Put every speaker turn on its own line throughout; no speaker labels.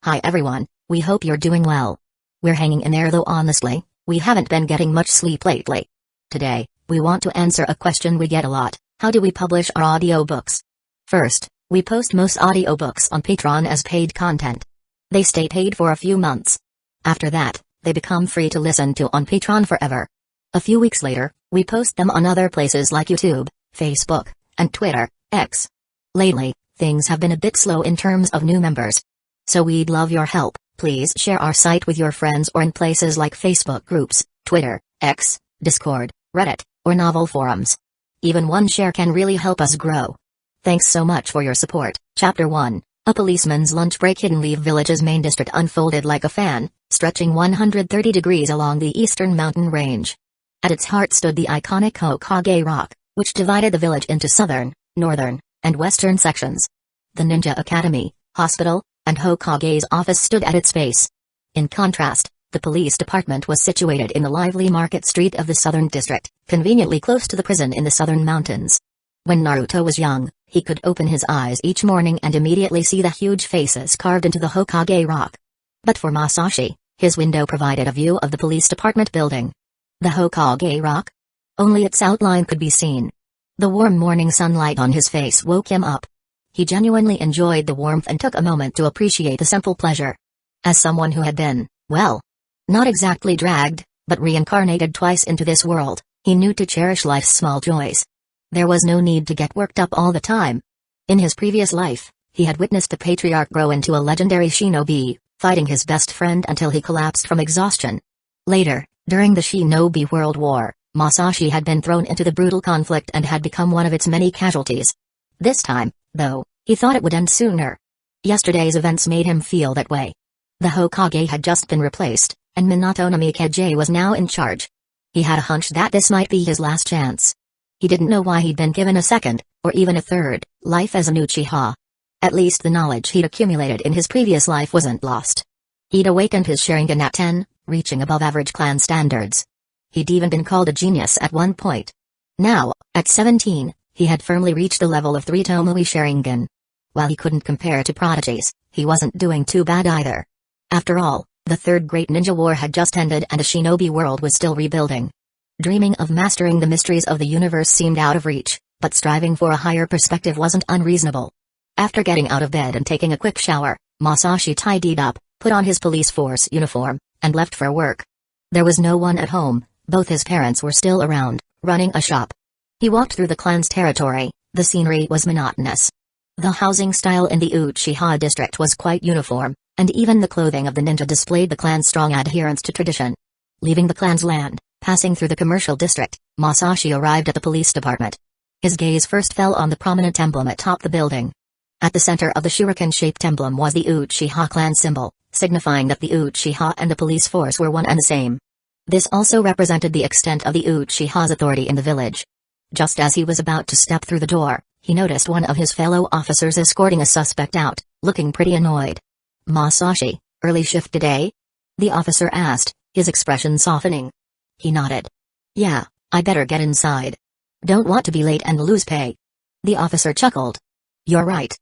Hi everyone, we hope you're doing well. We're hanging in there though honestly, we haven't been getting much sleep lately. Today, we want to answer a question we get a lot: how do we publish our audiobooks? First, we post most audiobooks on Patreon as paid content. They stay paid for a few months. After that, they become free to listen to on Patreon forever. A few weeks later, we post them on other places like YouTube, Facebook, and Twitter, X. Lately, things have been a bit slow in terms of new members. So we'd love your help. Please share our site with your friends or in places like Facebook groups, Twitter, X, Discord, Reddit, or novel forums. Even one share can really help us grow. Thanks so much for your support. Chapter 1. A policeman's lunch break. Hidden Leaf Village's main district unfolded like a fan, stretching 130 degrees along the eastern mountain range. At its heart stood the iconic Hokage Rock, which divided the village into southern, northern, and western sections. The Ninja Academy, hospital, and Hokage's office stood at its base. In contrast, the police department was situated in the lively market street of the southern district, conveniently close to the prison in the southern mountains. When Naruto was young, he could open his eyes each morning and immediately see the huge faces carved into the Hokage Rock. But for Masashi, his window provided a view of the police department building. The Hokage Rock? Only its outline could be seen. The warm morning sunlight on his face woke him up. He genuinely enjoyed the warmth and took a moment to appreciate the simple pleasure. As someone who had been, well, not exactly dragged, but reincarnated twice into this world, he knew to cherish life's small joys. There was no need to get worked up all the time. In his previous life, he had witnessed the patriarch grow into a legendary shinobi, fighting his best friend until he collapsed from exhaustion. Later, during the Shinobi World War, Masashi had been thrown into the brutal conflict and had become one of its many casualties. This time, though, he thought it would end sooner. Yesterday's events made him feel that way. The Hokage had just been replaced, and Minato Namikaze was now in charge. He had a hunch that this might be his last chance. He didn't know why he'd been given a second, or even a third, life as an Uchiha. At least the knowledge he'd accumulated in his previous life wasn't lost. He'd awakened his Sharingan at 10, reaching above-average clan standards. He'd even been called a genius at one point. Now, at 17, he had firmly reached the level of 3 Tomoe Sharingan. While he couldn't compare to prodigies, he wasn't doing too bad either. After all, the Third Great Ninja War had just ended and a shinobi world was still rebuilding. Dreaming of mastering the mysteries of the universe seemed out of reach, but striving for a higher perspective wasn't unreasonable. After getting out of bed and taking a quick shower, Masashi tidied up, put on his police force uniform, and left for work. There was no one at home, both his parents were still around, running a shop. He walked through the clan's territory. The scenery was monotonous. The housing style in the Uchiha district was quite uniform, and even the clothing of the ninja displayed the clan's strong adherence to tradition. Leaving the clan's land, passing through the commercial district, Masashi arrived at the police department. His gaze first fell on the prominent emblem atop the building. At the center of the shuriken-shaped emblem was the Uchiha clan symbol, signifying that the Uchiha and the police force were one and the same. This also represented the extent of the Uchiha's authority in the village. Just as he was about to step through the door, he noticed one of his fellow officers escorting a suspect out, looking pretty annoyed. "Masashi, early shift today?" the officer asked, his expression softening. He nodded. "Yeah, I better get inside. Don't want to be late and lose pay." The officer chuckled. "You're right.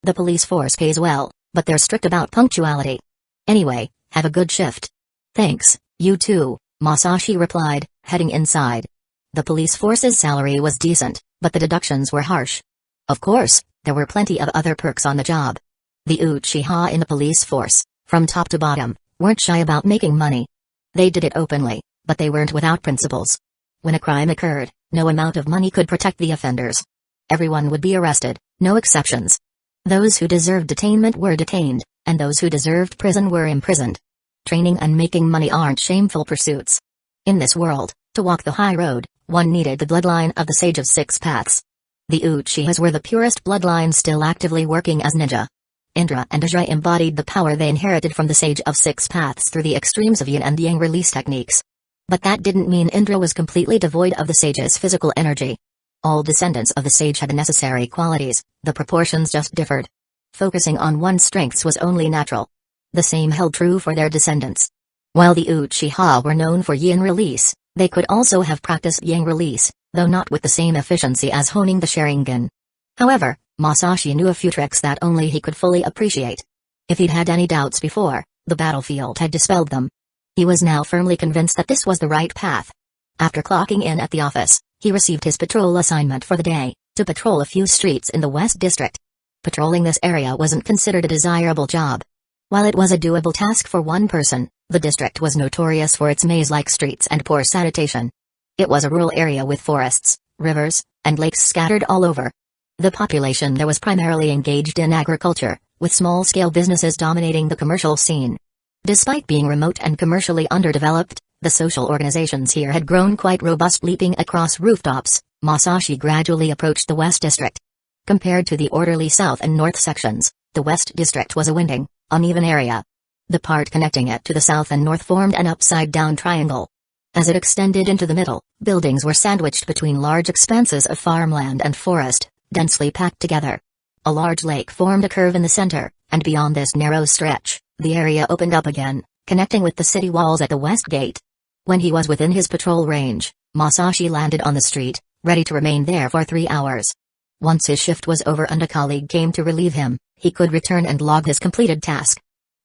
The police force pays well, but they're strict about punctuality. Anyway, have a good shift." "Thanks, you too," Masashi replied, heading inside. The police force's salary was decent, but the deductions were harsh. Of course, there were plenty of other perks on the job. The Uchiha in the police force, from top to bottom, weren't shy about making money. They did it openly, but they weren't without principles. When a crime occurred, no amount of money could protect the offenders. Everyone would be arrested, no exceptions. Those who deserved detainment were detained, and those who deserved prison were imprisoned. Training and making money aren't shameful pursuits. In this world, to walk the high road, one needed the bloodline of the Sage of Six Paths. The Uchihas were the purest bloodline still actively working as ninja. Indra and Ajra embodied the power they inherited from the Sage of Six Paths through the extremes of yin and yang release techniques. But that didn't mean Indra was completely devoid of the Sage's physical energy. All descendants of the Sage had the necessary qualities, the proportions just differed. Focusing on one's strengths was only natural. The same held true for their descendants. While the Uchiha were known for yin release, they could also have practiced yang release, though not with the same efficiency as honing the Sharingan. However, Masashi knew a few tricks that only he could fully appreciate. If he'd had any doubts before, the battlefield had dispelled them. He was now firmly convinced that this was the right path. After clocking in at the office, he received his patrol assignment for the day, to patrol a few streets in the West District. Patrolling this area wasn't considered a desirable job. While it was a doable task for one person, the district was notorious for its maze-like streets and poor sanitation. It was a rural area with forests, rivers, and lakes scattered all over. The population there was primarily engaged in agriculture, with small-scale businesses dominating the commercial scene. Despite being remote and commercially underdeveloped, the social organizations here had grown quite robust. Leaping across rooftops, Masashi gradually approached the West District. Compared to the orderly South and North sections, the West District was a winding, uneven area. The part connecting it to the South and North formed an upside-down triangle. As it extended into the middle, buildings were sandwiched between large expanses of farmland and forest, densely packed together. A large lake formed a curve in the center, and beyond this narrow stretch, the area opened up again, connecting with the city walls at the west gate. When he was within his patrol range, Masashi landed on the street, ready to remain there for 3 hours. Once his shift was over and a colleague came to relieve him, he could return and log his completed task.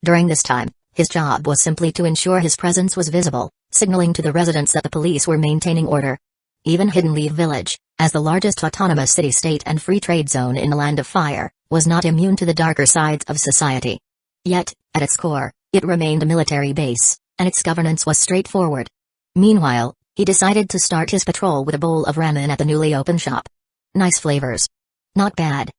During this time, his job was simply to ensure his presence was visible, signaling to the residents that the police were maintaining order. Even Hidden Leaf Village, as the largest autonomous city-state and free trade zone in the Land of Fire, was not immune to the darker sides of society. Yet, at its core, it remained a military base, and its governance was straightforward. Meanwhile, he decided to start his patrol with a bowl of ramen at the newly opened shop. Nice flavors. Not bad.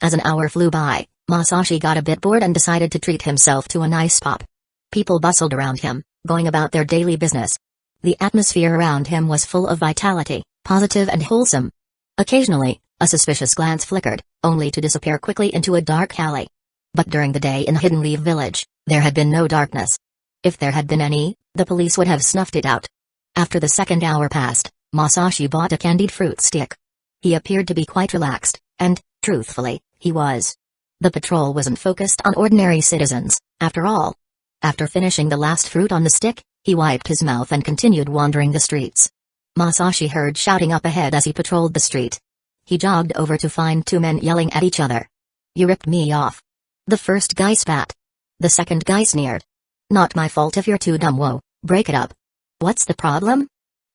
As an hour flew by, Masashi got a bit bored and decided to treat himself to a nice pop. People bustled around him, going about their daily business. The atmosphere around him was full of vitality, positive and wholesome. Occasionally, a suspicious glance flickered, only to disappear quickly into a dark alley. But during the day in Hidden Leaf Village, there had been no darkness. If there had been any, the police would have snuffed it out. After the second hour passed, Masashi bought a candied fruit stick. He appeared to be quite relaxed, and, truthfully, he was. The patrol wasn't focused on ordinary citizens, after all. After finishing the last fruit on the stick, he wiped his mouth and continued wandering the streets. Masashi heard shouting up ahead as he patrolled the street. He jogged over to find two men yelling at each other. "You ripped me off." The first guy spat. The second guy sneered. "Not my fault if you're too dumb, whoa, break it up." "What's the problem?"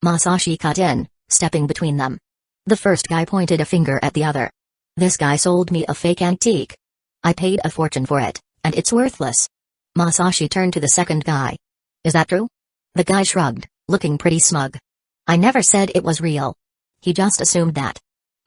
Masashi cut in, stepping between them. The first guy pointed a finger at the other. "This guy sold me a fake antique. I paid a fortune for it, and it's worthless." Masashi turned to the second guy. "Is that true?" The guy shrugged, looking pretty smug. "I never said it was real. He just assumed that."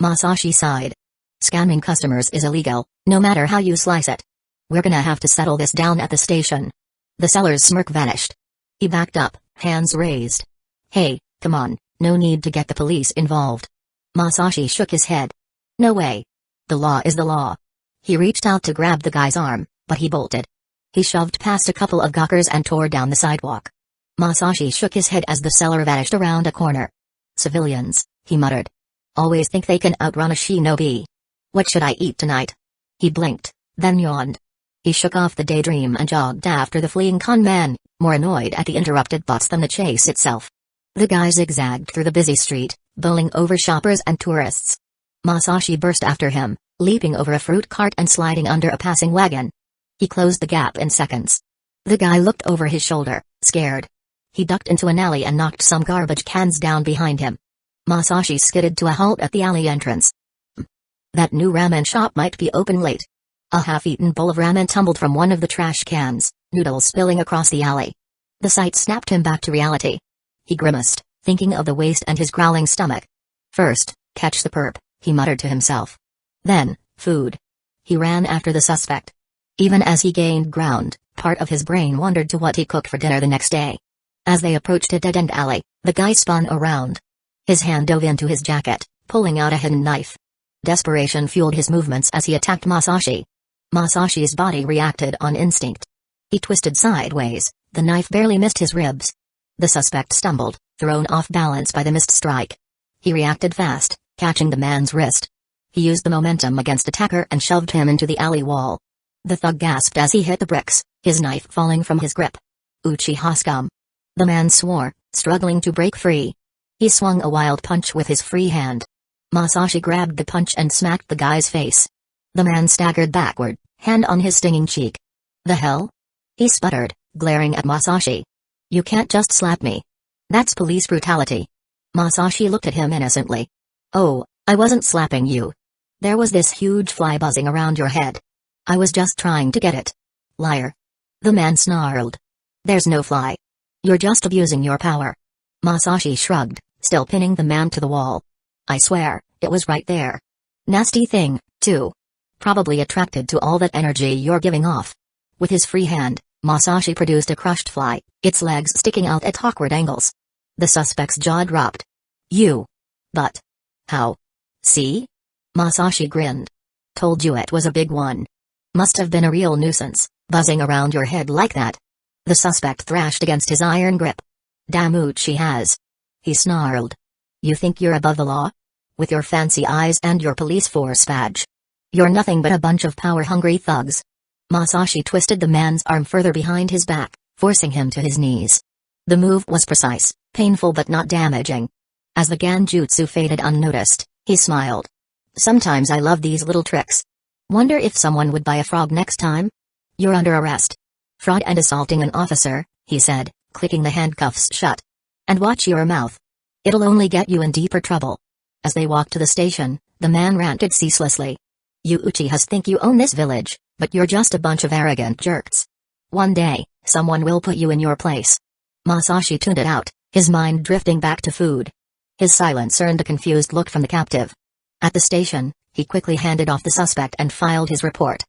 Masashi sighed. "Scamming customers is illegal, no matter how you slice it. We're gonna have to settle this down at the station." The seller's smirk vanished. He backed up, hands raised. "Hey, come on, no need to get the police involved." Masashi shook his head. "No way. The law is the law." He reached out to grab the guy's arm, but he bolted. He shoved past a couple of gawkers and tore down the sidewalk. Masashi shook his head as the seller vanished around a corner. "Civilians," he muttered. "Always think they can outrun a shinobi. What should I eat tonight?" He blinked, then yawned. He shook off the daydream and jogged after the fleeing con man, more annoyed at the interrupted bots than the chase itself. The guy zigzagged through the busy street, bowling over shoppers and tourists. Masashi burst after him, leaping over a fruit cart and sliding under a passing wagon. He closed the gap in seconds. The guy looked over his shoulder, scared. He ducked into an alley and knocked some garbage cans down behind him. Masashi skidded to a halt at the alley entrance. That new ramen shop might be open late. A half-eaten bowl of ramen tumbled from one of the trash cans, noodles spilling across the alley. The sight snapped him back to reality. He grimaced, thinking of the waste and his growling stomach. First, catch the perp, he muttered to himself. Then, food. He ran after the suspect. Even as he gained ground, part of his brain wandered to what he cooked for dinner the next day. As they approached a dead-end alley, the guy spun around. His hand dove into his jacket, pulling out a hidden knife. Desperation fueled his movements as he attacked Masashi. Masashi's body reacted on instinct. He twisted sideways, the knife barely missed his ribs. The suspect stumbled, thrown off balance by the missed strike. He reacted fast, catching the man's wrist. He used the momentum against attacker and shoved him into the alley wall. The thug gasped as he hit the bricks, his knife falling from his grip. "Uchiha scum." The man swore, struggling to break free. He swung a wild punch with his free hand. Masashi grabbed the punch and smacked the guy's face. The man staggered backward, hand on his stinging cheek. The hell? He sputtered, glaring at Masashi. You can't just slap me. That's police brutality. Masashi looked at him innocently. Oh, I wasn't slapping you. There was this huge fly buzzing around your head. I was just trying to get it. Liar. The man snarled. There's no fly. You're just abusing your power. Masashi shrugged, still pinning the man to the wall. I swear, it was right there. Nasty thing, too. Probably attracted to all that energy you're giving off. With his free hand, Masashi produced a crushed fly, its legs sticking out at awkward angles. The suspect's jaw dropped. You. But. How? See? Masashi grinned. Told you it was a big one. Must have been a real nuisance, buzzing around your head like that. The suspect thrashed against his iron grip. Damn Uchi has. He snarled. You think you're above the law? With your fancy eyes and your police force badge. You're nothing but a bunch of power-hungry thugs. Masashi twisted the man's arm further behind his back, forcing him to his knees. The move was precise, painful but not damaging. As the Ganjutsu faded unnoticed, he smiled. Sometimes I love these little tricks. Wonder if someone would buy a frog next time? You're under arrest. Fraud and assaulting an officer, he said, clicking the handcuffs shut. And watch your mouth. It'll only get you in deeper trouble. As they walked to the station, the man ranted ceaselessly. You Uchihas think you own this village, but you're just a bunch of arrogant jerks. One day, someone will put you in your place. Masashi tuned it out, his mind drifting back to food. His silence earned a confused look from the captive. At the station, he quickly handed off the suspect and filed his report.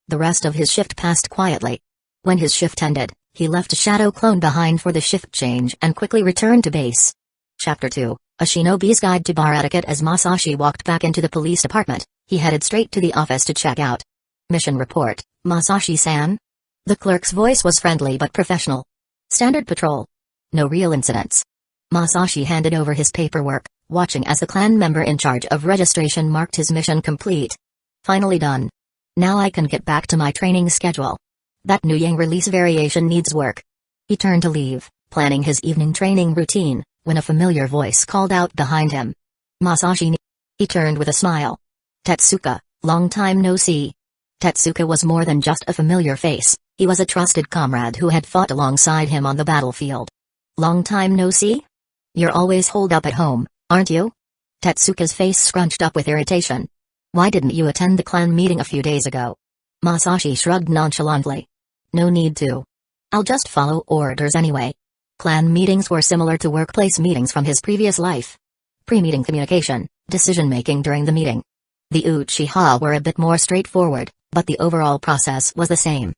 The rest of his shift passed quietly. When his shift ended, he left a shadow clone behind for the shift change and quickly returned to base. Chapter 2, A Shinobi's Guide to Bar Etiquette. As Masashi walked back into the police department, he headed straight to the office to check out. Mission report, Masashi-san? The clerk's voice was friendly but professional. Standard patrol. No real incidents. Masashi handed over his paperwork, watching as the clan member in charge of registration marked his mission complete. Finally done. Now I can get back to my training schedule. That new Yang release variation needs work. He turned to leave, planning his evening training routine, when a familiar voice called out behind him. Masashi. He turned with a smile. Tetsuka, long time no see. Tetsuka was more than just a familiar face, he was a trusted comrade who had fought alongside him on the battlefield. Long time no see? You're always holed up at home, aren't you? Tetsuka's face scrunched up with irritation. Why didn't you attend the clan meeting a few days ago? Masashi shrugged nonchalantly. No need to. I'll just follow orders anyway. Clan meetings were similar to workplace meetings from his previous life. Pre-meeting communication, decision-making during the meeting. The Uchiha were a bit more straightforward, but the overall process was the same.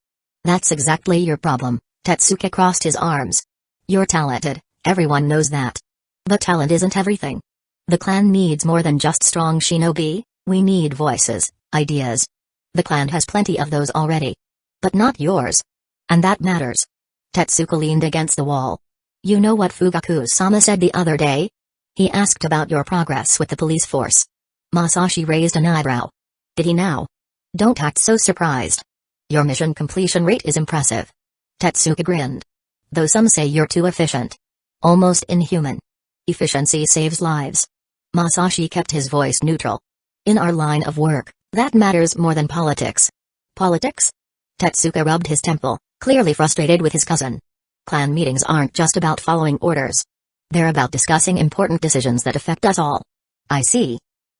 That's exactly your problem, Tetsuka crossed his arms. You're talented, everyone knows that. But talent isn't everything. The clan needs more than just strong shinobi, we need voices, ideas. The clan has plenty of those already. But not yours. And that matters. Tetsuka leaned against the wall. You know what Fugaku-sama said the other day? He asked about your progress with the police force. Masashi raised an eyebrow. Did he now? Don't act so surprised. Your mission completion rate is impressive. Tetsuka grinned. Though some say you're too efficient. Almost inhuman. Efficiency saves lives. Masashi kept his voice neutral. In our line of work, that matters more than politics. Politics? Tetsuka rubbed his temple, clearly frustrated with his cousin. Clan meetings aren't just about following orders. They're about discussing important decisions that affect us all. I see.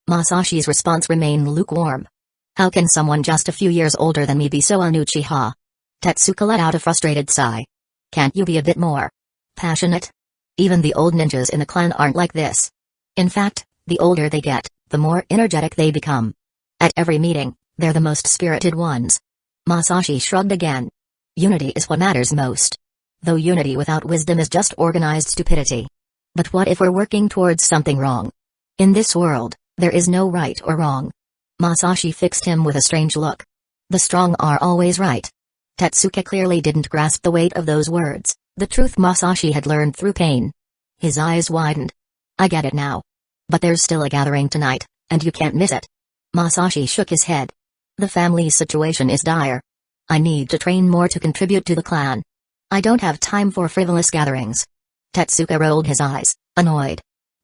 Masashi's response remained lukewarm. How can someone just a few years older than me be so un-Uchiha? Tetsuka let out a frustrated sigh. Can't you be a bit more passionate? Even the old ninjas in the clan aren't like this. In fact, the older they get, the more energetic they become. At every meeting, they're the most spirited ones. Masashi shrugged again. Unity is what matters most. Though unity without wisdom is just organized stupidity. But what if we're working towards something wrong? In this world, there is no right or wrong. Masashi fixed him with a strange look. The strong are always right. Tetsuka clearly didn't grasp the weight of those words, the truth Masashi had learned through pain. His eyes widened. I get it now. But there's still a gathering tonight, and you can't miss it. Masashi shook his head. The family's situation is dire. I need to train more to contribute to the clan. I don't have time for frivolous gatherings. Tetsuka rolled his eyes, annoyed.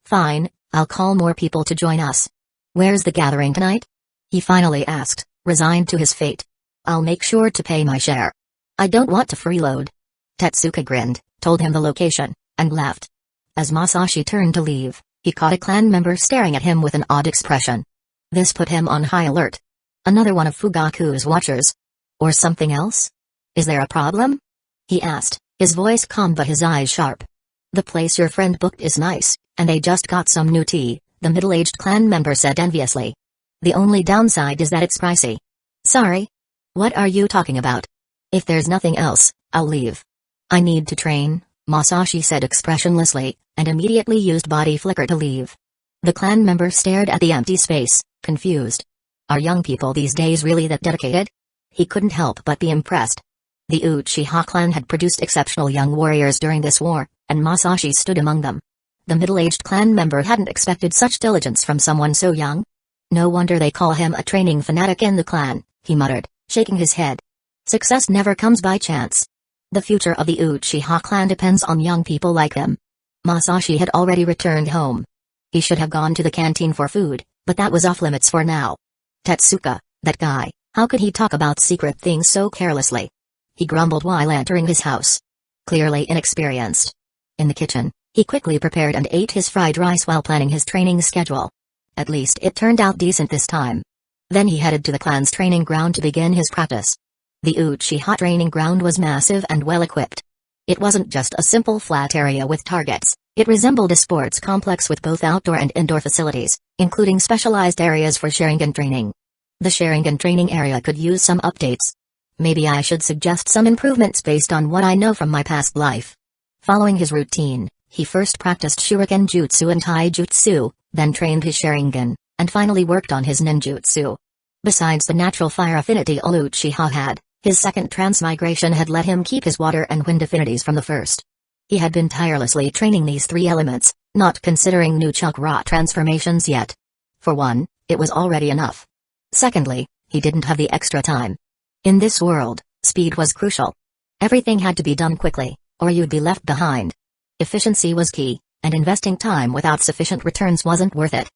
Fine, I'll call more people to join us. Where's the gathering tonight? He finally asked, resigned to his fate. I'll make sure to pay my share. I don't want to freeload. Tetsuka grinned, told him the location, and left. As Masashi turned to leave, he caught a clan member staring at him with an odd expression. This put him on high alert. Another one of Fugaku's watchers? Or something else? Is there a problem? He asked, his voice calm but his eyes sharp. The place your friend booked is nice, and they just got some new tea, the middle-aged clan member said enviously. The only downside is that it's pricey. Sorry? What are you talking about? If there's nothing else, I'll leave. I need to train, Masashi said expressionlessly, and immediately used body flicker to leave. The clan member stared at the empty space, confused. Are young people these days really that dedicated? He couldn't help but be impressed. The Uchiha clan had produced exceptional young warriors during this war, and Masashi stood among them. The middle-aged clan member hadn't expected such diligence from someone so young. No wonder they call him a training fanatic in the clan, he muttered, shaking his head. Success never comes by chance. The future of the Uchiha clan depends on young people like him. Masashi had already returned home. He should have gone to the canteen for food, but that was off limits for now. Tetsuka, that guy, how could he talk about secret things so carelessly? He grumbled while entering his house. Clearly inexperienced. In the kitchen, he quickly prepared and ate his fried rice while planning his training schedule. At least it turned out decent this time. Then he headed to the clan's training ground to begin his practice. The Uchiha training ground was massive and well-equipped. It wasn't just a simple flat area with targets, it resembled a sports complex with both outdoor and indoor facilities, including specialized areas for Sharingan training. The Sharingan training area could use some updates. Maybe I should suggest some improvements based on what I know from my past life. Following his routine, he first practiced Shuriken Jutsu and Taijutsu, then trained his Sharingan, and finally worked on his ninjutsu. Besides the natural fire affinity all Uchiha had, his second transmigration had let him keep his water and wind affinities from the first. He had been tirelessly training these three elements, not considering new chakra transformations yet. For one, it was already enough. Secondly, he didn't have the extra time. In this world, speed was crucial. Everything had to be done quickly, or you'd be left behind. Efficiency was key, and investing time without sufficient returns wasn't worth it.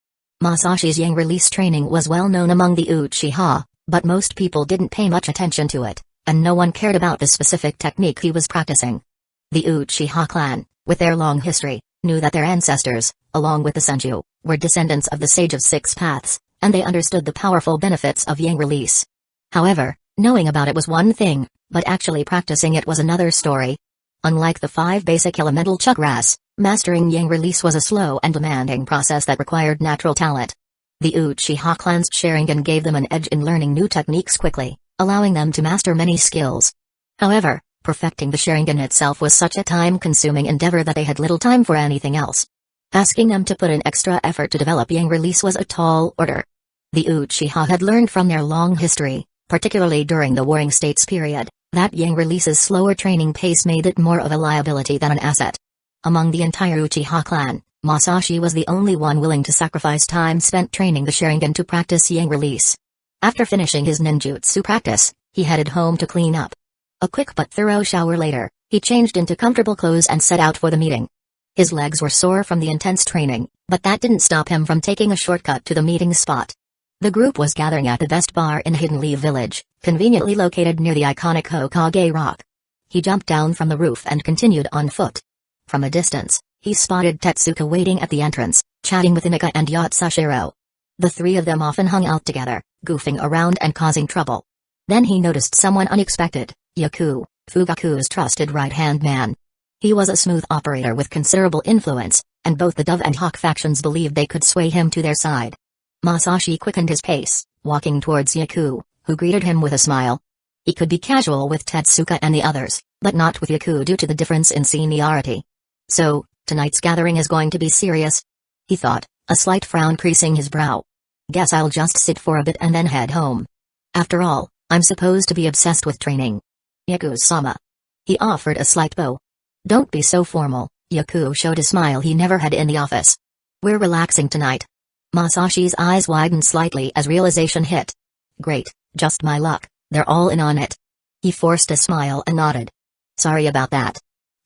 Masashi's yang release training was well known among the Uchiha, but most people didn't pay much attention to it, and no one cared about the specific technique he was practicing. The Uchiha clan, with their long history, knew that their ancestors, along with the Senju, were descendants of the Sage of Six Paths, and they understood the powerful benefits of yang release. However, knowing about it was one thing, but actually practicing it was another story. Unlike the 5 basic elemental chakras, mastering yang release was a slow and demanding process that required natural talent. The Uchiha clan's Sharingan gave them an edge in learning new techniques quickly, allowing them to master many skills. However, perfecting the Sharingan itself was such a time-consuming endeavor that they had little time for anything else. Asking them to put in extra effort to develop yang release was a tall order. The Uchiha had learned from their long history, particularly during the Warring States period, that yang release's slower training pace made it more of a liability than an asset. Among the entire Uchiha clan, Masashi was the only one willing to sacrifice time spent training the Sharingan to practice yang release. After finishing his ninjutsu practice, he headed home to clean up. A quick but thorough shower later, he changed into comfortable clothes and set out for the meeting. His legs were sore from the intense training, but that didn't stop him from taking a shortcut to the meeting spot. The group was gathering at the best bar in Hidden Leaf Village, conveniently located near the iconic Hokage rock. He jumped down from the roof and continued on foot. From a distance, he spotted Tetsuka waiting at the entrance, chatting with Inika and Yatsushiro. The three of them often hung out together, goofing around and causing trouble. Then he noticed someone unexpected, Yaku, Fugaku's trusted right-hand man. He was a smooth operator with considerable influence, and both the Dove and Hawk factions believed they could sway him to their side. Masashi quickened his pace, walking towards Yaku, who greeted him with a smile. He could be casual with Tetsuka and the others, but not with Yaku due to the difference in seniority. So, tonight's gathering is going to be serious? He thought, a slight frown creasing his brow. Guess I'll just sit for a bit and then head home. After all, I'm supposed to be obsessed with training. Yaku-sama. He offered a slight bow. Don't be so formal, Yaku showed a smile he never had in the office. We're relaxing tonight. Masashi's eyes widened slightly as realization hit. Great, just my luck, they're all in on it. He forced a smile and nodded. Sorry about that.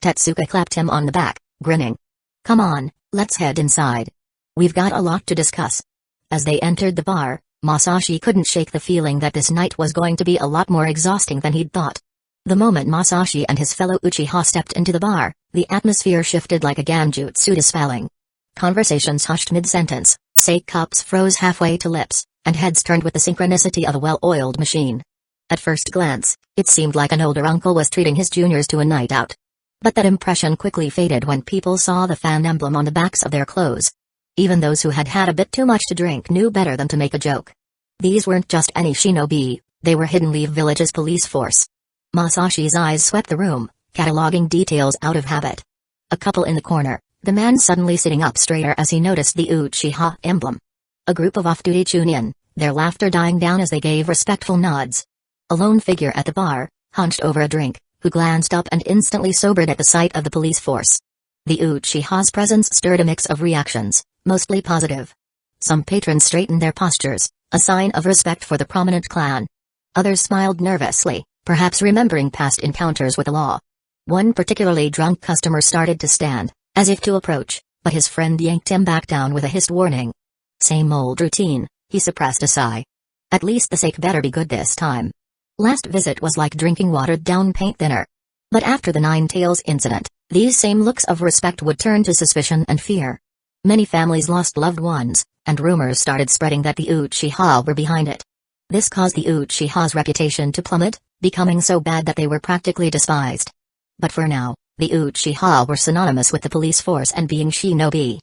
Tetsuka clapped him on the back, grinning. Come on, let's head inside. We've got a lot to discuss. As they entered the bar, Masashi couldn't shake the feeling that this night was going to be a lot more exhausting than he'd thought. The moment Masashi and his fellow Uchiha stepped into the bar, the atmosphere shifted like a Ganjutsu dispelling. Conversations hushed mid-sentence, sake cups froze halfway to lips, and heads turned with the synchronicity of a well-oiled machine. At first glance, it seemed like an older uncle was treating his juniors to a night out. But that impression quickly faded when people saw the fan emblem on the backs of their clothes. Even those who had had a bit too much to drink knew better than to make a joke. These weren't just any shinobi, they were Hidden Leaf Village's police force. Masashi's eyes swept the room, cataloging details out of habit. A couple in the corner, the man suddenly sitting up straighter as he noticed the Uchiha emblem. A group of off-duty chunin, their laughter dying down as they gave respectful nods. A lone figure at the bar, hunched over a drink, who glanced up and instantly sobered at the sight of the police force. The Uchiha's presence stirred a mix of reactions, mostly positive. Some patrons straightened their postures, a sign of respect for the prominent clan. Others smiled nervously, perhaps remembering past encounters with the law. One particularly drunk customer started to stand, as if to approach, but his friend yanked him back down with a hissed warning. Same old routine, he suppressed a sigh. At least the sake better be good this time. Last visit was like drinking watered-down paint thinner. But after the Nine Tails incident, these same looks of respect would turn to suspicion and fear. Many families lost loved ones, and rumors started spreading that the Uchiha were behind it. This caused the Uchiha's reputation to plummet, becoming so bad that they were practically despised. But for now, the Uchiha were synonymous with the police force and being shinobi.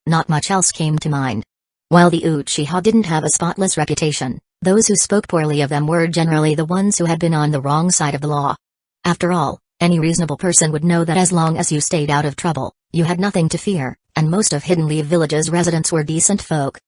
Not much else came to mind. While the Uchiha didn't have a spotless reputation, those who spoke poorly of them were generally the ones who had been on the wrong side of the law. After all, any reasonable person would know that as long as you stayed out of trouble, you had nothing to fear, and most of Hidden Leaf Village's residents were decent folk.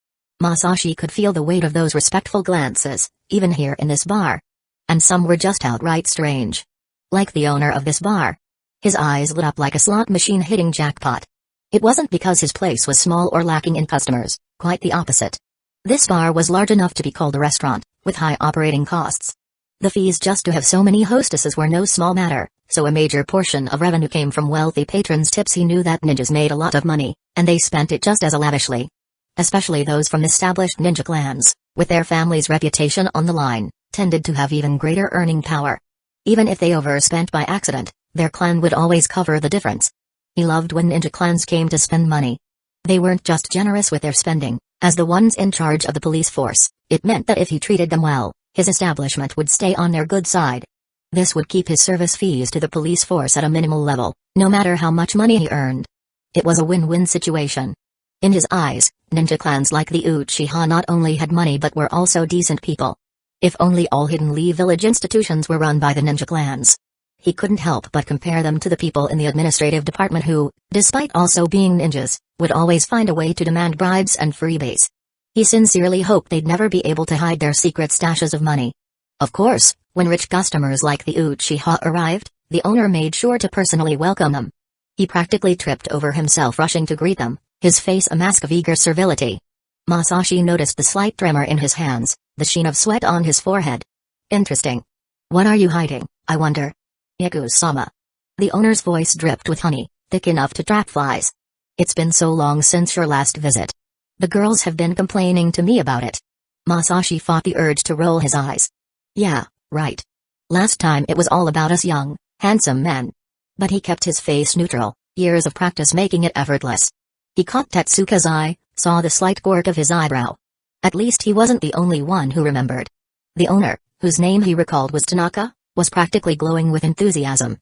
Masashi could feel the weight of those respectful glances, even here in this bar. And some were just outright strange. Like the owner of this bar. His eyes lit up like a slot machine hitting jackpot. It wasn't because his place was small or lacking in customers, quite the opposite. This bar was large enough to be called a restaurant, with high operating costs. The fees just to have so many hostesses were no small matter, so a major portion of revenue came from wealthy patrons' tips. He knew that ninjas made a lot of money, and they spent it just as lavishly. Especially those from established ninja clans, with their family's reputation on the line, tended to have even greater earning power. Even if they overspent by accident, their clan would always cover the difference. He loved when ninja clans came to spend money. They weren't just generous with their spending. As the ones in charge of the police force, it meant that if he treated them well, his establishment would stay on their good side. This would keep his service fees to the police force at a minimal level, no matter how much money he earned. It was a win-win situation. In his eyes, ninja clans like the Uchiha not only had money but were also decent people. If only all Hidden Leaf Village institutions were run by the ninja clans. He couldn't help but compare them to the people in the administrative department who, despite also being ninjas, would always find a way to demand bribes and freebies. He sincerely hoped they'd never be able to hide their secret stashes of money. Of course, when rich customers like the Uchiha arrived, the owner made sure to personally welcome them. He practically tripped over himself rushing to greet them, his face a mask of eager servility. Masashi noticed the slight tremor in his hands, the sheen of sweat on his forehead. Interesting. What are you hiding, I wonder? Yaku-sama. The owner's voice dripped with honey, thick enough to trap flies. It's been so long since your last visit. The girls have been complaining to me about it. Masashi fought the urge to roll his eyes. Yeah, right. Last time it was all about us young, handsome men. But he kept his face neutral, years of practice making it effortless. He caught Tetsuka's eye, saw the slight quirk of his eyebrow. At least he wasn't the only one who remembered. The owner, whose name he recalled was Tanaka, was practically glowing with enthusiasm.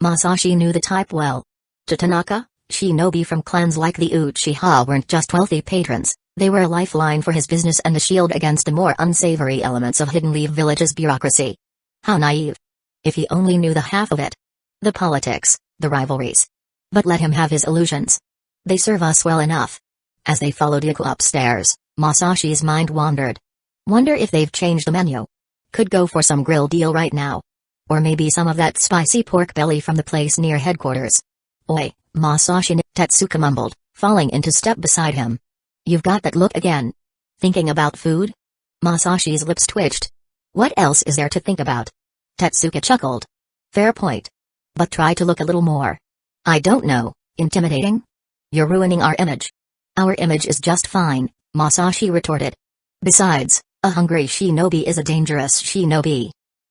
Masashi knew the type well. To Tanaka, shinobi from clans like the Uchiha weren't just wealthy patrons, they were a lifeline for his business and a shield against the more unsavory elements of Hidden Leaf Village's bureaucracy. How naive. If he only knew the half of it. The politics, the rivalries. But let him have his illusions. They serve us well enough. As they followed Yaku upstairs, Masashi's mind wandered. Wonder if they've changed the menu. Could go for some grill deal right now. Or maybe some of that spicy pork belly from the place near headquarters. Oi, Masashi, Tetsuka mumbled, falling into step beside him. You've got that look again. Thinking about food? Masashi's lips twitched. What else is there to think about? Tetsuka chuckled. Fair point. But try to look a little more. I don't know, intimidating? You're ruining our image. Our image is just fine, Masashi retorted. Besides, a hungry shinobi is a dangerous shinobi.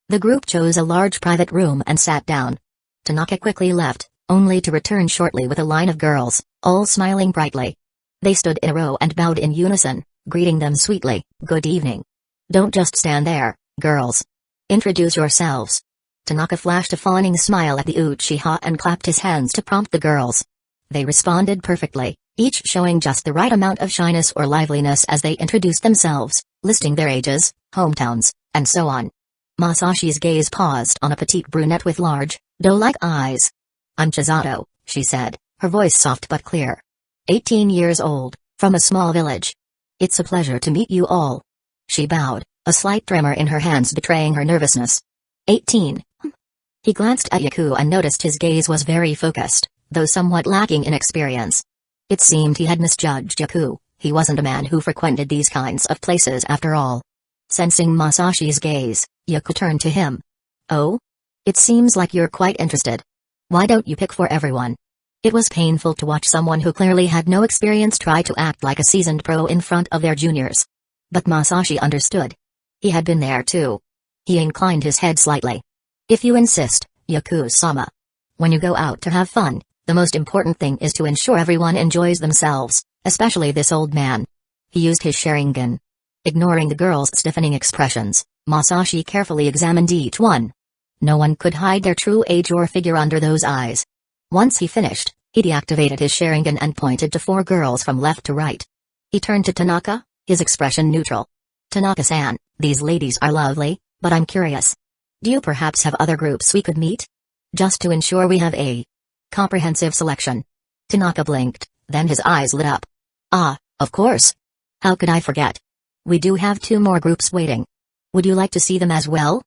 The group chose a large private room and sat down. Tanaka quickly left, only to return shortly with a line of girls, all smiling brightly. They stood in a row and bowed in unison, greeting them sweetly, "Good evening. Don't just stand there, girls. Introduce yourselves." Tanaka flashed a fawning smile at the Uchiha and clapped his hands to prompt the girls. They responded perfectly, each showing just the right amount of shyness or liveliness as they introduced themselves, listing their ages, hometowns, and so on. Masashi's gaze paused on a petite brunette with large, doe-like eyes. "I'm Chisato," she said, her voice soft but clear. 18 years old, from a small village. "It's a pleasure to meet you all." She bowed, a slight tremor in her hands betraying her nervousness. 18. He glanced at Yaku and noticed his gaze was very focused, though somewhat lacking in experience. It seemed he had misjudged Yaku. He wasn't a man who frequented these kinds of places after all. Sensing Masashi's gaze, Yaku turned to him. "Oh? It seems like you're quite interested. Why don't you pick for everyone?" It was painful to watch someone who clearly had no experience try to act like a seasoned pro in front of their juniors. But Masashi understood. He had been there too. He inclined his head slightly. "If you insist, Yaku-sama. When you go out to have fun, the most important thing is to ensure everyone enjoys themselves, especially this old man." He used his Sharingan. Ignoring the girls' stiffening expressions, Masashi carefully examined each one. No one could hide their true age or figure under those eyes. Once he finished, he deactivated his Sharingan and pointed to 4 girls from left to right. He turned to Tanaka, his expression neutral. "Tanaka-san, these ladies are lovely, but I'm curious. Do you perhaps have other groups we could meet? Just to ensure we have a comprehensive selection." Tanaka blinked, then his eyes lit up. "Ah, of course. How could I forget? We do have 2 more groups waiting. Would you like to see them as well?"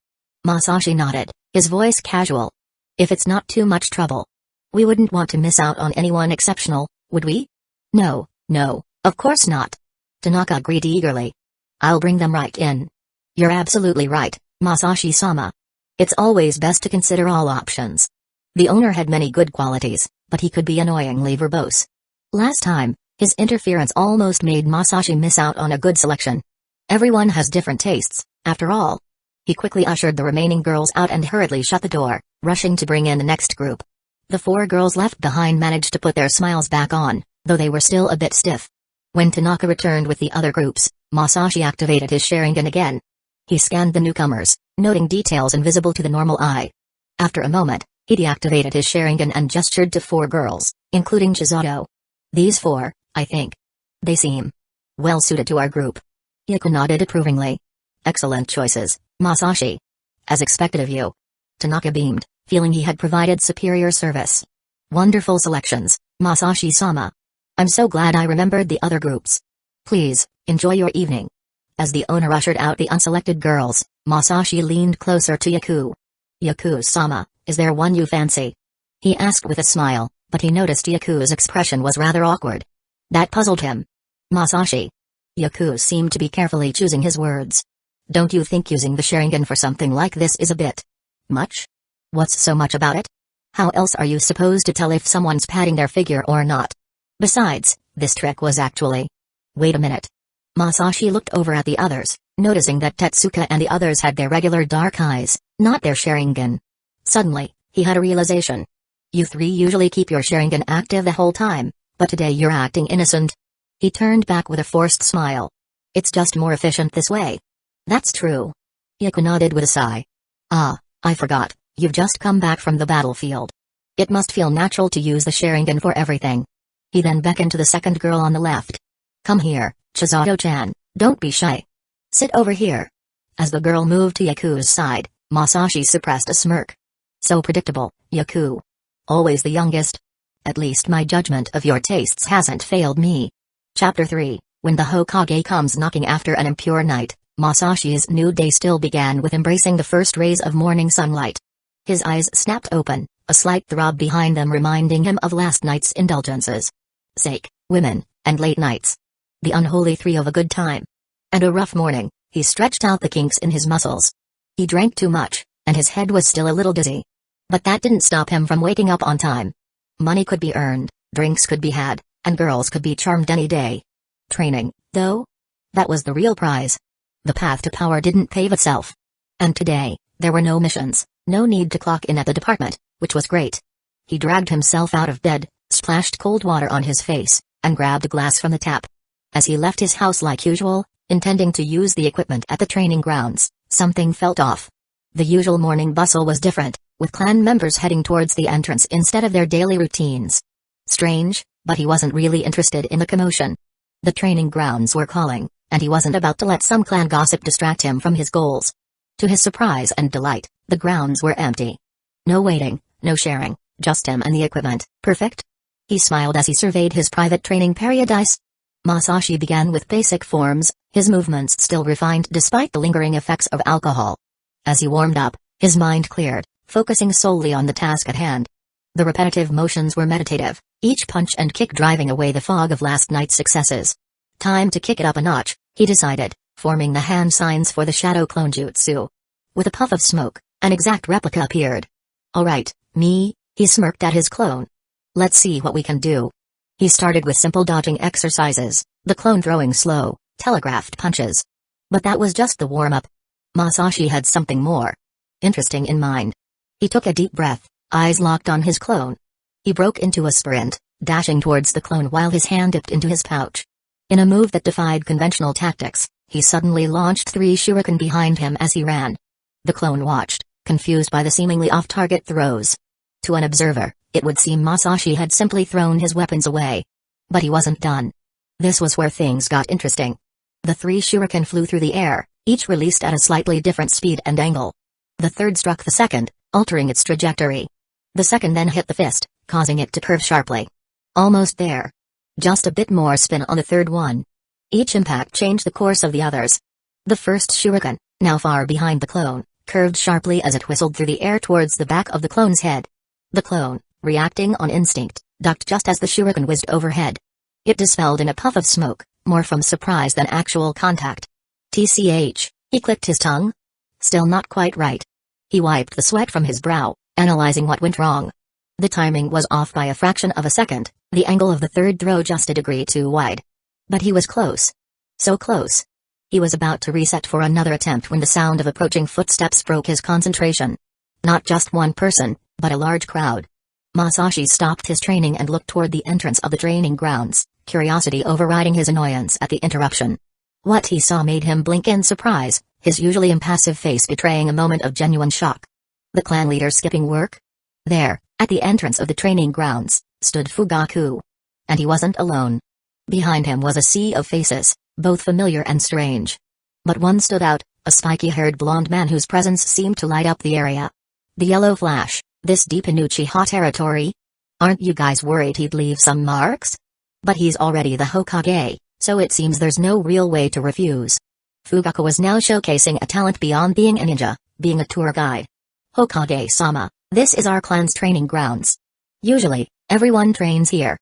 Masashi nodded, his voice casual. "If it's not too much trouble. We wouldn't want to miss out on anyone exceptional, would we?" No, of course not." Tanaka agreed eagerly. "I'll bring them right in." "You're absolutely right, Masashi-sama. It's always best to consider all options." The owner had many good qualities, but he could be annoyingly verbose. Last time, his interference almost made Masashi miss out on a good selection. Everyone has different tastes, after all. He quickly ushered the remaining girls out and hurriedly shut the door, rushing to bring in the next group. The 4 girls left behind managed to put their smiles back on, though they were still a bit stiff. When Tanaka returned with the other groups, Masashi activated his Sharingan again. He scanned the newcomers, noting details invisible to the normal eye. After a moment, he deactivated his Sharingan and gestured to 4 girls, including Chisato. "These 4, I think. They seem well suited to our group." Yaku nodded approvingly. "Excellent choices, Masashi. As expected of you." Tanaka beamed, feeling he had provided superior service. "Wonderful selections, Masashi-sama. I'm so glad I remembered the other groups. Please, enjoy your evening." As the owner ushered out the unselected girls, Masashi leaned closer to Yaku. "Yaku-sama, is there one you fancy?" He asked with a smile, but he noticed Yaku's expression was rather awkward. That puzzled him. "Masashi." Yaku seemed to be carefully choosing his words. "Don't you think using the Sharingan for something like this is a bit much? What's so much about it? How else are you supposed to tell if someone's padding their figure or not? Besides, this trick was actually—" "Wait a minute." Masashi looked over at the others, noticing that Tetsuka and the others had their regular dark eyes, not their Sharingan. Suddenly, he had a realization. "You 3 usually keep your Sharingan active the whole time, but today you're acting innocent." He turned back with a forced smile. "It's just more efficient this way." "That's true." Yaku nodded with a sigh. "Ah, I forgot, you've just come back from the battlefield. It must feel natural to use the Sharingan for everything." He then beckoned to the second girl on the left. "Come here, Chisato-chan, don't be shy. Sit over here." As the girl moved to Yaku's side, Masashi suppressed a smirk. "So predictable, Yaku. Always the youngest. At least my judgment of your tastes hasn't failed me." Chapter 3, When the Hokage Comes Knocking. After an impure night, Masashi's new day still began with embracing the first rays of morning sunlight. His eyes snapped open, a slight throb behind them reminding him of last night's indulgences. Sake, women, and late nights. The unholy 3 of a good time. And a rough morning. He stretched out the kinks in his muscles. He drank too much, and his head was still a little dizzy. But that didn't stop him from waking up on time. Money could be earned, drinks could be had, and girls could be charmed any day. Training, though? That was the real prize. The path to power didn't pave itself. And today, There were no missions, no need to clock in at the department, which was great. He dragged himself out of bed, splashed cold water on his face, and grabbed a glass from the tap. As he left his house like usual, intending to use the equipment at the training grounds, something felt off. The usual morning bustle was different, with clan members heading towards the entrance instead of their daily routines. Strange, but he wasn't really interested in the commotion. The training grounds were calling, and he wasn't about to let some clan gossip distract him from his goals. To his surprise and delight, the grounds were empty. No waiting, no sharing, just him and the equipment. Perfect? He smiled as he surveyed his private training paradise. Masashi began with basic forms, his movements still refined despite the lingering effects of alcohol. As he warmed up, his mind cleared, focusing solely on the task at hand. The repetitive motions were meditative, each punch and kick driving away the fog of last night's successes. Time to kick it up a notch, he decided, forming the hand signs for the shadow clone jutsu. With a puff of smoke, an exact replica appeared. Alright, me, he smirked at his clone. Let's see what we can do. He started with simple dodging exercises, the clone throwing slow, telegraphed punches. But that was just the warm-up. Masashi had something more interesting in mind. He took a deep breath, eyes locked on his clone. He broke into a sprint, dashing towards the clone while his hand dipped into his pouch. In a move that defied conventional tactics, he suddenly launched 3 shuriken behind him as he ran. The clone watched, confused by the seemingly off-target throws. To an observer, it would seem Masashi had simply thrown his weapons away. But he wasn't done. This was where things got interesting. The 3 shuriken flew through the air, each released at a slightly different speed and angle. The third struck the second, altering its trajectory. The second then hit the fist, causing it to curve sharply. Almost there. Just a bit more spin on the third one. Each impact changed the course of the others. The first shuriken, now far behind the clone, curved sharply as it whistled through the air towards the back of the clone's head. The clone, reacting on instinct, ducked just as the shuriken whizzed overhead. It dispelled in a puff of smoke, more from surprise than actual contact. TCH, he clicked his tongue. Still not quite right. He wiped the sweat from his brow, analyzing what went wrong. The timing was off by a fraction of a second, the angle of the third throw just a degree too wide. But he was close. So close. He was about to reset for another attempt when the sound of approaching footsteps broke his concentration. Not just one person, but a large crowd. Masashi stopped his training and looked toward the entrance of the training grounds, curiosity overriding his annoyance at the interruption. What he saw made him blink in surprise, his usually impassive face betraying a moment of genuine shock. The clan leader skipping work? There, at the entrance of the training grounds, stood Fugaku. And he wasn't alone. Behind him was a sea of faces, both familiar and strange. But one stood out, a spiky-haired blonde man whose presence seemed to light up the area. The yellow flash, this deep in Uchiha territory? Aren't you guys worried he'd leave some marks? But he's already the Hokage, so it seems there's no real way to refuse. Fugaku was now showcasing a talent beyond being a ninja, being a tour guide. Hokage-sama, this is our clan's training grounds. Usually, everyone trains here.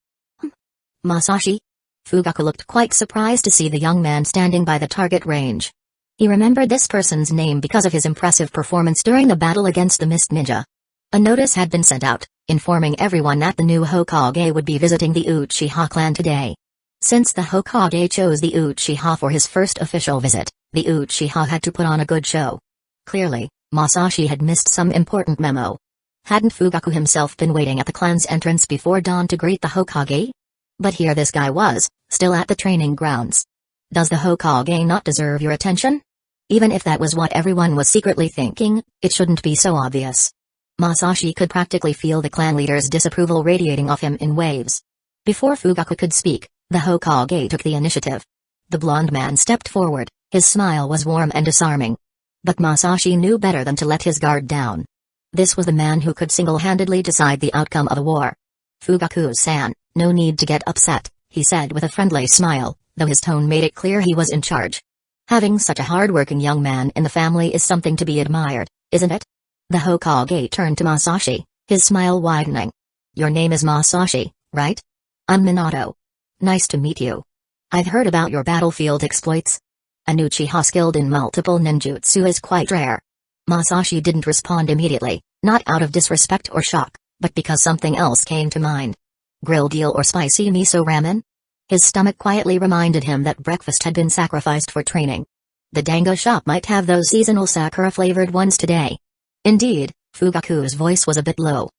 Masashi? Fugaku looked quite surprised to see the young man standing by the target range. He remembered this person's name because of his impressive performance during the battle against the Mist Ninja. A notice had been sent out, informing everyone that the new Hokage would be visiting the Uchiha clan today. Since the Hokage chose the Uchiha for his first official visit, the Uchiha had to put on a good show. Clearly, Masashi had missed some important memo. Hadn't Fugaku himself been waiting at the clan's entrance before dawn to greet the Hokage? But here this guy was, still at the training grounds. Does the Hokage not deserve your attention? Even if that was what everyone was secretly thinking, it shouldn't be so obvious. Masashi could practically feel the clan leader's disapproval radiating off him in waves. Before Fugaku could speak, the Hokage took the initiative. The blonde man stepped forward, his smile was warm and disarming. But Masashi knew better than to let his guard down. This was the man who could single-handedly decide the outcome of a war. Fugaku-san, no need to get upset, he said with a friendly smile, though his tone made it clear he was in charge. Having such a hard-working young man in the family is something to be admired, isn't it? The Hokage turned to Masashi, his smile widening. Your name is Masashi, right? I'm Minato. Nice to meet you. I've heard about your battlefield exploits. An Uchiha skilled in multiple ninjutsu is quite rare. Masashi didn't respond immediately, not out of disrespect or shock, but because something else came to mind. Grilled eel or spicy miso ramen? His stomach quietly reminded him that breakfast had been sacrificed for training. The Dango shop might have those seasonal sakura-flavored ones today. Indeed, Fugaku's voice was a bit low.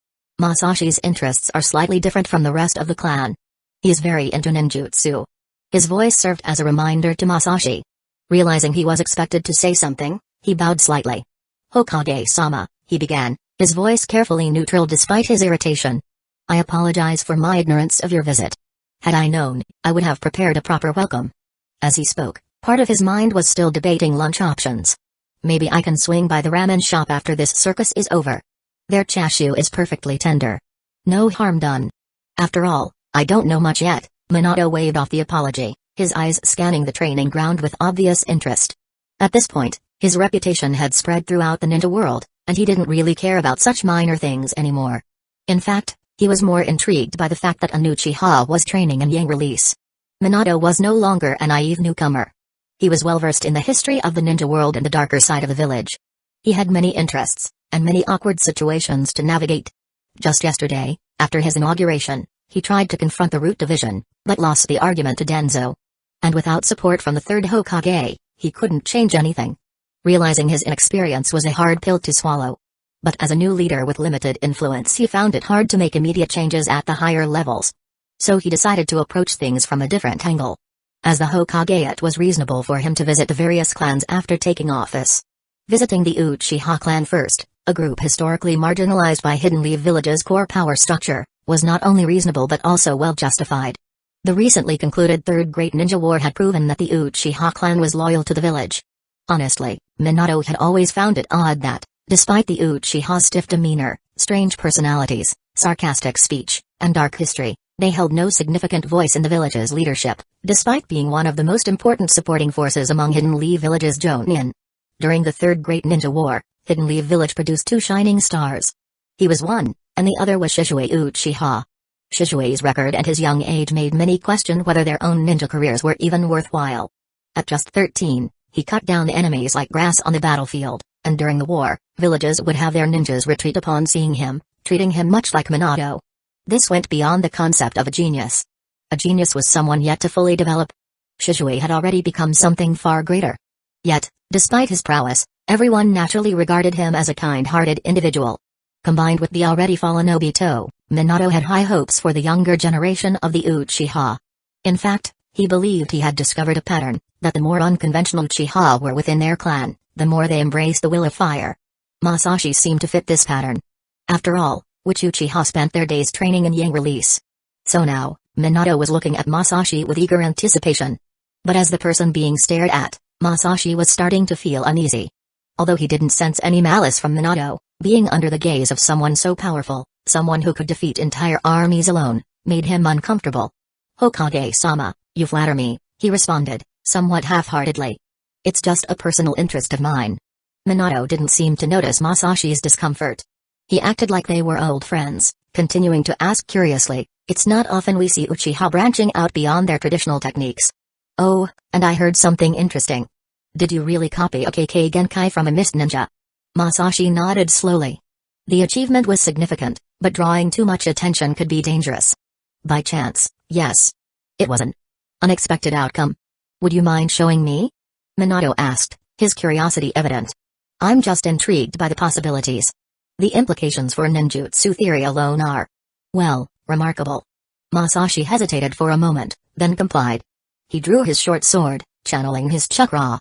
Masashi's interests are slightly different from the rest of the clan. He is very into ninjutsu. His voice served as a reminder to Masashi. Realizing he was expected to say something, he bowed slightly. Hokage-sama, he began, his voice carefully neutral despite his irritation. I apologize for my ignorance of your visit. Had I known, I would have prepared a proper welcome. As he spoke, part of his mind was still debating lunch options. Maybe I can swing by the ramen shop after this circus is over. Their chashu is perfectly tender. No harm done. After all, I don't know much yet. Minato waved off the apology, his eyes scanning the training ground with obvious interest. At this point, his reputation had spread throughout the ninja world, and he didn't really care about such minor things anymore. In fact, he was more intrigued by the fact that an Uchiha was training in Yang release. Minato was no longer a naive newcomer. He was well versed in the history of the ninja world and the darker side of the village. He had many interests, and many awkward situations to navigate. Just yesterday, after his inauguration, he tried to confront the Root Division, but lost the argument to Danzo. And without support from the third Hokage, he couldn't change anything. Realizing his inexperience was a hard pill to swallow. But as a new leader with limited influence, he found it hard to make immediate changes at the higher levels. So he decided to approach things from a different angle. As the Hokage, it was reasonable for him to visit the various clans after taking office. Visiting the Uchiha clan first, a group historically marginalized by Hidden Leaf Village's core power structure, was not only reasonable but also well justified. The recently concluded Third Great Ninja War had proven that the Uchiha clan was loyal to the village. Honestly, Minato had always found it odd that, despite the Uchiha's stiff demeanor, strange personalities, sarcastic speech, and dark history, they held no significant voice in the village's leadership, despite being one of the most important supporting forces among Hidden Leaf Village's Jonin. During the Third Great Ninja War, Hidden Leaf Village produced two shining stars. He was one, and the other was Shishui Uchiha. Shishui's record and his young age made many question whether their own ninja careers were even worthwhile. At just 13, he cut down enemies like grass on the battlefield, and during the war, villages would have their ninjas retreat upon seeing him, treating him much like Minato. This went beyond the concept of a genius. A genius was someone yet to fully develop. Shishui had already become something far greater. Yet, despite his prowess, everyone naturally regarded him as a kind-hearted individual. Combined with the already fallen Obito, Minato had high hopes for the younger generation of the Uchiha. In fact, he believed he had discovered a pattern, that the more unconventional Uchiha were within their clan, the more they embraced the will of fire. Masashi seemed to fit this pattern. After all, which Uchiha spent their days training in Yang release? So now, Minato was looking at Masashi with eager anticipation. But as the person being stared at, Masashi was starting to feel uneasy. Although he didn't sense any malice from Minato, being under the gaze of someone so powerful, someone who could defeat entire armies alone, made him uncomfortable. Hokage-sama, you flatter me, he responded, somewhat half-heartedly. It's just a personal interest of mine. Minato didn't seem to notice Masashi's discomfort. He acted like they were old friends, continuing to ask curiously, it's not often we see Uchiha branching out beyond their traditional techniques. Oh, and I heard something interesting. Did you really copy a KK Genkai from a mist ninja? Masashi nodded slowly. The achievement was significant, but drawing too much attention could be dangerous. By chance, yes. It was an unexpected outcome. Would you mind showing me? Minato asked, his curiosity evident. I'm just intrigued by the possibilities. The implications for ninjutsu theory alone are, well, remarkable. Masashi hesitated for a moment, then complied. He drew his short sword, channeling his chakra.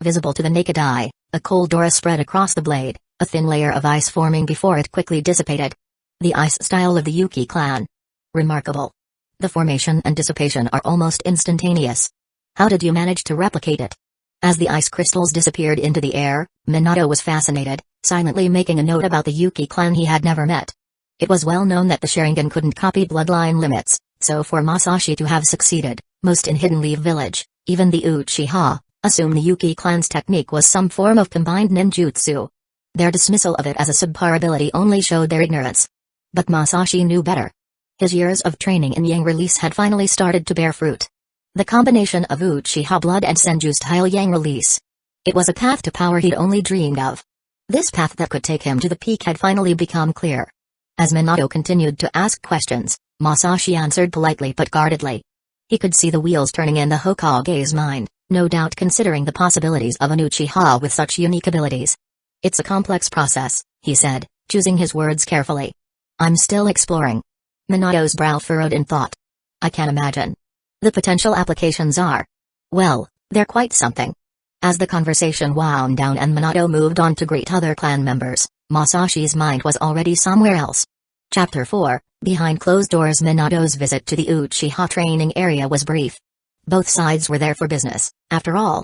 Visible to the naked eye, a cold aura spread across the blade, a thin layer of ice forming before it quickly dissipated. The ice style of the Yuki clan. Remarkable. The formation and dissipation are almost instantaneous. How did you manage to replicate it? As the ice crystals disappeared into the air, Minato was fascinated, silently making a note about the Yuki clan he had never met. It was well known that the Sharingan couldn't copy bloodline limits, so for Masashi to have succeeded, most in Hidden Leaf Village, even the Uchiha, assumed the Yuki clan's technique was some form of combined ninjutsu. Their dismissal of it as a subpar ability only showed their ignorance. But Masashi knew better. His years of training in Yang release had finally started to bear fruit. The combination of Uchiha blood and Senju-style Yang release. It was a path to power he'd only dreamed of. This path that could take him to the peak had finally become clear. As Minato continued to ask questions, Masashi answered politely but guardedly. He could see the wheels turning in the Hokage's mind, no doubt considering the possibilities of an Uchiha with such unique abilities. It's a complex process, he said, choosing his words carefully. I'm still exploring. Minato's brow furrowed in thought. I can imagine. The potential applications are, well, they're quite something. As the conversation wound down and Minato moved on to greet other clan members, Masashi's mind was already somewhere else. Chapter 4, Behind Closed Doors. Minato's visit to the Uchiha training area was brief. Both sides were there for business, after all.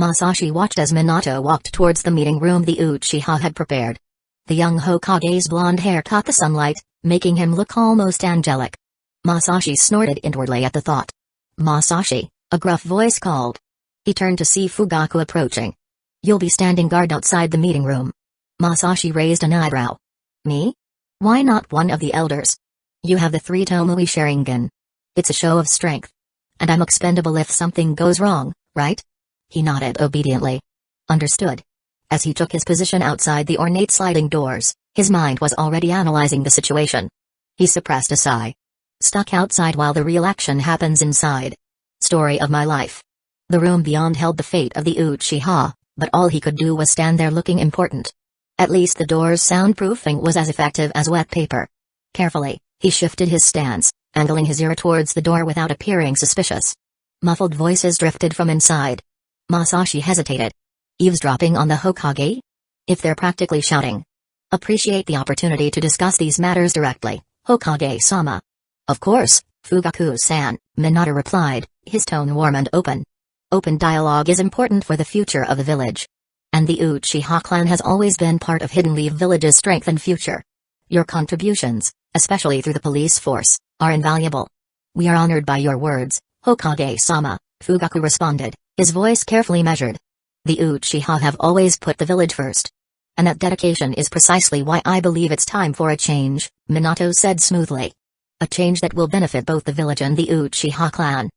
Masashi watched as Minato walked towards the meeting room the Uchiha had prepared. The young Hokage's blonde hair caught the sunlight, making him look almost angelic. Masashi snorted inwardly at the thought. Masashi, a gruff voice called. He turned to see Fugaku approaching. You'll be standing guard outside the meeting room. Masashi raised an eyebrow. Me? Why not one of the elders? You have the 3 Tomoe Sharingan. It's a show of strength. And I'm expendable if something goes wrong, right? He nodded obediently. Understood. As he took his position outside the ornate sliding doors, his mind was already analyzing the situation. He suppressed a sigh. Stuck outside while the real action happens inside. Story of my life. The room beyond held the fate of the Uchiha, but all he could do was stand there looking important. At least the door's soundproofing was as effective as wet paper. Carefully, he shifted his stance, angling his ear towards the door without appearing suspicious. Muffled voices drifted from inside. Masashi hesitated. Eavesdropping on the Hokage? If they're practically shouting. Appreciate the opportunity to discuss these matters directly, Hokage-sama. Of course, Fugaku-san, Minato replied, his tone warm and open. Open dialogue is important for the future of the village. And the Uchiha clan has always been part of Hidden Leaf Village's strength and future. Your contributions, especially through the police force, are invaluable. We are honored by your words, Hokage-sama, Fugaku responded, his voice carefully measured. The Uchiha have always put the village first. And that dedication is precisely why I believe it's time for a change, Minato said smoothly. A change that will benefit both the village and the Uchiha clan.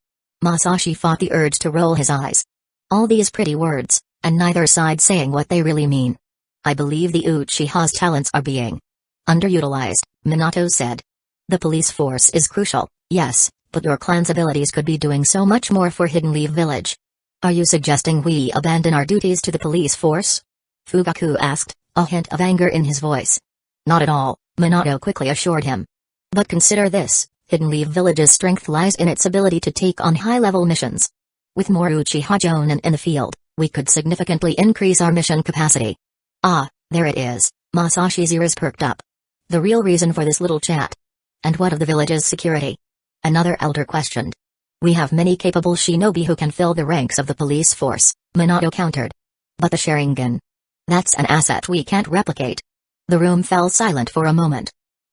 Masashi fought the urge to roll his eyes. All these pretty words, and neither side saying what they really mean. I believe the Uchiha's talents are being underutilized, Minato said. The police force is crucial, yes, but your clan's abilities could be doing so much more for Hidden Leaf Village. Are you suggesting we abandon our duties to the police force? Fugaku asked, a hint of anger in his voice. Not at all, Minato quickly assured him. But consider this, Hidden Leaf Village's strength lies in its ability to take on high-level missions. With more Uchiha Jonin in the field, we could significantly increase our mission capacity. Ah, there it is, Masashi's ears perked up. The real reason for this little chat. And what of the village's security? Another elder questioned. We have many capable shinobi who can fill the ranks of the police force, Minato countered. But the Sharingan. That's an asset we can't replicate. The room fell silent for a moment.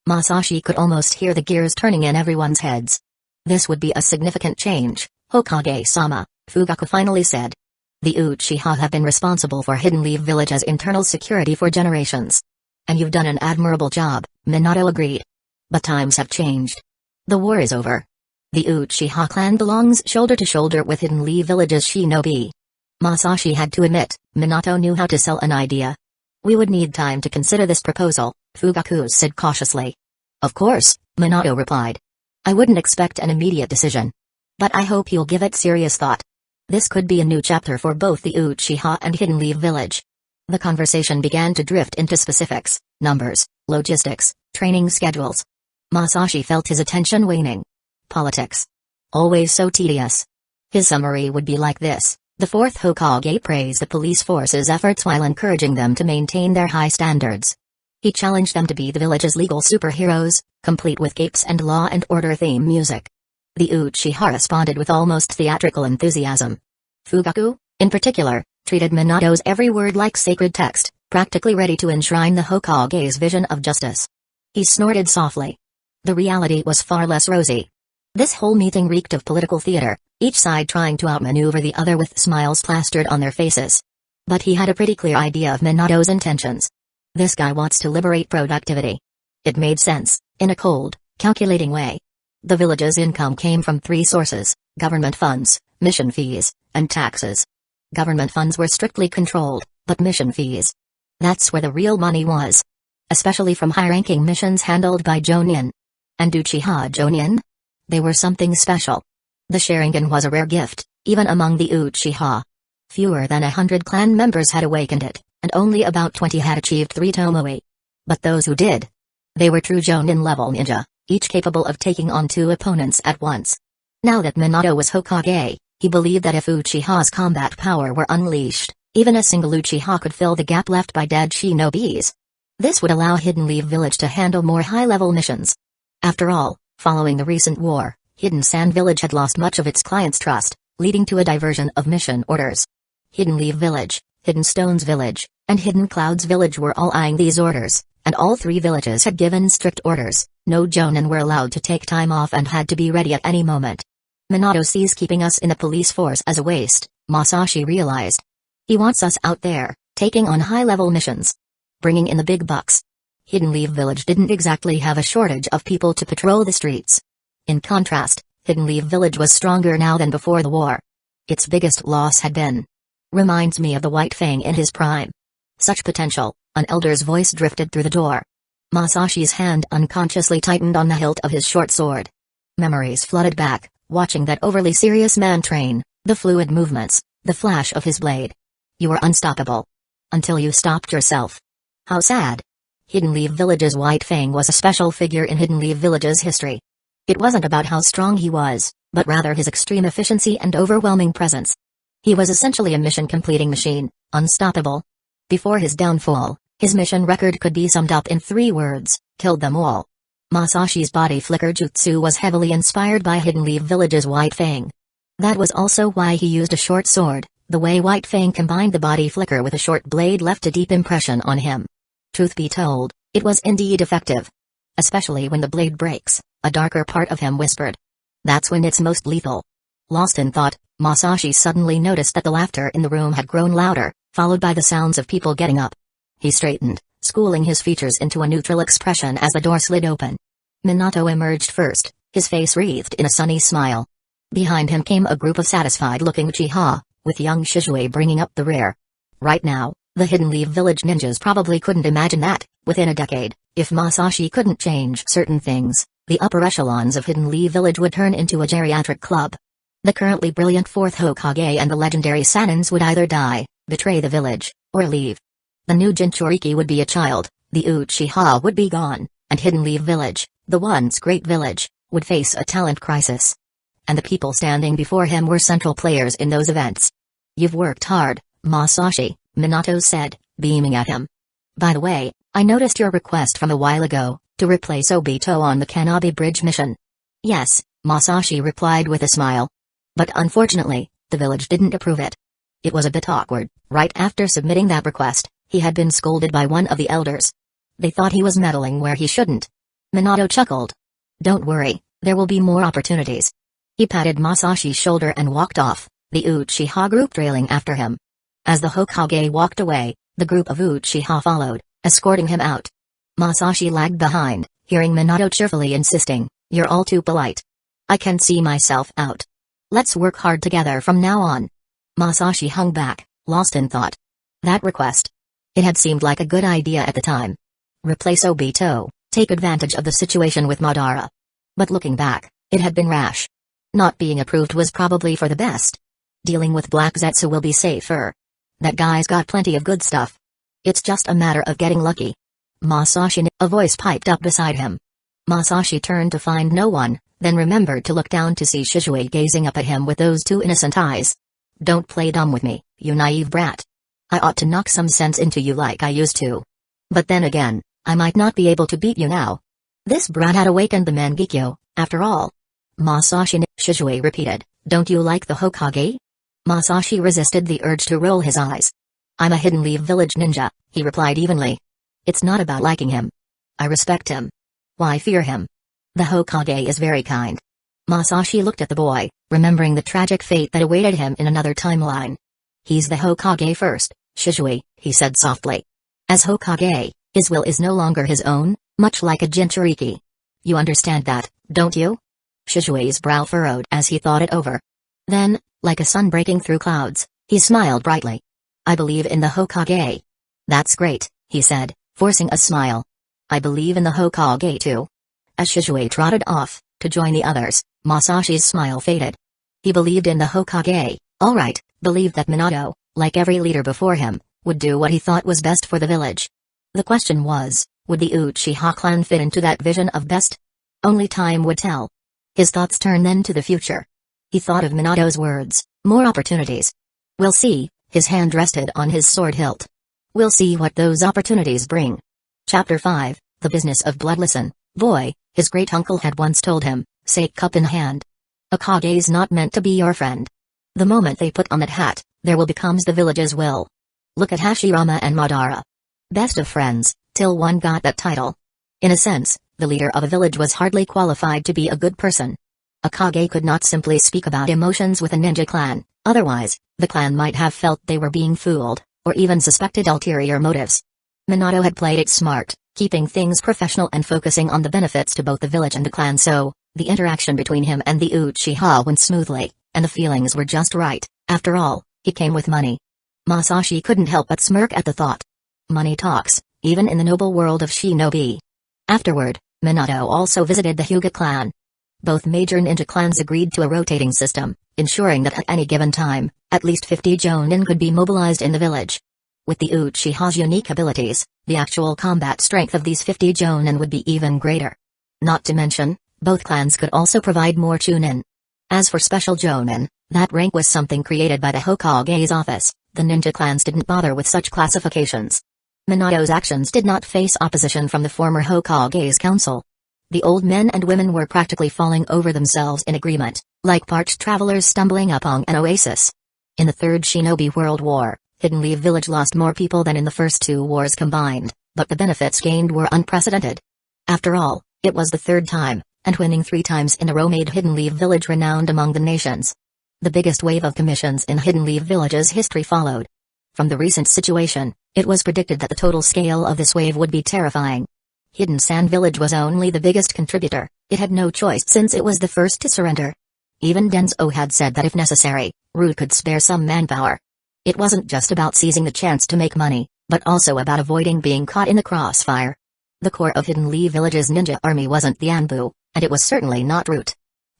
Masashi could almost hear the gears turning in everyone's heads. This would be a significant change, Hokage-sama, Fugaku finally said. The Uchiha have been responsible for Hidden Leaf Village's internal security for generations. And you've done an admirable job, Minato agreed. But times have changed. The war is over. The Uchiha clan belongs shoulder to shoulder with Hidden Leaf Village's shinobi. Masashi had to admit, Minato knew how to sell an idea. We would need time to consider this proposal, Fugaku said cautiously. Of course, Minato replied. I wouldn't expect an immediate decision. But I hope you'll give it serious thought. This could be a new chapter for both the Uchiha and Hidden Leaf Village. The conversation began to drift into specifics, numbers, logistics, training schedules. Masashi felt his attention waning. Politics. Always so tedious. His summary would be like this. The fourth Hokage praised the police force's efforts while encouraging them to maintain their high standards. He challenged them to be the village's legal superheroes, complete with capes and law and order theme music. The Uchiha responded with almost theatrical enthusiasm. Fugaku, in particular, treated Minato's every word like sacred text, practically ready to enshrine the Hokage's vision of justice. He snorted softly. The reality was far less rosy. This whole meeting reeked of political theater, each side trying to outmaneuver the other with smiles plastered on their faces. But he had a pretty clear idea of Minato's intentions. This guy wants to liberate productivity. It made sense, in a cold, calculating way. The village's income came from 3 sources: government funds, mission fees, and taxes. Government funds were strictly controlled, but mission fees. That's where the real money was. Especially from high-ranking missions handled by Jonin. And Uchiha Jonin? They were something special. The Sharingan was a rare gift, even among the Uchiha. Fewer than 100 clan members had awakened it, and only about 20 had achieved 3 Tomoe. But those who did, they were true Jonin-level ninja, each capable of taking on 2 opponents at once. Now that Minato was Hokage, he believed that if Uchiha's combat power were unleashed, even a single Uchiha could fill the gap left by dead shinobis. This would allow Hidden Leaf Village to handle more high-level missions. After all, following the recent war, Hidden Sand Village had lost much of its clients' trust, leading to a diversion of mission orders. Hidden Leaf Village, Hidden Stones Village, and Hidden Clouds Village were all eyeing these orders, and all 3 villages had given strict orders. No Jonin were allowed to take time off and had to be ready at any moment. Minato sees keeping us in the police force as a waste, Masashi realized. He wants us out there, taking on high-level missions, bringing in the big bucks. Hidden Leaf Village didn't exactly have a shortage of people to patrol the streets. In contrast, Hidden Leaf Village was stronger now than before the war. Its biggest loss had been. Reminds me of the White Fang in his prime. Such potential, an elder's voice drifted through the door. Masashi's hand unconsciously tightened on the hilt of his short sword. Memories flooded back, watching that overly serious man train, the fluid movements, the flash of his blade. You were unstoppable. Until you stopped yourself. How sad. Hidden Leaf Village's White Fang was a special figure in Hidden Leaf Village's history. It wasn't about how strong he was, but rather his extreme efficiency and overwhelming presence. He was essentially a mission-completing machine, unstoppable. Before his downfall, his mission record could be summed up in 3 words: killed them all. Masashi's body flicker jutsu was heavily inspired by Hidden Leaf Village's White Fang. That was also why he used a short sword. The way White Fang combined the body flicker with a short blade left a deep impression on him. Truth be told, it was indeed effective. Especially when the blade breaks, a darker part of him whispered. That's when it's most lethal. Lost in thought, Masashi suddenly noticed that the laughter in the room had grown louder, followed by the sounds of people getting up. He straightened, schooling his features into a neutral expression as the door slid open. Minato emerged first, his face wreathed in a sunny smile. Behind him came a group of satisfied-looking Uchiha, with young Shishui bringing up the rear. Right now, the Hidden Leaf Village ninjas probably couldn't imagine that, within a decade, if Masashi couldn't change certain things, the upper echelons of Hidden Leaf Village would turn into a geriatric club. The currently brilliant 4th Hokage and the legendary Sanins would either die, betray the village, or leave. The new Jinchuriki would be a child, the Uchiha would be gone, and Hidden Leaf Village, the once great village, would face a talent crisis. And the people standing before him were central players in those events. You've worked hard, Masashi, Minato said, beaming at him. By the way, I noticed your request from a while ago, to replace Obito on the Kanabi Bridge mission. Yes, Masashi replied with a smile. But unfortunately, the village didn't approve it. It was a bit awkward. Right after submitting that request, he had been scolded by one of the elders. They thought he was meddling where he shouldn't. Minato chuckled. Don't worry, there will be more opportunities. He patted Masashi's shoulder and walked off, the Uchiha group trailing after him. As the Hokage walked away, the group of Uchiha followed, escorting him out. Masashi lagged behind, hearing Minato cheerfully insisting, "You're all too polite. I can see myself out. Let's work hard together from now on." Masashi hung back, lost in thought. That request. It had seemed like a good idea at the time. Replace Obito, take advantage of the situation with Madara. But looking back, it had been rash. Not being approved was probably for the best. Dealing with Black Zetsu will be safer. That guy's got plenty of good stuff. It's just a matter of getting lucky. Masashi, a voice piped up beside him. Masashi turned to find no one, then remembered to look down to see Shishui gazing up at him with those 2 innocent eyes. Don't play dumb with me, you naive brat. I ought to knock some sense into you like I used to. But then again, I might not be able to beat you now. This brat had awakened the Mangekyō, after all. Masashi, Shishui repeated, don't you like the Hokage? Masashi resisted the urge to roll his eyes. I'm a Hidden Leaf Village ninja, he replied evenly. It's not about liking him. I respect him. Why fear him? The Hokage is very kind. Masashi looked at the boy, remembering the tragic fate that awaited him in another timeline. He's the Hokage first, Shishui, he said softly. As Hokage, his will is no longer his own, much like a Jinchuriki. You understand that, don't you? Shishui's brow furrowed as he thought it over. Then, like a sun breaking through clouds, he smiled brightly. I believe in the Hokage. That's great, he said, forcing a smile. I believe in the Hokage too. As Shishui trotted off, to join the others, Masashi's smile faded. He believed in the Hokage, alright, believed that Minato, like every leader before him, would do what he thought was best for the village. The question was, Would the Uchiha clan fit into that vision of best? Only time would tell. His thoughts turned then to the future. He thought of Minato's words, more opportunities. We'll see, his hand rested on his sword hilt. We'll see what those opportunities bring. Chapter 5, The Business of Blood. Listen, boy, his great-uncle had once told him, "Say cup in hand. A Kage's not meant to be your friend. The moment they put on that hat, there will becomes the village's will." Look at Hashirama and Madara. Best of friends, till one got that title. In a sense, the leader of a village was hardly qualified to be a good person. A Kage could not simply speak about emotions with a ninja clan, otherwise, the clan might have felt they were being fooled, or even suspected ulterior motives. Minato had played it smart, keeping things professional and focusing on the benefits to both the village and the clan, so the interaction between him and the Uchiha went smoothly, and the feelings were just right. After all, he came with money. Masashi couldn't help but smirk at the thought. Money talks, even in the noble world of shinobi. Afterward, Minato also visited the Hyuga clan. Both major ninja clans agreed to a rotating system, ensuring that at any given time, at least 50 jonin could be mobilized in the village. With the Uchiha's unique abilities, the actual combat strength of these 50 jonin would be even greater. Not to mention, both clans could also provide more chunin. As for special jonin, that rank was something created by the Hokage's office. The ninja clans didn't bother with such classifications. Minato's actions did not face opposition from the former Hokage's council. The old men and women were practically falling over themselves in agreement, like parched travelers stumbling upon an oasis. In the Third Shinobi World War, Hidden Leaf Village lost more people than in the first two wars combined, but the benefits gained were unprecedented. After all, it was the third time, and winning 3 times in a row made Hidden Leaf Village renowned among the nations. The biggest wave of commissions in Hidden Leaf Village's history followed. From the recent situation, it was predicted that the total scale of this wave would be terrifying. Hidden Sand Village was only the biggest contributor. It had no choice since it was the first to surrender. Even Danzō had said that if necessary, Rude could spare some manpower. It wasn't just about seizing the chance to make money, but also about avoiding being caught in the crossfire. The core of Hidden Leaf Village's ninja army wasn't the Anbu, and it was certainly not Root.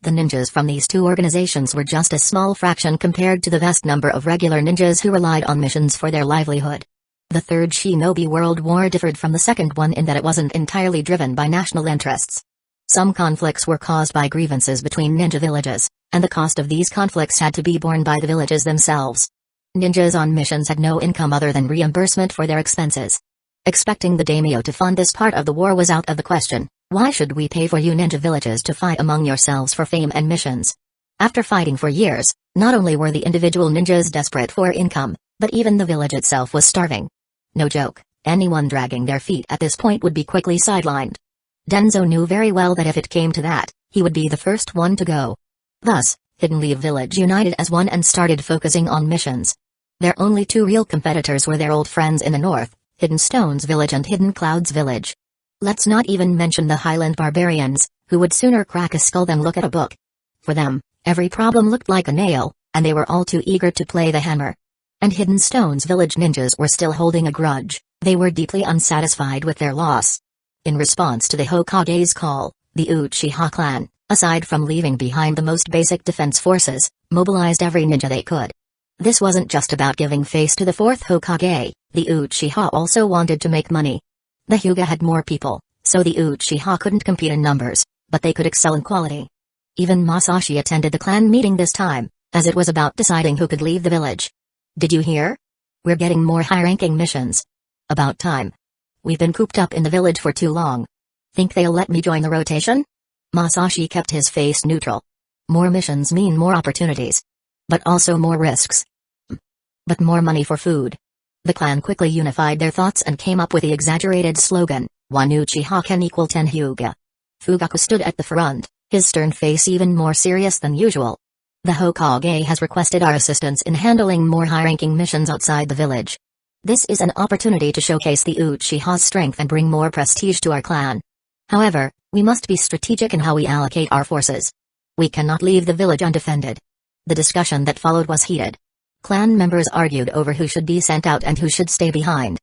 The ninjas from these two organizations were just a small fraction compared to the vast number of regular ninjas who relied on missions for their livelihood. The Third Shinobi World War differed from the second one in that it wasn't entirely driven by national interests. Some conflicts were caused by grievances between ninja villages, and the cost of these conflicts had to be borne by the villages themselves. Ninjas on missions had no income other than reimbursement for their expenses. Expecting the daimyo to fund this part of the war was out of the question. Why should we pay for you ninja villages to fight among yourselves for fame and missions? After fighting for years, not only were the individual ninjas desperate for income, but even the village itself was starving. No joke, anyone dragging their feet at this point would be quickly sidelined. Danzo knew very well that if it came to that, he would be the first one to go. Thus, Hidden Leaf Village united as one and started focusing on missions. Their only 2 real competitors were their old friends in the north, Hidden Stones Village and Hidden Clouds Village. Let's not even mention the Highland Barbarians, who would sooner crack a skull than look at a book. For them, every problem looked like a nail, and they were all too eager to play the hammer. And Hidden Stones Village ninjas were still holding a grudge. They were deeply unsatisfied with their loss. In response to the Hokage's call, the Uchiha clan, aside from leaving behind the most basic defense forces, mobilized every ninja they could. This wasn't just about giving face to the 4th Hokage, the Uchiha also wanted to make money. The Hyuga had more people, so the Uchiha couldn't compete in numbers, but they could excel in quality. Even Masashi attended the clan meeting this time, as it was about deciding who could leave the village. Did you hear? We're getting more high-ranking missions. About time. We've been cooped up in the village for too long. Think they'll let me join the rotation? Masashi kept his face neutral. More missions mean more opportunities. But also more risks. But more money for food. The clan quickly unified their thoughts and came up with the exaggerated slogan, 1 Uchiha can equal 10 Hyuga. Fugaku stood at the front, his stern face even more serious than usual. The Hokage has requested our assistance in handling more high-ranking missions outside the village. This is an opportunity to showcase the Uchiha's strength and bring more prestige to our clan. However, we must be strategic in how we allocate our forces. We cannot leave the village undefended. The discussion that followed was heated. Clan members argued over who should be sent out and who should stay behind.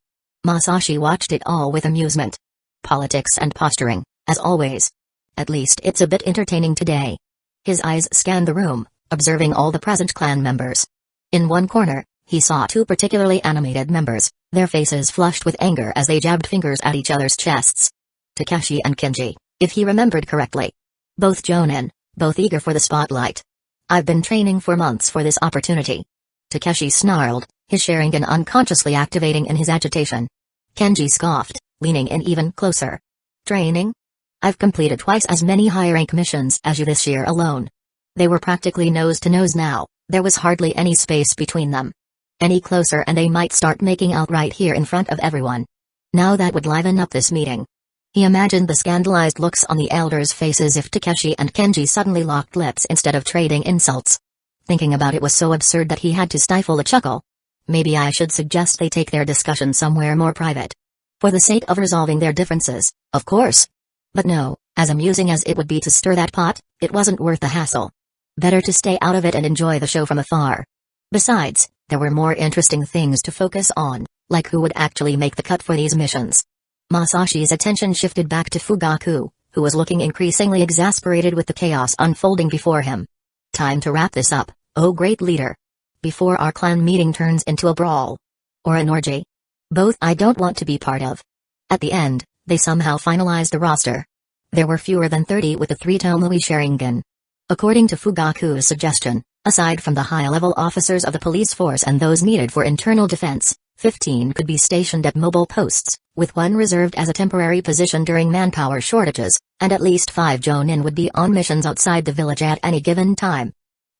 Masashi watched it all with amusement. Politics and posturing, as always. At least it's a bit entertaining today. His eyes scanned the room, observing all the present clan members. In one corner, He saw two particularly animated members, their faces flushed with anger as they jabbed fingers at each other's chests. Takeshi and Kenji, if he remembered correctly. Both jonin, both eager for the spotlight. I've been training for months for this opportunity. Takeshi snarled, his Sharingan unconsciously activating in his agitation. Kenji scoffed, leaning in even closer. Training? I've completed twice as many high-rank missions as you this year alone. They were practically nose-to-nose now, there was hardly any space between them. Any closer and they might start making out right here in front of everyone. Now that would liven up this meeting. He imagined the scandalized looks on the elders' faces if Takeshi and Kenji suddenly locked lips instead of trading insults. Thinking about it was so absurd that he had to stifle a chuckle. Maybe I should suggest they take their discussion somewhere more private. For the sake of resolving their differences, of course. But no, as amusing as it would be to stir that pot, it wasn't worth the hassle. Better to stay out of it and enjoy the show from afar. Besides, there were more interesting things to focus on, like who would actually make the cut for these missions. Masashi's attention shifted back to Fugaku, who was looking increasingly exasperated with the chaos unfolding before him. Time to wrap this up, oh great leader. Before our clan meeting turns into a brawl. Or an orgy. Both I don't want to be part of. At the end, they somehow finalized the roster. There were fewer than 30 with the 3 Tomoe Sharingan. According to Fugaku's suggestion, aside from the high-level officers of the police force and those needed for internal defense, 15 could be stationed at mobile posts, with 1 reserved as a temporary position during manpower shortages, and at least 5 jonin would be on missions outside the village at any given time.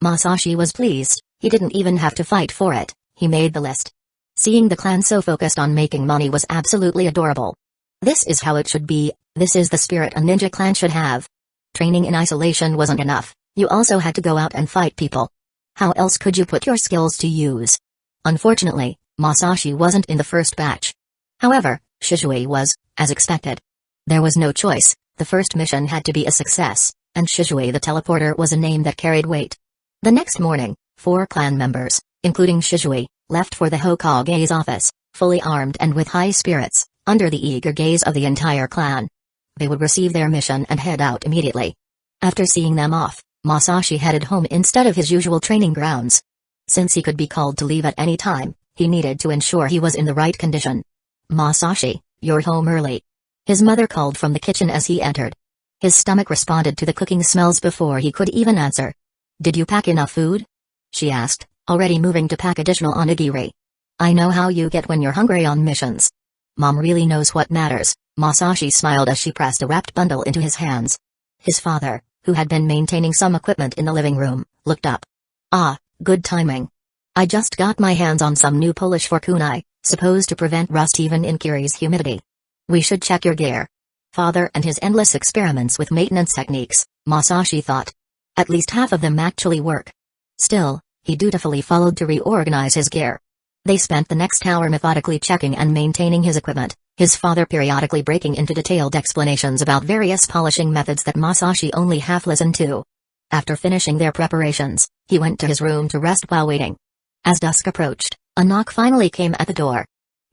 Masashi was pleased, he didn't even have to fight for it, he made the list. Seeing the clan so focused on making money was absolutely adorable. This is how it should be, this is the spirit a ninja clan should have. Training in isolation wasn't enough, you also had to go out and fight people. How else could you put your skills to use? Unfortunately, Masashi wasn't in the first batch. However, Shishui was, as expected. There was no choice, the first mission had to be a success, and Shishui the teleporter was a name that carried weight. The next morning, 4 clan members, including Shishui, left for the Hokage's office, fully armed and with high spirits, under the eager gaze of the entire clan. They would receive their mission and head out immediately. After seeing them off, Masashi headed home instead of his usual training grounds. Since he could be called to leave at any time, he needed to ensure he was in the right condition. Masashi, you're home early. His mother called from the kitchen as he entered. His stomach responded to the cooking smells before he could even answer. Did you pack enough food? She asked, already moving to pack additional onigiri. I know how you get when you're hungry on missions. Mom really knows what matters, Masashi smiled as she pressed a wrapped bundle into his hands. His father, who had been maintaining some equipment in the living room, looked up. Ah, good timing. I just got my hands on some new Polish for kunai, supposed to prevent rust even in Kiri's humidity. We should check your gear. Father and his endless experiments with maintenance techniques, Masashi thought. At least half of them actually work. Still, he dutifully followed to reorganize his gear. They spent the next hour methodically checking and maintaining his equipment, his father periodically breaking into detailed explanations about various polishing methods that Masashi only half listened to. After finishing their preparations, he went to his room to rest while waiting. As dusk approached, a knock finally came at the door.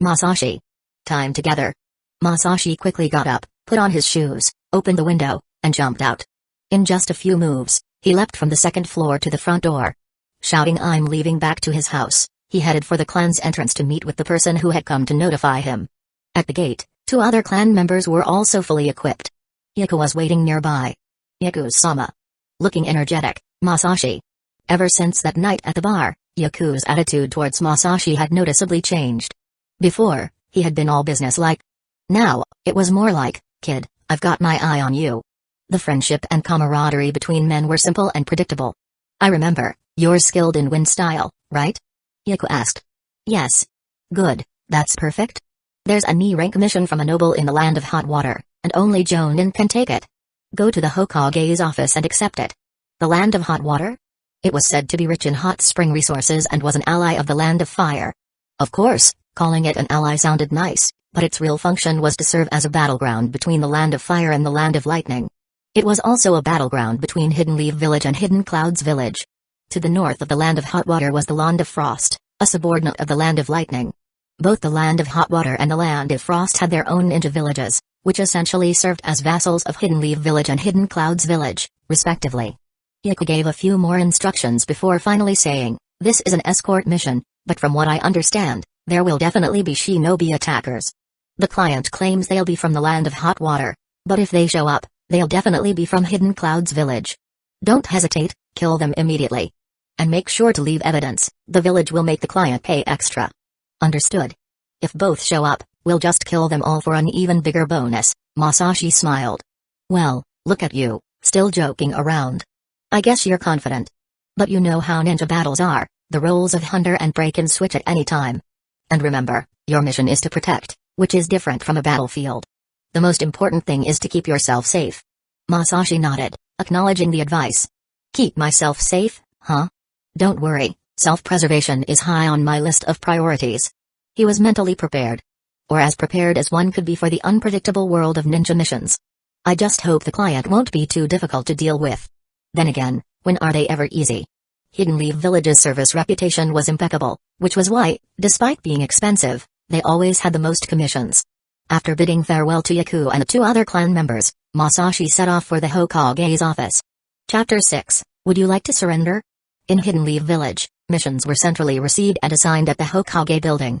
Masashi. Time together. Masashi quickly got up, put on his shoes, opened the window, and jumped out. In just a few moves, he leapt from the second floor to the front door. Shouting I'm leaving back to his house, he headed for the clan's entrance to meet with the person who had come to notify him. At the gate, 2 other clan members were also fully equipped. Hueco was waiting nearby. Hueco-sama. Looking energetic, Masashi. Ever since that night at the bar, Hueco's attitude towards Masashi had noticeably changed. Before, he had been all business-like. Now, it was more like, kid, I've got my eye on you. The friendship and camaraderie between men were simple and predictable. I remember, you're skilled in wind style, right? Hueco asked. Yes. Good, that's perfect. There's a knee-rank mission from a noble in the land of hot water, and only Jonin can take it. Go to the Hokage's office and accept it. The land of hot water? It was said to be rich in hot spring resources and was an ally of the land of fire. Of course, calling it an ally sounded nice, but its real function was to serve as a battleground between the land of fire and the land of lightning. It was also a battleground between Hidden Leaf Village and Hidden Clouds Village. To the north of the land of hot water was the land of frost, a subordinate of the land of lightning. Both the land of hot water and the land of frost had their own ninja villages, which essentially served as vassals of Hidden Leaf Village and Hidden Clouds Village, respectively. Hueco gave a few more instructions before finally saying, this is an escort mission, But from what I understand, there will definitely be shinobi attackers. The client claims they'll be from the land of hot water, but if they show up, they'll definitely be from Hidden Cloud's village. Don't hesitate, kill them immediately. And make sure to leave evidence, the village will make the client pay extra. Understood? If both show up, we'll just kill them all for an even bigger bonus, Masashi smiled. Well, look at you, still joking around. I guess you're confident. But you know how ninja battles are, the roles of hunter and prey can switch at any time. And remember, your mission is to protect, which is different from a battlefield. The most important thing is to keep yourself safe. Masashi nodded, acknowledging the advice. Keep myself safe, huh? Don't worry, self-preservation is high on my list of priorities. He was mentally prepared. Or as prepared as one could be for the unpredictable world of ninja missions. I just hope the client won't be too difficult to deal with. Then again, when are they ever easy? Hidden Leaf Village's service reputation was impeccable, which was why, despite being expensive, they always had the most commissions. After bidding farewell to Yaku and the 2 other clan members, Masashi set off for the Hokage's office. Chapter 6, Would you like to surrender? In Hidden Leaf Village, missions were centrally received and assigned at the Hokage building.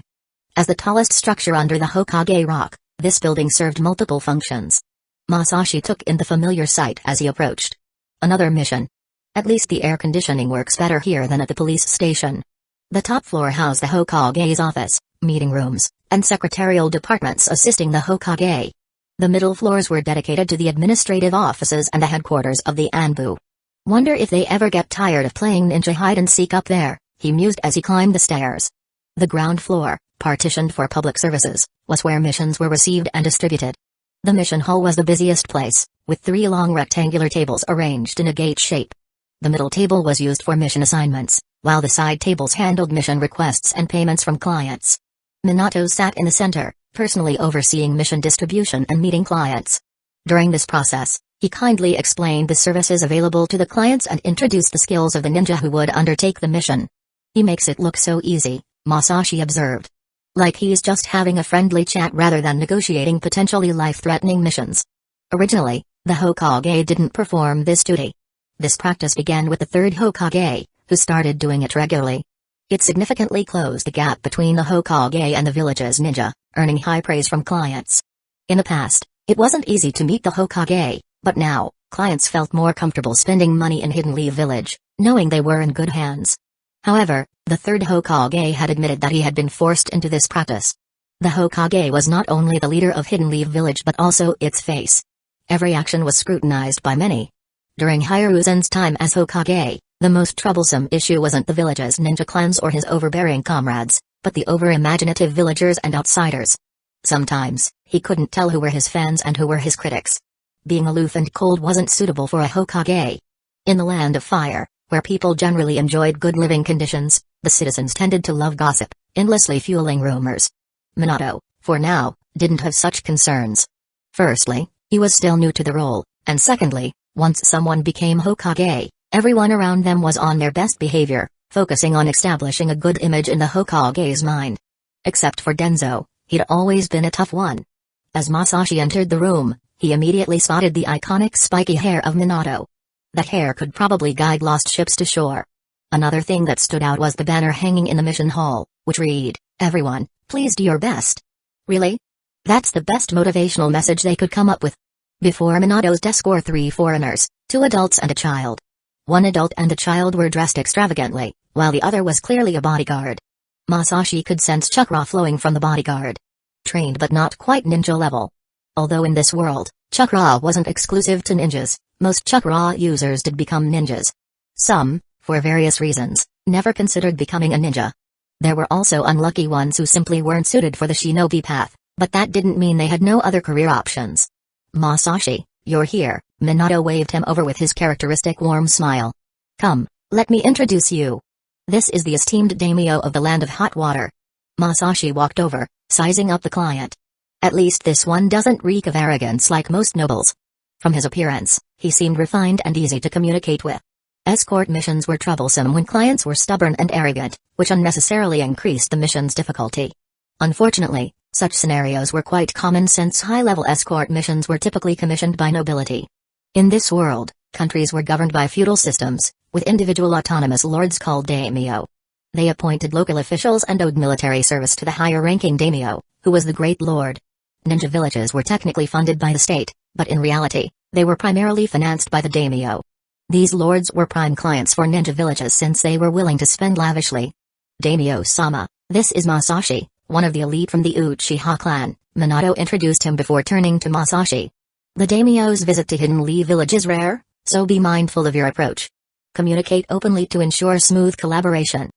As the tallest structure under the Hokage rock, this building served multiple functions. Masashi took in the familiar sight as he approached. Another mission. At least the air conditioning works better here than at the police station. The top floor housed the Hokage's office, meeting rooms, and secretarial departments assisting the Hokage. The middle floors were dedicated to the administrative offices and the headquarters of the Anbu. Wonder if they ever get tired of playing ninja hide-and-seek up there, he mused as he climbed the stairs. The ground floor, partitioned for public services, was where missions were received and distributed. The mission hall was the busiest place, with 3 long rectangular tables arranged in a gate shape. The middle table was used for mission assignments, while the side tables handled mission requests and payments from clients. Minato sat in the center, personally overseeing mission distribution and meeting clients. During this process, he kindly explained the services available to the clients and introduced the skills of the ninja who would undertake the mission. He makes it look so easy, Masashi observed. Like he's just having a friendly chat rather than negotiating potentially life-threatening missions. Originally, the Hokage didn't perform this duty. This practice began with the 3rd Hokage, who started doing it regularly. It significantly closed the gap between the Hokage and the village's ninja, earning high praise from clients. In the past, it wasn't easy to meet the Hokage, but now, clients felt more comfortable spending money in Hidden Leaf Village, knowing they were in good hands. However, the 3rd Hokage had admitted that he had been forced into this practice. The Hokage was not only the leader of Hidden Leaf Village but also its face. Every action was scrutinized by many. During Hiruzen's time as Hokage, the most troublesome issue wasn't the village's ninja clans or his overbearing comrades, but the over-imaginative villagers and outsiders. Sometimes, he couldn't tell who were his fans and who were his critics. Being aloof and cold wasn't suitable for a Hokage. In the Land of Fire, where people generally enjoyed good living conditions, the citizens tended to love gossip, endlessly fueling rumors. Minato, for now, didn't have such concerns. Firstly, he was still new to the role, and secondly, once someone became Hokage, everyone around them was on their best behavior, focusing on establishing a good image in the Hokage's mind. Except for Danzō, he'd always been a tough one. As Masashi entered the room, he immediately spotted the iconic spiky hair of Minato. That hair could probably guide lost ships to shore. Another thing that stood out was the banner hanging in the mission hall, which read, "Everyone, please do your best." Really? That's the best motivational message they could come up with. Before Minato's desk were 3 foreigners, 2 adults and a child. 1 adult and a child were dressed extravagantly, while the other was clearly a bodyguard. Masashi could sense chakra flowing from the bodyguard. Trained but not quite ninja level. Although in this world, chakra wasn't exclusive to ninjas, most chakra users did become ninjas. Some, for various reasons, never considered becoming a ninja. There were also unlucky ones who simply weren't suited for the shinobi path, but that didn't mean they had no other career options. "Masashi, you're here," Minato waved him over with his characteristic warm smile. "Come, let me introduce you. This is the esteemed daimyo of the Land of Hot Water." Masashi walked over, sizing up the client. At least this one doesn't reek of arrogance like most nobles. From his appearance, he seemed refined and easy to communicate with. Escort missions were troublesome when clients were stubborn and arrogant, which unnecessarily increased the mission's difficulty. Unfortunately, such scenarios were quite common since high-level escort missions were typically commissioned by nobility. In this world, countries were governed by feudal systems, with individual autonomous lords called daimyo. They appointed local officials and owed military service to the higher-ranking daimyo, who was the Great Lord. Ninja villages were technically funded by the state, but in reality, they were primarily financed by the daimyo. These lords were prime clients for ninja villages since they were willing to spend lavishly. Daimyo-sama, this is Masashi, one of the elite from the Uchiha clan, Minato introduced him before turning to Masashi. The daimyo's visit to Hidden Leaf Village is rare, so be mindful of your approach. Communicate openly to ensure smooth collaboration.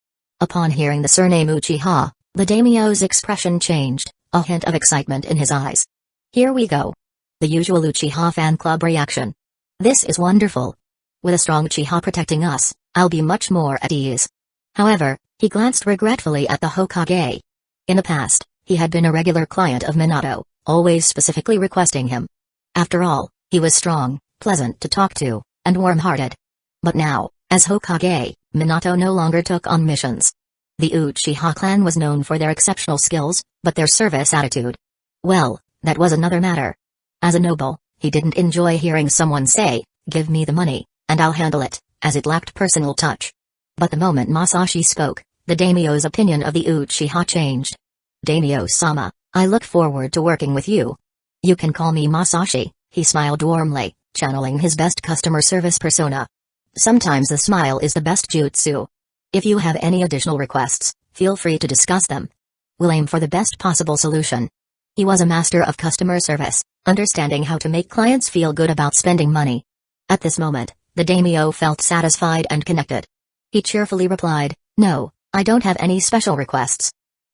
Upon hearing the surname Uchiha, the daimyo's expression changed, a hint of excitement in his eyes. Here we go. The usual Uchiha fan club reaction. This is wonderful. With a strong Uchiha protecting us, I'll be much more at ease. However, he glanced regretfully at the Hokage. In the past, he had been a regular client of Minato, always specifically requesting him. After all, he was strong, pleasant to talk to, and warm-hearted. But now, as Hokage, Minato no longer took on missions. The Uchiha clan was known for their exceptional skills, but their service attitude. Well, that was another matter. As a noble, he didn't enjoy hearing someone say, "Give me the money, and I'll handle it," as it lacked personal touch. But the moment Masashi spoke, the daimyo's opinion of the Uchiha changed. Daimyo-sama, I look forward to working with you. You can call me Masashi, he smiled warmly, channeling his best customer service persona. Sometimes the smile is the best jutsu. If you have any additional requests, feel free to discuss them. We'll aim for the best possible solution. He was a master of customer service, understanding how to make clients feel good about spending money. At this moment, the daimyo felt satisfied and connected. He cheerfully replied, "No, I don't have any special requests.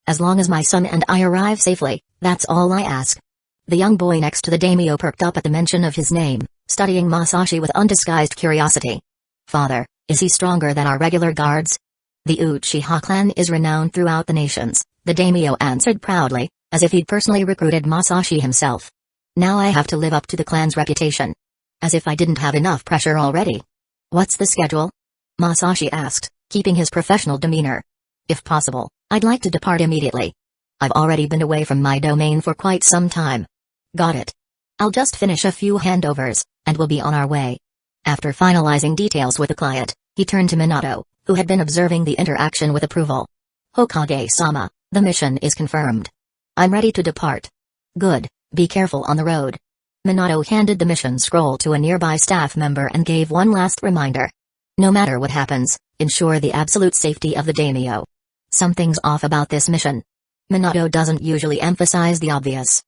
As long as my son and I arrive safely, that's all I ask." The young boy next to the daimyo perked up at the mention of his name, studying Masashi with undisguised curiosity. "Father, is he stronger than our regular guards?" "The Uchiha clan is renowned throughout the nations," the daimyo answered proudly, as if he'd personally recruited Masashi himself. "Now I have to live up to the clan's reputation. As if I didn't have enough pressure already." "What's the schedule?" Masashi asked, keeping his professional demeanor. "If possible, I'd like to depart immediately. I've already been away from my domain for quite some time." "Got it. I'll just finish a few handovers, and we'll be on our way." After finalizing details with the client, he turned to Minato, who had been observing the interaction with approval. "Hokage-sama, the mission is confirmed. I'm ready to depart." "Good, be careful on the road." Minato handed the mission scroll to a nearby staff member and gave one last reminder. "No matter what happens, ensure the absolute safety of the daimyo. Something's off about this mission." Minato doesn't usually emphasize the obvious.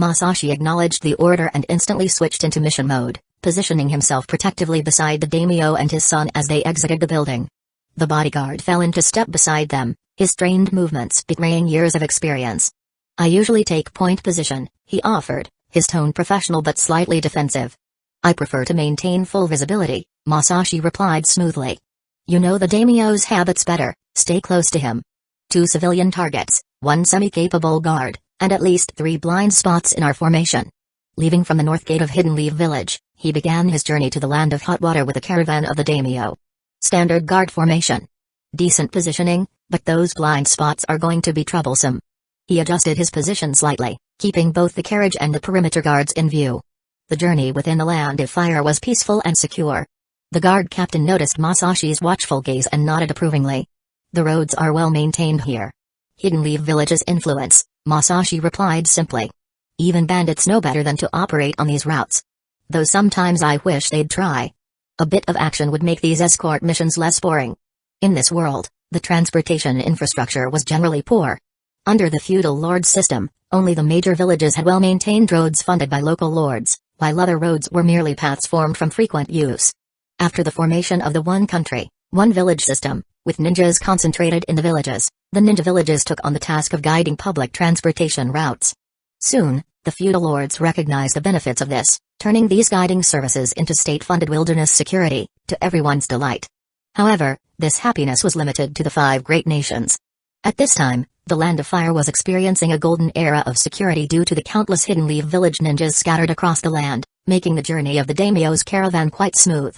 Masashi acknowledged the order and instantly switched into mission mode, positioning himself protectively beside the daimyo and his son as they exited the building. The bodyguard fell into step beside them, his trained movements betraying years of experience. "I usually take point position," he offered, his tone professional but slightly defensive. "I prefer to maintain full visibility," Masashi replied smoothly. "You know the daimyo's habits better, stay close to him. 2 civilian targets, 1 semi-capable guard, and at least 3 blind spots in our formation." Leaving from the north gate of Hidden Leaf Village, he began his journey to the land of hot water with a caravan of the daimyo. Standard guard formation. Decent positioning, but those blind spots are going to be troublesome. He adjusted his position slightly, keeping both the carriage and the perimeter guards in view. The journey within the land of fire was peaceful and secure. The guard captain noticed Masashi's watchful gaze and nodded approvingly. "The roads are well maintained here." "Hidden Leaf Village's influence," Masashi replied simply. "Even bandits know better than to operate on these routes. Though sometimes I wish they'd try. A bit of action would make these escort missions less boring." In this world, the transportation infrastructure was generally poor. Under the feudal lord system, only the major villages had well-maintained roads funded by local lords, while other roads were merely paths formed from frequent use. After the formation of the one country, one village system, with ninjas concentrated in the villages, the ninja villages took on the task of guiding public transportation routes. Soon, the feudal lords recognized the benefits of this, turning these guiding services into state-funded wilderness security, to everyone's delight. However, this happiness was limited to the 5 great nations. At this time, the Land of Fire was experiencing a golden era of security due to the countless Hidden Leaf Village ninjas scattered across the land, making the journey of the daimyo's caravan quite smooth.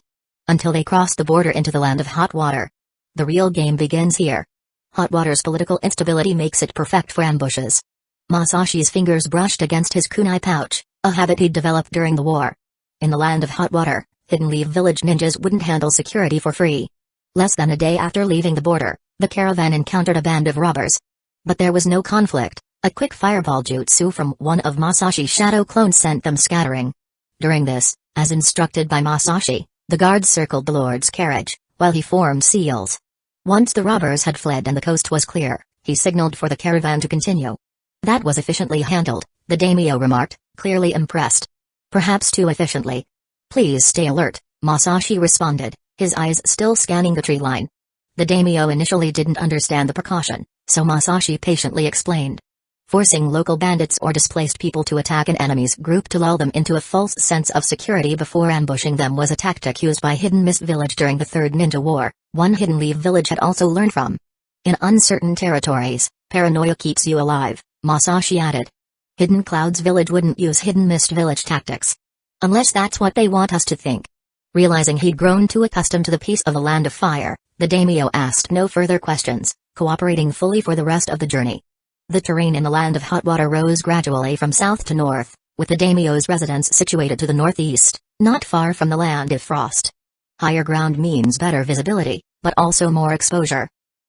Until they crossed the border into the land of hot water. The real game begins here. Hot water's political instability makes it perfect for ambushes. Masashi's fingers brushed against his kunai pouch, a habit he'd developed during the war. In the land of hot water, Hidden Leaf Village ninjas wouldn't handle security for free. Less than a day after leaving the border, The caravan encountered a band of robbers. But there was no conflict. A quick fireball jutsu from one of Masashi's shadow clones sent them scattering. During this, as instructed by Masashi, the guards circled the lord's carriage, while he formed seals. Once the robbers had fled and the coast was clear, he signaled for the caravan to continue. That was efficiently handled, the daimyo remarked, clearly impressed. Perhaps too efficiently. Please stay alert, Masashi responded, his eyes still scanning the tree line. The daimyo initially didn't understand the precaution, so Masashi patiently explained. Forcing local bandits or displaced people to attack an enemy's group to lull them into a false sense of security before ambushing them was a tactic used by Hidden Mist Village during the Third Ninja War, one Hidden Leaf Village had also learned from. In uncertain territories, paranoia keeps you alive, Masashi added. Hidden Clouds Village wouldn't use Hidden Mist Village tactics. Unless that's what they want us to think. Realizing he'd grown too accustomed to the peace of the Land of Fire, the daimyo asked no further questions, cooperating fully for the rest of the journey. The terrain in the Land of Hot Water rose gradually from south to north, with the daimyo's residence situated to the northeast, not far from the Land of Frost. Higher ground means better visibility, but also more exposure.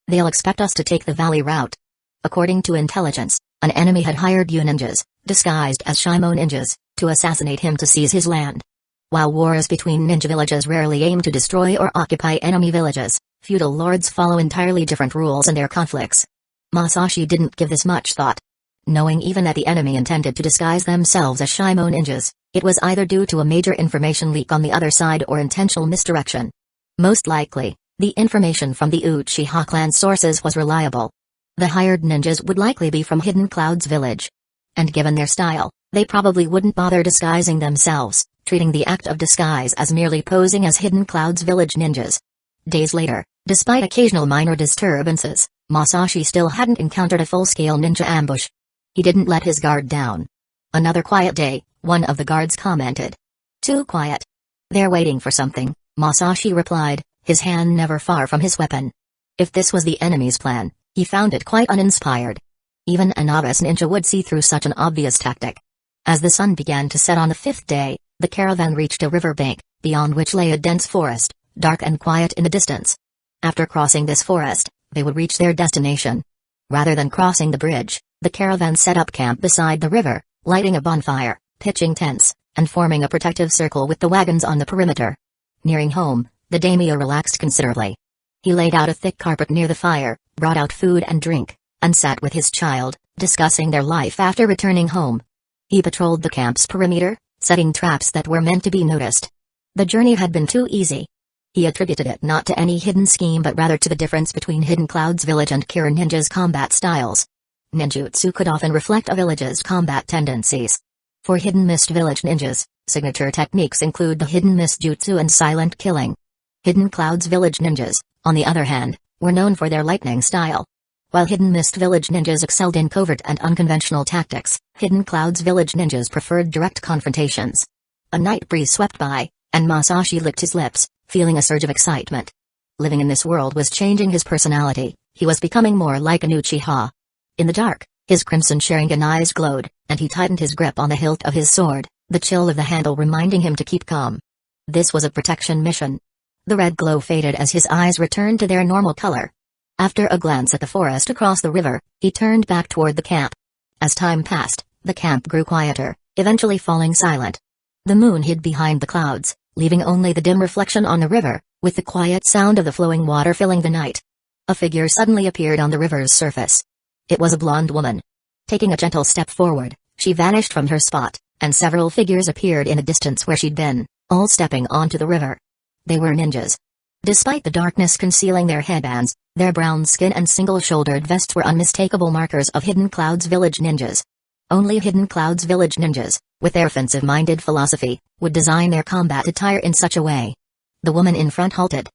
They'll expect us to take the valley route. According to intelligence, an enemy had hired ninjas, disguised as Shimo ninjas, to assassinate him to seize his land. While wars between ninja villages rarely aim to destroy or occupy enemy villages, feudal lords follow entirely different rules in their conflicts. Masashi didn't give this much thought. Knowing even that the enemy intended to disguise themselves as Shimo ninjas, it was either due to a major information leak on the other side or intentional misdirection. Most likely, the information from the Uchiha clan sources was reliable. The hired ninjas would likely be from Hidden Clouds Village. And given their style, they probably wouldn't bother disguising themselves, treating the act of disguise as merely posing as Hidden Clouds Village ninjas. Days later, despite occasional minor disturbances, Masashi still hadn't encountered a full-scale ninja ambush. He didn't let his guard down. Another quiet day, one of the guards commented. Too quiet. They're waiting for something, Masashi replied, his hand never far from his weapon. If this was the enemy's plan, he found it quite uninspired. Even a novice ninja would see through such an obvious tactic. As the sun began to set on the fifth day, the caravan reached a river bank, beyond which lay a dense forest, dark and quiet in the distance. After crossing this forest, they would reach their destination. Rather than crossing the bridge, the caravan set up camp beside the river, lighting a bonfire, pitching tents, and forming a protective circle with the wagons on the perimeter. Nearing home, the daimyo relaxed considerably. He laid out a thick carpet near the fire, brought out food and drink, and sat with his child, discussing their life after returning home. He patrolled the camp's perimeter, setting traps that were meant to be noticed. The journey had been too easy. He attributed it not to any hidden scheme but rather to the difference between Hidden Clouds Village and Kira ninjas' combat styles. Ninjutsu could often reflect a village's combat tendencies. For Hidden Mist Village ninjas, signature techniques include the Hidden Mist Jutsu and silent killing. Hidden Clouds Village ninjas, on the other hand, were known for their lightning style. While Hidden Mist Village ninjas excelled in covert and unconventional tactics, Hidden Clouds Village ninjas preferred direct confrontations. A night breeze swept by, and Masashi licked his lips, feeling a surge of excitement. Living in this world was changing his personality, he was becoming more like an Uchiha. In the dark, his crimson Sharingan eyes glowed, and he tightened his grip on the hilt of his sword, the chill of the handle reminding him to keep calm. This was a protection mission. The red glow faded as his eyes returned to their normal color. After a glance at the forest across the river, he turned back toward the camp. As time passed, the camp grew quieter, eventually falling silent. The moon hid behind the clouds, leaving only the dim reflection on the river, with the quiet sound of the flowing water filling the night. A figure suddenly appeared on the river's surface. It was a blonde woman. Taking a gentle step forward, she vanished from her spot, and several figures appeared in the distance where she'd been, all stepping onto the river. They were ninjas. Despite the darkness concealing their headbands, their brown skin and single-shouldered vests were unmistakable markers of Hidden Clouds Village ninjas. Only Hidden Clouds Village ninjas, with their offensive-minded philosophy, would design their combat attire in such a way. The woman in front halted.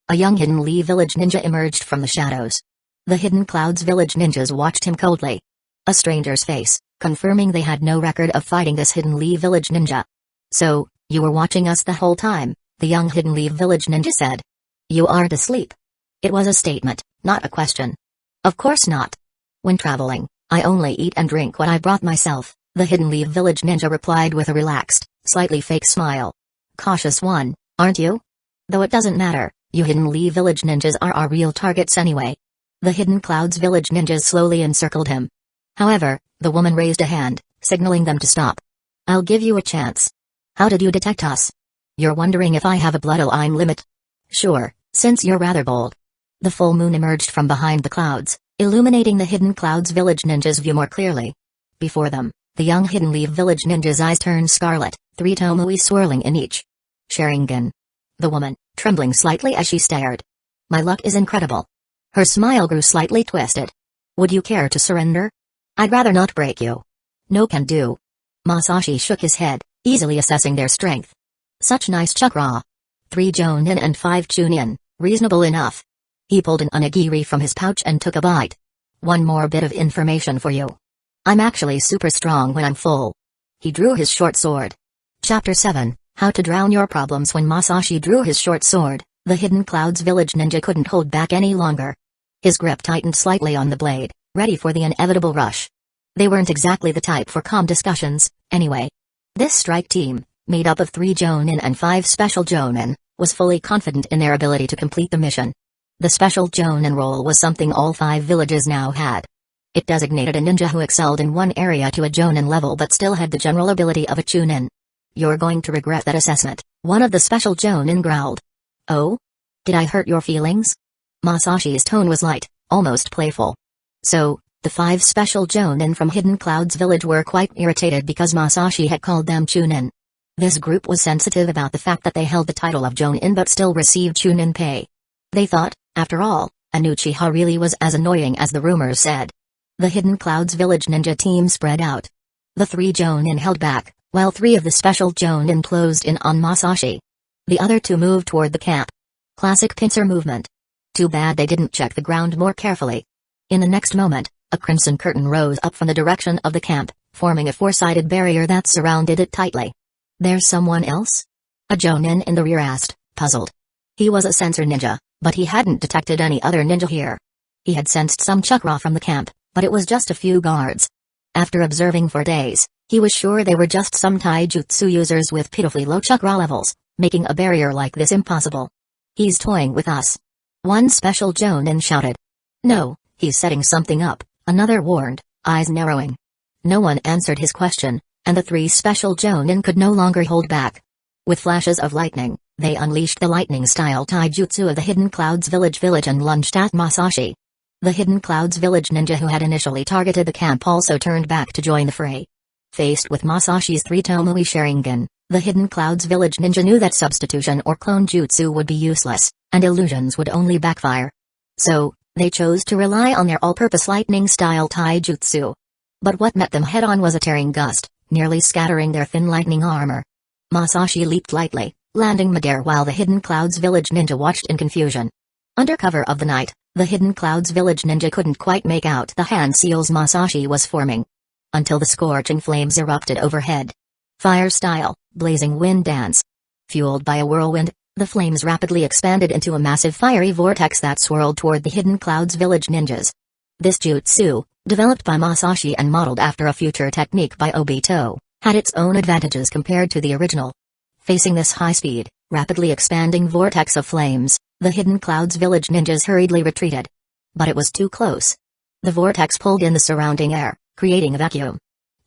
A young Hidden Lee Village ninja emerged from the shadows. The Hidden Clouds Village ninjas watched him coldly. A stranger's face, confirming they had no record of fighting this Hidden Lee Village ninja. "So, you were watching us the whole time," the young Hidden Lee Village ninja said. "You aren't asleep." It was a statement, not a question. "Of course not. When traveling, I only eat and drink what I brought myself," the Hidden Lee Village ninja replied with a relaxed, slightly fake smile. "Cautious one, aren't you? Though it doesn't matter, you Hidden Lee Village ninjas are our real targets anyway." The Hidden Clouds village ninjas slowly encircled him. However, the woman raised a hand, signaling them to stop. I'll give you a chance. How did you detect us? You're wondering if I have a bloodline limit? Sure, since you're rather bold. The full moon emerged from behind the clouds, illuminating the Hidden Clouds village ninjas' view more clearly. Before them, the young Hidden Leaf village ninjas' eyes turned scarlet, 3 tomoe swirling in each. Sharingan. The woman, trembling slightly as she stared. My luck is incredible. Her smile grew slightly twisted. Would you care to surrender? I'd rather not break you. No can do. Masashi shook his head, easily assessing their strength. Such nice chakra. 3 jonin and 5 chunin, reasonable enough. He pulled an onigiri from his pouch and took a bite. One more bit of information for you. I'm actually super strong when I'm full. He drew his short sword. Chapter 7, How to Drown Your Problems. When Masashi drew his short sword, the Hidden Clouds village ninja couldn't hold back any longer. His grip tightened slightly on the blade, ready for the inevitable rush. They weren't exactly the type for calm discussions, anyway. This strike team, made up of 3 jonin and 5 special jonin, was fully confident in their ability to complete the mission. The special jonin role was something all 5 villages now had. It designated a ninja who excelled in one area to a jonin level but still had the general ability of a chunin. You're going to regret that assessment, one of the special jonin growled. Oh? Did I hurt your feelings? Masashi's tone was light, almost playful. So, the 5 special jonin from Hidden Clouds village were quite irritated because Masashi had called them chunin. This group was sensitive about the fact that they held the title of jonin but still received chunin pay. They thought, after all, an Uchiha really was as annoying as the rumors said. The Hidden Clouds village ninja team spread out. The 3 jonin held back, while 3 of the special jonin closed in on Masashi. The other 2 moved toward the camp. Classic pincer movement. Too bad they didn't check the ground more carefully. In the next moment, a crimson curtain rose up from the direction of the camp, forming a 4-sided barrier that surrounded it tightly. There's someone else? A jonin in the rear asked, puzzled. He was a sensor ninja, but he hadn't detected any other ninja here. He had sensed some chakra from the camp, but it was just a few guards. After observing for days, he was sure they were just some taijutsu users with pitifully low chakra levels, making a barrier like this impossible. He's toying with us. One special jonin shouted. No, he's setting something up, another warned, eyes narrowing. No one answered his question, and the 3 special jonin could no longer hold back. With flashes of lightning, they unleashed the lightning-style taijutsu of the Hidden Clouds village and lunged at Masashi. The Hidden Clouds village ninja who had initially targeted the camp also turned back to join the fray. Faced with Masashi's 3 tomoe Sharingan, the Hidden Clouds village ninja knew that substitution or clone jutsu would be useless, and illusions would only backfire. So, they chose to rely on their all-purpose lightning-style taijutsu. But what met them head-on was a tearing gust, nearly scattering their thin lightning armor. Masashi leaped lightly, landing midair while the Hidden Clouds village ninja watched in confusion. Under cover of the night, the Hidden Clouds village ninja couldn't quite make out the hand seals Masashi was forming. Until the scorching flames erupted overhead. Fire-style, blazing wind dance. Fueled by a whirlwind, the flames rapidly expanded into a massive fiery vortex that swirled toward the Hidden Clouds village ninjas. This jutsu, developed by Masashi and modeled after a future technique by Obito, had its own advantages compared to the original. Facing this high-speed, rapidly expanding vortex of flames, the Hidden Clouds village ninjas hurriedly retreated. But it was too close. The vortex pulled in the surrounding air, creating a vacuum.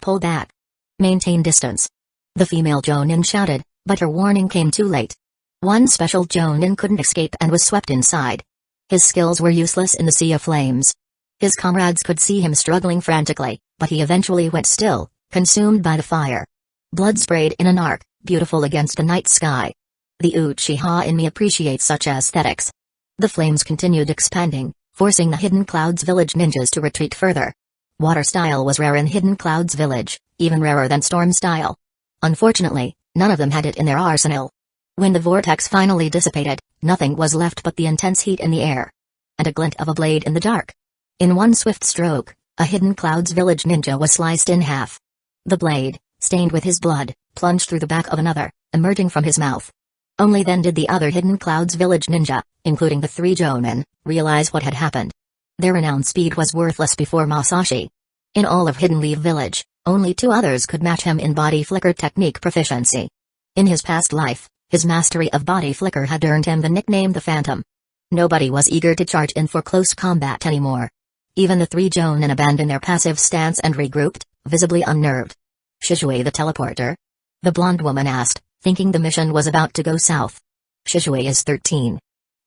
Pull back. Maintain distance. The female jonin shouted, but her warning came too late. One special jonin couldn't escape and was swept inside. His skills were useless in the sea of flames. His comrades could see him struggling frantically, but he eventually went still, consumed by the fire. Blood sprayed in an arc, beautiful against the night sky. The Uchiha in me appreciates such aesthetics. The flames continued expanding, forcing the Hidden Clouds village ninjas to retreat further. Water style was rare in Hidden Clouds village, even rarer than storm style. Unfortunately, none of them had it in their arsenal. When the vortex finally dissipated, nothing was left but the intense heat in the air. And a glint of a blade in the dark. In one swift stroke, a Hidden Clouds village ninja was sliced in half. The blade, stained with his blood, plunged through the back of another, emerging from his mouth. Only then did the other Hidden Clouds village ninja, including the 3 jonin, realize what had happened. Their renowned speed was worthless before Masashi. In all of Hidden Leaf village, only 2 others could match him in body flicker technique proficiency. In his past life, his mastery of body flicker had earned him the nickname the Phantom. Nobody was eager to charge in for close combat anymore. Even the three Jonin abandoned their passive stance and regrouped, visibly unnerved. Shishui the teleporter? The blonde woman asked, thinking the mission was about to go south. Shishui is 13.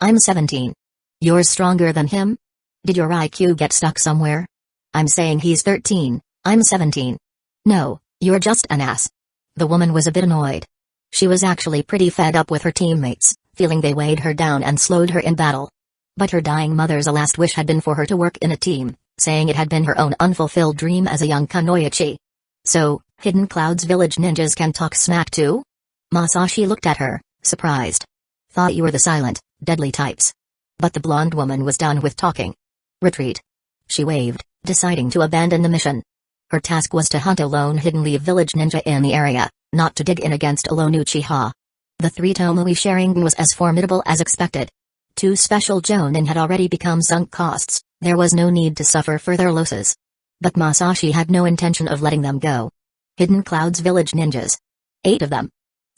I'm 17. You're stronger than him? Did your IQ get stuck somewhere? I'm saying he's 13, I'm 17. No, you're just an ass. The woman was a bit annoyed. She was actually pretty fed up with her teammates, feeling they weighed her down and slowed her in battle. But her dying mother's last wish had been for her to work in a team, saying it had been her own unfulfilled dream as a young kunoichi. So, Hidden Cloud's village ninjas can talk smack too? Masashi looked at her, surprised. Thought you were the silent, deadly types. But the blonde woman was done with talking. Retreat. She waved, deciding to abandon the mission. Her task was to hunt a lone hidden leaf village ninja in the area, not to dig in against a lone Uchiha. The three Tomoe Sharingan was as formidable as expected. Two special Jonin had already become sunk costs, there was no need to suffer further losses. But Masashi had no intention of letting them go. Hidden Cloud's village ninjas. 8 of them.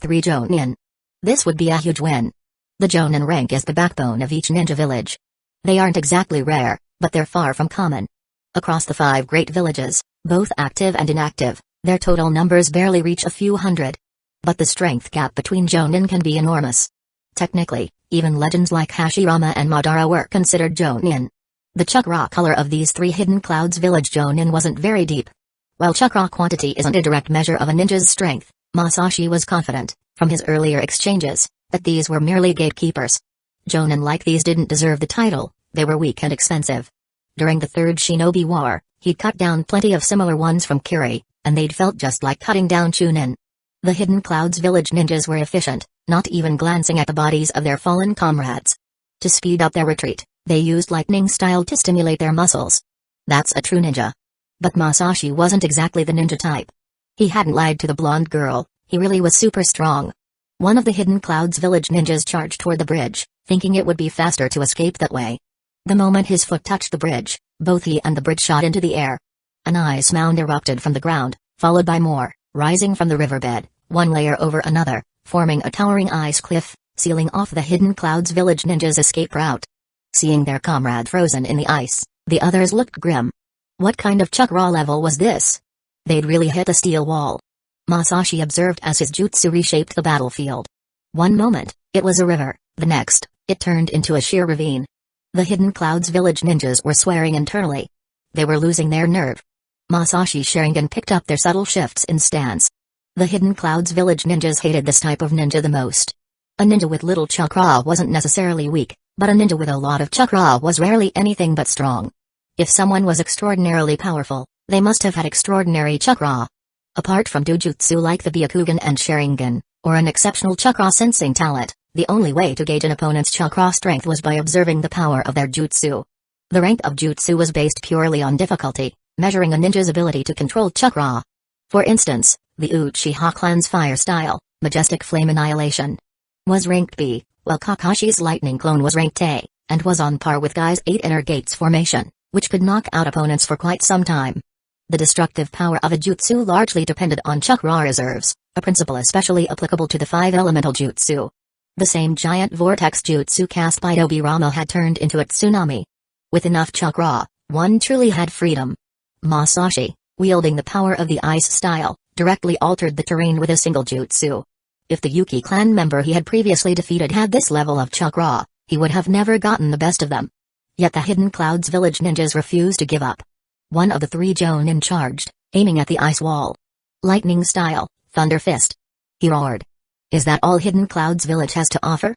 3 Jonin. This would be a huge win. The Jonin rank is the backbone of each ninja village. They aren't exactly rare, but they're far from common. Across the 5 great villages, both active and inactive, their total numbers barely reach a few hundred. But the strength gap between Jonin can be enormous. Technically, even legends like Hashirama and Madara were considered Jonin. The chakra color of these 3 Hidden Clouds village Jonin wasn't very deep. While chakra quantity isn't a direct measure of a ninja's strength, Masashi was confident, from his earlier exchanges, that these were merely gatekeepers. Jonin like these didn't deserve the title, they were weak and expensive. During the Third Shinobi War, he'd cut down plenty of similar ones from Kiri, and they'd felt just like cutting down Chunin. The Hidden Clouds village ninjas were efficient, not even glancing at the bodies of their fallen comrades. To speed up their retreat, they used lightning style to stimulate their muscles. That's a true ninja. But Masashi wasn't exactly the ninja type. He hadn't lied to the blonde girl, he really was super strong. One of the Hidden Clouds village ninjas charged toward the bridge, thinking it would be faster to escape that way. The moment his foot touched the bridge, both he and the bridge shot into the air. An ice mound erupted from the ground, followed by more, rising from the riverbed, one layer over another, forming a towering ice cliff, sealing off the Hidden Clouds village ninjas' escape route. Seeing their comrade frozen in the ice, the others looked grim. What kind of chakra level was this? They'd really hit a steel wall. Masashi observed as his jutsu reshaped the battlefield. One moment, it was a river, the next, it turned into a sheer ravine. The Hidden Clouds village ninjas were swearing internally. They were losing their nerve. Masashi's Sharingan picked up their subtle shifts in stance. The Hidden Clouds village ninjas hated this type of ninja the most. A ninja with little chakra wasn't necessarily weak, but a ninja with a lot of chakra was rarely anything but strong. If someone was extraordinarily powerful, they must have had extraordinary chakra. Apart from dojutsu like the Byakugan and Sharingan, or an exceptional chakra sensing talent, the only way to gauge an opponent's chakra strength was by observing the power of their jutsu. The rank of jutsu was based purely on difficulty, measuring a ninja's ability to control chakra. For instance, the Uchiha clan's fire style, Majestic Flame Annihilation, was ranked B, while Kakashi's lightning clone was ranked A, and was on par with Gai's 8 inner gates formation, which could knock out opponents for quite some time. The destructive power of a jutsu largely depended on chakra reserves, a principle especially applicable to the 5 elemental jutsu. The same giant vortex jutsu cast by Tobirama had turned into a tsunami. With enough chakra, one truly had freedom. Masashi, wielding the power of the ice style, directly altered the terrain with a single jutsu. If the Yuki clan member he had previously defeated had this level of chakra, he would have never gotten the best of them. Yet the Hidden Clouds village ninjas refused to give up. One of the 3 Jonin charged, aiming at the ice wall. Lightning style, Thunder Fist. He roared. Is that all Hidden Clouds village has to offer?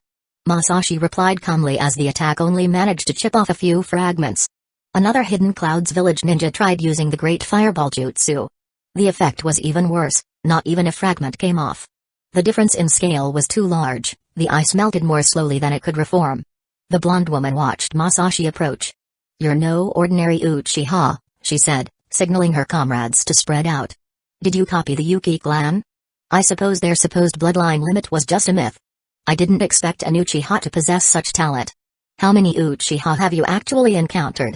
Masashi replied calmly as the attack only managed to chip off a few fragments. Another Hidden Clouds village ninja tried using the Great Fireball Jutsu. The effect was even worse, not even a fragment came off. The difference in scale was too large, the ice melted more slowly than it could reform. The blonde woman watched Masashi approach. You're no ordinary Uchiha, she said, signaling her comrades to spread out. Did you copy the Yuki clan? I suppose their supposed bloodline limit was just a myth. I didn't expect an Uchiha to possess such talent. How many Uchiha have you actually encountered?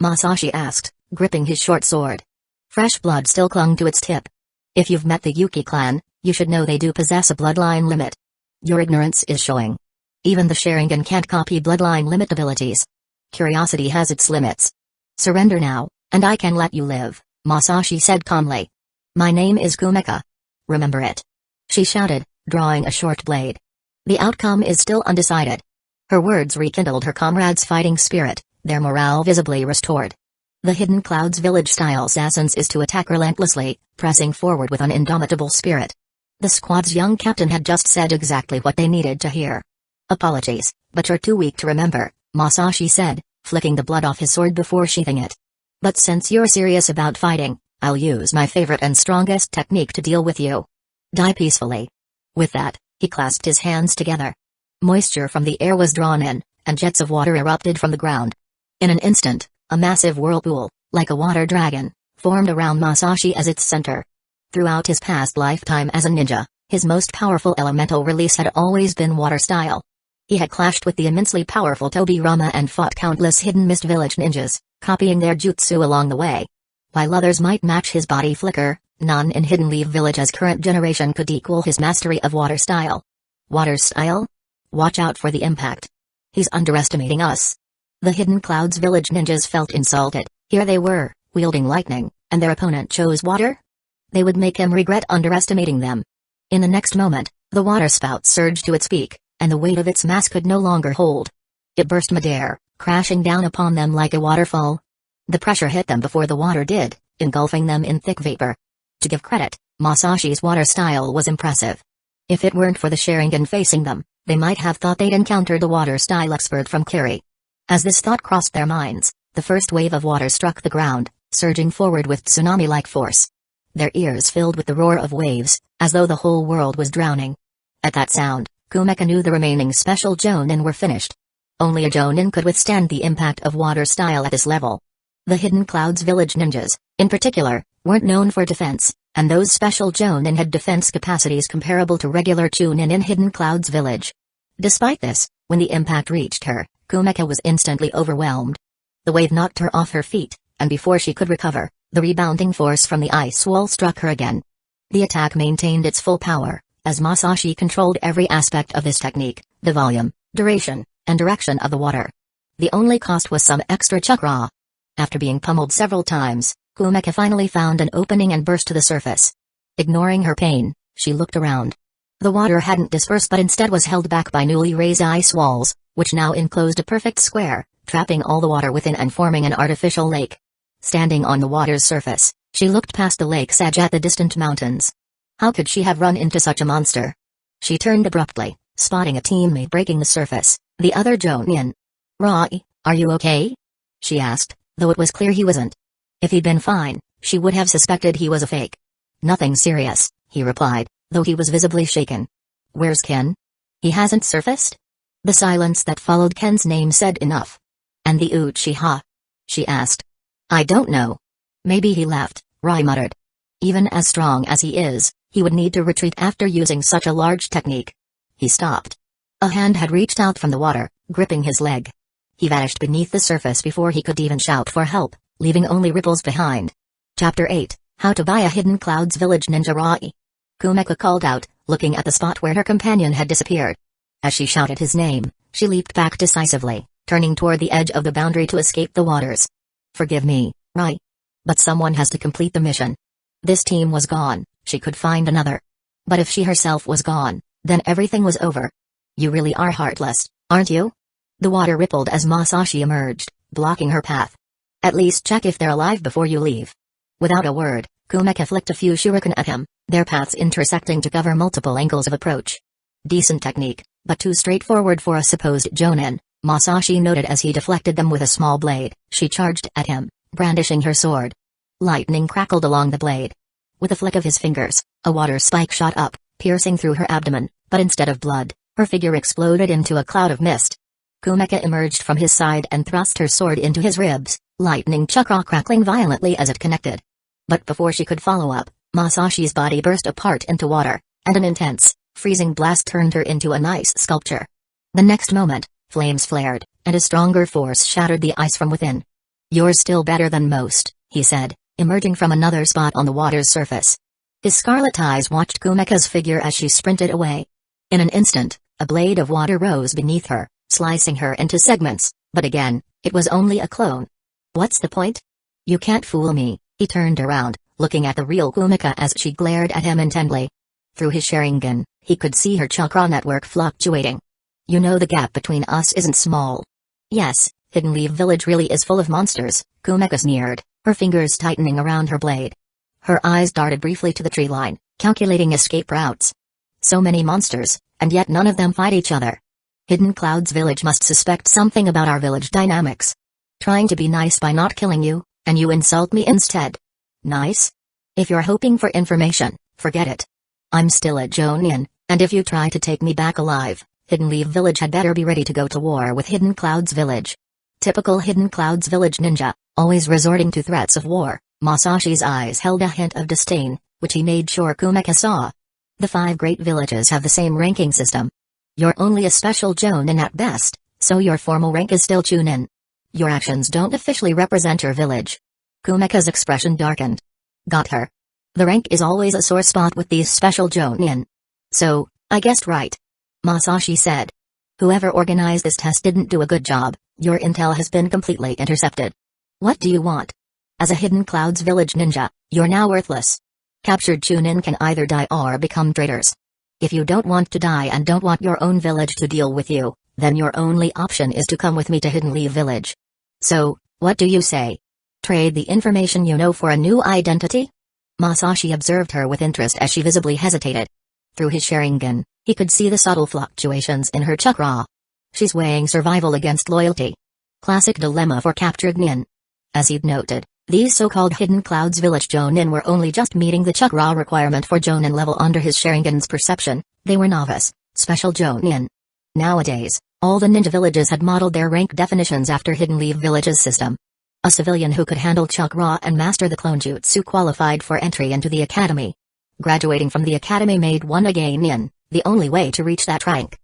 Masashi asked, gripping his short sword. Fresh blood still clung to its tip. If you've met the Yuki clan, you should know they do possess a bloodline limit. Your ignorance is showing. Even the Sharingan can't copy bloodline limit abilities. Curiosity has its limits. Surrender now, and I can let you live, Masashi said calmly. My name is Kumeka. Remember it. She shouted, drawing a short blade. The outcome is still undecided. Her words rekindled her comrades' fighting spirit, their morale visibly restored. The Hidden Clouds Village-style's essence is to attack relentlessly, pressing forward with an indomitable spirit. The squad's young captain had just said exactly what they needed to hear. Apologies, but you're too weak to remember, Masashi said, flicking the blood off his sword before sheathing it. But since you're serious about fighting, I'll use my favorite and strongest technique to deal with you. Die peacefully. With that, he clasped his hands together. Moisture from the air was drawn in, and jets of water erupted from the ground. In an instant, a massive whirlpool, like a water dragon, formed around Masashi as its center. Throughout his past lifetime as a ninja, his most powerful elemental release had always been water style. He had clashed with the immensely powerful Tobirama and fought countless Hidden Mist Village ninjas, copying their jutsu along the way. While others might match his body flicker, none in Hidden Leaf Village's current generation could equal his mastery of water style. Water style? Watch out for the impact. He's underestimating us. The Hidden Clouds Village ninjas felt insulted. Here they were, wielding lightning, and their opponent chose water? They would make him regret underestimating them. In the next moment, the water spout surged to its peak, and the weight of its mass could no longer hold. It burst midair, crashing down upon them like a waterfall. The pressure hit them before the water did, engulfing them in thick vapor. To give credit, Masashi's water style was impressive. If it weren't for the Sharingan facing them, they might have thought they'd encountered a water style expert from Kiri. As this thought crossed their minds, the first wave of water struck the ground, surging forward with tsunami-like force. Their ears filled with the roar of waves, as though the whole world was drowning. At that sound, Kumeka knew the remaining special Jonin were finished. Only a Jonin could withstand the impact of water style at this level. The Hidden Clouds Village ninjas, in particular, weren't known for defense, and those special Jonin had defense capacities comparable to regular Chunin in Hidden Clouds Village. Despite this, when the impact reached her, Kumeka was instantly overwhelmed. The wave knocked her off her feet, and before she could recover, the rebounding force from the ice wall struck her again. The attack maintained its full power, as Masashi controlled every aspect of this technique, the volume, duration, and direction of the water. The only cost was some extra chakra. After being pummeled several times, Kumeka finally found an opening and burst to the surface. Ignoring her pain, she looked around. The water hadn't dispersed but instead was held back by newly raised ice walls, which now enclosed a perfect square, trapping all the water within and forming an artificial lake. Standing on the water's surface, she looked past the lake's edge at the distant mountains. How could she have run into such a monster? She turned abruptly, spotting a teammate breaking the surface, the other Jonin. "Rai, are you okay?" she asked, though it was clear he wasn't. If he'd been fine, she would have suspected he was a fake. "Nothing serious," he replied, though he was visibly shaken. "Where's Ken? He hasn't surfaced?" The silence that followed Ken's name said enough. "And the Uchiha?" she asked. "I don't know. Maybe he left," Rai muttered. Even as strong as he is, he would need to retreat after using such a large technique. He stopped. A hand had reached out from the water, gripping his leg. He vanished beneath the surface before he could even shout for help, leaving only ripples behind. Chapter 8, How to Buy a Hidden Clouds Village Ninja Rai. Kumeka called out, looking at the spot where her companion had disappeared. As she shouted his name, she leaped back decisively, turning toward the edge of the boundary to escape the waters. "Forgive me, Rai. But someone has to complete the mission." This team was gone, she could find another. But if she herself was gone, then everything was over. "You really are heartless, aren't you?" The water rippled as Masashi emerged, blocking her path. "At least check if they're alive before you leave." Without a word, Kumeka flicked a few shuriken at him, their paths intersecting to cover multiple angles of approach. Decent technique, but too straightforward for a supposed Jonin, Masashi noted as he deflected them with a small blade. She charged at him, brandishing her sword. Lightning crackled along the blade. With a flick of his fingers, a water spike shot up, piercing through her abdomen, but instead of blood, her figure exploded into a cloud of mist. Kumeka emerged from his side and thrust her sword into his ribs, lightning chakra crackling violently as it connected. But before she could follow up, Masashi's body burst apart into water, and an intense, freezing blast turned her into an ice sculpture. The next moment, flames flared, and a stronger force shattered the ice from within. "You're still better than most," he said, emerging from another spot on the water's surface. His scarlet eyes watched Kumeka's figure as she sprinted away. In an instant, A blade of water rose beneath her, slicing her into segments, but again, it was only a clone. What's the point? You can't fool me. He turned around, looking at the real Kumiko as she glared at him intently. Through his Sharingan, he could see her chakra network fluctuating. You know the gap between us isn't small. Yes, Hidden Leaf Village really is full of monsters, Kumiko sneered, her fingers tightening around her blade. Her eyes darted briefly to the tree line, calculating escape routes. So many monsters, and yet none of them fight each other. Hidden Cloud's village must suspect something about our village dynamics. Trying to be nice by not killing you, and you insult me instead. Nice? If you're hoping for information, forget it. I'm still a Jonin, and if you try to take me back alive, Hidden Leaf Village had better be ready to go to war with Hidden Cloud's village. Typical Hidden Cloud's village ninja, always resorting to threats of war. Masashi's eyes held a hint of disdain, which he made sure Kumiko saw. The 5 great villages have the same ranking system. You're only a special Jonin at best, so your formal rank is still Chunin. Your actions don't officially represent your village. Kumiko's expression darkened. Got her. The rank is always a sore spot with these special Jonin. So, I guessed right. Masashi said. Whoever organized this test didn't do a good job, your intel has been completely intercepted. What do you want? As a Hidden Cloud's village ninja, you're now worthless. Captured Chunin can either die or become traitors. If you don't want to die and don't want your own village to deal with you, then your only option is to come with me to Hidden Leaf Village. So, what do you say? Trade the information you know for a new identity? Masashi observed her with interest as she visibly hesitated. Through his Sharingan, he could see the subtle fluctuations in her chakra. She's weighing survival against loyalty. Classic dilemma for captured nin. As he'd noted, these so-called Hidden Clouds village Jonin were only just meeting the chakra requirement for Jonin level under his Sharingan's perception. They were novice, special Jonin. Nowadays, all the ninja villages had modeled their rank definitions after Hidden Leaf Village's system. A civilian who could handle chakra and master the clone jutsu qualified for entry into the academy. Graduating from the academy made one a Geinin, the only way to reach that rank.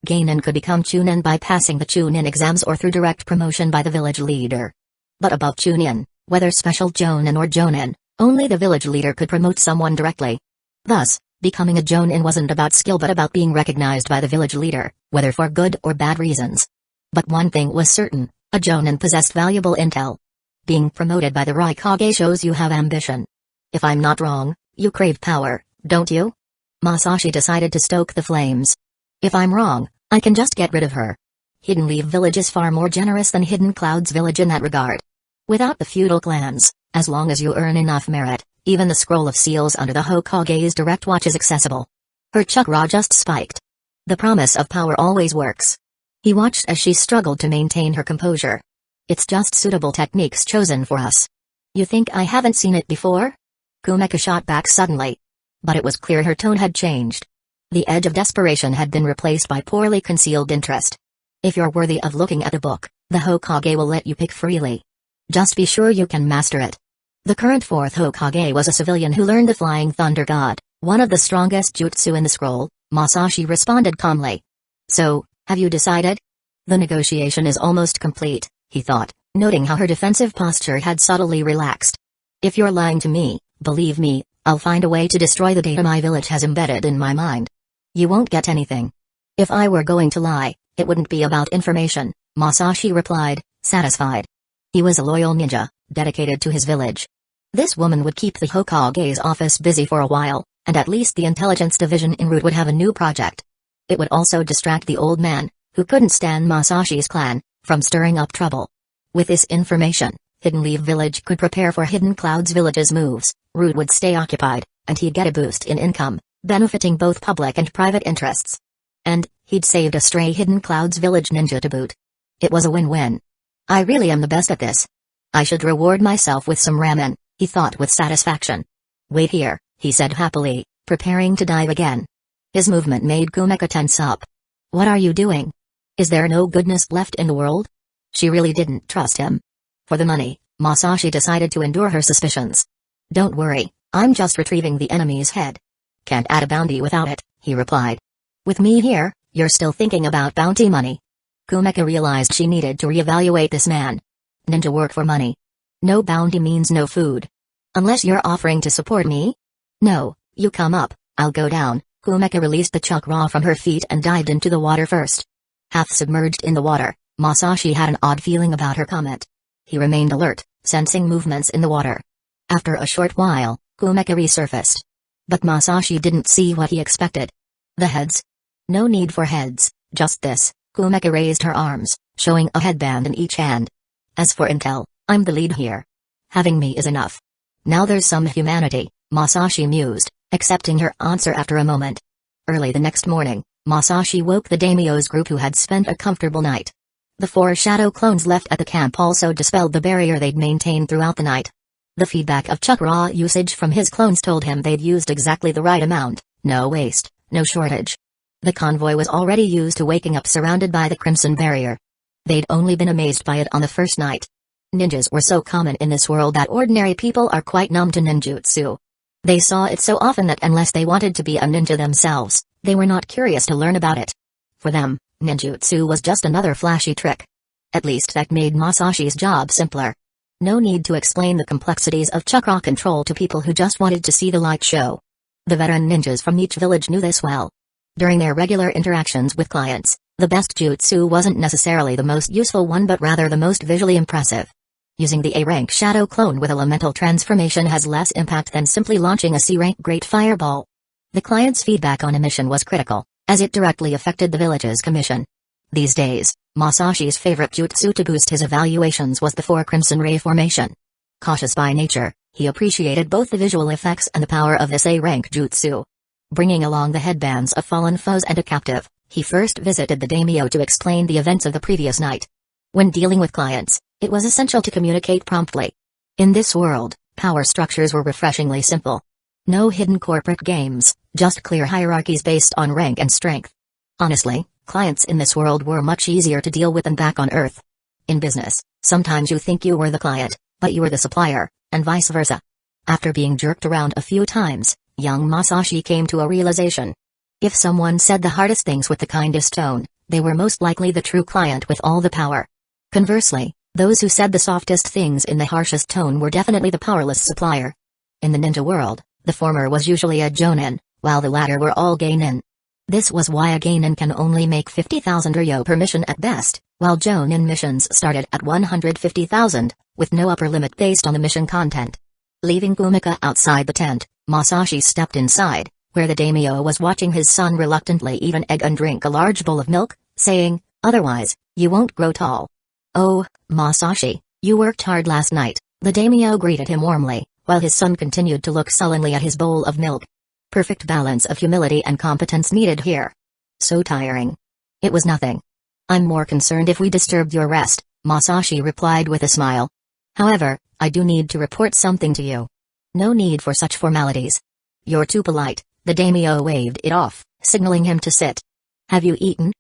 Geinin could become Chunin by passing the Chunin exams or through direct promotion by the village leader. But above Chunin, whether special Jonin or Jonin, only the village leader could promote someone directly. Thus, becoming a Jonin wasn't about skill but about being recognized by the village leader, whether for good or bad reasons. But one thing was certain, a Jonin possessed valuable intel. Being promoted by the Hokage shows you have ambition. If I'm not wrong, you crave power, don't you? Masashi decided to stoke the flames. If I'm wrong, I can just get rid of her. Hidden Leaf Village is far more generous than Hidden Cloud's village in that regard. Without the feudal clans, as long as you earn enough merit, even the scroll of seals under the Hokage's direct watch is accessible. Her chakra just spiked. The promise of power always works. He watched as she struggled to maintain her composure. It's just suitable techniques chosen for us. You think I haven't seen it before? Kumiko shot back suddenly. But it was clear her tone had changed. The edge of desperation had been replaced by poorly concealed interest. If you're worthy of looking at a book, the Hokage will let you pick freely. Just be sure you can master it. The current 4th Hokage was a civilian who learned the Flying Thunder God, one of the strongest jutsu in the scroll. Masashi responded calmly. So, have you decided? The negotiation is almost complete, he thought, noting how her defensive posture had subtly relaxed. If you're lying to me, believe me, I'll find a way to destroy the data my village has embedded in my mind. You won't get anything. If I were going to lie, it wouldn't be about information, Masashi replied, satisfied. He was a loyal ninja, dedicated to his village. This woman would keep the Hokage's office busy for a while, and at least the intelligence division in Harut would have a new project. It would also distract the old man, who couldn't stand Masashi's clan, from stirring up trouble. With this information, Hidden Leaf Village could prepare for Hidden Cloud's village's moves, Harut would stay occupied, and he'd get a boost in income, benefiting both public and private interests. And, he'd saved a stray Hidden Cloud's village ninja to boot. It was a win-win. I really am the best at this. I should reward myself with some ramen, he thought with satisfaction. Wait here, he said happily, preparing to dive again. His movement made Kumiko tense up. What are you doing? Is there no goodness left in the world? She really didn't trust him. For the money, Masashi decided to endure her suspicions. Don't worry, I'm just retrieving the enemy's head. Can't add a bounty without it, he replied. With me here, you're still thinking about bounty money. Kumiko realized she needed to reevaluate this man. Ninja work for money. No bounty means no food. Unless you're offering to support me? No, you come up, I'll go down, Kumeka released the chakra from her feet and dived into the water first. Half submerged in the water, Masashi had an odd feeling about her comment. He remained alert, sensing movements in the water. After a short while, Kumeka resurfaced. But Masashi didn't see what he expected. The heads? No need for heads, just this. Kumeka raised her arms, showing a headband in each hand. As for intel, I'm the lead here. Having me is enough. Now there's some humanity, Masashi mused, accepting her answer after a moment. Early the next morning, Masashi woke the daimyo's group who had spent a comfortable night. The 4 shadow clones left at the camp also dispelled the barrier they'd maintained throughout the night. The feedback of chakra usage from his clones told him they'd used exactly the right amount, no waste, no shortage. The convoy was already used to waking up surrounded by the crimson barrier. They'd only been amazed by it on the first night. Ninjas were so common in this world that ordinary people are quite numb to ninjutsu. They saw it so often that unless they wanted to be a ninja themselves, they were not curious to learn about it. For them, ninjutsu was just another flashy trick. At least that made Masashi's job simpler. No need to explain the complexities of chakra control to people who just wanted to see the light show. The veteran ninjas from each village knew this well. During their regular interactions with clients, the best jutsu wasn't necessarily the most useful one but rather the most visually impressive. Using the A-rank shadow clone with elemental transformation has less impact than simply launching a C-rank great fireball. The client's feedback on a mission was critical, as it directly affected the village's commission. These days, Masashi's favorite jutsu to boost his evaluations was the 4 Crimson Ray formation. Cautious by nature, he appreciated both the visual effects and the power of this A-rank jutsu. Bringing along the headbands of fallen foes and a captive, he first visited the daimyo to explain the events of the previous night. When dealing with clients, it was essential to communicate promptly. In this world, power structures were refreshingly simple. No hidden corporate games, just clear hierarchies based on rank and strength. Honestly, clients in this world were much easier to deal with than back on Earth. In business, sometimes you think you were the client, but you were the supplier, and vice versa. After being jerked around a few times, young Masashi came to a realization. If someone said the hardest things with the kindest tone, they were most likely the true client with all the power. Conversely, those who said the softest things in the harshest tone were definitely the powerless supplier. In the ninja world, the former was usually a jonin, while the latter were all geinin. This was why a geinin can only make 50,000 ryo per mission at best, while jonin missions started at 150,000, with no upper limit based on the mission content. Leaving Kumeka outside the tent, Masashi stepped inside, where the daimyo was watching his son reluctantly eat an egg and drink a large bowl of milk, saying, "Otherwise, you won't grow tall." "Oh, Masashi, you worked hard last night," the daimyo greeted him warmly, while his son continued to look sullenly at his bowl of milk. Perfect balance of humility and competence needed here. So tiring. "It was nothing. I'm more concerned if we disturbed your rest," Masashi replied with a smile. "However, I do need to report something to you." "No need for such formalities. You're too polite," the daimyo waved it off, signaling him to sit. "Have you eaten?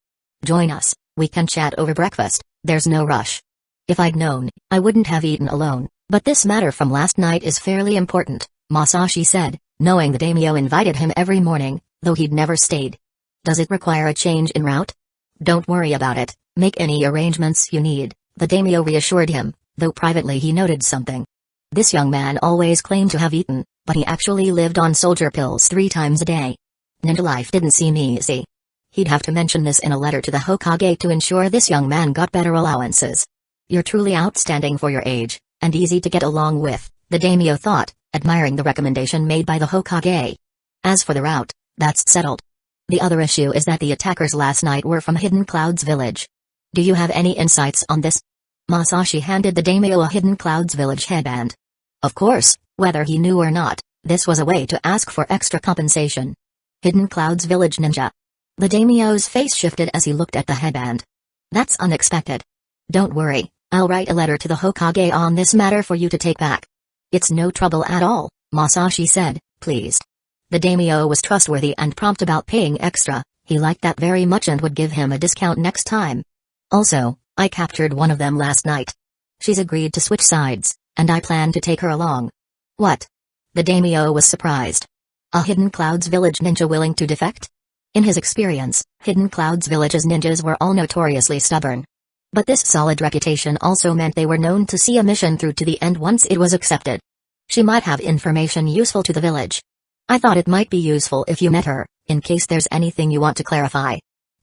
Join us, we can chat over breakfast, there's no rush." "If I'd known, I wouldn't have eaten alone, but this matter from last night is fairly important," Masashi said, knowing the daimyo invited him every morning, though he'd never stayed. "Does it require a change in route?" "Don't worry about it, make any arrangements you need," the daimyo reassured him, though privately he noted something. This young man always claimed to have eaten, but he actually lived on soldier pills 3 times a day. Ninja life didn't seem easy. He'd have to mention this in a letter to the Hokage to ensure this young man got better allowances. "You're truly outstanding for your age, and easy to get along with," the daimyo thought, admiring the recommendation made by the Hokage. "As for the route, that's settled. The other issue is that the attackers last night were from Hidden Clouds Village. Do you have any insights on this?" Masashi handed the daimyo a Hidden Clouds Village headband. Of course, whether he knew or not, this was a way to ask for extra compensation. Hidden Clouds Village Ninja. The daimyo's face shifted as he looked at the headband. "That's unexpected. Don't worry, I'll write a letter to the Hokage on this matter for you to take back." "It's no trouble at all," Masashi said, pleased. The daimyo was trustworthy and prompt about paying extra, he liked that very much and would give him a discount next time. "Also, I captured one of them last night. She's agreed to switch sides, and I plan to take her along." "What?" The daimyo was surprised. "A Hidden Clouds Village ninja willing to defect?" In his experience, Hidden Clouds Village's ninjas were all notoriously stubborn. But this solid reputation also meant they were known to see a mission through to the end once it was accepted. "She might have information useful to the village. I thought it might be useful if you met her," in case there's anything you want to clarify.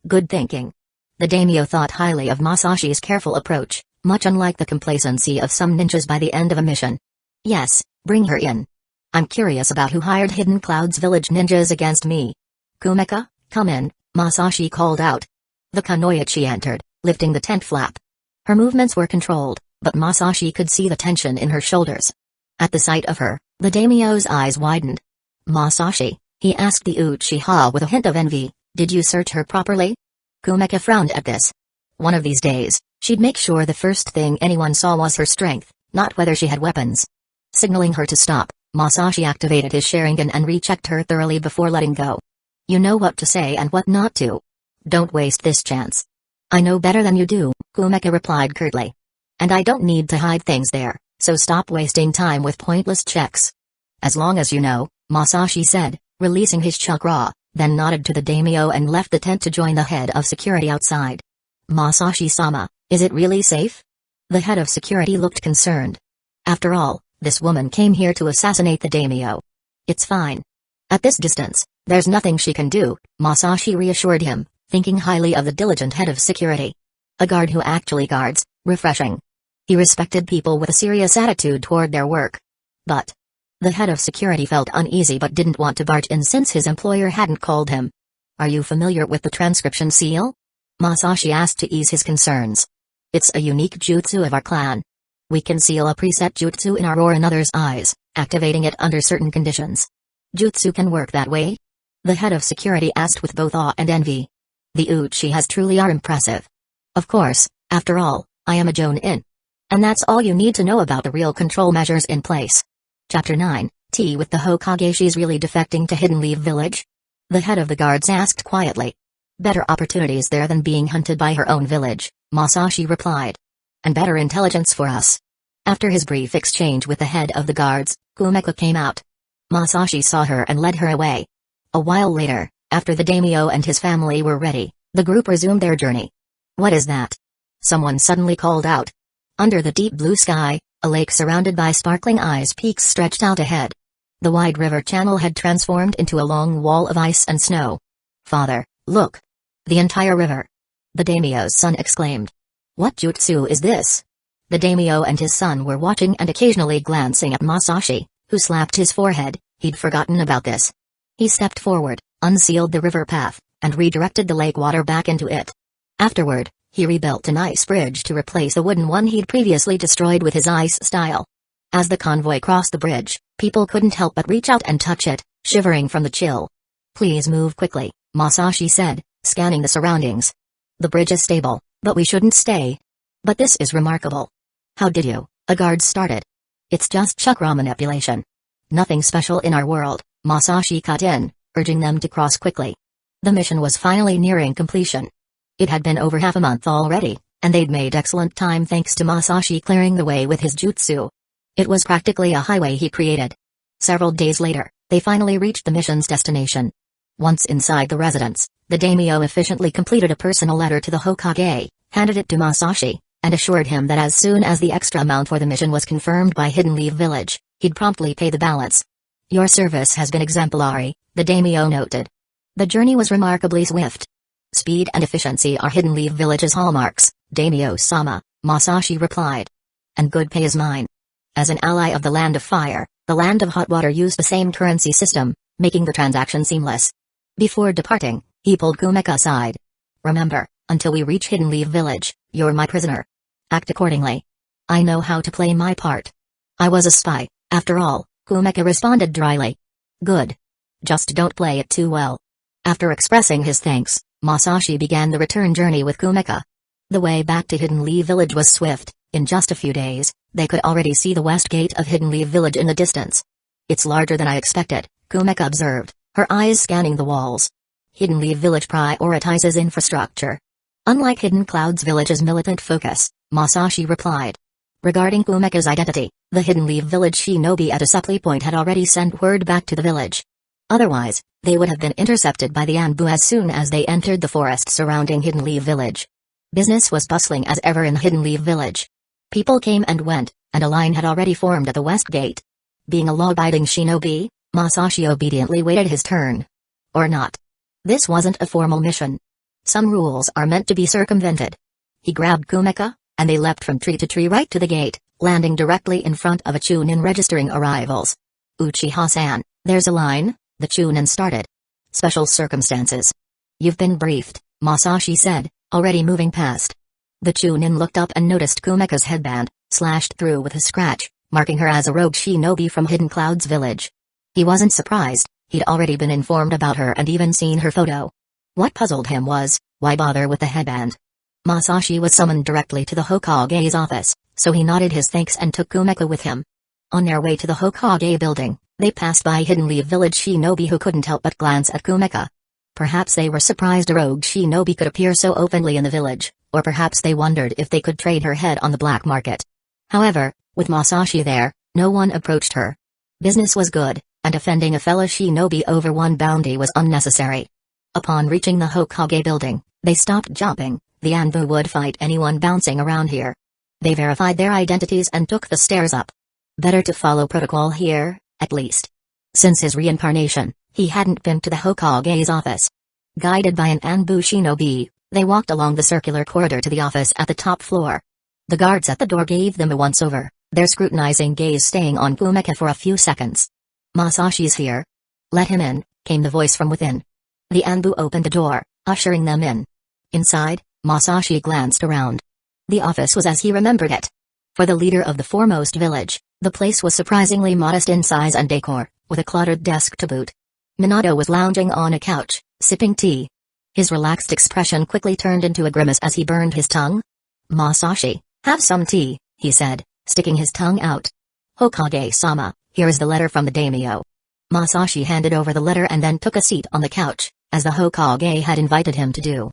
Good thinking. The daimyo thought highly of Masashi's careful approach, much unlike the complacency of some ninjas by the end of a mission. Yes, bring her in. I'm curious about who hired Hidden Cloud's village ninjas against me. Kumeka, come in, Masashi called out. The kunoichi entered, lifting the tent flap. Her movements were controlled, but Masashi could see the tension in her shoulders. At the sight of her, the daimyo's eyes widened. Masashi, he asked the Uchiha with a hint of envy, did you search her properly? Kumeka frowned at this. One of these days, she'd make sure the first thing anyone saw was her strength, not whether she had weapons. Signaling her to stop, Masashi activated his Sharingan and rechecked her thoroughly before letting go. You know what to say and what not to. Don't waste this chance. I know better than you do, Kumeka replied curtly. And I don't need to hide things there, so stop wasting time with pointless checks. As long as you know, Masashi said, releasing his chakra, then nodded to the daimyo and left the tent to join the head of security outside. Masashi-sama, is it really safe? The head of security looked concerned. After all, this woman came here to assassinate the daimyo. It's fine. At this distance, there's nothing she can do, Masashi reassured him, thinking highly of the diligent head of security. A guard who actually guards, refreshing. He respected people with a serious attitude toward their work. But the head of security felt uneasy but didn't want to barge in since his employer hadn't called him. Are you familiar with the transcription seal? Masashi asked to ease his concerns. It's a unique jutsu of our clan. We can seal a preset jutsu in our or another's eyes, activating it under certain conditions. Jutsu can work that way? The head of security asked with both awe and envy. The Uchihas truly are impressive. Of course, after all, I am a Jonin. And that's all you need to know about the real control measures in place. Chapter 9, Tea with the Hokage. She's really defecting to Hidden Leaf Village? The head of the guards asked quietly. Better opportunities there than being hunted by her own village, Masashi replied. And better intelligence for us. After his brief exchange with the head of the guards, Kumeka came out. Masashi saw her and led her away. A while later, after the daimyo and his family were ready, the group resumed their journey. What is that? Someone suddenly called out. Under the deep blue sky, a lake surrounded by sparkling ice peaks stretched out ahead. The wide river channel had transformed into a long wall of ice and snow. Father, look! The entire river! The daimyo's son exclaimed. What jutsu is this? The daimyo and his son were watching and occasionally glancing at Masashi, who slapped his forehead. He'd forgotten about this. He stepped forward, unsealed the river path, and redirected the lake water back into it. Afterward, he rebuilt an ice bridge to replace the wooden one he'd previously destroyed with his ice style. As the convoy crossed the bridge, people couldn't help but reach out and touch it, shivering from the chill. Please move quickly, Masashi said, scanning the surroundings. The bridge is stable, but we shouldn't stay. But this is remarkable. How did you? A guard started. It's just chakra manipulation. Nothing special in our world, Masashi cut in, urging them to cross quickly. The mission was finally nearing completion. It had been over half a month already, and they'd made excellent time thanks to Masashi clearing the way with his jutsu. It was practically a highway he created. Several days later, they finally reached the mission's destination. Once inside the residence, the daimyo efficiently completed a personal letter to the Hokage, handed it to Masashi, and assured him that as soon as the extra amount for the mission was confirmed by Hidden Leaf Village, he'd promptly pay the balance. Your service has been exemplary, the daimyo noted. The journey was remarkably swift. Speed and efficiency are Hidden Leaf Village's hallmarks, daimyo-sama, Masashi replied. And good pay is mine. As an ally of the Land of Fire, the Land of Hot Water used the same currency system, making the transaction seamless. Before departing, he pulled Kumeka aside. Remember, until we reach Hidden Leaf Village, you're my prisoner. Act accordingly. I know how to play my part. I was a spy, after all, Kumeka responded dryly. Good. Just don't play it too well. After expressing his thanks, Masashi began the return journey with Kumeka. The way back to Hidden Leaf Village was swift. In just a few days, they could already see the west gate of Hidden Leaf Village in the distance. It's larger than I expected, Kumeka observed, her eyes scanning the walls. Hidden Leaf Village prioritizes infrastructure. Unlike Hidden Cloud's village's militant focus, Masashi replied. Regarding Kumeka's identity, the Hidden Leaf Village shinobi at a supply point had already sent word back to the village. Otherwise, they would have been intercepted by the Anbu as soon as they entered the forest surrounding Hidden Leaf Village. Business was bustling as ever in Hidden Leaf Village. People came and went, and a line had already formed at the west gate. Being a law-abiding shinobi, Masashi obediently waited his turn. Or not. This wasn't a formal mission. Some rules are meant to be circumvented. He grabbed Kumeka, and they leapt from tree to tree right to the gate, landing directly in front of a Chunin registering arrivals. Uchiha-san, there's a line, the Chunin started. Special circumstances. You've been briefed, Masashi said, already moving past. The Chunin looked up and noticed Kumeka's headband, slashed through with a scratch, marking her as a rogue shinobi from Hidden Cloud's village. He wasn't surprised, he'd already been informed about her and even seen her photo. What puzzled him was, why bother with the headband? Masashi was summoned directly to the Hokage's office, so he nodded his thanks and took Kumeka with him. On their way to the Hokage building, they passed by Hidden Leaf village shinobi who couldn't help but glance at Kumeka. Perhaps they were surprised a rogue shinobi could appear so openly in the village, or perhaps they wondered if they could trade her head on the black market. However, with Masashi there, no one approached her. Business was good, and offending a fellow shinobi over one bounty was unnecessary. Upon reaching the Hokage building, they stopped jumping. The Anbu would fight anyone bouncing around here. They verified their identities and took the stairs up. Better to follow protocol here, at least. Since his reincarnation, he hadn't been to the Hokage's office. Guided by an Anbu shinobi, they walked along the circular corridor to the office at the top floor. The guards at the door gave them a once-over, their scrutinizing gaze staying on Kumeka for a few seconds. Masashi's here. Let him in, came the voice from within. The Anbu opened the door, ushering them in. Inside, Masashi glanced around. The office was as he remembered it. For the leader of the foremost village, the place was surprisingly modest in size and decor, with a cluttered desk to boot. Minato was lounging on a couch, sipping tea. His relaxed expression quickly turned into a grimace as he burned his tongue. Masashi, have some tea, he said, sticking his tongue out. Hokage-sama, here is the letter from the daimyo. Masashi handed over the letter and then took a seat on the couch, as the Hokage had invited him to do.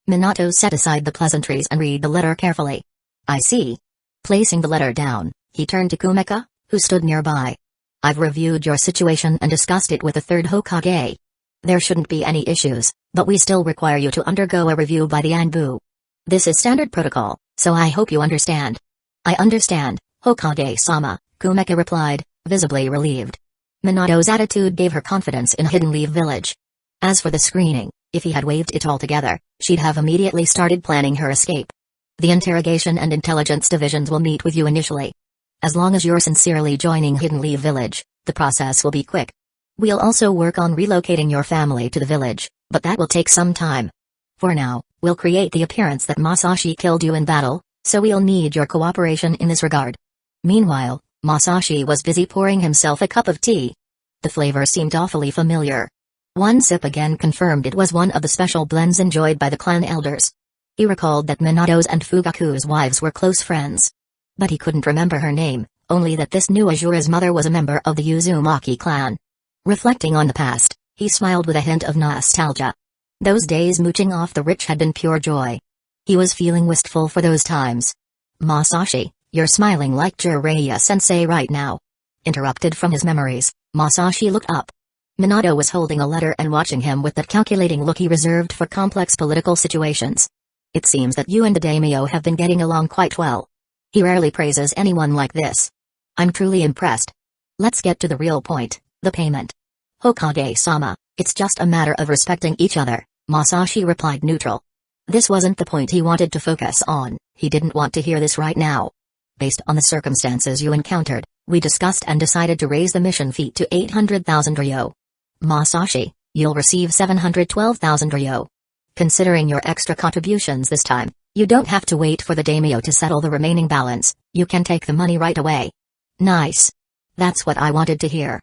Minato set aside the pleasantries and read the letter carefully. I see. Placing the letter down, he turned to Kumeka, who stood nearby. I've reviewed your situation and discussed it with the third Hokage. There shouldn't be any issues, but we still require you to undergo a review by the Anbu. This is standard protocol, so I hope you understand. I understand, Hokage-sama, Kumeka replied, visibly relieved. Minato's attitude gave her confidence in Hidden Leaf village. As for the screening, if he had waived it altogether, she'd have immediately started planning her escape. The interrogation and intelligence divisions will meet with you initially. As long as you're sincerely joining Hidden Leaf village, the process will be quick. We'll also work on relocating your family to the village, but that will take some time. For now, we'll create the appearance that Masashi killed you in battle, so we'll need your cooperation in this regard. Meanwhile, Masashi was busy pouring himself a cup of tea. The flavor seemed awfully familiar. One sip again confirmed it was one of the special blends enjoyed by the clan elders. He recalled that Minato's and Fugaku's wives were close friends. But he couldn't remember her name, only that this new Azura's mother was a member of the Uzumaki clan. Reflecting on the past, he smiled with a hint of nostalgia. Those days mooching off the rich had been pure joy. He was feeling wistful for those times. Masashi, you're smiling like Jiraiya-sensei right now. Interrupted from his memories, Masashi looked up. Minato was holding a letter and watching him with that calculating look he reserved for complex political situations. It seems that you and the daimyo have been getting along quite well. He rarely praises anyone like this. I'm truly impressed. Let's get to the real point, the payment. Hokage-sama, it's just a matter of respecting each other, Masashi replied neutral. This wasn't the point he wanted to focus on, he didn't want to hear this right now. Based on the circumstances you encountered, we discussed and decided to raise the mission fee to 800,000 ryo. Masashi, you'll receive 712,000 ryo. Considering your extra contributions this time, you don't have to wait for the daimyo to settle the remaining balance, you can take the money right away. Nice. That's what I wanted to hear.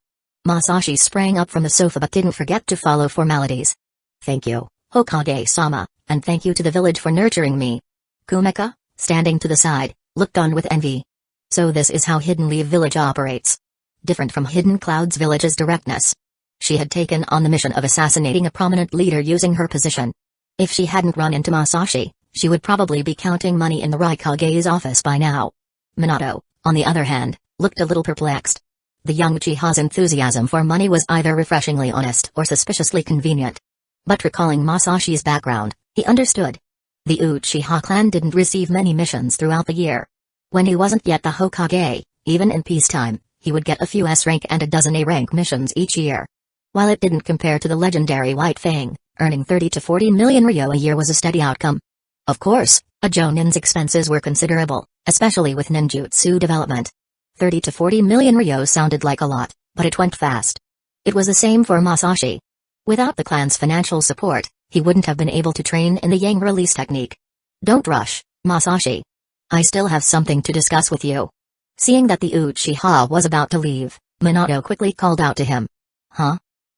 Masashi sprang up from the sofa but didn't forget to follow formalities. Thank you, Hokage-sama, and thank you to the village for nurturing me. Kumeka, standing to the side, looked on with envy. So this is how Hidden Leaf village operates. Different from Hidden Cloud's village's directness. She had taken on the mission of assassinating a prominent leader using her position. If she hadn't run into Masashi, she would probably be counting money in the Rukonga's office by now. Minato, on the other hand, looked a little perplexed. The young Uchiha's enthusiasm for money was either refreshingly honest or suspiciously convenient. But recalling Masashi's background, he understood. The Uchiha clan didn't receive many missions throughout the year. When he wasn't yet the Hokage, even in peacetime, he would get a few S-rank and a dozen A-rank missions each year. While it didn't compare to the legendary White Fang, Earning 30 to 40 million ryo a year was a steady outcome. Of course, a Jonin's expenses were considerable, especially with ninjutsu development. 30 to 40 million ryo sounded like a lot, but it went fast. It was the same for Masashi. Without the clan's financial support, he wouldn't have been able to train in the Yang release technique. Don't rush, Masashi. I still have something to discuss with you. Seeing that the Uchiha was about to leave, Minato quickly called out to him. Huh?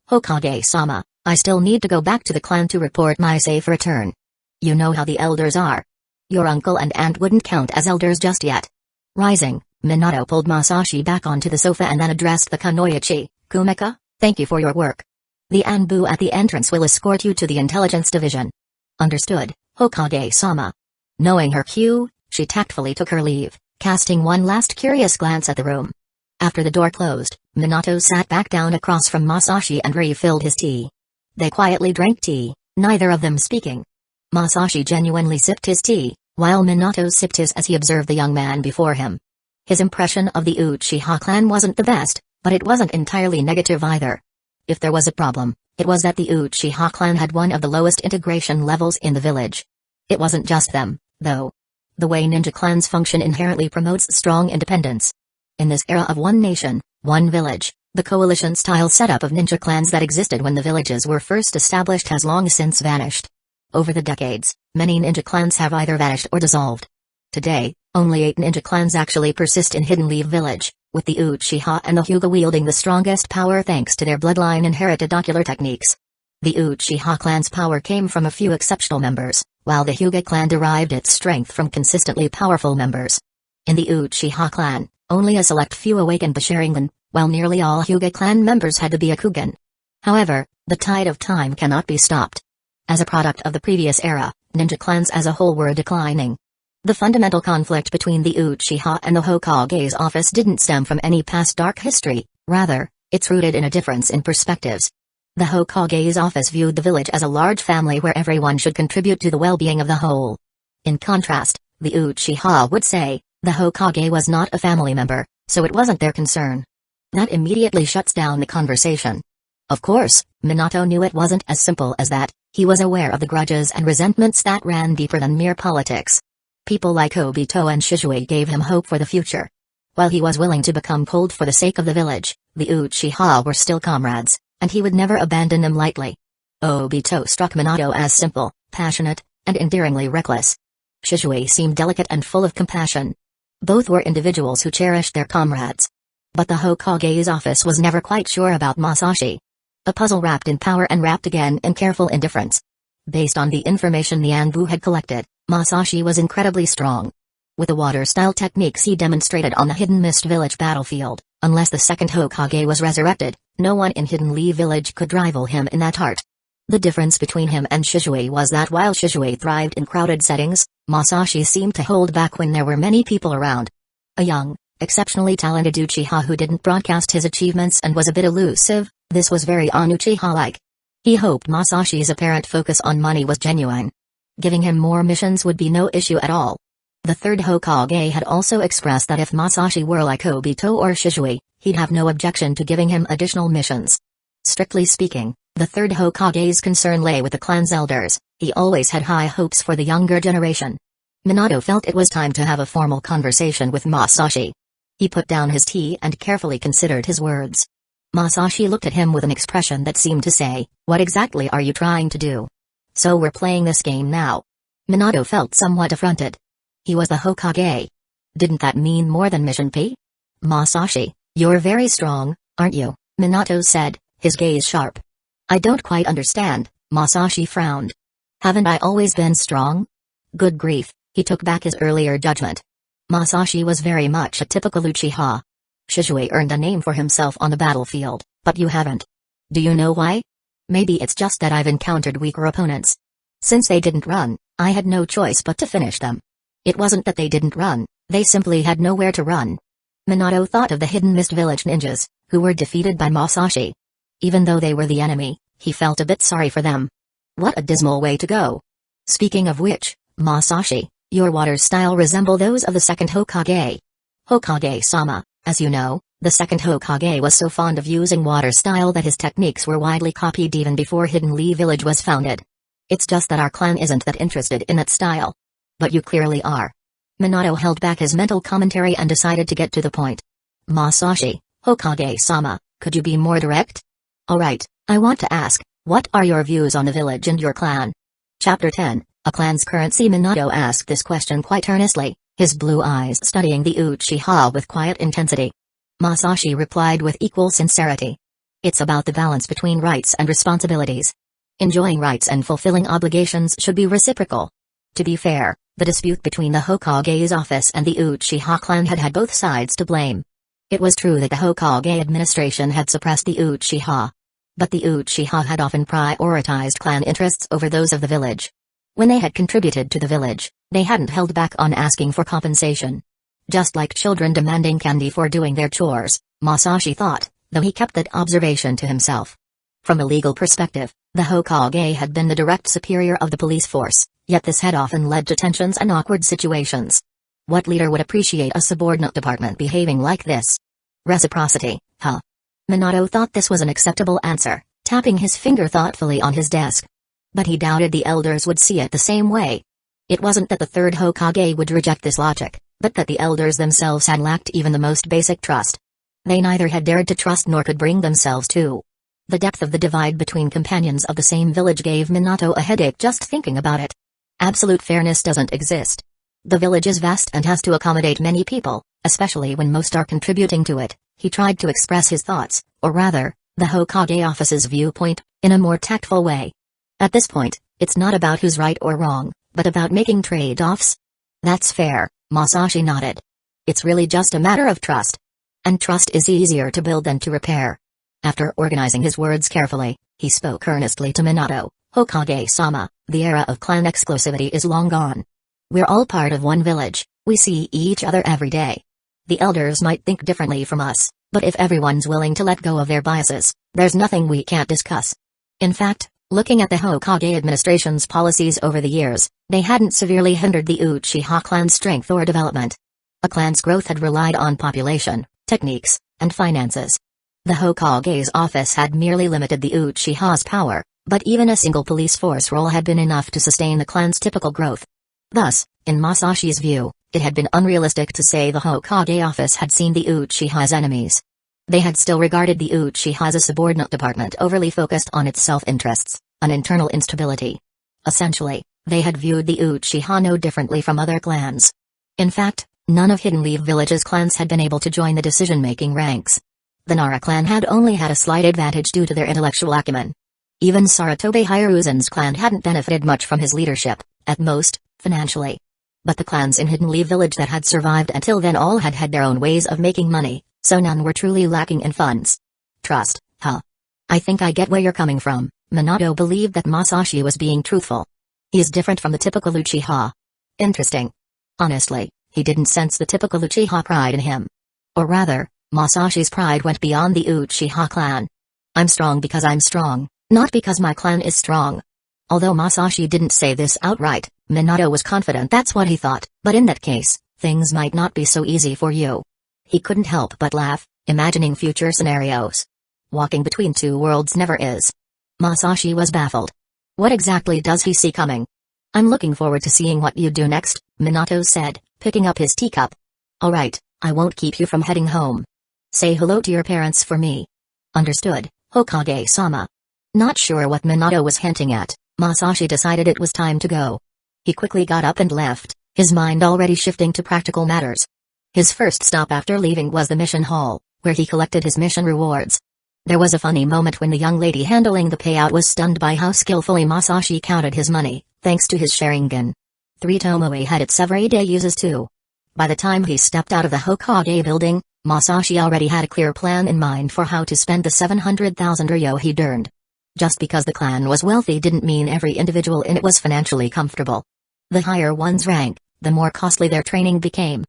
Hokage-sama, I still need to go back to the clan to report my safe return. You know how the elders are. Your uncle and aunt wouldn't count as elders just yet. Rising, Minato pulled Masashi back onto the sofa and then addressed the Kunoichi. Kumeka, thank you for your work. The Anbu at the entrance will escort you to the intelligence division. Understood, Hokage-sama. Knowing her cue, she tactfully took her leave, casting one last curious glance at the room. After the door closed, Minato sat back down across from Masashi and refilled his tea. They quietly drank tea, neither of them speaking. Masashi genuinely sipped his tea, while Minato sipped his as he observed the young man before him. His impression of the Uchiha clan wasn't the best, but it wasn't entirely negative either. If there was a problem, it was that the Uchiha clan had one of the lowest integration levels in the village. It wasn't just them, though. The way ninja clans function inherently promotes strong independence. In this era of one nation, one village, the coalition-style setup of ninja clans that existed when the villages were first established has long since vanished. Over the decades, many ninja clans have either vanished or dissolved. Today, only 8 ninja clans actually persist in Hidden Leaf Village, with the Uchiha and the Hyuga wielding the strongest power thanks to their bloodline-inherited ocular techniques. The Uchiha clan's power came from a few exceptional members, while the Hyuga clan derived its strength from consistently powerful members. In the Uchiha clan, only a select few awakened the Sharingan, while nearly all Hyuga clan members had the Byakugan. However, the tide of time cannot be stopped. As a product of the previous era, ninja clans as a whole were declining. The fundamental conflict between the Uchiha and the Hokage's office didn't stem from any past dark history, rather, it's rooted in a difference in perspectives. The Hokage's office viewed the village as a large family where everyone should contribute to the well-being of the whole. In contrast, the Uchiha would say, the Hokage was not a family member, so it wasn't their concern. That immediately shuts down the conversation. Of course, Minato knew it wasn't as simple as that. He was aware of the grudges and resentments that ran deeper than mere politics. People like Obito and Shishui gave him hope for the future. While he was willing to become cold for the sake of the village, the Uchiha were still comrades, and he would never abandon them lightly. Obito struck Minato as simple, passionate, and endearingly reckless. Shishui seemed delicate and full of compassion. Both were individuals who cherished their comrades. But the Hokage's office was never quite sure about Masashi. A puzzle wrapped in power and wrapped again in careful indifference. Based on the information the Anbu had collected, Masashi was incredibly strong. With the water-style techniques he demonstrated on the Hidden Mist Village battlefield, unless the second Hokage was resurrected, no one in Hidden Leaf Village could rival him in that art. The difference between him and Shishui was that while Shishui thrived in crowded settings, Masashi seemed to hold back when there were many people around. A young, exceptionally talented Uchiha who didn't broadcast his achievements and was a bit elusive, this was very un-Uchiha-like. He hoped Masashi's apparent focus on money was genuine. Giving him more missions would be no issue at all. The third Hokage had also expressed that if Masashi were like Obito or Shishui, he'd have no objection to giving him additional missions. Strictly speaking, the third Hokage's concern lay with the clan's elders. He always had high hopes for the younger generation. Minato felt it was time to have a formal conversation with Masashi. He put down his tea and carefully considered his words. Masashi looked at him with an expression that seemed to say, "What exactly are you trying to do? So we're playing this game now." Minato felt somewhat affronted. He was the Hokage. Didn't that mean more than Mission P? "Masashi, you're very strong, aren't you?" Minato said, his gaze sharp. "I don't quite understand," Masashi frowned. "Haven't I always been strong?" Good grief, he took back his earlier judgment. Masashi was very much a typical Uchiha. Shishui earned a name for himself on the battlefield, but you haven't. Do you know why? Maybe it's just that I've encountered weaker opponents. Since they didn't run, I had no choice but to finish them. It wasn't that they didn't run, they simply had nowhere to run. Minato thought of the Hidden Mist Village ninjas, who were defeated by Masashi. Even though they were the enemy, he felt a bit sorry for them. What a dismal way to go. Speaking of which, Masashi, your water style resemble those of the second Hokage. Hokage-sama, as you know, The second Hokage was so fond of using water style that his techniques were widely copied even before Hidden Leaf Village was founded. It's just that our clan isn't that interested in that style. But you clearly are. Minato held back his mental commentary and decided to get to the point. Masashi, Hokage-sama, could you be more direct? Alright, I want to ask, what are your views on the village and your clan? Chapter 10, A Clan's Currency. Minato asked this question quite earnestly, his blue eyes studying the Uchiha with quiet intensity. Masashi replied with equal sincerity. It's about the balance between rights and responsibilities. Enjoying rights and fulfilling obligations should be reciprocal. To be fair, the dispute between the Hokage's office and the Uchiha clan had both sides to blame. It was true that the Hokage administration had suppressed the Uchiha. But the Uchiha had often prioritized clan interests over those of the village. When they had contributed to the village, they hadn't held back on asking for compensation. Just like children demanding candy for doing their chores, Masashi thought, though he kept that observation to himself. From a legal perspective, the Hokage had been the direct superior of the police force, yet this had often led to tensions and awkward situations. What leader would appreciate a subordinate department behaving like this? Reciprocity, huh? Minato thought this was an acceptable answer, tapping his finger thoughtfully on his desk. But he doubted the elders would see it the same way. It wasn't that the third Hokage would reject this logic, but that the elders themselves had lacked even the most basic trust. They neither had dared to trust nor could bring themselves to. The depth of the divide between companions of the same village gave Minato a headache just thinking about it. Absolute fairness doesn't exist. The village is vast and has to accommodate many people, especially when most are contributing to it. He tried to express his thoughts, or rather, the Hokage office's viewpoint, in a more tactful way. At this point, it's not about who's right or wrong, but about making trade-offs. That's fair, Masashi nodded. It's really just a matter of trust. And trust is easier to build than to repair. After organizing his words carefully, he spoke earnestly to Minato. Hokage-sama, the era of clan exclusivity is long gone. We're all part of one village, we see each other every day. The elders might think differently from us, but if everyone's willing to let go of their biases, there's nothing we can't discuss. In fact, looking at the Hokage administration's policies over the years, they hadn't severely hindered the Uchiha clan's strength or development. A clan's growth had relied on population, techniques, and finances. The Hokage's office had merely limited the Uchiha's power, but even a single police force role had been enough to sustain the clan's typical growth. Thus, in Masashi's view, it had been unrealistic to say the Hokage office had seen the Uchiha as enemies. They had still regarded the Uchiha as a subordinate department overly focused on its self-interests, an internal instability. Essentially, they had viewed the Uchiha no differently from other clans. In fact, none of Hidden Leaf Village's clans had been able to join the decision-making ranks. The Nara clan had only had a slight advantage due to their intellectual acumen. Even Sarutobi Hiruzen's clan hadn't benefited much from his leadership, at most, financially. But the clans in Hidden Leaf Village that had survived until then all had their own ways of making money, so none were truly lacking in funds. Trust, huh? I think I get where you're coming from. Minato believed that Masashi was being truthful. He is different from the typical Uchiha. Interesting. Honestly, he didn't sense the typical Uchiha pride in him. Or rather, Masashi's pride went beyond the Uchiha clan. I'm strong because I'm strong, not because my clan is strong. Although Masashi didn't say this outright, Minato was confident that's what he thought, but in that case, things might not be so easy for you. He couldn't help but laugh, imagining future scenarios. Walking between two worlds never is. Masashi was baffled. What exactly does he see coming? I'm looking forward to seeing what you do next, Minato said, picking up his teacup. Alright, I won't keep you from heading home. Say hello to your parents for me. Understood, Hokage-sama. Not sure what Minato was hinting at, Masashi decided it was time to go. He quickly got up and left, his mind already shifting to practical matters. His first stop after leaving was the mission hall, where he collected his mission rewards. There was a funny moment when the young lady handling the payout was stunned by how skillfully Masashi counted his money, thanks to his Sharingan. 3 Tomoe had its everyday uses too. By the time he stepped out of the Hokage building, Masashi already had a clear plan in mind for how to spend the 700,000 ryo he'd earned. Just because the clan was wealthy didn't mean every individual in it was financially comfortable. The higher one's rank, the more costly their training became.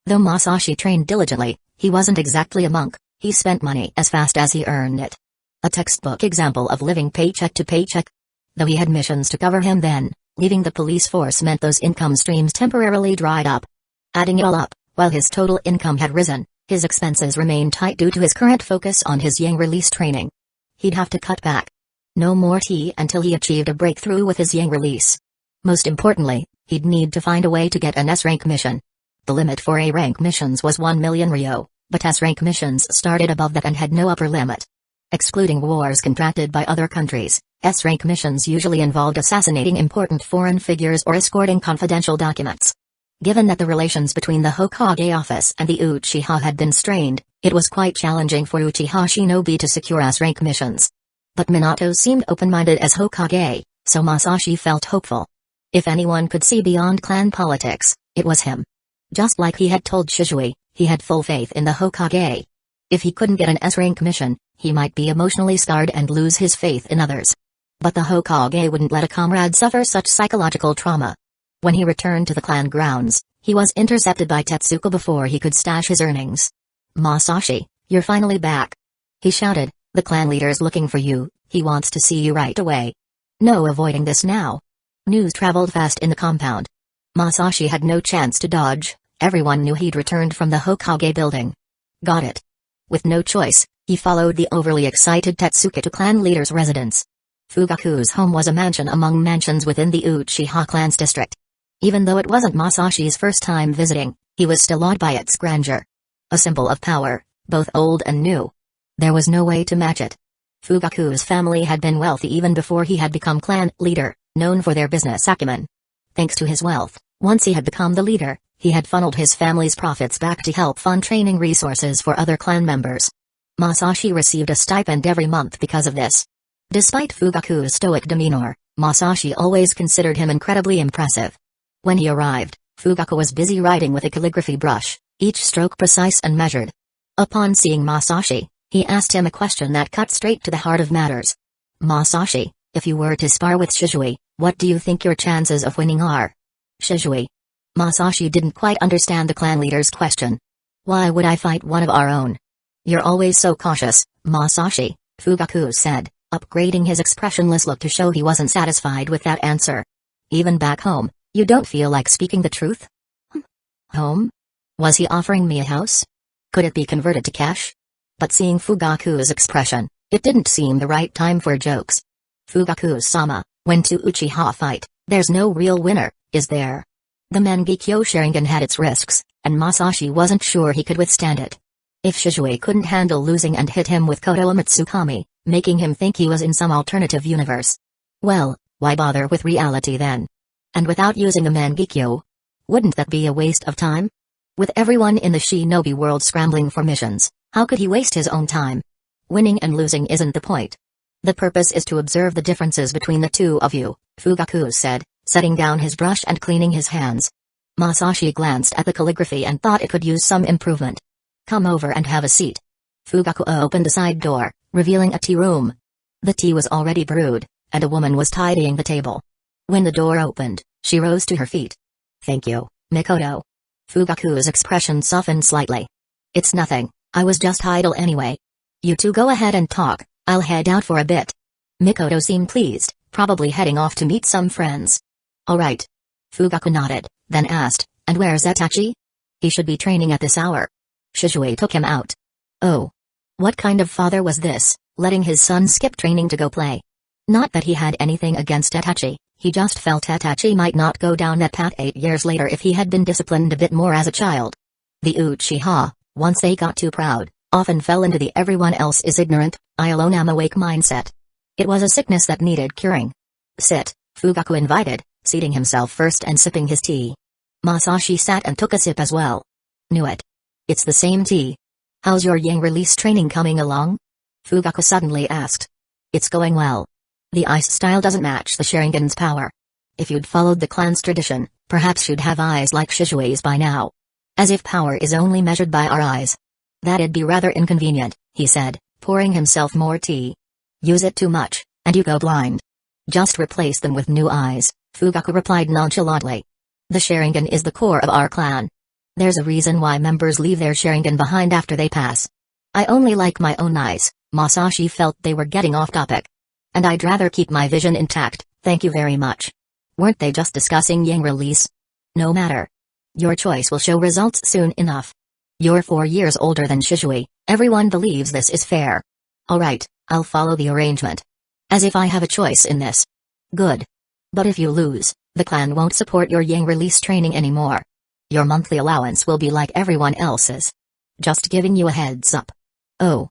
Though Masashi trained diligently, he wasn't exactly a monk, he spent money as fast as he earned it. A textbook example of living paycheck to paycheck. Though he had missions to cover him then, leaving the police force meant those income streams temporarily dried up. Adding it all up, while his total income had risen, His expenses remained tight due to his current focus on his yang release training. He'd have to cut back. No more tea until he achieved a breakthrough with his yang release. Most importantly, he'd need to find a way to get an S-rank mission. The limit for A-rank missions was 1 million Ryo, but S-rank missions started above that and had no upper limit. Excluding wars contracted by other countries, S-rank missions usually involved assassinating important foreign figures or escorting confidential documents. Given that the relations between the Hokage office and the Uchiha had been strained, it was quite challenging for Uchiha shinobi to secure S-rank missions. But Minato seemed open-minded as Hokage, so Masashi felt hopeful. If anyone could see beyond clan politics, it was him. Just like he had told Shishui, he had full faith in the Hokage. If he couldn't get an S-rank mission, he might be emotionally scarred and lose his faith in others. But the Hokage wouldn't let a comrade suffer such psychological trauma. When he returned to the clan grounds, he was intercepted by Tetsuko before he could stash his earnings. "Masashi, you're finally back," he shouted. "The clan leader's looking for you, he wants to see you right away." No avoiding this now. News traveled fast in the compound. Masashi had no chance to dodge, everyone knew he'd returned from the Hokage building. Got it. With no choice, he followed the overly excited Tetsuko to clan leader's residence. Fugaku's home was a mansion among mansions within the Uchiha clan's district. Even though it wasn't Masashi's first time visiting, he was still awed by its grandeur. A symbol of power, both old and new. There was no way to match it. Fugaku's family had been wealthy even before he had become clan leader, known for their business acumen. Thanks to his wealth, once he had become the leader, he had funneled his family's profits back to help fund training resources for other clan members. Masashi received a stipend every month because of this. Despite Fugaku's stoic demeanor, Masashi always considered him incredibly impressive. When he arrived, Fugaku was busy writing with a calligraphy brush, each stroke precise and measured. Upon seeing Masashi, he asked him a question that cut straight to the heart of matters. "Masashi, if you were to spar with Shishui, what do you think your chances of winning are?" "Shishui?" Masashi didn't quite understand the clan leader's question. "Why would I fight one of our own?" "You're always so cautious, Masashi," Fugaku said, upgrading his expressionless look to show he wasn't satisfied with that answer. "Even back home, you don't feel like speaking the truth?" Home? Was he offering me a house? Could it be converted to cash? But seeing Fugaku's expression, it didn't seem the right time for jokes. "Fugaku-sama, when two Uchiha fight, there's no real winner, is there?" The Mangekyō Sharingan had its risks, and Masashi wasn't sure he could withstand it. If Shishui couldn't handle losing and hit him with Koto Mitsukami, making him think he was in some alternative universe. Well, why bother with reality then? And without using a Mangekyō? Wouldn't that be a waste of time? With everyone in the shinobi world scrambling for missions, how could he waste his own time? Winning and losing isn't the point. The purpose is to observe the differences between the two of you, Fugaku said, setting down his brush and cleaning his hands. Masashi glanced at the calligraphy and thought it could use some improvement. "Come over and have a seat." Fugaku opened a side door, revealing a tea room. The tea was already brewed, and a woman was tidying the table. When the door opened, she rose to her feet. "Thank you, Mikoto." Fugaku's expression softened slightly. "It's nothing, I was just idle anyway. You two go ahead and talk, I'll head out for a bit." Mikoto seemed pleased, probably heading off to meet some friends. "All right." Fugaku nodded, then asked, "And where's Itachi?" "He should be training at this hour." Shishui took him out. Oh. What kind of father was this, letting his son skip training to go play? Not that he had anything against Itachi, he just felt Itachi might not go down that path 8 years later if he had been disciplined a bit more as a child. The Uchiha, once they got too proud, often fell into the everyone else is ignorant, I alone am awake mindset. It was a sickness that needed curing. "Sit," Fugaku invited, seating himself first and sipping his tea. Masashi sat and took a sip as well. "Knew it. It's the same tea. How's your yang release training coming along?" Fugaku suddenly asked. "It's going well. The ice style doesn't match the Sharingan's power. If you'd followed the clan's tradition, perhaps you'd have eyes like Shishui's by now. As if power is only measured by our eyes. That'd be rather inconvenient," he said, pouring himself more tea. "Use it too much, and you go blind. Just replace them with new eyes," Fugaku replied nonchalantly. "The Sharingan is the core of our clan. There's a reason why members leave their Sharingan behind after they pass. I only like my own eyes." Masashi felt they were getting off topic. "And I'd rather keep my vision intact, thank you very much." Weren't they just discussing yang release? No matter. Your choice will show results soon enough. You're 4 years older than Shishui, everyone believes this is fair. Alright, I'll follow the arrangement. As if I have a choice in this. Good. But if you lose, the clan won't support your yang release training anymore. Your monthly allowance will be like everyone else's. Just giving you a heads up. Oh.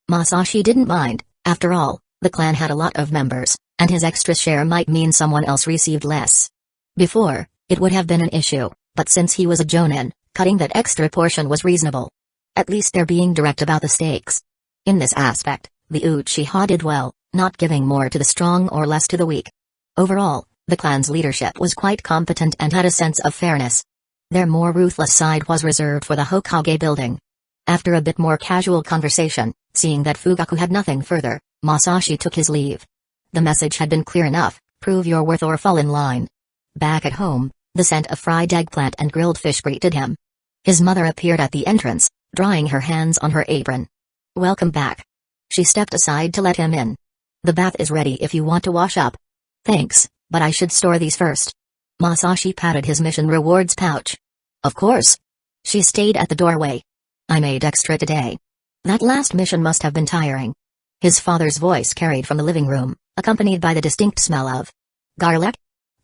Masashi didn't mind, after all, the clan had a lot of members, and his extra share might mean someone else received less. Before, it would have been an issue, but since he was a jonin, cutting that extra portion was reasonable. At least they're being direct about the stakes. In this aspect, the Uchiha did well, not giving more to the strong or less to the weak. Overall, the clan's leadership was quite competent and had a sense of fairness. Their more ruthless side was reserved for the Hokage building. After a bit more casual conversation, seeing that Fugaku had nothing further, Masashi took his leave. The message had been clear enough: prove your worth or fall in line. Back at home, the scent of fried eggplant and grilled fish greeted him. His mother appeared at the entrance, drying her hands on her apron. Welcome back. She stepped aside to let him in. The bath is ready if you want to wash up. Thanks, but I should store these first. Masashi patted his mission rewards pouch. Of course. She stayed at the doorway. I made extra today. That last mission must have been tiring. His father's voice carried from the living room, accompanied by the distinct smell of garlic.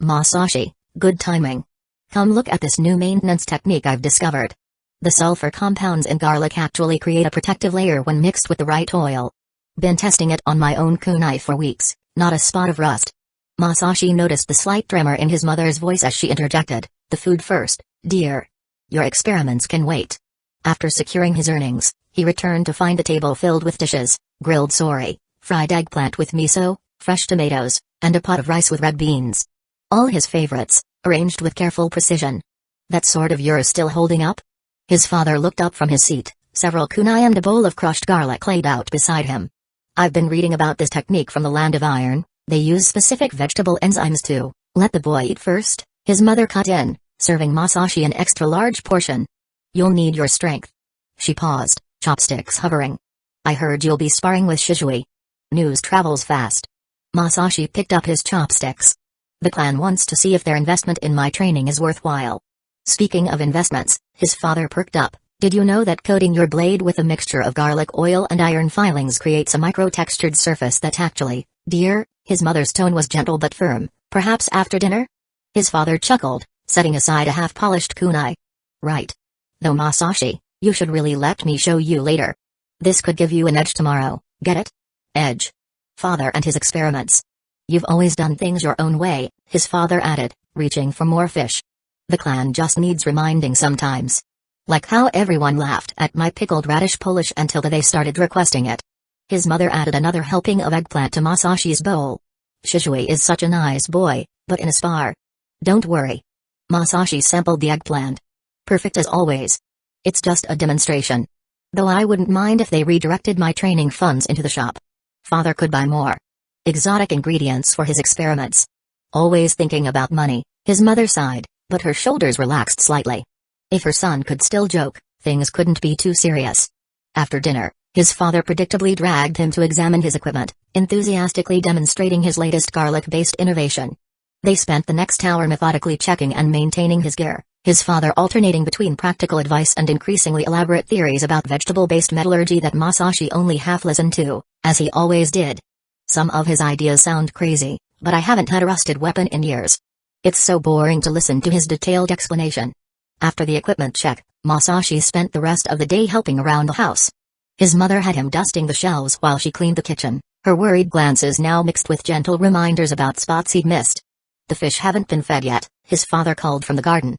Masashi, good timing. Come look at this new maintenance technique I've discovered. The sulfur compounds in garlic actually create a protective layer when mixed with the right oil. Been testing it on my own kunai for weeks, not a spot of rust. Masashi noticed the slight tremor in his mother's voice as she interjected, the food first, dear. Your experiments can wait. After securing his earnings, he returned to find the table filled with dishes, grilled sori, fried eggplant with miso, fresh tomatoes, and a pot of rice with red beans. All his favorites, arranged with careful precision. That sword of yours still holding up? His father looked up from his seat, several kunai and a bowl of crushed garlic laid out beside him. I've been reading about this technique from the Land of Iron. They use specific vegetable enzymes to let the boy eat first. His mother cut in, serving Masashi an extra large portion. You'll need your strength. She paused, chopsticks hovering. I heard you'll be sparring with Shishui. News travels fast. Masashi picked up his chopsticks. The clan wants to see if their investment in my training is worthwhile. Speaking of investments, his father perked up. Did you know that coating your blade with a mixture of garlic oil and iron filings creates a micro-textured surface that actually, dear, his mother's tone was gentle but firm, perhaps after dinner? His father chuckled, setting aside a half-polished kunai. Right. Though Masashi, you should really let me show you later. This could give you an edge tomorrow, get it? Edge. Father and his experiments. You've always done things your own way, his father added, reaching for more fish. The clan just needs reminding sometimes. Like how everyone laughed at my pickled radish polish until they started requesting it. His mother added another helping of eggplant to Masashi's bowl. Shishui is such a nice boy, but in a spar. Don't worry. Masashi sampled the eggplant. Perfect as always. It's just a demonstration. Though I wouldn't mind if they redirected my training funds into the shop. Father could buy more exotic ingredients for his experiments. Always thinking about money, his mother sighed, but her shoulders relaxed slightly. If her son could still joke, things couldn't be too serious. After dinner, his father predictably dragged him to examine his equipment, enthusiastically demonstrating his latest garlic-based innovation. They spent the next hour methodically checking and maintaining his gear, his father alternating between practical advice and increasingly elaborate theories about vegetable-based metallurgy that Masashi only half listened to, as he always did. Some of his ideas sound crazy, but I haven't had a rusted weapon in years. It's so boring to listen to his detailed explanation. After the equipment check, Masashi spent the rest of the day helping around the house. His mother had him dusting the shelves while she cleaned the kitchen, her worried glances now mixed with gentle reminders about spots he'd missed. The fish haven't been fed yet, his father called from the garden.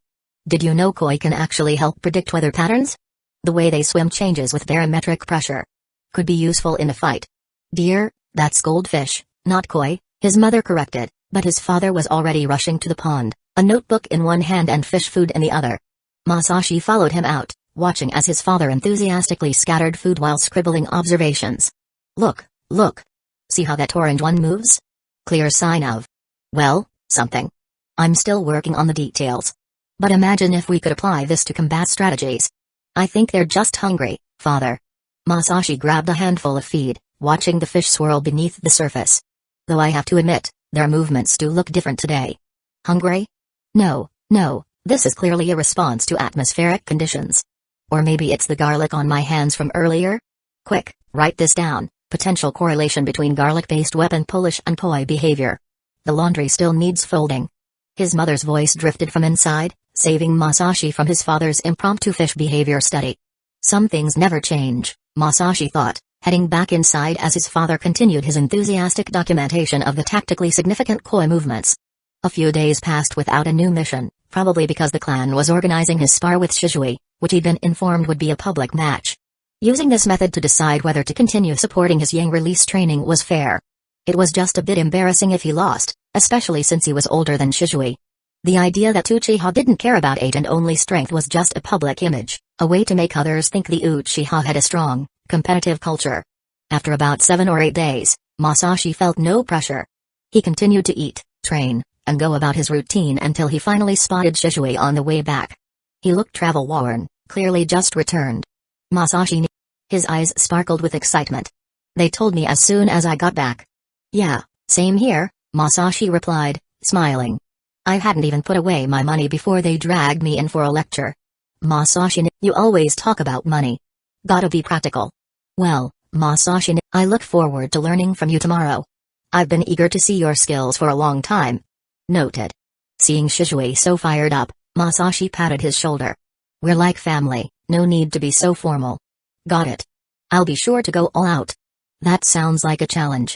Did you know koi can actually help predict weather patterns? The way they swim changes with barometric pressure. Could be useful in a fight. Dear, that's goldfish, not koi, his mother corrected, but his father was already rushing to the pond, a notebook in one hand and fish food in the other. Masashi followed him out, watching as his father enthusiastically scattered food while scribbling observations. Look, look. See how that orange one moves? Clear sign of, well, something. I'm still working on the details. But imagine if we could apply this to combat strategies. I think they're just hungry, father. Masashi grabbed a handful of feed, watching the fish swirl beneath the surface. Though I have to admit, their movements do look different today. Hungry? No, this is clearly a response to atmospheric conditions. Or maybe it's the garlic on my hands from earlier? Quick, write this down. Potential correlation between garlic-based weapon polish and poi behavior. The laundry still needs folding. His mother's voice drifted from inside, saving Masashi from his father's impromptu fish behavior study. Some things never change, Masashi thought, heading back inside as his father continued his enthusiastic documentation of the tactically significant koi movements. A few days passed without a new mission, probably because the clan was organizing his spar with Shishui, which he'd been informed would be a public match. Using this method to decide whether to continue supporting his yang release training was fair. It was just a bit embarrassing if he lost, especially since he was older than Shishui. The idea that Uchiha didn't care about age and only strength was just a public image, a way to make others think the Uchiha had a strong, competitive culture. After about 7 or 8 days, Masashi felt no pressure. He continued to eat, train, and go about his routine until he finally spotted Shishui on the way back. He looked travel-worn, clearly just returned. Masashi knew. His eyes sparkled with excitement. They told me as soon as I got back. Yeah, same here, Masashi replied, smiling. I hadn't even put away my money before they dragged me in for a lecture. Masashi, you always talk about money. Gotta be practical. Well, Masashi, I look forward to learning from you tomorrow. I've been eager to see your skills for a long time. Noted. Seeing Shishui so fired up, Masashi patted his shoulder. We're like family, no need to be so formal. Got it. I'll be sure to go all out. That sounds like a challenge.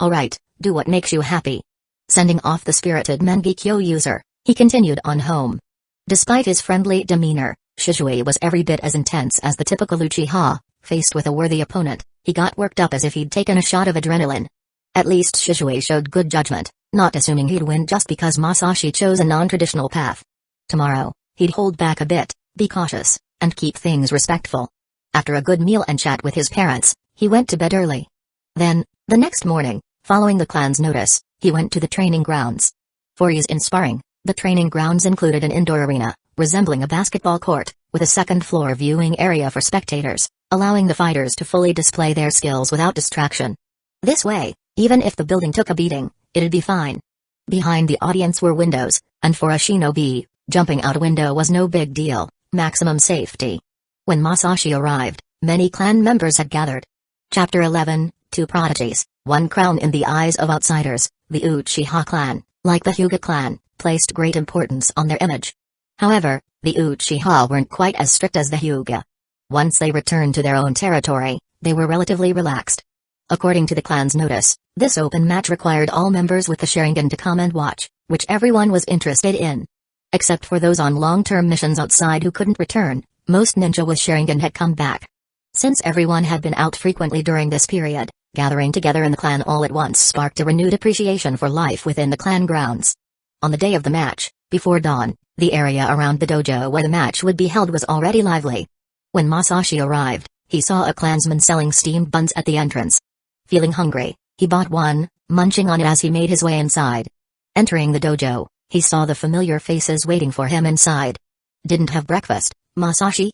Alright, do what makes you happy. Sending off the spirited Mangekyō user, he continued on home. Despite his friendly demeanor, Shishui was every bit as intense as the typical Uchiha. Faced with a worthy opponent, he got worked up as if he'd taken a shot of adrenaline. At least Shishui showed good judgment, not assuming he'd win just because Masashi chose a non-traditional path. Tomorrow, he'd hold back a bit, be cautious, and keep things respectful. After a good meal and chat with his parents, he went to bed early. Then, the next morning, following the clan's notice, he went to the training grounds. For ease in sparring, the training grounds included an indoor arena, resembling a basketball court, with a second-floor viewing area for spectators, allowing the fighters to fully display their skills without distraction. This way, even if the building took a beating, it'd be fine. Behind the audience were windows, and for a shinobi, jumping out a window was no big deal, maximum safety. When Masashi arrived, many clan members had gathered. Chapter 11, Two Prodigies, One Crown. In the eyes of outsiders, the Uchiha clan, like the Hyuga clan, placed great importance on their image. However, the Uchiha weren't quite as strict as the Hyuga. Once they returned to their own territory, they were relatively relaxed. According to the clan's notice, this open match required all members with the Sharingan to come and watch, which everyone was interested in. Except for those on long-term missions outside who couldn't return, most ninja with Sharingan had come back. Since everyone had been out frequently during this period, gathering together in the clan all at once sparked a renewed appreciation for life within the clan grounds. On the day of the match, before dawn, the area around the dojo where the match would be held was already lively. When Masashi arrived, he saw a clansman selling steamed buns at the entrance. Feeling hungry, he bought one, munching on it as he made his way inside. Entering the dojo, he saw the familiar faces waiting for him inside. Didn't have breakfast, Masashi?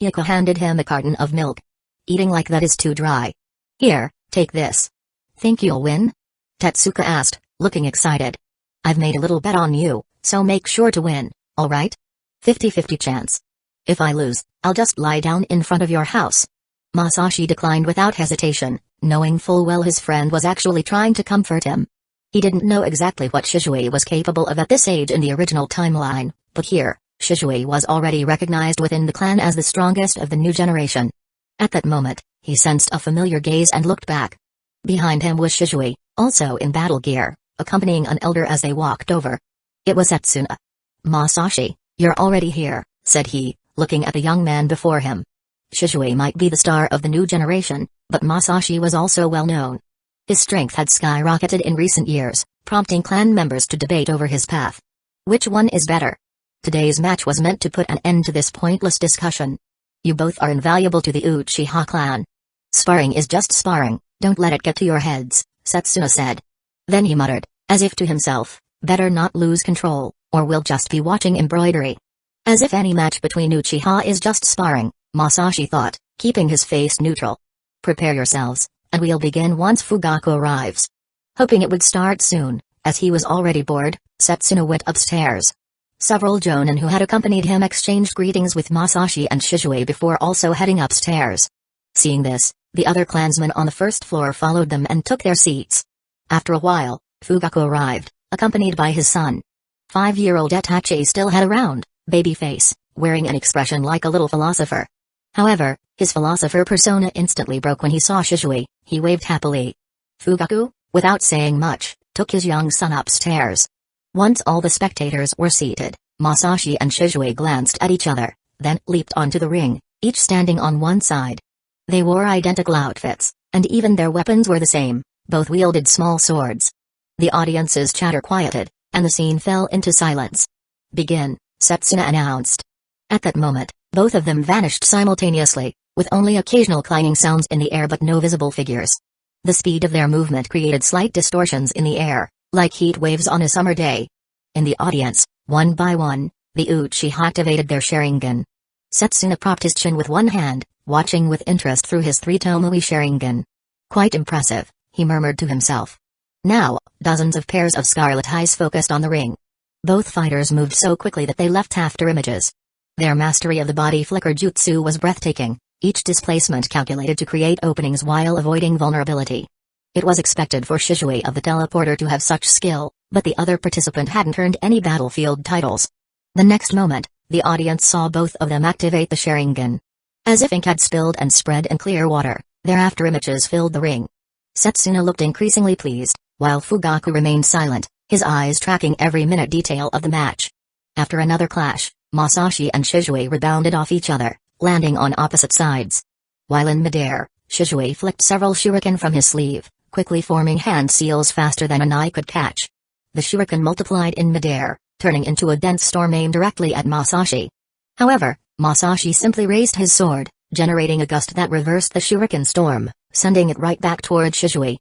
Hueco handed him a carton of milk. Eating like that is too dry. Here, take this. Think you'll win? Tetsuka asked, looking excited. I've made a little bet on you, so make sure to win, alright? 50-50 chance. If I lose, I'll just lie down in front of your house. Masashi declined without hesitation, knowing full well his friend was actually trying to comfort him. He didn't know exactly what Shishui was capable of at this age in the original timeline, but here, Shishui was already recognized within the clan as the strongest of the new generation. At that moment, he sensed a familiar gaze and looked back. Behind him was Shishui, also in battle gear, accompanying an elder as they walked over. It was Setsuna. Masashi, you're already here, said he, looking at the young man before him. Shishui might be the star of the new generation, but Masashi was also well known. His strength had skyrocketed in recent years, prompting clan members to debate over his path. Which one is better? Today's match was meant to put an end to this pointless discussion. You both are invaluable to the Uchiha clan. Sparring is just sparring, don't let it get to your heads, Setsuna said. Then he muttered, as if to himself, better not lose control, or we'll just be watching embroidery. As if any match between Uchiha is just sparring, Masashi thought, keeping his face neutral. Prepare yourselves, and we'll begin once Fugaku arrives. Hoping it would start soon, as he was already bored, Setsuna went upstairs. Several jonin who had accompanied him exchanged greetings with Masashi and Shishui before also heading upstairs. Seeing this, the other clansmen on the first floor followed them and took their seats. After a while, Fugaku arrived, accompanied by his son. 5-year-old Itachi still had a round, baby face, wearing an expression like a little philosopher. However, his philosopher persona instantly broke when he saw Shishui. He waved happily. Fugaku, without saying much, took his young son upstairs. Once all the spectators were seated, Masashi and Shishui glanced at each other, then leaped onto the ring, each standing on one side. They wore identical outfits, and even their weapons were the same, both wielded small swords. The audience's chatter quieted, and the scene fell into silence. "Begin," Setsuna announced. At that moment, both of them vanished simultaneously, with only occasional clanging sounds in the air but no visible figures. The speed of their movement created slight distortions in the air, like heat waves on a summer day. In the audience, one by one, the Uchiha activated their Sharingan. Setsuna propped his chin with one hand, watching with interest through his 3 Tomoe Sharingan. "Quite impressive," he murmured to himself. Now, dozens of pairs of scarlet eyes focused on the ring. Both fighters moved so quickly that they left after images. Their mastery of the body flicker jutsu was breathtaking, each displacement calculated to create openings while avoiding vulnerability. It was expected for Shishui of the teleporter to have such skill, but the other participant hadn't earned any battlefield titles. The next moment, the audience saw both of them activate the Sharingan. As if ink had spilled and spread in clear water, thereafter images filled the ring. Setsuna looked increasingly pleased, while Fugaku remained silent, his eyes tracking every minute detail of the match. After another clash, Masashi and Shishui rebounded off each other, landing on opposite sides. While in midair, Shishui flicked several shuriken from his sleeve, quickly forming hand seals faster than an eye could catch. The shuriken multiplied in midair, turning into a dense storm aimed directly at Masashi. However, Masashi simply raised his sword, generating a gust that reversed the shuriken storm, sending it right back toward Shishui.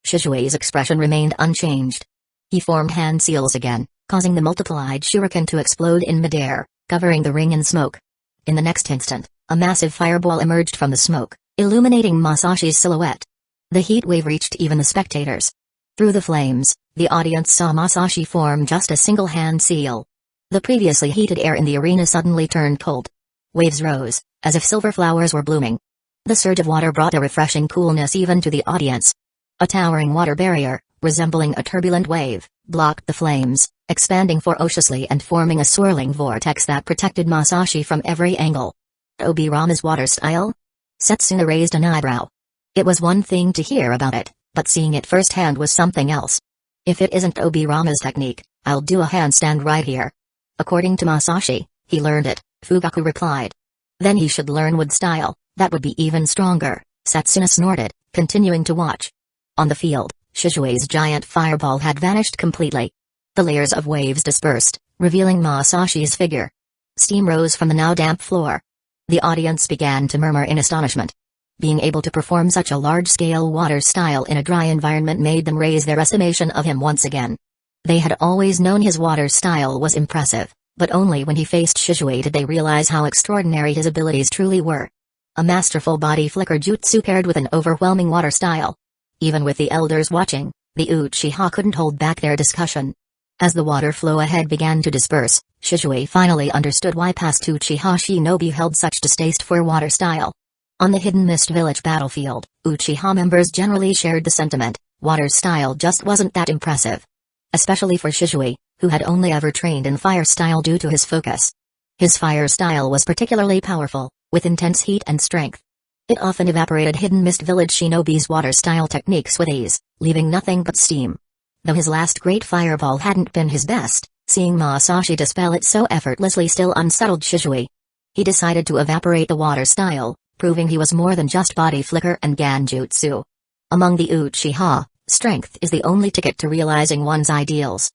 Shishui's expression remained unchanged. He formed hand seals again, causing the multiplied shuriken to explode in midair, covering the ring in smoke. In the next instant, a massive fireball emerged from the smoke, illuminating Masashi's silhouette. The heat wave reached even the spectators. Through the flames, the audience saw Masashi form just a single hand seal. The previously heated air in the arena suddenly turned cold. Waves rose, as if silver flowers were blooming. The surge of water brought a refreshing coolness even to the audience. A towering water barrier, resembling a turbulent wave, blocked the flames, expanding ferociously and forming a swirling vortex that protected Masashi from every angle. Obirama's water style? Setsuna raised an eyebrow. It was one thing to hear about it, but seeing it firsthand was something else. "If it isn't Obirama's technique, I'll do a handstand right here." According to Masashi, he learned it, Fugaku replied. "Then he should learn wood style, that would be even stronger," Setsuna snorted, continuing to watch. On the field, Shishui's giant fireball had vanished completely. The layers of waves dispersed, revealing Masashi's figure. Steam rose from the now damp floor. The audience began to murmur in astonishment. Being able to perform such a large-scale water style in a dry environment made them raise their estimation of him once again. They had always known his water style was impressive, but only when he faced Shishui did they realize how extraordinary his abilities truly were. A masterful body flicker jutsu paired with an overwhelming water style. Even with the elders watching, the Uchiha couldn't hold back their discussion. As the water flow ahead began to disperse, Shishui finally understood why past Uchiha shinobi held such distaste for water style. On the Hidden Mist Village battlefield, Uchiha members generally shared the sentiment, water style just wasn't that impressive. Especially for Shishui, who had only ever trained in fire style due to his focus. His fire style was particularly powerful, with intense heat and strength. It often evaporated Hidden Mist Village shinobi's water style techniques with ease, leaving nothing but steam. Though his last great fireball hadn't been his best, seeing Masashi dispel it so effortlessly still unsettled Shishui. He decided to evaporate the water style, proving he was more than just body flicker and ganjutsu. Among the Uchiha, strength is the only ticket to realizing one's ideals.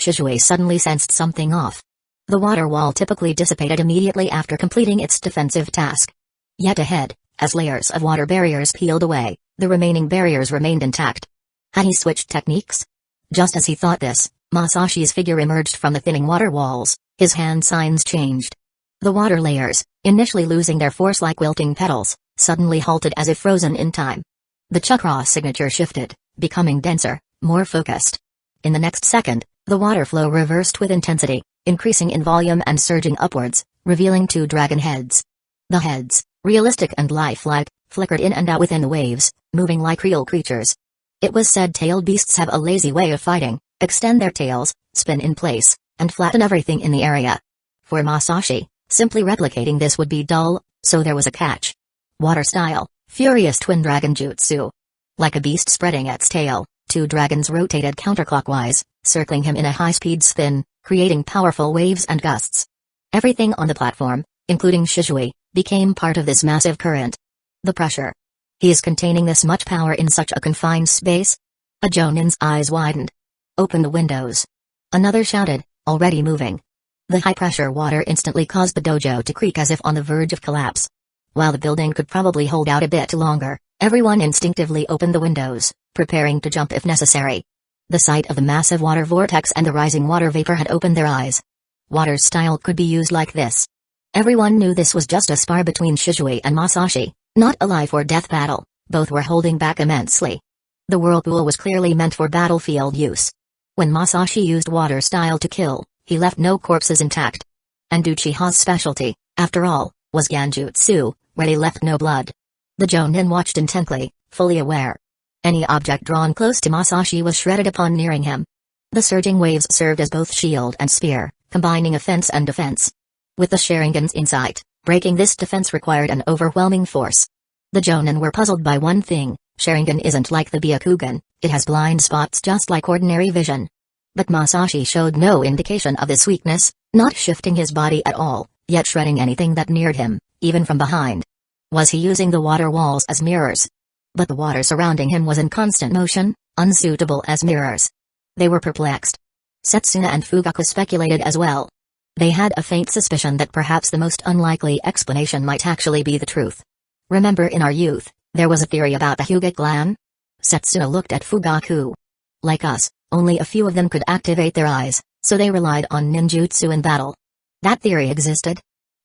Shishui suddenly sensed something off. The water wall typically dissipated immediately after completing its defensive task. Yet ahead, as layers of water barriers peeled away, the remaining barriers remained intact. Had he switched techniques? Just as he thought this, Masashi's figure emerged from the thinning water walls, his hand signs changed. The water layers, initially losing their force like wilting petals, suddenly halted as if frozen in time. The chakra signature shifted, becoming denser, more focused. In the next second, the water flow reversed with intensity, increasing in volume and surging upwards, revealing 2 dragon heads. The heads, realistic and lifelike, flickered in and out within the waves, moving like real creatures. It was said tailed beasts have a lazy way of fighting, extend their tails, spin in place, and flatten everything in the area. For Masashi, simply replicating this would be dull, so there was a catch. Water style, furious twin dragon jutsu. Like a beast spreading its tail, 2 dragons rotated counterclockwise, circling him in a high-speed spin, creating powerful waves and gusts. Everything on the platform, including Shishui, became part of this massive current. The pressure. He is containing this much power in such a confined space? A Jonin's eyes widened. Open the windows. Another shouted, already moving. The high-pressure water instantly caused the dojo to creak as if on the verge of collapse. While the building could probably hold out a bit longer, everyone instinctively opened the windows, preparing to jump if necessary. The sight of the massive water vortex and the rising water vapor had opened their eyes. Water style could be used like this. Everyone knew this was just a spar between Shishui and Masashi, not a life or death battle. Both were holding back immensely. The whirlpool was clearly meant for battlefield use. When Masashi used water style to kill, he left no corpses intact. And Uchiha's specialty, after all, was Genjutsu, where he left no blood. The Jonin watched intently, fully aware. Any object drawn close to Masashi was shredded upon nearing him. The surging waves served as both shield and spear, combining offense and defense. With the Sharingan's insight, breaking this defense required an overwhelming force. The Jonin were puzzled by one thing: Sharingan isn't like the Byakugan, it has blind spots just like ordinary vision. But Masashi showed no indication of this weakness, not shifting his body at all, yet shredding anything that neared him, even from behind. Was he using the water walls as mirrors? But the water surrounding him was in constant motion, unsuitable as mirrors. They were perplexed. Setsuna and Fugaku speculated as well. They had a faint suspicion that perhaps the most unlikely explanation might actually be the truth. Remember in our youth, there was a theory about the Hyuga clan? Setsuna looked at Fugaku. Like us, only a few of them could activate their eyes, so they relied on ninjutsu in battle. That theory existed?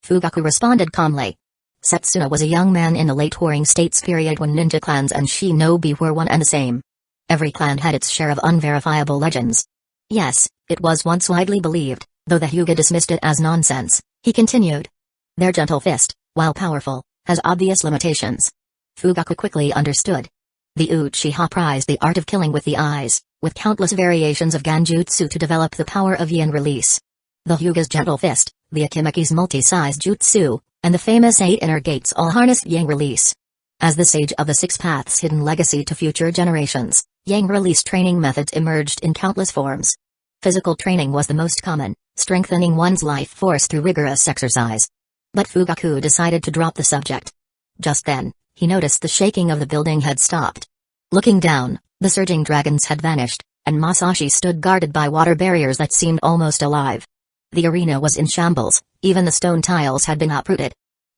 Fugaku responded calmly. Setsuna was a young man in the late Warring States period when ninja clans and shinobi were one and the same. Every clan had its share of unverifiable legends. Yes, it was once widely believed, though the Hyuga dismissed it as nonsense. He continued. Their gentle fist, while powerful, has obvious limitations. Fugaku quickly understood. The Uchiha prized the art of killing with the eyes, with countless variations of Genjutsu to develop the power of yin release. The Hyuga's gentle fist, the Akimeki's multi-size jutsu, and the famous 8 inner gates all harnessed yang release. As the sage of the 6 paths hidden legacy to future generations, yang release training methods emerged in countless forms. Physical training was the most common, strengthening one's life force through rigorous exercise. But Fugaku decided to drop the subject. Just then, he noticed the shaking of the building had stopped. Looking down, the surging dragons had vanished, and Masashi stood guarded by water barriers that seemed almost alive. The arena was in shambles, even the stone tiles had been uprooted.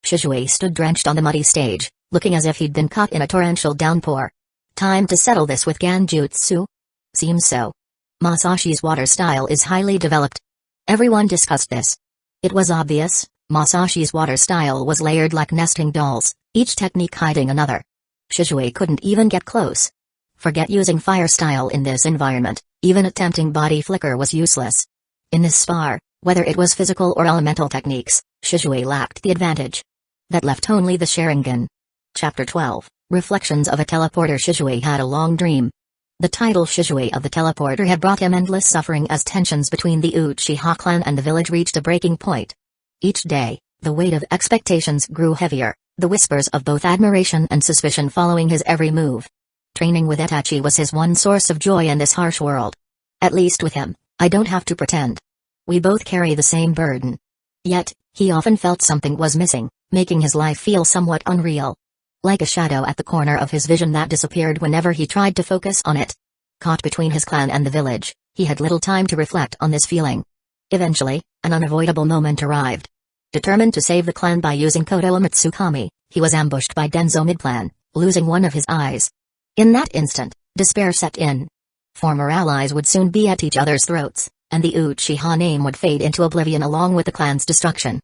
Shishui stood drenched on the muddy stage, looking as if he'd been caught in a torrential downpour. Time to settle this with Genjutsu? Seems so. Masashi's water style is highly developed. Everyone discussed this. It was obvious, Masashi's water style was layered like nesting dolls, each technique hiding another. Shishui couldn't even get close. Forget using fire style in this environment, even attempting body flicker was useless. In this spar, whether it was physical or elemental techniques, Shishui lacked the advantage. That left only the Sharingan. Chapter 12, Reflections of a Teleporter. Shishui had a long dream. The title Shishui of the Teleporter had brought him endless suffering as tensions between the Uchiha clan and the village reached a breaking point. Each day, the weight of expectations grew heavier, the whispers of both admiration and suspicion following his every move. Training with Itachi was his one source of joy in this harsh world. At least with him, I don't have to pretend. We both carry the same burden. Yet, he often felt something was missing, making his life feel somewhat unreal. Like a shadow at the corner of his vision that disappeared whenever he tried to focus on it. Caught between his clan and the village, he had little time to reflect on this feeling. Eventually, an unavoidable moment arrived. Determined to save the clan by using Koto Umatsukami, he was ambushed by Danzo mid-plan, losing one of his eyes. In that instant, despair set in. Former allies would soon be at each other's throats, and the Uchiha name would fade into oblivion along with the clan's destruction.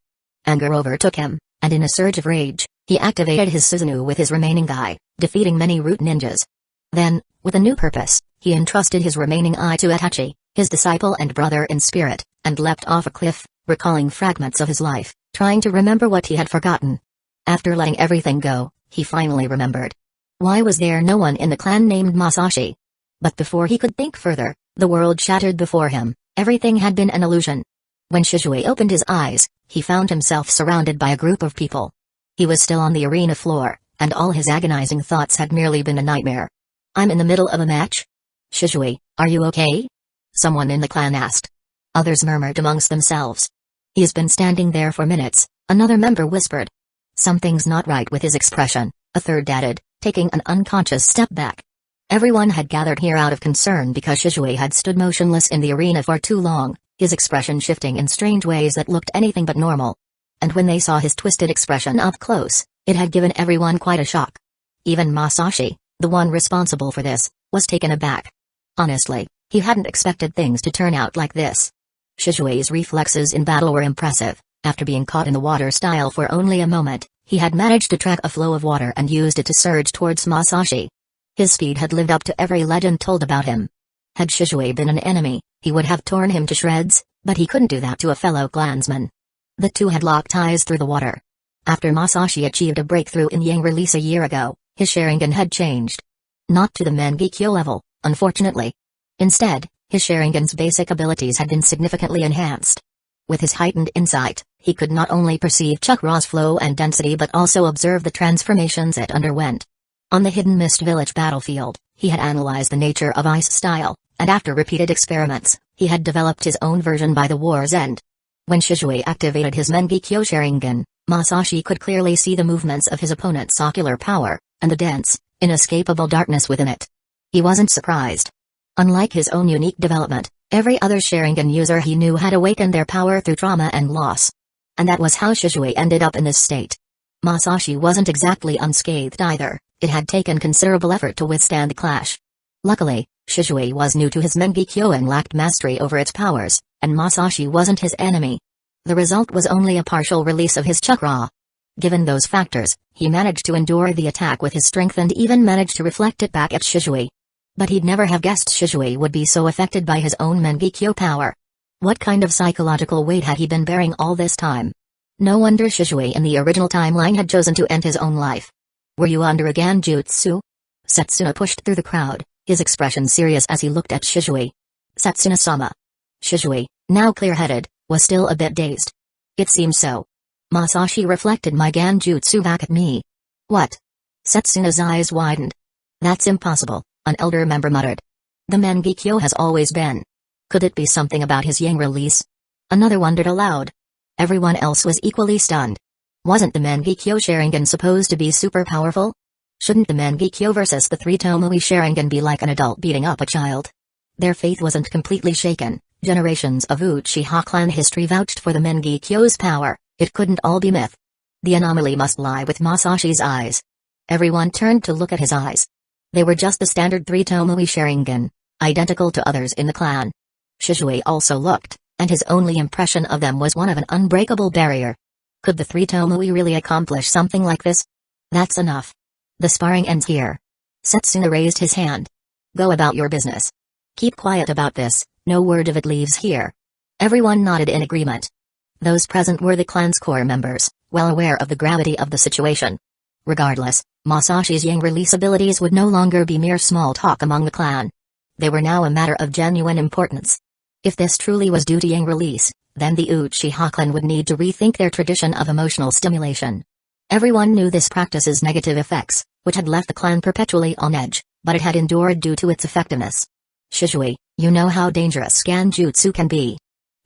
Anger overtook him, and in a surge of rage, he activated his Susanoo with his remaining eye, defeating many root ninjas. Then, with a new purpose, he entrusted his remaining eye to Itachi, his disciple and brother in spirit, and leapt off a cliff, recalling fragments of his life, trying to remember what he had forgotten. After letting everything go, he finally remembered. Why was there no one in the clan named Masashi? But before he could think further, the world shattered before him. Everything had been an illusion. When Shishui opened his eyes, he found himself surrounded by a group of people. He was still on the arena floor, and all his agonizing thoughts had merely been a nightmare. I'm in the middle of a match? Shishui, are you okay? Someone in the clan asked. Others murmured amongst themselves. He's been standing there for minutes, another member whispered. Something's not right with his expression, a third added, taking an unconscious step back. Everyone had gathered here out of concern because Shishui had stood motionless in the arena for too long, his expression shifting in strange ways that looked anything but normal. And when they saw his twisted expression up close, it had given everyone quite a shock. Even Masashi, the one responsible for this, was taken aback. Honestly, he hadn't expected things to turn out like this. Shishui's reflexes in battle were impressive. After being caught in the water style for only a moment, he had managed to track a flow of water and used it to surge towards Masashi. His speed had lived up to every legend told about him. Had Shishui been an enemy, he would have torn him to shreds, but he couldn't do that to a fellow clansman. The two had locked eyes through the water. After Masashi achieved a breakthrough in Yang release a year ago, his Sharingan had changed. Not to the Mangekyō level, unfortunately. Instead, his Sharingan's basic abilities had been significantly enhanced. With his heightened insight, he could not only perceive chakra's flow and density but also observe the transformations it underwent. On the Hidden Mist Village battlefield, he had analyzed the nature of ice style, and after repeated experiments, he had developed his own version by the war's end. When Shishui activated his Mangekyō Sharingan, Masashi could clearly see the movements of his opponent's ocular power, and the dense, inescapable darkness within it. He wasn't surprised. Unlike his own unique development, every other Sharingan user he knew had awakened their power through trauma and loss. And that was how Shishui ended up in this state. Masashi wasn't exactly unscathed either. It had taken considerable effort to withstand the clash. Luckily, Shishui was new to his Mangekyō and lacked mastery over its powers, and Masashi wasn't his enemy. The result was only a partial release of his chakra. Given those factors, he managed to endure the attack with his strength and even managed to reflect it back at Shishui. But he'd never have guessed Shishui would be so affected by his own Mangekyō power. What kind of psychological weight had he been bearing all this time? No wonder Shishui in the original timeline had chosen to end his own life. Were you under a Genjutsu? Setsuna pushed through the crowd, his expression serious as he looked at Shishui. Setsuna-sama. Shishui, now clear-headed, was still a bit dazed. It seems so. Masashi reflected my Genjutsu back at me. What? Setsuna's eyes widened. That's impossible, an elder member muttered. The Mangekyō has always been. Could it be something about his Yang release? Another wondered aloud. Everyone else was equally stunned. Wasn't the Mangekyō Sharingan supposed to be super powerful? Shouldn't the Mangekyō versus the three Tomoe Sharingan be like an adult beating up a child? Their faith wasn't completely shaken. Generations of Uchiha clan history vouched for the Mangekyō's power. It couldn't all be myth. The anomaly must lie with Masashi's eyes. Everyone turned to look at his eyes. They were just the standard three Tomoe Sharingan, identical to others in the clan. Shishui also looked, and his only impression of them was one of an unbreakable barrier. Could the three Tomoe really accomplish something like this? That's enough. The sparring ends here. Setsuna raised his hand. Go about your business. Keep quiet about this, no word of it leaves here. Everyone nodded in agreement. Those present were the clan's core members, well aware of the gravity of the situation. Regardless, Masashi's Yang release abilities would no longer be mere small talk among the clan. They were now a matter of genuine importance. If this truly was due to Yang release, then the Uchiha clan would need to rethink their tradition of emotional stimulation. Everyone knew this practice's negative effects, which had left the clan perpetually on edge, but it had endured due to its effectiveness. Shishui, you know how dangerous Genjutsu can be.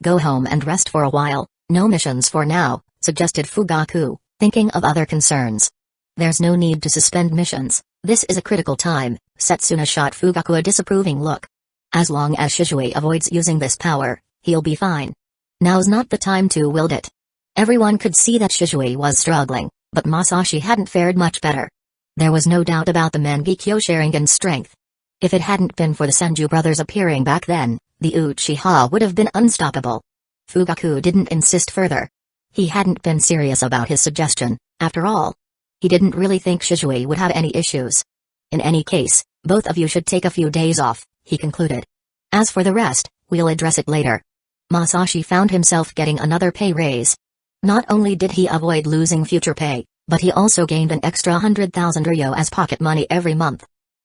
Go home and rest for a while, no missions for now, suggested Fugaku, thinking of other concerns. There's no need to suspend missions, this is a critical time, Setsuna shot Fugaku a disapproving look. As long as Shishui avoids using this power, he'll be fine. Now's not the time to wield it. Everyone could see that Shishui was struggling, but Masashi hadn't fared much better. There was no doubt about the Mangekyō Sharingan's strength. If it hadn't been for the Senju brothers appearing back then, the Uchiha would have been unstoppable. Fugaku didn't insist further. He hadn't been serious about his suggestion, after all. He didn't really think Shishui would have any issues. In any case, both of you should take a few days off, he concluded. As for the rest, we'll address it later. Masashi found himself getting another pay raise. Not only did he avoid losing future pay, but he also gained an extra 100,000 ryo as pocket money every month.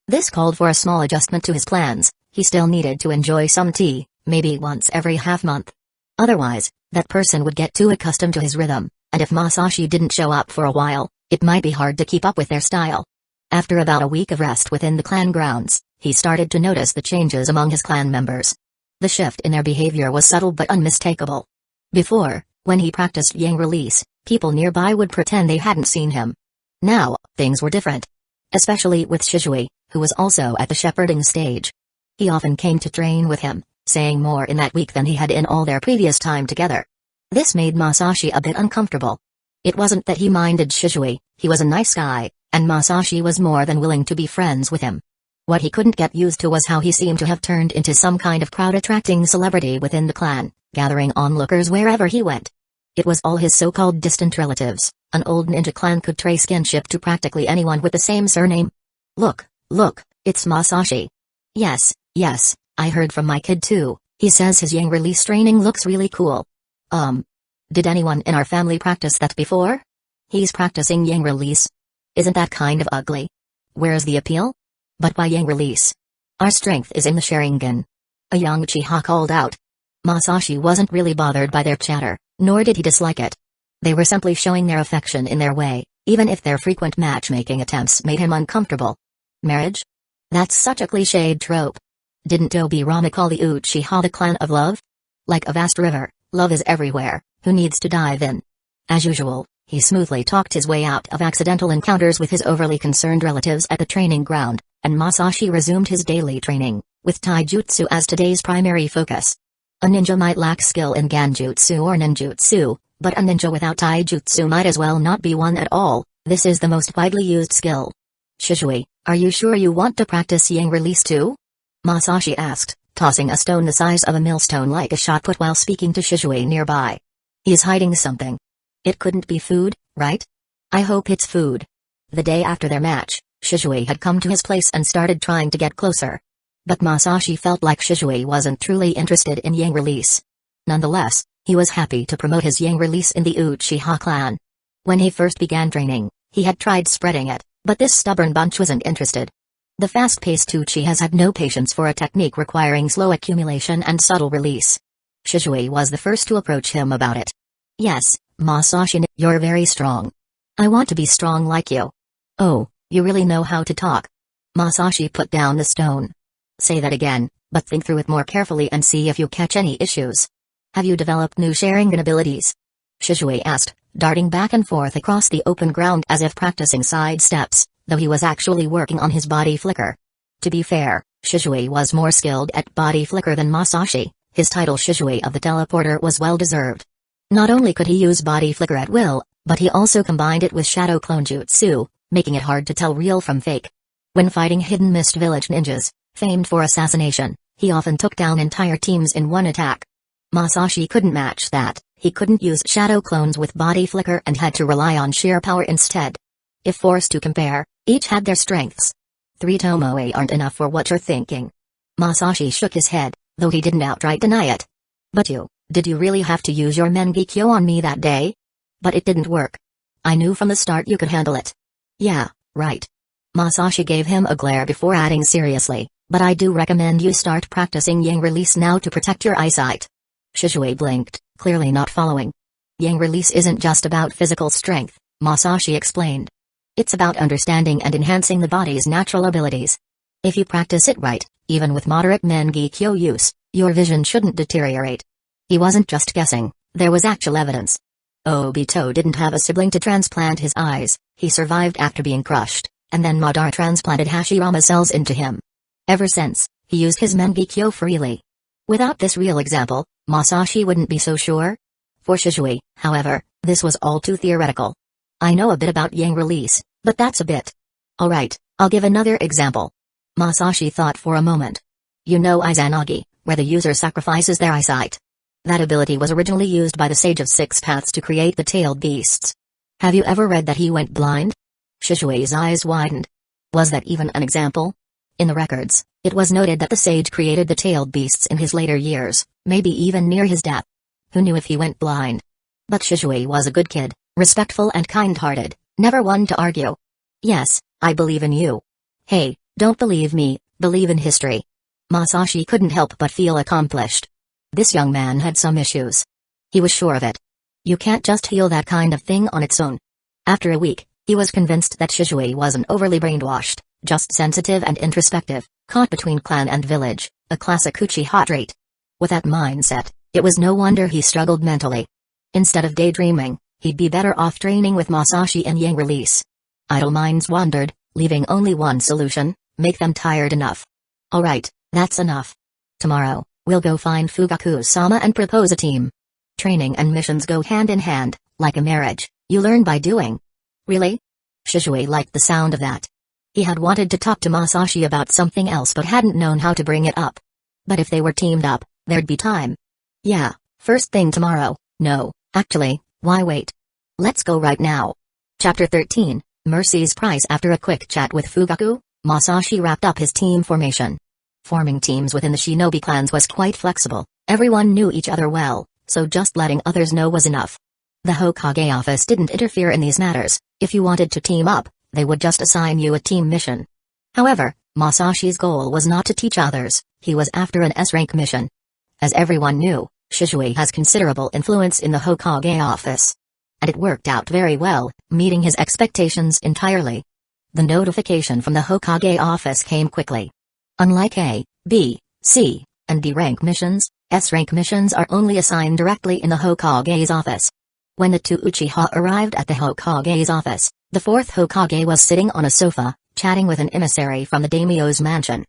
This called for a small adjustment to his plans. He still needed to enjoy some tea, maybe once every half month. Otherwise, that person would get too accustomed to his rhythm, and if Masashi didn't show up for a while, it might be hard to keep up with their style. After about a week of rest within the clan grounds, he started to notice the changes among his clan members. The shift in their behavior was subtle but unmistakable. Before, when he practiced yang release, people nearby would pretend they hadn't seen him. Now, things were different. Especially with Shishui, who was also at the shepherding stage. He often came to train with him, saying more in that week than he had in all their previous time together. This made Masashi a bit uncomfortable. It wasn't that he minded Shishui, he was a nice guy, and Masashi was more than willing to be friends with him. What he couldn't get used to was how he seemed to have turned into some kind of crowd-attracting celebrity within the clan, gathering onlookers wherever he went. It was all his so-called distant relatives. An old ninja clan could trace kinship to practically anyone with the same surname. Look, it's Masashi. Yes, I heard from my kid too. He says his yang release training looks really cool. Did anyone in our family practice that before? He's practicing yang release. Isn't that kind of ugly? Where's the appeal? But why yang release? Our strength is in the Sharingan. A young Uchiha called out. Masashi wasn't really bothered by their chatter, nor did he dislike it. They were simply showing their affection in their way, even if their frequent matchmaking attempts made him uncomfortable. Marriage? That's such a cliched trope. Didn't Tobirama call the Uchiha the clan of love? Like a vast river, love is everywhere, who needs to dive in? As usual, he smoothly talked his way out of accidental encounters with his overly concerned relatives at the training ground, and Masashi resumed his daily training, with taijutsu as today's primary focus. A ninja might lack skill in ganjutsu or ninjutsu, but a ninja without taijutsu might as well not be one at all. This is the most widely used skill. Shishui, are you sure you want to practice yang release too? Masashi asked, tossing a stone the size of a millstone like a shot put while speaking to Shishui nearby. He's hiding something. It couldn't be food, right? I hope it's food. The day after their match, Shishui had come to his place and started trying to get closer. But Masashi felt like Shishui wasn't truly interested in yang release. Nonetheless, he was happy to promote his yang release in the Uchiha clan. When he first began training, he had tried spreading it, but this stubborn bunch wasn't interested. The fast-paced Uchihas had no patience for a technique requiring slow accumulation and subtle release. Shishui was the first to approach him about it. Yes, Masashi, you're very strong. I want to be strong like you. Oh, you really know how to talk. Masashi put down the stone. Say that again, but think through it more carefully and see if you catch any issues. Have you developed new Sharingan abilities? Shishui asked, darting back and forth across the open ground as if practicing side steps, though he was actually working on his body flicker. To be fair, Shishui was more skilled at body flicker than Masashi. His title Shishui of the Teleporter was well deserved. Not only could he use body flicker at will, but he also combined it with shadow clone jutsu, making it hard to tell real from fake. When fighting hidden mist village ninjas, famed for assassination, he often took down entire teams in one attack. Masashi couldn't match that. He couldn't use shadow clones with body flicker and had to rely on sheer power instead. If forced to compare, each had their strengths. 3 tomoe aren't enough for what you're thinking. Masashi shook his head, though he didn't outright deny it. But did you really have to use your Mangekyō on me that day? But it didn't work. I knew from the start you could handle it. Yeah, right. Masashi gave him a glare before adding seriously, but I do recommend you start practicing yang release now to protect your eyesight. Shishui blinked, clearly not following. Yang release isn't just about physical strength, Masashi explained. It's about understanding and enhancing the body's natural abilities. If you practice it right, even with moderate Mangekyō use, your vision shouldn't deteriorate. He wasn't just guessing, there was actual evidence. Obito didn't have a sibling to transplant his eyes, he survived after being crushed, and then Madara transplanted Hashirama cells into him. Ever since, he used his Mangekyō freely. Without this real example, Masashi wouldn't be so sure. For Shishui, however, this was all too theoretical. I know a bit about yang release, but that's a bit. Alright, I'll give another example. Masashi thought for a moment. You know Izanagi, where the user sacrifices their eyesight. That ability was originally used by the Sage of Six Paths to create the tailed beasts. Have you ever read that he went blind? Shishui's eyes widened. Was that even an example? In the records, it was noted that the sage created the tailed beasts in his later years, maybe even near his death. Who knew if he went blind? But Shishui was a good kid, respectful and kind-hearted, never one to argue. Yes, I believe in you. Hey, don't believe me, believe in history. Masashi couldn't help but feel accomplished. This young man had some issues. He was sure of it. You can't just heal that kind of thing on its own. After a week, he was convinced that Shishui wasn't overly brainwashed, just sensitive and introspective, caught between clan and village, a classic Uchiha trait. With that mindset, it was no wonder he struggled mentally. Instead of daydreaming, he'd be better off training with Masashi and Yang release. Idle minds wandered, leaving only one solution: make them tired enough. Alright, that's enough. Tomorrow, we'll go find Fugaku-sama and propose a team. Training and missions go hand in hand, like a marriage, you learn by doing. Really? Shishui liked the sound of that. He had wanted to talk to Masashi about something else but hadn't known how to bring it up. But if they were teamed up, there'd be time. Yeah, first thing tomorrow. No, actually, why wait? Let's go right now. Chapter 13, Mercy's Price. After a quick chat with Fugaku, Masashi wrapped up his team formation. Forming teams within the shinobi clans was quite flexible, everyone knew each other well, so just letting others know was enough. The Hokage office didn't interfere in these matters. If you wanted to team up, they would just assign you a team mission. However, Masashi's goal was not to teach others, he was after an S-rank mission. As everyone knew, Shishui has considerable influence in the Hokage office. And it worked out very well, meeting his expectations entirely. The notification from the Hokage office came quickly. Unlike A, B, C, and D rank missions, S rank missions are only assigned directly in the Hokage's office. When the two Uchiha arrived at the Hokage's office, the fourth Hokage was sitting on a sofa, chatting with an emissary from the daimyo's mansion.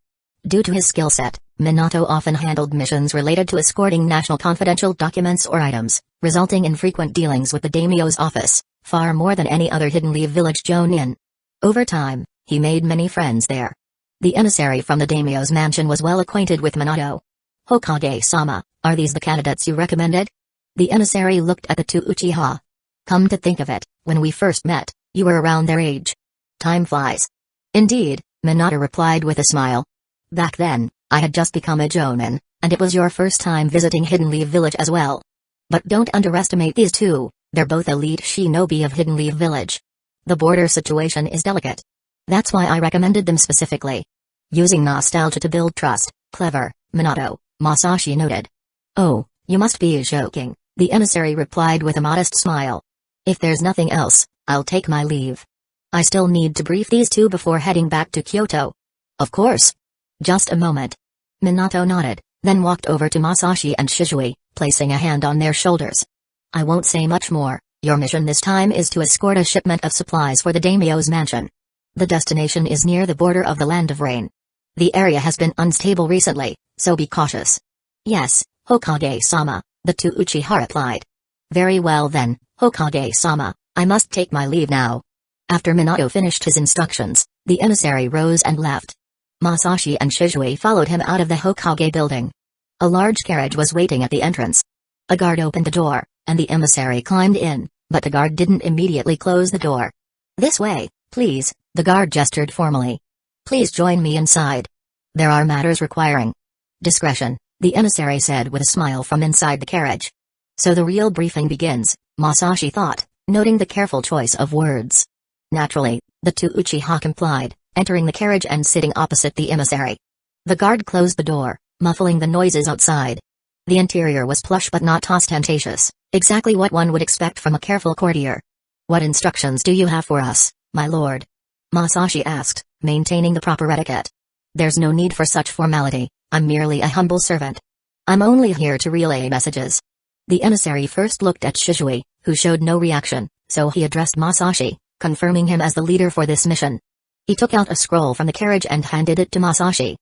Due to his skill set, Minato often handled missions related to escorting national confidential documents or items, resulting in frequent dealings with the daimyo's office, far more than any other Hidden Leaf village jonin. Over time, he made many friends there. The emissary from the daimyo's mansion was well acquainted with Minato. Hokage-sama, are these the candidates you recommended? The emissary looked at the two Uchiha. Come to think of it, when we first met, you were around their age. Time flies. Indeed, Minato replied with a smile. Back then, I had just become a jonin, and it was your first time visiting Hidden Leaf village as well. But don't underestimate these two, they're both elite shinobi of Hidden Leaf village. The border situation is delicate. That's why I recommended them specifically. Using nostalgia to build trust, clever, Minato, Masashi noted. Oh, you must be joking, the emissary replied with a modest smile. If there's nothing else, I'll take my leave. I still need to brief these two before heading back to Kyoto. Of course. Just a moment. Minato nodded, then walked over to Masashi and Shishui, placing a hand on their shoulders. I won't say much more, your mission this time is to escort a shipment of supplies for the daimyo's mansion. The destination is near the border of the Land of Rain. The area has been unstable recently, so be cautious. Yes, Hokage-sama, the two Uchiha replied. Very well then, Hokage-sama, I must take my leave now. After Minato finished his instructions, the emissary rose and left. Masashi and Shishui followed him out of the Hokage building. A large carriage was waiting at the entrance. A guard opened the door, and the emissary climbed in, but the guard didn't immediately close the door. This way, please, the guard gestured formally. Please join me inside. There are matters requiring discretion, the emissary said with a smile from inside the carriage. So the real briefing begins, Masashi thought, noting the careful choice of words. Naturally, the two Uchiha complied, entering the carriage and sitting opposite the emissary. The guard closed the door, muffling the noises outside. The interior was plush but not ostentatious, exactly what one would expect from a careful courtier. What instructions do you have for us, my lord? Masashi asked, maintaining the proper etiquette. There's no need for such formality, I'm merely a humble servant. I'm only here to relay messages. The emissary first looked at Shishui, who showed no reaction, so he addressed Masashi, confirming him as the leader for this mission. He took out a scroll from the carriage and handed it to Masashi.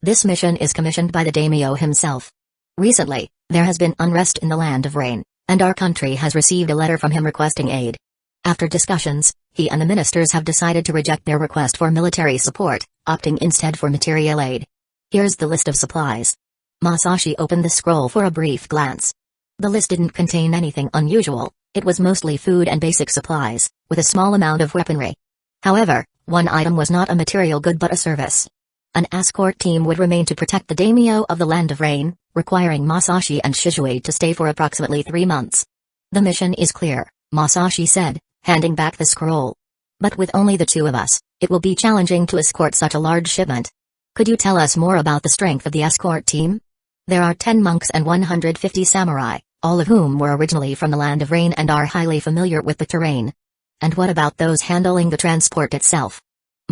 This mission is commissioned by the daimyo himself. Recently, there has been unrest in the Land of Rain, and our country has received a letter from him requesting aid. After discussions, he and the ministers have decided to reject their request for military support, opting instead for material aid. Here's the list of supplies. Masashi opened the scroll for a brief glance. The list didn't contain anything unusual, it was mostly food and basic supplies, with a small amount of weaponry. However, one item was not a material good but a service. An escort team would remain to protect the daimyo of the Land of Rain, requiring Masashi and Shishui to stay for approximately 3 months. The mission is clear, Masashi said, handing back the scroll. But with only the 2 of us, it will be challenging to escort such a large shipment. Could you tell us more about the strength of the escort team? There are 10 monks and 150 samurai, all of whom were originally from the Land of Rain and are highly familiar with the terrain. And what about those handling the transport itself?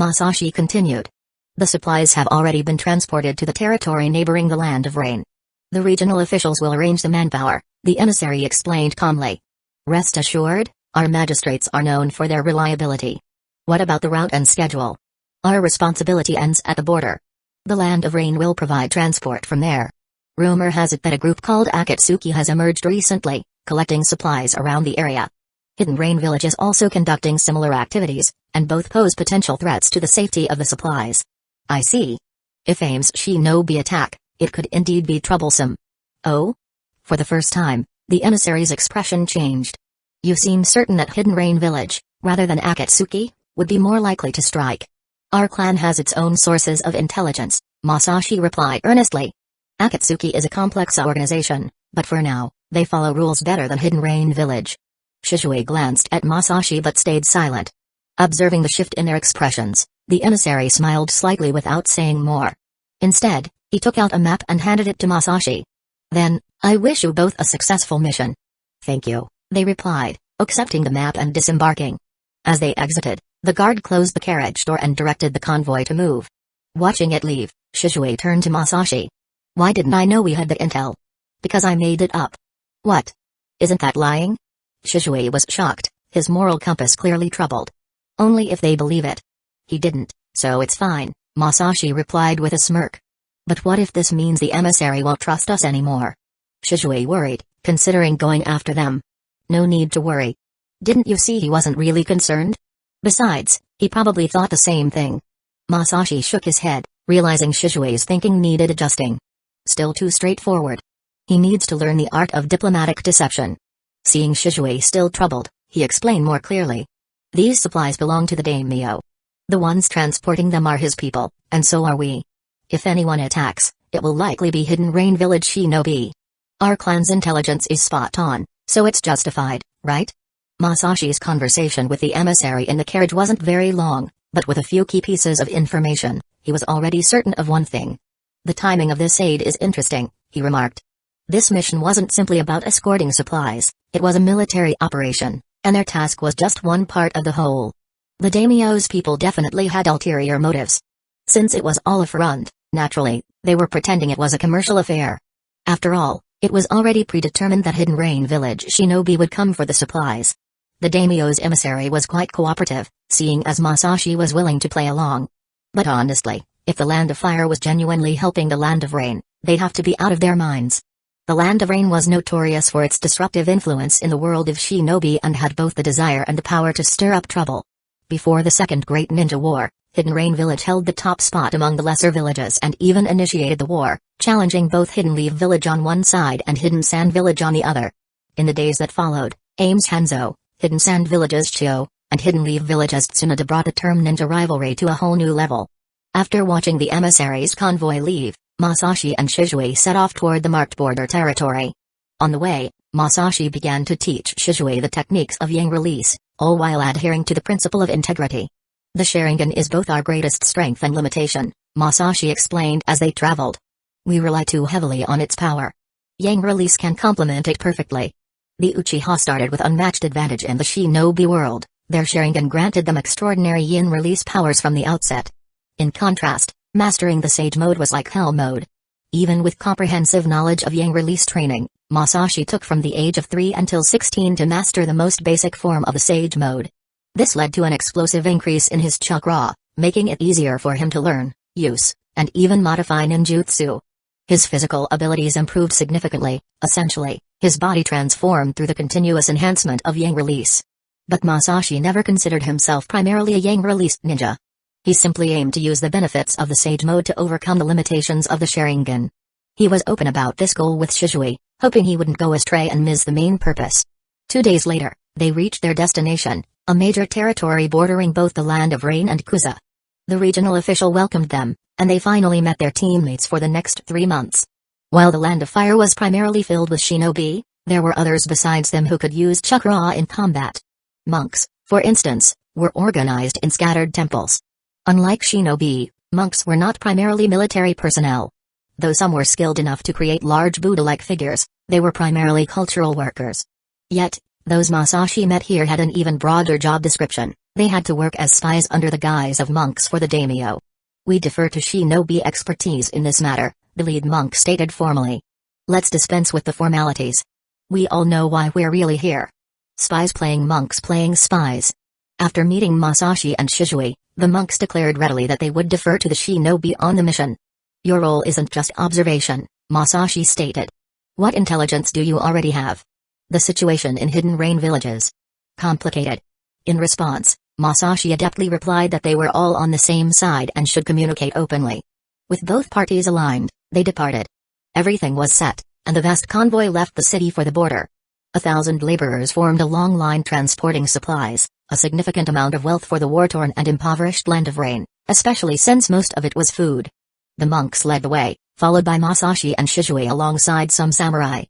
Masashi continued. The supplies have already been transported to the territory neighboring the Land of Rain. The regional officials will arrange the manpower, the emissary explained calmly. Rest assured, our magistrates are known for their reliability. What about the route and schedule? Our responsibility ends at the border. The Land of Rain will provide transport from there. Rumor has it that a group called Akatsuki has emerged recently, collecting supplies around the area. Hidden Rain Village is also conducting similar activities, and both pose potential threats to the safety of the supplies. I see. If Aim's shinobi attack, it could indeed be troublesome. Oh? For the first time, the emissary's expression changed. You seem certain that Hidden Rain Village, rather than Akatsuki, would be more likely to strike. Our clan has its own sources of intelligence, Masashi replied earnestly. Akatsuki is a complex organization, but for now, they follow rules better than Hidden Rain Village. Shishui glanced at Masashi but stayed silent. Observing the shift in their expressions, the emissary smiled slightly without saying more. Instead, he took out a map and handed it to Masashi. Then, I wish you both a successful mission. Thank you, they replied, accepting the map and disembarking. As they exited, the guard closed the carriage door and directed the convoy to move. Watching it leave, Shishui turned to Masashi. Why didn't I know we had the intel? Because I made it up. What? Isn't that lying? Shishui was shocked, his moral compass clearly troubled. Only if they believe it. He didn't, so it's fine, Masashi replied with a smirk. But what if this means the emissary won't trust us anymore? Shishui worried, considering going after them. No need to worry. Didn't you see he wasn't really concerned? Besides, he probably thought the same thing. Masashi shook his head, realizing Shishui's thinking needed adjusting. Still too straightforward. He needs to learn the art of diplomatic deception. Seeing Shishui still troubled, he explained more clearly. These supplies belong to the daimyo. The ones transporting them are his people, and so are we. If anyone attacks, it will likely be Hidden Rain Village shinobi. Our clan's intelligence is spot on, so it's justified, right? Masashi's conversation with the emissary in the carriage wasn't very long, but with a few key pieces of information, he was already certain of one thing. The timing of this aid is interesting, he remarked. This mission wasn't simply about escorting supplies, it was a military operation, and their task was just one part of the whole. The daimyo's people definitely had ulterior motives. Since it was all a front, naturally, they were pretending it was a commercial affair. After all, it was already predetermined that Hidden Rain Village shinobi would come for the supplies. The daimyo's emissary was quite cooperative, seeing as Masashi was willing to play along. But honestly, if the Land of Fire was genuinely helping the Land of Rain, they'd have to be out of their minds. The Land of Rain was notorious for its disruptive influence in the world of shinobi and had both the desire and the power to stir up trouble. Before the Second Great Ninja War, Hidden Rain Village held the top spot among the lesser villages and even initiated the war, challenging both Hidden Leaf Village on one side and Hidden Sand Village on the other. In the days that followed, Ames Hanzo, Hidden Sand Village's Chio, and Hidden Leaf Village's Tsunade brought the term ninja rivalry to a whole new level. After watching the emissary's convoy leave, Masashi and Shishui set off toward the marked border territory. On the way, Masashi began to teach Shishui the techniques of yang release, all while adhering to the principle of integrity. The Sharingan is both our greatest strength and limitation, Masashi explained as they traveled. We rely too heavily on its power. Yang release can complement it perfectly. The Uchiha started with unmatched advantage in the shinobi world, their Sharingan granted them extraordinary yin release powers from the outset. In contrast, mastering the Sage mode was like hell mode. Even with comprehensive knowledge of yang release training, Masashi took from the age of 3 until 16 to master the most basic form of the Sage mode. This led to an explosive increase in his chakra, making it easier for him to learn, use, and even modify ninjutsu. His physical abilities improved significantly, essentially, his body transformed through the continuous enhancement of yang release. But Masashi never considered himself primarily a yang release ninja. He simply aimed to use the benefits of the Sage mode to overcome the limitations of the Sharingan. He was open about this goal with Shishui, hoping he wouldn't go astray and miss the main purpose. 2 days later, they reached their destination, a major territory bordering both the Land of Rain and Kusa. The regional official welcomed them, and they finally met their teammates for the next 3 months. While the Land of Fire was primarily filled with shinobi, there were others besides them who could use chakra in combat. Monks, for instance, were organized in scattered temples. Unlike shinobi, monks were not primarily military personnel. Though some were skilled enough to create large Buddha-like figures, they were primarily cultural workers. Yet, those Masashi met here had an even broader job description. They had to work as spies under the guise of monks for the daimyo. We defer to shinobi expertise in this matter, the lead monk stated formally. Let's dispense with the formalities. We all know why we're really here. Spies playing monks playing spies. After meeting Masashi and Shishui, the monks declared readily that they would defer to the shinobi on the mission. Your role isn't just observation, Masashi stated. What intelligence do you already have? The situation in Hidden Rain villages. Complicated. In response, Masashi adeptly replied that they were all on the same side and should communicate openly. With both parties aligned, they departed. Everything was set, and the vast convoy left the city for the border. 1,000 laborers formed a long line transporting supplies, a significant amount of wealth for the war-torn and impoverished Land of Rain, especially since most of it was food. The monks led the way, followed by Masashi and Shishui alongside some samurai.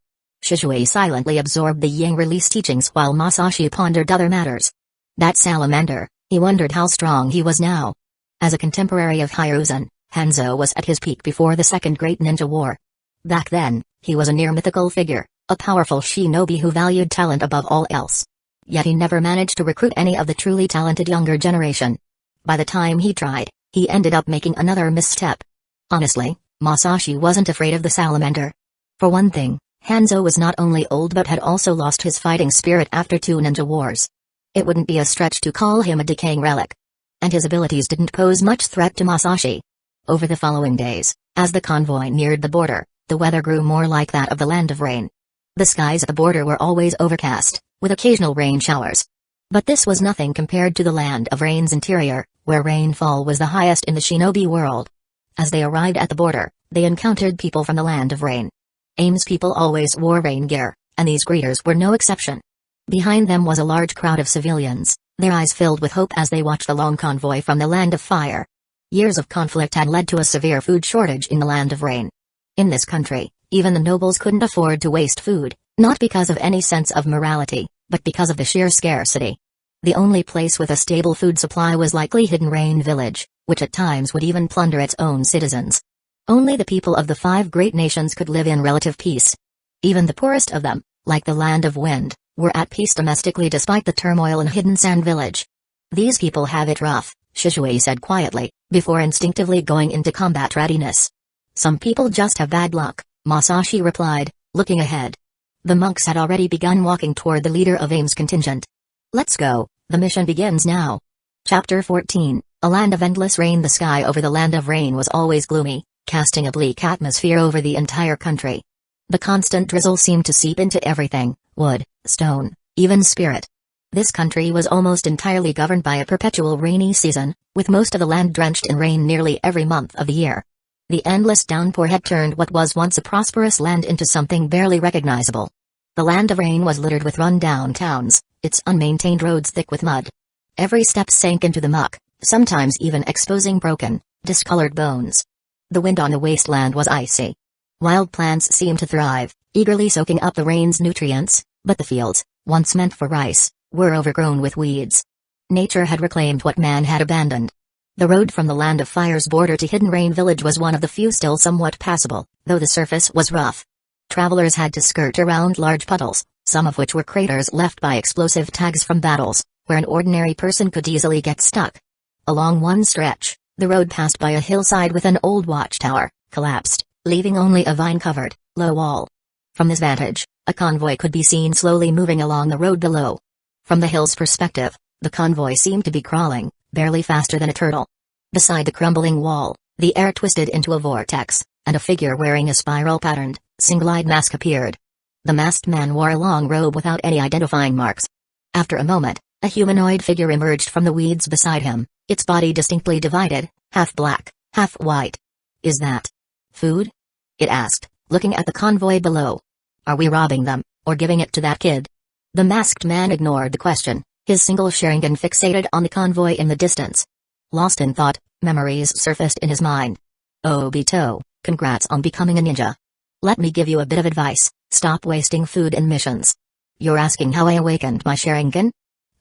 Shishui silently absorbed the Yang release teachings while Masashi pondered other matters. That salamander, he wondered how strong he was now. As a contemporary of Hiruzen, Hanzo was at his peak before the Second Great Ninja War. Back then, he was a near-mythical figure, a powerful shinobi who valued talent above all else. Yet he never managed to recruit any of the truly talented younger generation. By the time he tried, he ended up making another misstep. Honestly, Masashi wasn't afraid of the salamander. For one thing, Hanzo was not only old but had also lost his fighting spirit after 2 ninja wars. It wouldn't be a stretch to call him a decaying relic. And his abilities didn't pose much threat to Masashi. Over the following days, as the convoy neared the border, the weather grew more like that of the Land of Rain. The skies at the border were always overcast, with occasional rain showers. But this was nothing compared to the Land of Rain's interior, where rainfall was the highest in the shinobi world. As they arrived at the border, they encountered people from the Land of Rain. Aim's people always wore rain gear, and these greeters were no exception. Behind them was a large crowd of civilians, their eyes filled with hope as they watched the long convoy from the Land of Fire. Years of conflict had led to a severe food shortage in the Land of Rain. In this country, even the nobles couldn't afford to waste food, not because of any sense of morality, but because of the sheer scarcity. The only place with a stable food supply was likely Hidden Rain Village, which at times would even plunder its own citizens. Only the people of the 5 great nations could live in relative peace. Even the poorest of them, like the Land of Wind, were at peace domestically despite the turmoil in Hidden Sand Village. These people have it rough, Shishui said quietly, before instinctively going into combat readiness. Some people just have bad luck, Masashi replied, looking ahead. The monks had already begun walking toward the leader of Aim's contingent. Let's go, the mission begins now. Chapter 14, A Land of Endless Rain. The sky over the Land of Rain was always gloomy, casting a bleak atmosphere over the entire country. The constant drizzle seemed to seep into everything, wood, stone, even spirit. This country was almost entirely governed by a perpetual rainy season, with most of the land drenched in rain nearly every month of the year. The endless downpour had turned what was once a prosperous land into something barely recognizable. The Land of Rain was littered with run-down towns, its unmaintained roads thick with mud. Every step sank into the muck, sometimes even exposing broken, discolored bones. The wind on the wasteland was icy. Wild plants seemed to thrive, eagerly soaking up the rain's nutrients, but the fields, once meant for rice, were overgrown with weeds. Nature had reclaimed what man had abandoned. The road from the Land of Fire's border to Hidden Rain Village was one of the few still somewhat passable, though the surface was rough. Travelers had to skirt around large puddles, some of which were craters left by explosive tags from battles, where an ordinary person could easily get stuck. Along one stretch, the road passed by a hillside with an old watchtower, collapsed, leaving only a vine-covered, low wall. From this vantage, a convoy could be seen slowly moving along the road below. From the hill's perspective, the convoy seemed to be crawling, barely faster than a turtle. Beside the crumbling wall, the air twisted into a vortex, and a figure wearing a spiral-patterned, single-eyed mask appeared. The masked man wore a long robe without any identifying marks. After a moment, a humanoid figure emerged from the weeds beside him, its body distinctly divided, half black, half white. "Is that food?" it asked, looking at the convoy below. "Are we robbing them, or giving it to that kid?" The masked man ignored the question, his single Sharingan fixated on the convoy in the distance. Lost in thought, Memories surfaced in his mind. Obito, congrats on becoming a ninja. Let me give you a bit of advice, stop wasting food in missions. You're asking how I awakened my Sharingan?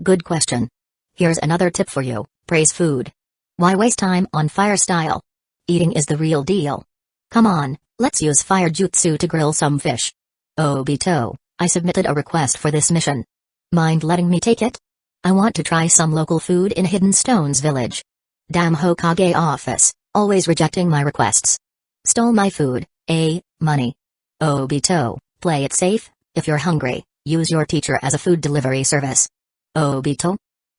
Good question. Here's another tip for you, praise food. Why waste time on fire style? Eating is the real deal. Come on, let's use fire jutsu to grill some fish. Obito, I submitted a request for this mission. Mind letting me take it? I want to try some local food in Hidden Stones Village. Damn Hokage office, always rejecting my requests. Stole my food, money. Obito, play it safe, if you're hungry, use your teacher as a food delivery service. Obito?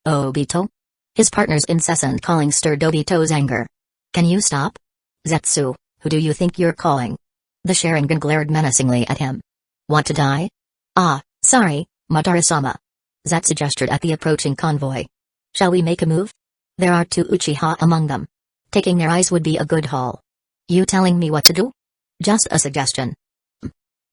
Obito? His partner's incessant calling stirred Obito's anger. Can you stop? Zetsu, who do you think you're calling? The Sharingan glared menacingly at him. Want to die? Ah, sorry, Madara-sama. Zetsu gestured at the approaching convoy. Shall we make a move? There are 2 Uchiha among them. Taking their eyes would be a good haul. You telling me what to do? Just a suggestion.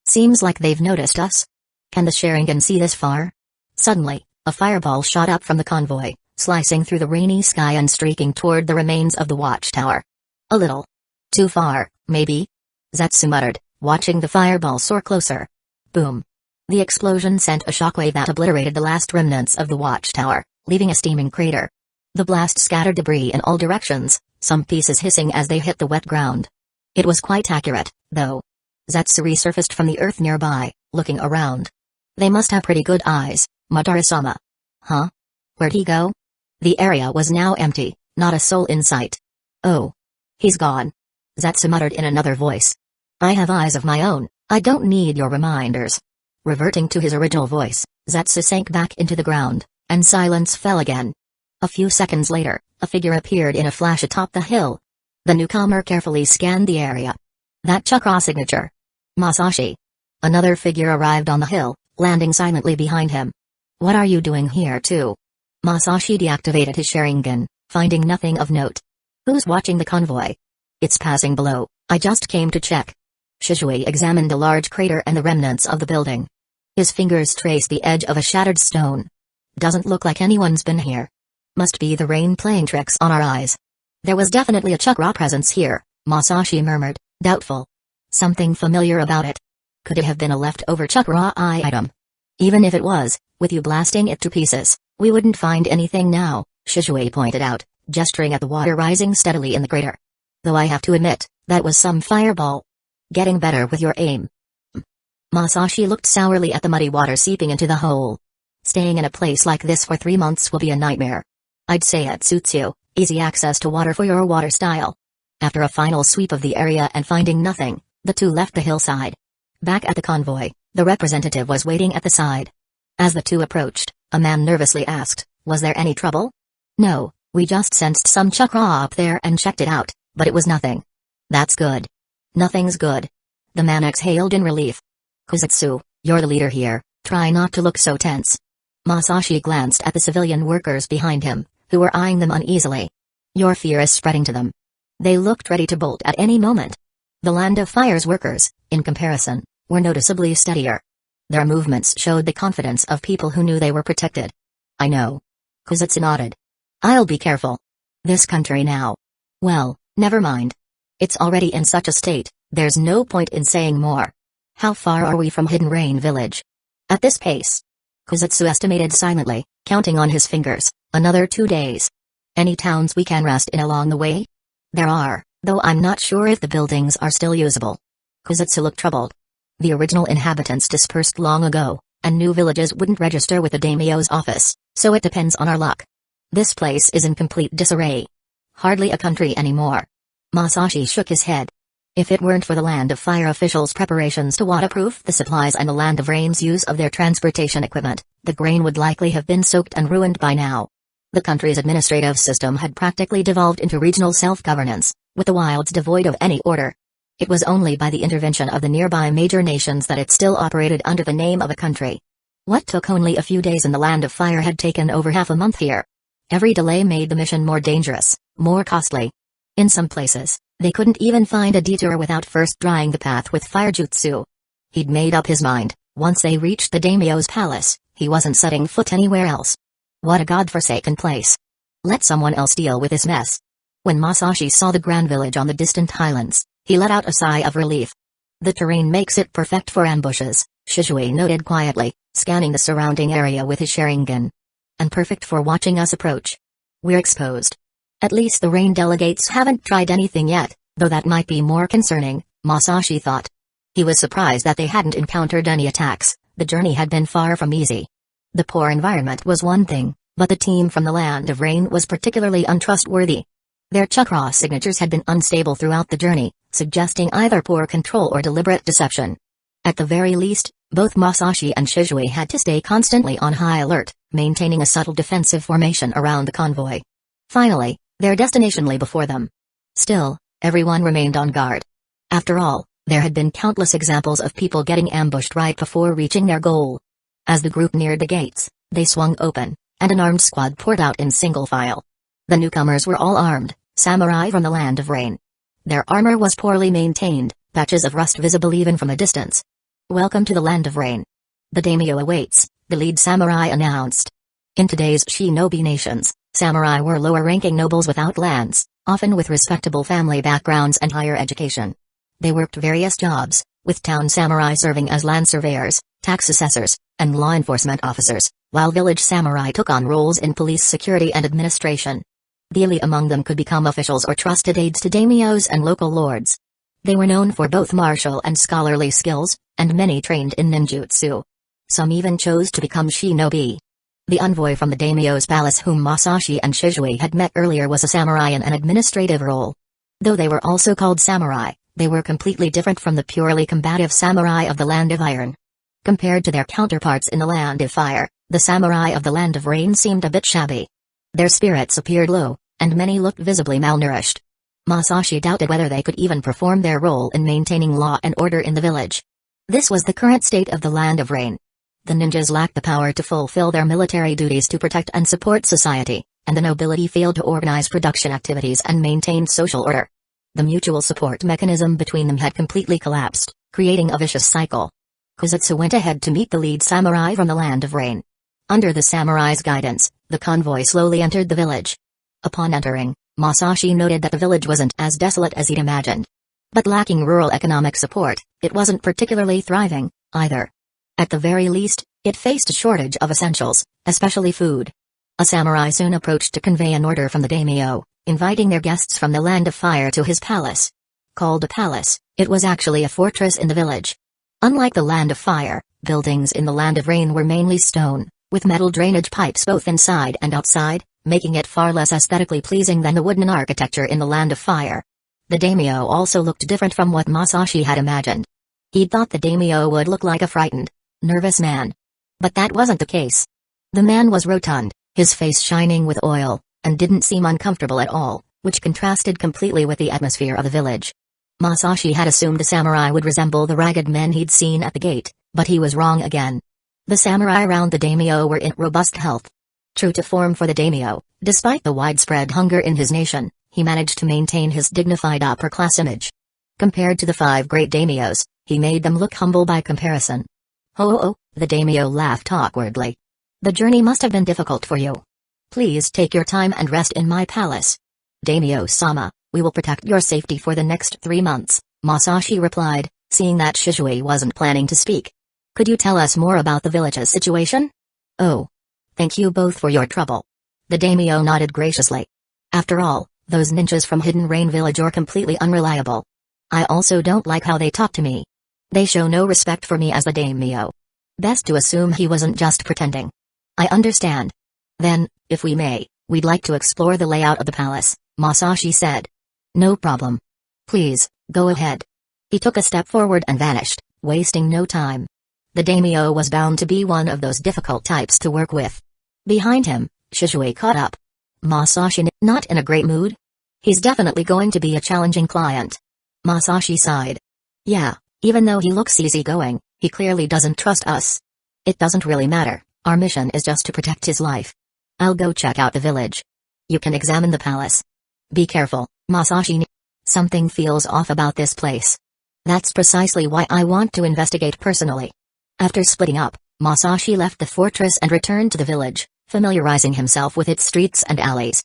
Seems like they've noticed us. Can the Sharingan see this far? Suddenly, a fireball shot up from the convoy, slicing through the rainy sky and streaking toward the remains of the watchtower. A little. Too far, maybe? Zetsu muttered, watching the fireball soar closer. Boom. The explosion sent a shockwave that obliterated the last remnants of the watchtower, leaving a steaming crater. The blast scattered debris in all directions, some pieces hissing as they hit the wet ground. It was quite accurate, though. Zetsu resurfaced from the earth nearby, looking around. They must have pretty good eyes, Madara-sama. Huh? Where'd he go? The area was now empty, not a soul in sight. Oh. He's gone. Zetsu muttered in another voice. I have eyes of my own, I don't need your reminders. Reverting to his original voice, Zetsu sank back into the ground, and silence fell again. A few seconds later, a figure appeared in a flash atop the hill. The newcomer carefully scanned the area. That chakra signature. Masashi. Another figure arrived on the hill, landing silently behind him. What are you doing here too? Masashi deactivated his Sharingan, finding nothing of note. Who's watching the convoy? It's passing below, I just came to check. Shishui examined a large crater and the remnants of the building. His fingers traced the edge of a shattered stone. Doesn't look like anyone's been here. Must be the rain playing tricks on our eyes. There was definitely a chakra presence here, Masashi murmured, doubtful. Something familiar about it. Could it have been a leftover chakra item? Even if it was, with you blasting it to pieces, we wouldn't find anything now, Shishui pointed out, gesturing at the water rising steadily in the crater. Though I have to admit, that was some fireball. Getting better with your aim. Masashi looked sourly at the muddy water seeping into the hole. Staying in a place like this for 3 months will be a nightmare. I'd say it suits you, easy access to water for your water style. After a final sweep of the area and finding nothing, the two left the hillside. Back at the convoy, the representative was waiting at the side. As the two approached, a man nervously asked, was there any trouble? No, we just sensed some chakra up there and checked it out, but it was nothing. That's good. Nothing's good. The man exhaled in relief. Kusatsu, you're the leader here, try not to look so tense. Masashi glanced at the civilian workers behind him, who were eyeing them uneasily. Your fear is spreading to them. They looked ready to bolt at any moment. The Land of Fire's workers, in comparison, were noticeably steadier. Their movements showed the confidence of people who knew they were protected. I know. Kusatsu nodded. I'll be careful. This country now. Well, never mind. It's already in such a state, there's no point in saying more. How far are we from Hidden Rain Village? At this pace. Kusatsu estimated silently, counting on his fingers, another 2 days. Any towns we can rest in along the way? There are, though I'm not sure if the buildings are still usable. Kusatsu looked troubled. The original inhabitants dispersed long ago, and new villages wouldn't register with the daimyo's office, so it depends on our luck. This place is in complete disarray. Hardly a country anymore. Masashi shook his head. If it weren't for the Land of Fire officials' preparations to waterproof the supplies and the Land of Rain's use of their transportation equipment, the grain would likely have been soaked and ruined by now. The country's administrative system had practically devolved into regional self-governance, with the wilds devoid of any order. It was only by the intervention of the nearby major nations that it still operated under the name of a country. What took only a few days in the Land of Fire had taken over half a month here. Every delay made the mission more dangerous, more costly. In some places, they couldn't even find a detour without first drying the path with fire jutsu. He'd made up his mind, once they reached the daimyo's palace, he wasn't setting foot anywhere else. What a godforsaken place. Let someone else deal with this mess. When Masashi saw the grand village on the distant highlands, he let out a sigh of relief. The terrain makes it perfect for ambushes, Shishui noted quietly, scanning the surrounding area with his Sharingan. And perfect for watching us approach. We're exposed. At least the rain delegates haven't tried anything yet, though that might be more concerning, Masashi thought. He was surprised that they hadn't encountered any attacks. The journey had been far from easy. The poor environment was one thing, but the team from the Land of Rain was particularly untrustworthy. Their chakra signatures had been unstable throughout the journey, suggesting either poor control or deliberate deception. At the very least, both Masashi and Shishui had to stay constantly on high alert, maintaining a subtle defensive formation around the convoy. Finally, their destination lay before them. Still, everyone remained on guard. After all, there had been countless examples of people getting ambushed right before reaching their goal. As the group neared the gates, they swung open, and an armed squad poured out in single file. The newcomers were all armed, samurai from the Land of Rain. Their armor was poorly maintained, patches of rust visible even from a distance. "Welcome to the Land of Rain. The daimyo awaits," the lead samurai announced. In today's shinobi nations, samurai were lower-ranking nobles without lands, often with respectable family backgrounds and higher education. They worked various jobs, with town samurai serving as land surveyors, tax assessors, and law enforcement officers, while village samurai took on roles in police security and administration. The elite among them could become officials or trusted aides to daimyos and local lords. They were known for both martial and scholarly skills, and many trained in ninjutsu. Some even chose to become shinobi. The envoy from the daimyo's palace whom Masashi and Shishui had met earlier was a samurai in an administrative role. Though they were also called samurai, they were completely different from the purely combative samurai of the Land of Iron. Compared to their counterparts in the Land of Fire, the samurai of the Land of Rain seemed a bit shabby. Their spirits appeared low, and many looked visibly malnourished. Masashi doubted whether they could even perform their role in maintaining law and order in the village. This was the current state of the Land of Rain. The ninjas lacked the power to fulfill their military duties to protect and support society, and the nobility failed to organize production activities and maintain social order. The mutual support mechanism between them had completely collapsed, creating a vicious cycle. Kusutsu went ahead to meet the lead samurai from the Land of Rain. Under the samurai's guidance, the convoy slowly entered the village. Upon entering, Masashi noted that the village wasn't as desolate as he'd imagined. But lacking rural economic support, it wasn't particularly thriving, either. At the very least, it faced a shortage of essentials, especially food. A samurai soon approached to convey an order from the daimyo, inviting their guests from the Land of Fire to his palace. Called a palace, it was actually a fortress in the village. Unlike the Land of Fire, buildings in the Land of Rain were mainly stone, with metal drainage pipes both inside and outside, making it far less aesthetically pleasing than the wooden architecture in the Land of Fire. The daimyo also looked different from what Masashi had imagined. He'd thought the daimyo would look like a frightened, nervous man. But that wasn't the case. The man was rotund, his face shining with oil, and didn't seem uncomfortable at all, which contrasted completely with the atmosphere of the village. Masashi had assumed the samurai would resemble the ragged men he'd seen at the gate, but he was wrong again. The samurai around the daimyo were in robust health. True to form for the daimyo, despite the widespread hunger in his nation, he managed to maintain his dignified upper-class image. Compared to the 5 great daimyos, he made them look humble by comparison. "Oh, the daimyo laughed awkwardly. "The journey must have been difficult for you. Please take your time and rest in my palace. Daimyo-sama, we will protect your safety for the next 3 months," Masashi replied, seeing that Shishui wasn't planning to speak. "Could you tell us more about the village's situation?" "Oh. Thank you both for your trouble." The daimyo nodded graciously. "After all, those ninjas from Hidden Rain Village are completely unreliable. I also don't like how they talk to me. They show no respect for me as the daimyo. Best to assume he wasn't just pretending." "I understand. Then, if we may, we'd like to explore the layout of the palace," Masashi said. "No problem. Please, go ahead." He took a step forward and vanished, wasting no time. The daimyo was bound to be one of those difficult types to work with. Behind him, Shishui caught up. "Masashi not in a great mood? He's definitely going to be a challenging client." Masashi sighed. "Yeah, even though he looks easygoing, he clearly doesn't trust us. It doesn't really matter, our mission is just to protect his life. I'll go check out the village. You can examine the palace. Be careful, Masashi. Something feels off about this place. That's precisely why I want to investigate personally." After splitting up, Masashi left the fortress and returned to the village, familiarizing himself with its streets and alleys.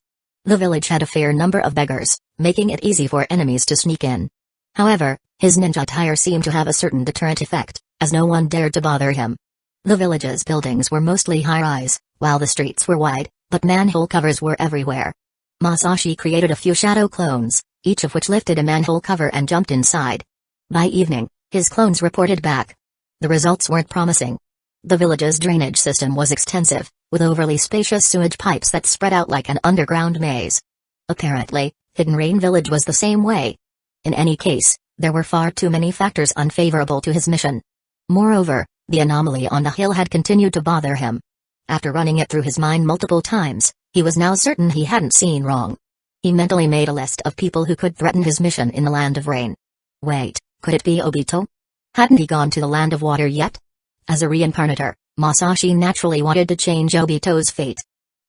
The village had a fair number of beggars, making it easy for enemies to sneak in. However, his ninja attire seemed to have a certain deterrent effect, as no one dared to bother him. The village's buildings were mostly high-rise, while the streets were wide, but manhole covers were everywhere. Masashi created a few shadow clones, each of which lifted a manhole cover and jumped inside. By evening, his clones reported back. The results weren't promising. The village's drainage system was extensive, with overly spacious sewage pipes that spread out like an underground maze. Apparently, Hidden Rain Village was the same way. In any case, there were far too many factors unfavorable to his mission. Moreover, the anomaly on the hill had continued to bother him. After running it through his mind multiple times, he was now certain he hadn't seen wrong. He mentally made a list of people who could threaten his mission in the Land of Rain. Wait, could it be Obito? Hadn't he gone to the Land of Water yet? As a reincarnator, Masashi naturally wanted to change Obito's fate.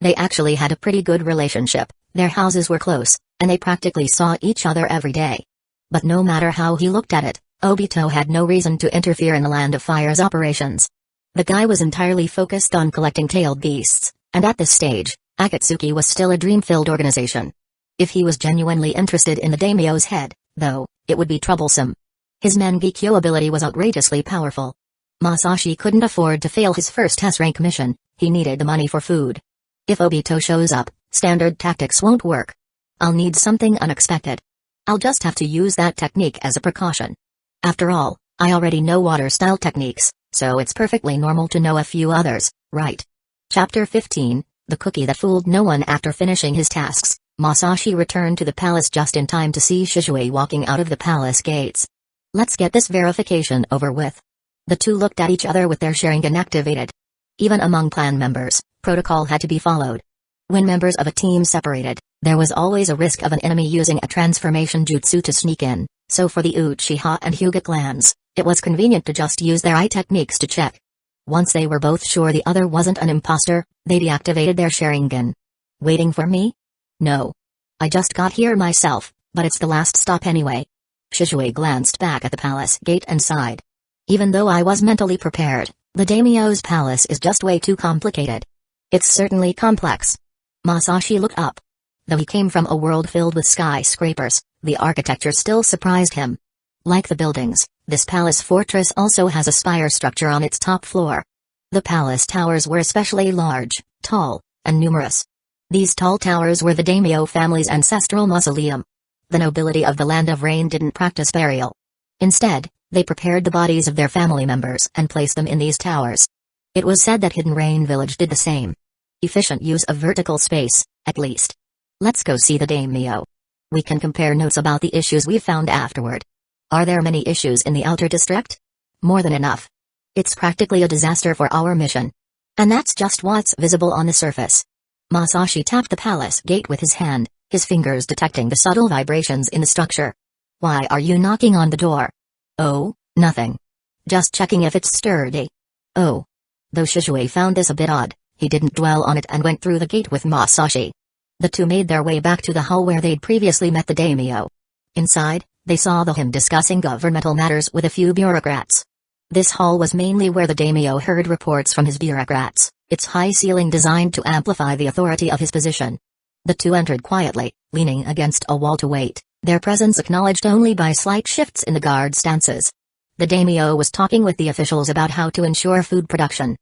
They actually had a pretty good relationship, their houses were close, and they practically saw each other every day. But no matter how he looked at it, Obito had no reason to interfere in the Land of Fire's operations. The guy was entirely focused on collecting tailed beasts, and at this stage, Akatsuki was still a dream-filled organization. If he was genuinely interested in the daimyo's head, though, it would be troublesome. His Mangekyō ability was outrageously powerful. Masashi couldn't afford to fail his first S-rank mission, he needed the money for food. If Obito shows up, standard tactics won't work. I'll need something unexpected. I'll just have to use that technique as a precaution. After all, I already know water-style techniques, so it's perfectly normal to know a few others, right? Chapter 15, The Cookie That Fooled No One. After finishing his tasks, Masashi returned to the palace just in time to see Shishui walking out of the palace gates. Let's get this verification over with. The two looked at each other with their Sharingan activated. Even among clan members, protocol had to be followed. When members of a team separated, there was always a risk of an enemy using a transformation jutsu to sneak in, so for the Uchiha and Hyuga clans, it was convenient to just use their eye techniques to check. Once they were both sure the other wasn't an imposter, they deactivated their Sharingan. Waiting for me? No. I just got here myself, but it's the last stop anyway. Shishui glanced back at the palace gate and sighed. Even though I was mentally prepared, the daimyo's palace is just way too complicated. It's certainly complex. Masashi looked up. Though he came from a world filled with skyscrapers, the architecture still surprised him. Like the buildings, this palace fortress also has a spire structure on its top floor. The palace towers were especially large, tall, and numerous. These tall towers were the daimyo family's ancestral mausoleum. The nobility of the Land of Rain didn't practice burial. Instead, they prepared the bodies of their family members and placed them in these towers. It was said that Hidden Rain Village did the same. Efficient use of vertical space, at least. Let's go see the daimyo. We can compare notes about the issues we found afterward. Are there many issues in the outer district? More than enough. It's practically a disaster for our mission. And that's just what's visible on the surface. Masashi tapped the palace gate with his hand, his fingers detecting the subtle vibrations in the structure. Why are you knocking on the door? Oh, nothing. Just checking if it's sturdy. Oh. Though Shishui found this a bit odd, he didn't dwell on it and went through the gate with Masashi. The two made their way back to the hall where they'd previously met the daimyo. Inside, they saw him discussing governmental matters with a few bureaucrats. This hall was mainly where the daimyo heard reports from his bureaucrats, its high ceiling designed to amplify the authority of his position. The two entered quietly, leaning against a wall to wait, their presence acknowledged only by slight shifts in the guard stances. The daimyo was talking with the officials about how to ensure food production.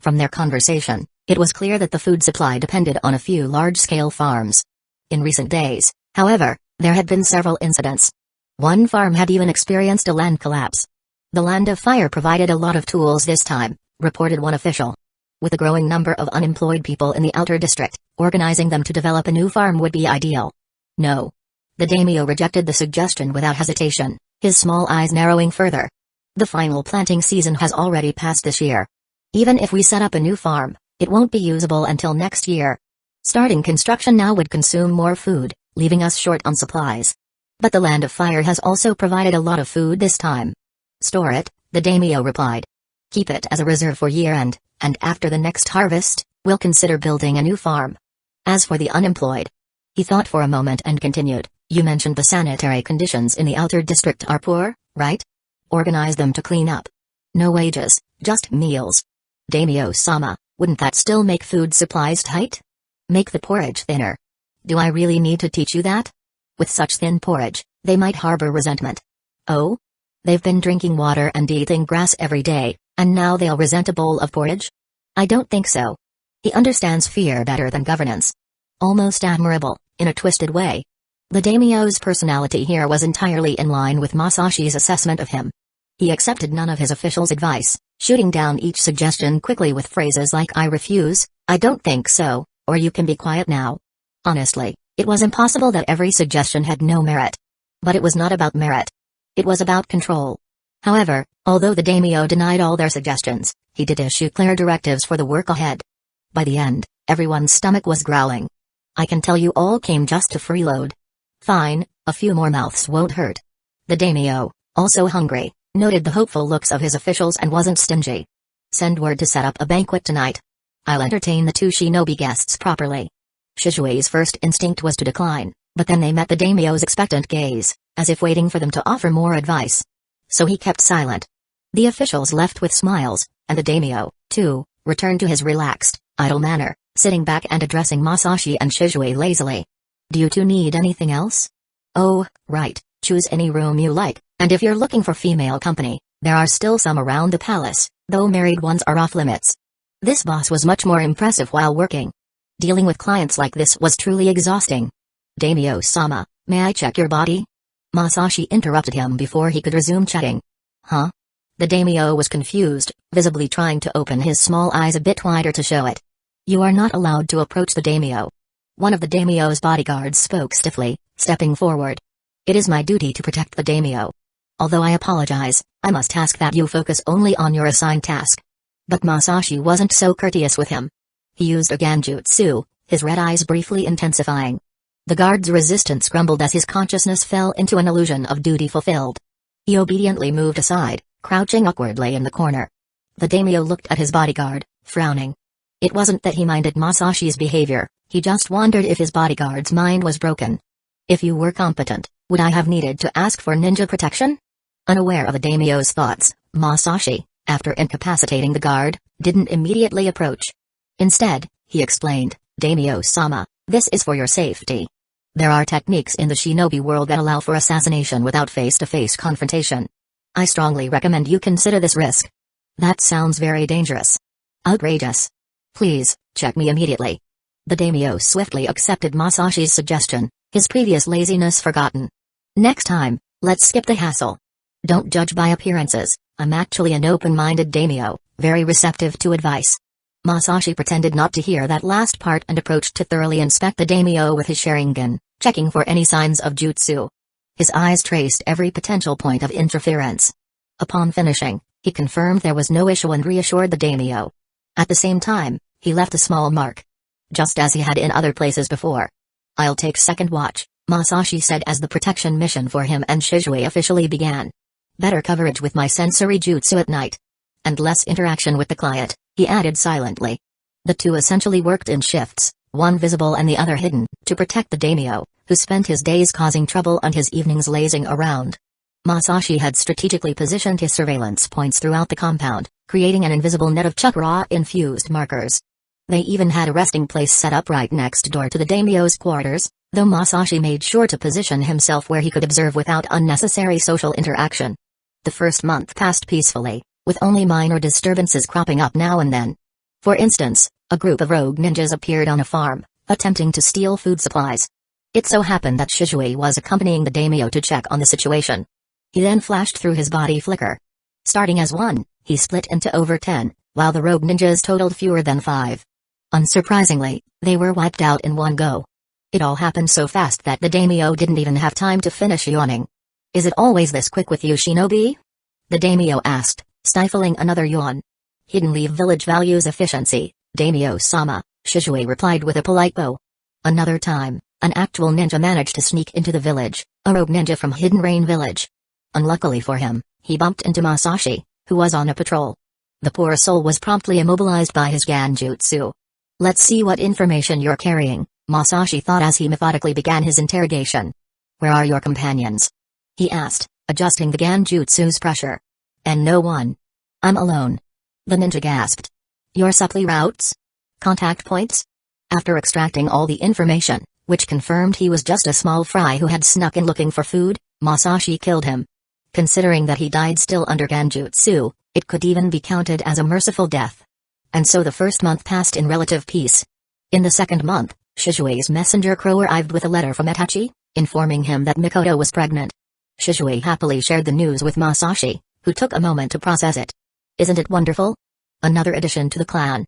From their conversation, it was clear that the food supply depended on a few large-scale farms. In recent days, however, there had been several incidents. One farm had even experienced a land collapse. The Land of Fire provided a lot of tools this time, reported one official. With a growing number of unemployed people in the outer district, organizing them to develop a new farm would be ideal. No. The daimyo rejected the suggestion without hesitation, his small eyes narrowing further. The final planting season has already passed this year. Even if we set up a new farm, it won't be usable until next year. Starting construction now would consume more food, leaving us short on supplies. But the Land of Fire has also provided a lot of food this time. Store it, the daimyo replied. Keep it as a reserve for year-end, and after the next harvest, we'll consider building a new farm. As for the unemployed. He thought for a moment and continued, you mentioned the sanitary conditions in the outer district are poor, right? Organize them to clean up. No wages, just meals. Daimyo-sama, wouldn't that still make food supplies tight? Make the porridge thinner. Do I really need to teach you that? With such thin porridge, they might harbor resentment. Oh? They've been drinking water and eating grass every day, and now they'll resent a bowl of porridge? I don't think so. He understands fear better than governance. Almost admirable, in a twisted way. The daimyo's personality here was entirely in line with Masashi's assessment of him. He accepted none of his officials' advice, shooting down each suggestion quickly with phrases like "I refuse," "I don't think so," or "You can be quiet now." Honestly, it was impossible that every suggestion had no merit. But it was not about merit. It was about control. However, although the daimyo denied all their suggestions, he did issue clear directives for the work ahead. By the end, everyone's stomach was growling. I can tell you all came just to freeload. Fine, a few more mouths won't hurt. The daimyo, also hungry, noted the hopeful looks of his officials and wasn't stingy. Send word to set up a banquet tonight. I'll entertain the 2 shinobi guests properly. Shishui's first instinct was to decline, but then they met the daimyo's expectant gaze, as if waiting for them to offer more advice. So he kept silent. The officials left with smiles, and the daimyo, too, returned to his relaxed, idle manner, sitting back and addressing Masashi and Shishui lazily. Do you two need anything else? Oh, right, choose any room you like, and if you're looking for female company, there are still some around the palace, though married ones are off limits. This boss was much more impressive while working. Dealing with clients like this was truly exhausting. Daimyo-sama, may I check your body? Masashi interrupted him before he could resume checking. Huh? The daimyo was confused, visibly trying to open his small eyes a bit wider to show it. You are not allowed to approach the daimyo. One of the daimyo's bodyguards spoke stiffly, stepping forward. It is my duty to protect the daimyo. Although I apologize, I must ask that you focus only on your assigned task. But Masashi wasn't so courteous with him. He used a ganjutsu, his red eyes briefly intensifying. The guard's resistance crumbled as his consciousness fell into an illusion of duty fulfilled. He obediently moved aside, crouching awkwardly in the corner. The daimyo looked at his bodyguard, frowning. It wasn't that he minded Masashi's behavior, he just wondered if his bodyguard's mind was broken. If you were competent, would I have needed to ask for ninja protection? Unaware of the daimyo's thoughts, Masashi, after incapacitating the guard, didn't immediately approach. Instead, he explained, Daimyo-sama, this is for your safety. There are techniques in the shinobi world that allow for assassination without face-to-face confrontation. I strongly recommend you consider this risk. That sounds very dangerous. Outrageous. Please, check me immediately. The daimyo swiftly accepted Masashi's suggestion, his previous laziness forgotten. Next time, let's skip the hassle. Don't judge by appearances, I'm actually an open-minded daimyo, very receptive to advice. Masashi pretended not to hear that last part and approached to thoroughly inspect the daimyo with his Sharingan, checking for any signs of jutsu. His eyes traced every potential point of interference. Upon finishing, he confirmed there was no issue and reassured the daimyo. At the same time, he left a small mark. Just as he had in other places before. I'll take second watch, Masashi said as the protection mission for him and Shishui officially began. Better coverage with my sensory jutsu at night. And less interaction with the client, he added silently. The two essentially worked in shifts, one visible and the other hidden, to protect the daimyo, who spent his days causing trouble and his evenings lazing around. Masashi had strategically positioned his surveillance points throughout the compound, creating an invisible net of chakra-infused markers. They even had a resting place set up right next door to the daimyo's quarters, though Masashi made sure to position himself where he could observe without unnecessary social interaction. The first month passed peacefully, with only minor disturbances cropping up now and then. For instance, a group of rogue ninjas appeared on a farm, attempting to steal food supplies. It so happened that Shishui was accompanying the daimyo to check on the situation. He then flashed through his body flicker. Starting as 1, he split into over 10, while the rogue ninjas totaled fewer than 5. Unsurprisingly, they were wiped out in one go. It all happened so fast that the daimyo didn't even have time to finish yawning. Is it always this quick with you shinobi? The daimyo asked, stifling another yawn. Hidden Leaf Village values efficiency, daimyo-sama, Shishui replied with a polite bow. Another time, an actual ninja managed to sneak into the village, a rogue ninja from Hidden Rain Village. Unluckily for him, he bumped into Masashi, who was on a patrol. The poor soul was promptly immobilized by his ganjutsu. Let's see what information you're carrying, Masashi thought as he methodically began his interrogation. Where are your companions? He asked, adjusting the ganjutsu's pressure. And no one. I'm alone. The ninja gasped. Your supply routes? Contact points? After extracting all the information, which confirmed he was just a small fry who had snuck in looking for food. Masashi killed him. Considering that he died still under Genjutsu, it could even be counted as a merciful death. And so the first month passed in relative peace. In the second month, Shishui's messenger crow arrived with a letter from Itachi, informing him that Mikoto was pregnant. Shishui happily shared the news with Masashi, who took a moment to process it. Isn't it wonderful? Another addition to the clan.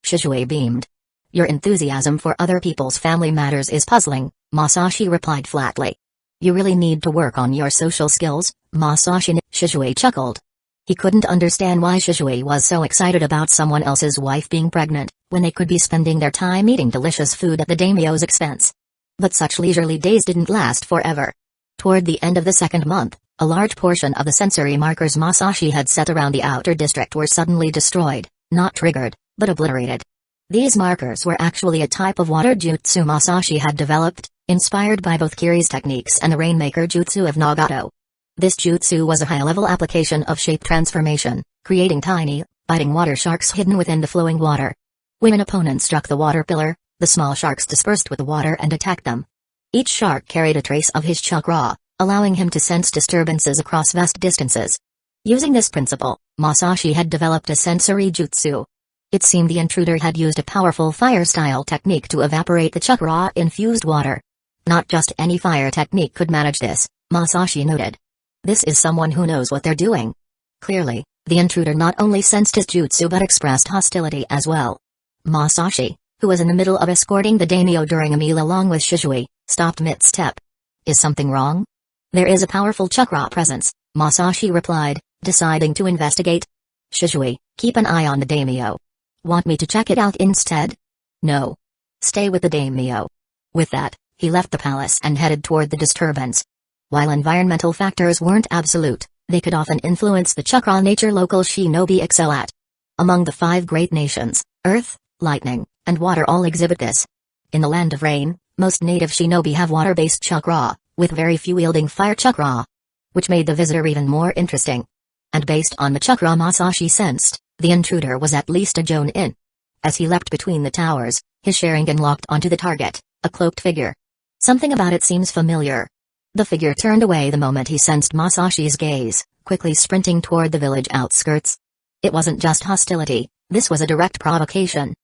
Shishui beamed. Your enthusiasm for other people's family matters is puzzling, Masashi replied flatly. You really need to work on your social skills, Masashi. Shishui chuckled. He couldn't understand why Shishui was so excited about someone else's wife being pregnant, when they could be spending their time eating delicious food at the daimyo's expense. But such leisurely days didn't last forever. Toward the end of the second month, a large portion of the sensory markers Masashi had set around the outer district were suddenly destroyed, not triggered, but obliterated. These markers were actually a type of water jutsu Masashi had developed, inspired by both Kiri's techniques and the Rainmaker jutsu of Nagato. This jutsu was a high-level application of shape transformation, creating tiny, biting water sharks hidden within the flowing water. When an opponent struck the water pillar, the small sharks dispersed with the water and attacked them. Each shark carried a trace of his chakra, allowing him to sense disturbances across vast distances. Using this principle, Masashi had developed a sensory jutsu. It seemed the intruder had used a powerful fire-style technique to evaporate the chakra-infused water. Not just any fire technique could manage this, Masashi noted. This is someone who knows what they're doing. Clearly, the intruder not only sensed his jutsu but expressed hostility as well. Masashi, who was in the middle of escorting the daimyo during a meal along with Shishui, stopped mid-step. Is something wrong? There is a powerful chakra presence, Masashi replied, deciding to investigate. Shishui, keep an eye on the daimyo. Want me to check it out instead? No. Stay with the daimyo. With that, he left the palace and headed toward the disturbance. While environmental factors weren't absolute, they could often influence the chakra nature local shinobi excel at. Among the 5 great nations, earth, lightning, and water all exhibit this. In the land of rain, most native shinobi have water-based chakra, with very few wielding fire chakra. Which made the visitor even more interesting. And based on the chakra Masashi sensed, the intruder was at least a Jonin. As he leapt between the towers, his Sharingan locked onto the target, a cloaked figure. Something about it seems familiar. The figure turned away the moment he sensed Masashi's gaze, quickly sprinting toward the village outskirts. It wasn't just hostility, this was a direct provocation.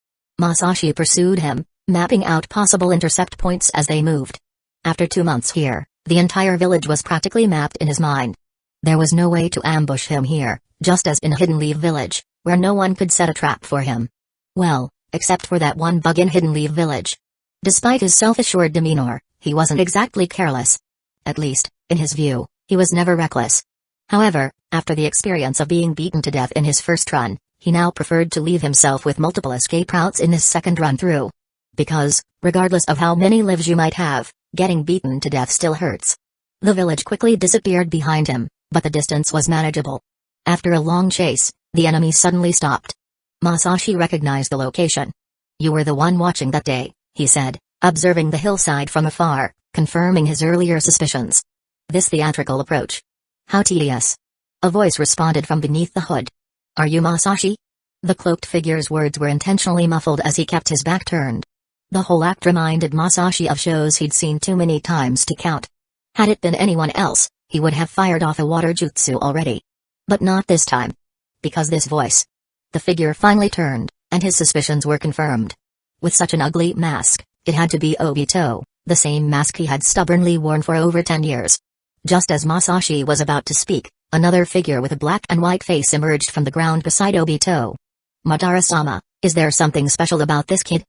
Masashi pursued him, mapping out possible intercept points as they moved. After 2 months here, the entire village was practically mapped in his mind. There was no way to ambush him here, just as in Hidden Leaf Village, where no one could set a trap for him. Well, except for that one bug in Hidden Leaf Village. Despite his self-assured demeanor, he wasn't exactly careless. At least, in his view, he was never reckless. However, after the experience of being beaten to death in his first run, he now preferred to leave himself with multiple escape routes in this second run through. Because, regardless of how many lives you might have, getting beaten to death still hurts. The village quickly disappeared behind him, but the distance was manageable. After a long chase, the enemy suddenly stopped. Masashi recognized the location. You were the one watching that day, he said, observing the hillside from afar, confirming his earlier suspicions. This theatrical approach. How tedious. A voice responded from beneath the hood. Are you Masashi? The cloaked figure's words were intentionally muffled as he kept his back turned. The whole act reminded Masashi of shows he'd seen too many times to count. Had it been anyone else, he would have fired off a water jutsu already. But not this time. Because this voice. The figure finally turned, and his suspicions were confirmed. With such an ugly mask, it had to be Obito, the same mask he had stubbornly worn for over 10 years. Just as Masashi was about to speak, another figure with a black and white face emerged from the ground beside Obito. Madara-sama, is there something special about this kid?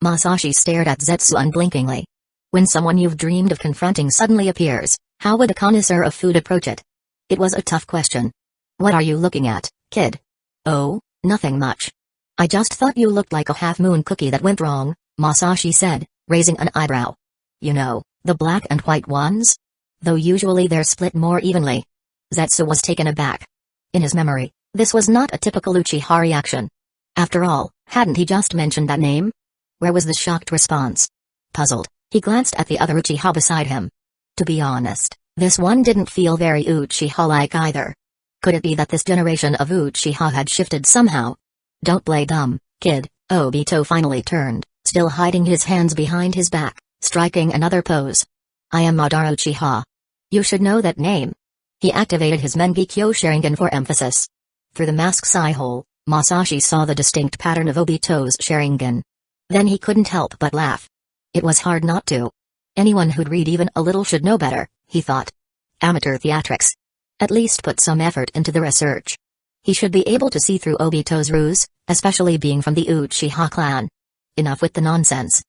Masashi stared at Zetsu unblinkingly. When someone you've dreamed of confronting suddenly appears, how would a connoisseur of food approach it? It was a tough question. What are you looking at, kid? Oh, nothing much. I just thought you looked like a half-moon cookie that went wrong, Masashi said, raising an eyebrow. You know, the black and white ones? Though usually they're split more evenly. Zetsu was taken aback. In his memory, this was not a typical Uchiha reaction. After all, hadn't he just mentioned that name? Where was the shocked response? Puzzled, he glanced at the other Uchiha beside him. To be honest, this one didn't feel very Uchiha-like either. Could it be that this generation of Uchiha had shifted somehow? Don't play dumb, kid. Obito finally turned, still hiding his hands behind his back, striking another pose. I am Madara Uchiha. You should know that name. He activated his Mangekyō Sharingan for emphasis. Through the mask's eye hole, Masashi saw the distinct pattern of Obito's Sharingan. Then he couldn't help but laugh. It was hard not to. Anyone who'd read even a little should know better, he thought. Amateur theatrics. At least put some effort into the research. He should be able to see through Obito's ruse, especially being from the Uchiha clan. Enough with the nonsense.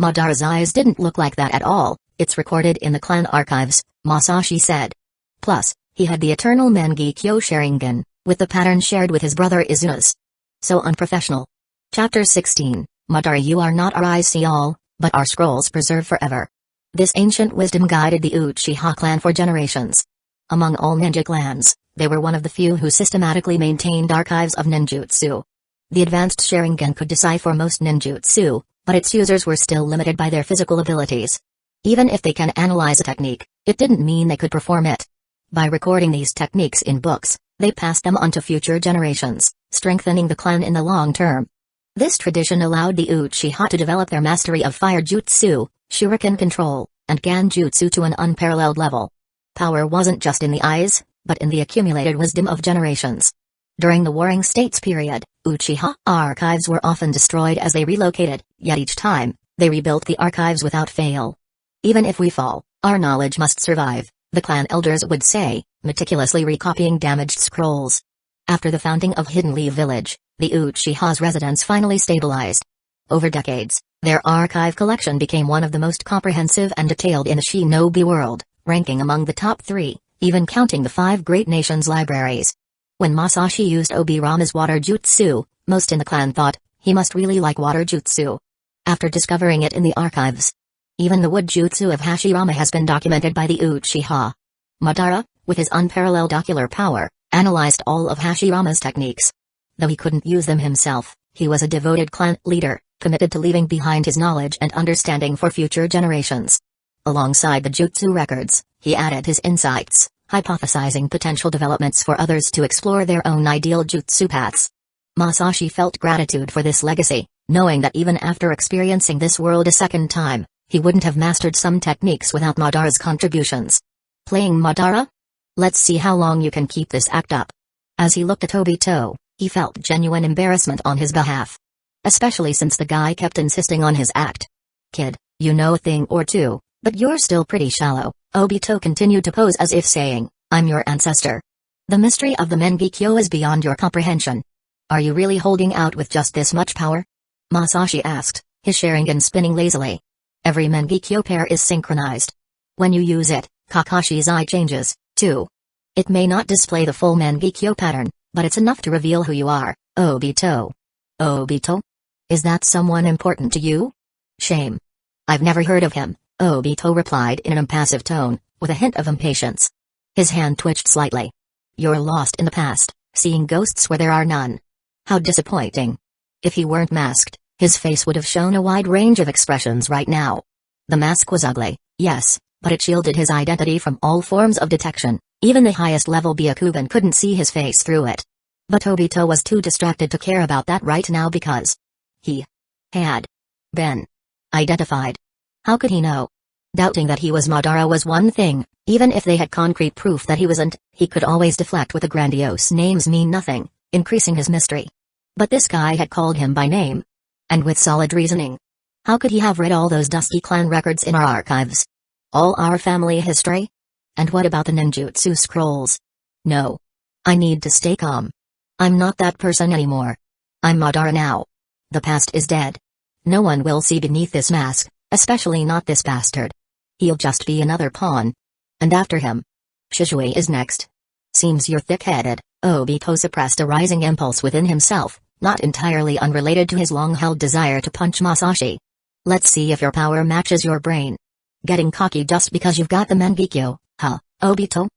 Madara's eyes didn't look like that at all, it's recorded in the clan archives, Masashi said. Plus, he had the eternal Mangekyō Sharingan, with the pattern shared with his brother Izuna's. So unprofessional. Chapter 16, Madara, you are not our eyes see all, but our scrolls preserve forever. This ancient wisdom guided the Uchiha clan for generations. Among all ninja clans, they were one of the few who systematically maintained archives of ninjutsu. The advanced Sharingan could decipher most ninjutsu, but its users were still limited by their physical abilities. Even if they can analyze a technique, it didn't mean they could perform it. By recording these techniques in books, they passed them on to future generations, strengthening the clan in the long term. This tradition allowed the Uchiha to develop their mastery of fire jutsu, shuriken control, and ganjutsu to an unparalleled level. Power wasn't just in the eyes, but in the accumulated wisdom of generations. During the Warring States period, Uchiha archives were often destroyed as they relocated, yet each time, they rebuilt the archives without fail. Even if we fall, our knowledge must survive, the clan elders would say, meticulously recopying damaged scrolls. After the founding of Hidden Leaf Village, the Uchiha's residence finally stabilized. Over decades, their archive collection became one of the most comprehensive and detailed in the shinobi world, ranking among the top 3, even counting the 5 great nations' libraries. When Masashi used Obirama's water jutsu, most in the clan thought, he must really like water jutsu. After discovering it in the archives. Even the wood jutsu of Hashirama has been documented by the Uchiha. Madara, with his unparalleled ocular power, analyzed all of Hashirama's techniques. Though he couldn't use them himself, he was a devoted clan leader, committed to leaving behind his knowledge and understanding for future generations. Alongside the jutsu records, he added his insights, hypothesizing potential developments for others to explore their own ideal jutsu paths. Masashi felt gratitude for this legacy, knowing that even after experiencing this world a second time, he wouldn't have mastered some techniques without Madara's contributions. Playing Madara? Let's see how long you can keep this act up. As he looked at Obito, he felt genuine embarrassment on his behalf. Especially since the guy kept insisting on his act. Kid, you know a thing or two, but you're still pretty shallow, Obito continued to pose as if saying, I'm your ancestor. The mystery of the Mangekyō is beyond your comprehension. Are you really holding out with just this much power? Masashi asked, his Sharingan spinning lazily. Every Mangekyō pair is synchronized. When you use it, Kakashi's eye changes, too. It may not display the full Mangekyō pattern, but it's enough to reveal who you are, Obito. Obito? Is that someone important to you? Shame. I've never heard of him, Obito replied in an impassive tone, with a hint of impatience. His hand twitched slightly. You're lost in the past, seeing ghosts where there are none. How disappointing. If he weren't masked, his face would have shown a wide range of expressions right now. The mask was ugly, yes, but it shielded his identity from all forms of detection. Even the highest level Byakugan couldn't see his face through it. But Obito was too distracted to care about that right now because he had been identified. How could he know? Doubting that he was Madara was one thing, even if they had concrete proof that he wasn't, he could always deflect with a grandiose names mean nothing, increasing his mystery. But this guy had called him by name. And with solid reasoning. How could he have read all those dusty clan records in our archives? All our family history? And what about the ninjutsu scrolls? No. I need to stay calm. I'm not that person anymore. I'm Madara now. The past is dead. No one will see beneath this mask, especially not this bastard. He'll just be another pawn. And after him, Shishui is next. Seems you're thick-headed, Obito suppressed a rising impulse within himself, not entirely unrelated to his long-held desire to punch Masashi. Let's see if your power matches your brain. Getting cocky just because you've got the Mangekyō, huh, Obito?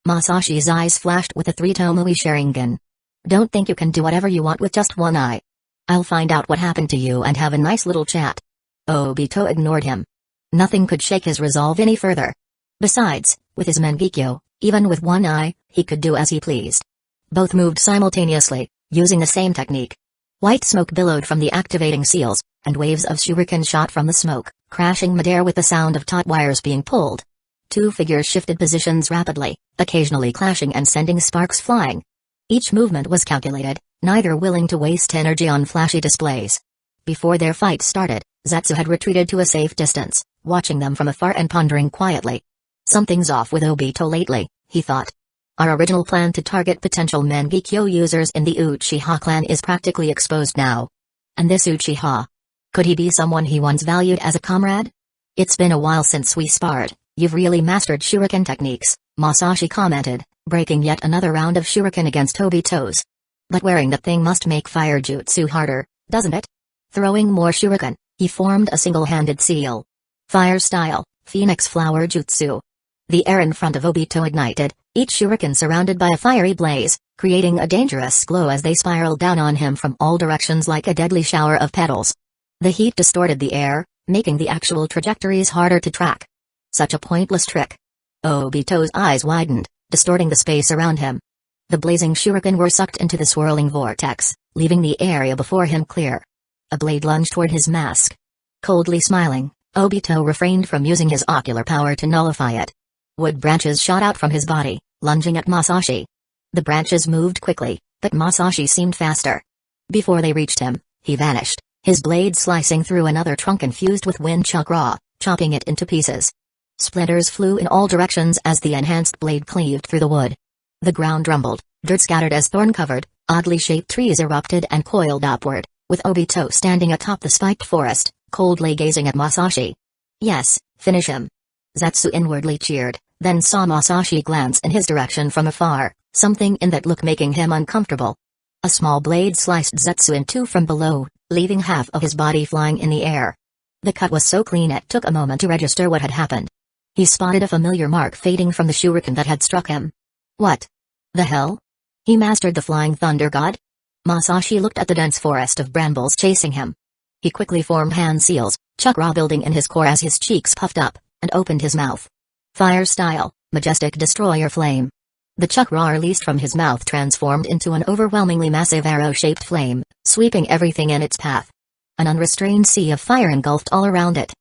Masashi's eyes flashed with a 3-Tomoe Sharingan. Don't think you can do whatever you want with just one eye. I'll find out what happened to you and have a nice little chat. Obito ignored him. Nothing could shake his resolve any further. Besides, with his Mangekyō, even with one eye, he could do as he pleased. Both moved simultaneously, using the same technique. White smoke billowed from the activating seals, and waves of shuriken shot from the smoke, crashing midair with the sound of taut wires being pulled. Two figures shifted positions rapidly, occasionally clashing and sending sparks flying. Each movement was calculated, neither willing to waste energy on flashy displays. Before their fight started, Zetsu had retreated to a safe distance, watching them from afar and pondering quietly. Something's off with Obito lately, he thought. Our original plan to target potential Mangekyō users in the Uchiha clan is practically exposed now. And this Uchiha? Could he be someone he once valued as a comrade? It's been a while since we sparred. You've really mastered shuriken techniques, Masashi commented, breaking yet another round of shuriken against Obito's. But wearing that thing must make fire jutsu harder, doesn't it? Throwing more shuriken, he formed a single-handed seal. Fire style, Phoenix Flower Jutsu. The air in front of Obito ignited, each shuriken surrounded by a fiery blaze, creating a dangerous glow as they spiraled down on him from all directions like a deadly shower of petals. The heat distorted the air, making the actual trajectories harder to track. Such a pointless trick. Obito's eyes widened, distorting the space around him. The blazing shuriken were sucked into the swirling vortex, leaving the area before him clear. A blade lunged toward his mask. Coldly smiling, Obito refrained from using his ocular power to nullify it. Wood branches shot out from his body, lunging at Masashi. The branches moved quickly, but Masashi seemed faster. Before they reached him, he vanished, his blade slicing through another trunk infused with wind chakra, chopping it into pieces. Splinters flew in all directions as the enhanced blade cleaved through the wood. The ground rumbled, dirt scattered as thorn-covered, oddly shaped trees erupted and coiled upward, with Obito standing atop the spiked forest, coldly gazing at Masashi. Yes, finish him. Zetsu inwardly cheered, then saw Masashi glance in his direction from afar, something in that look making him uncomfortable. A small blade sliced Zetsu in two from below, leaving half of his body flying in the air. The cut was so clean it took a moment to register what had happened. He spotted a familiar mark fading from the shuriken that had struck him. What the hell? He mastered the flying thunder god? Masashi looked at the dense forest of brambles chasing him. He quickly formed hand seals, chakra building in his core as his cheeks puffed up, and opened his mouth. Fire style, majestic destroyer flame. The chakra released from his mouth transformed into an overwhelmingly massive arrow-shaped flame, sweeping everything in its path. An unrestrained sea of fire engulfed all around it.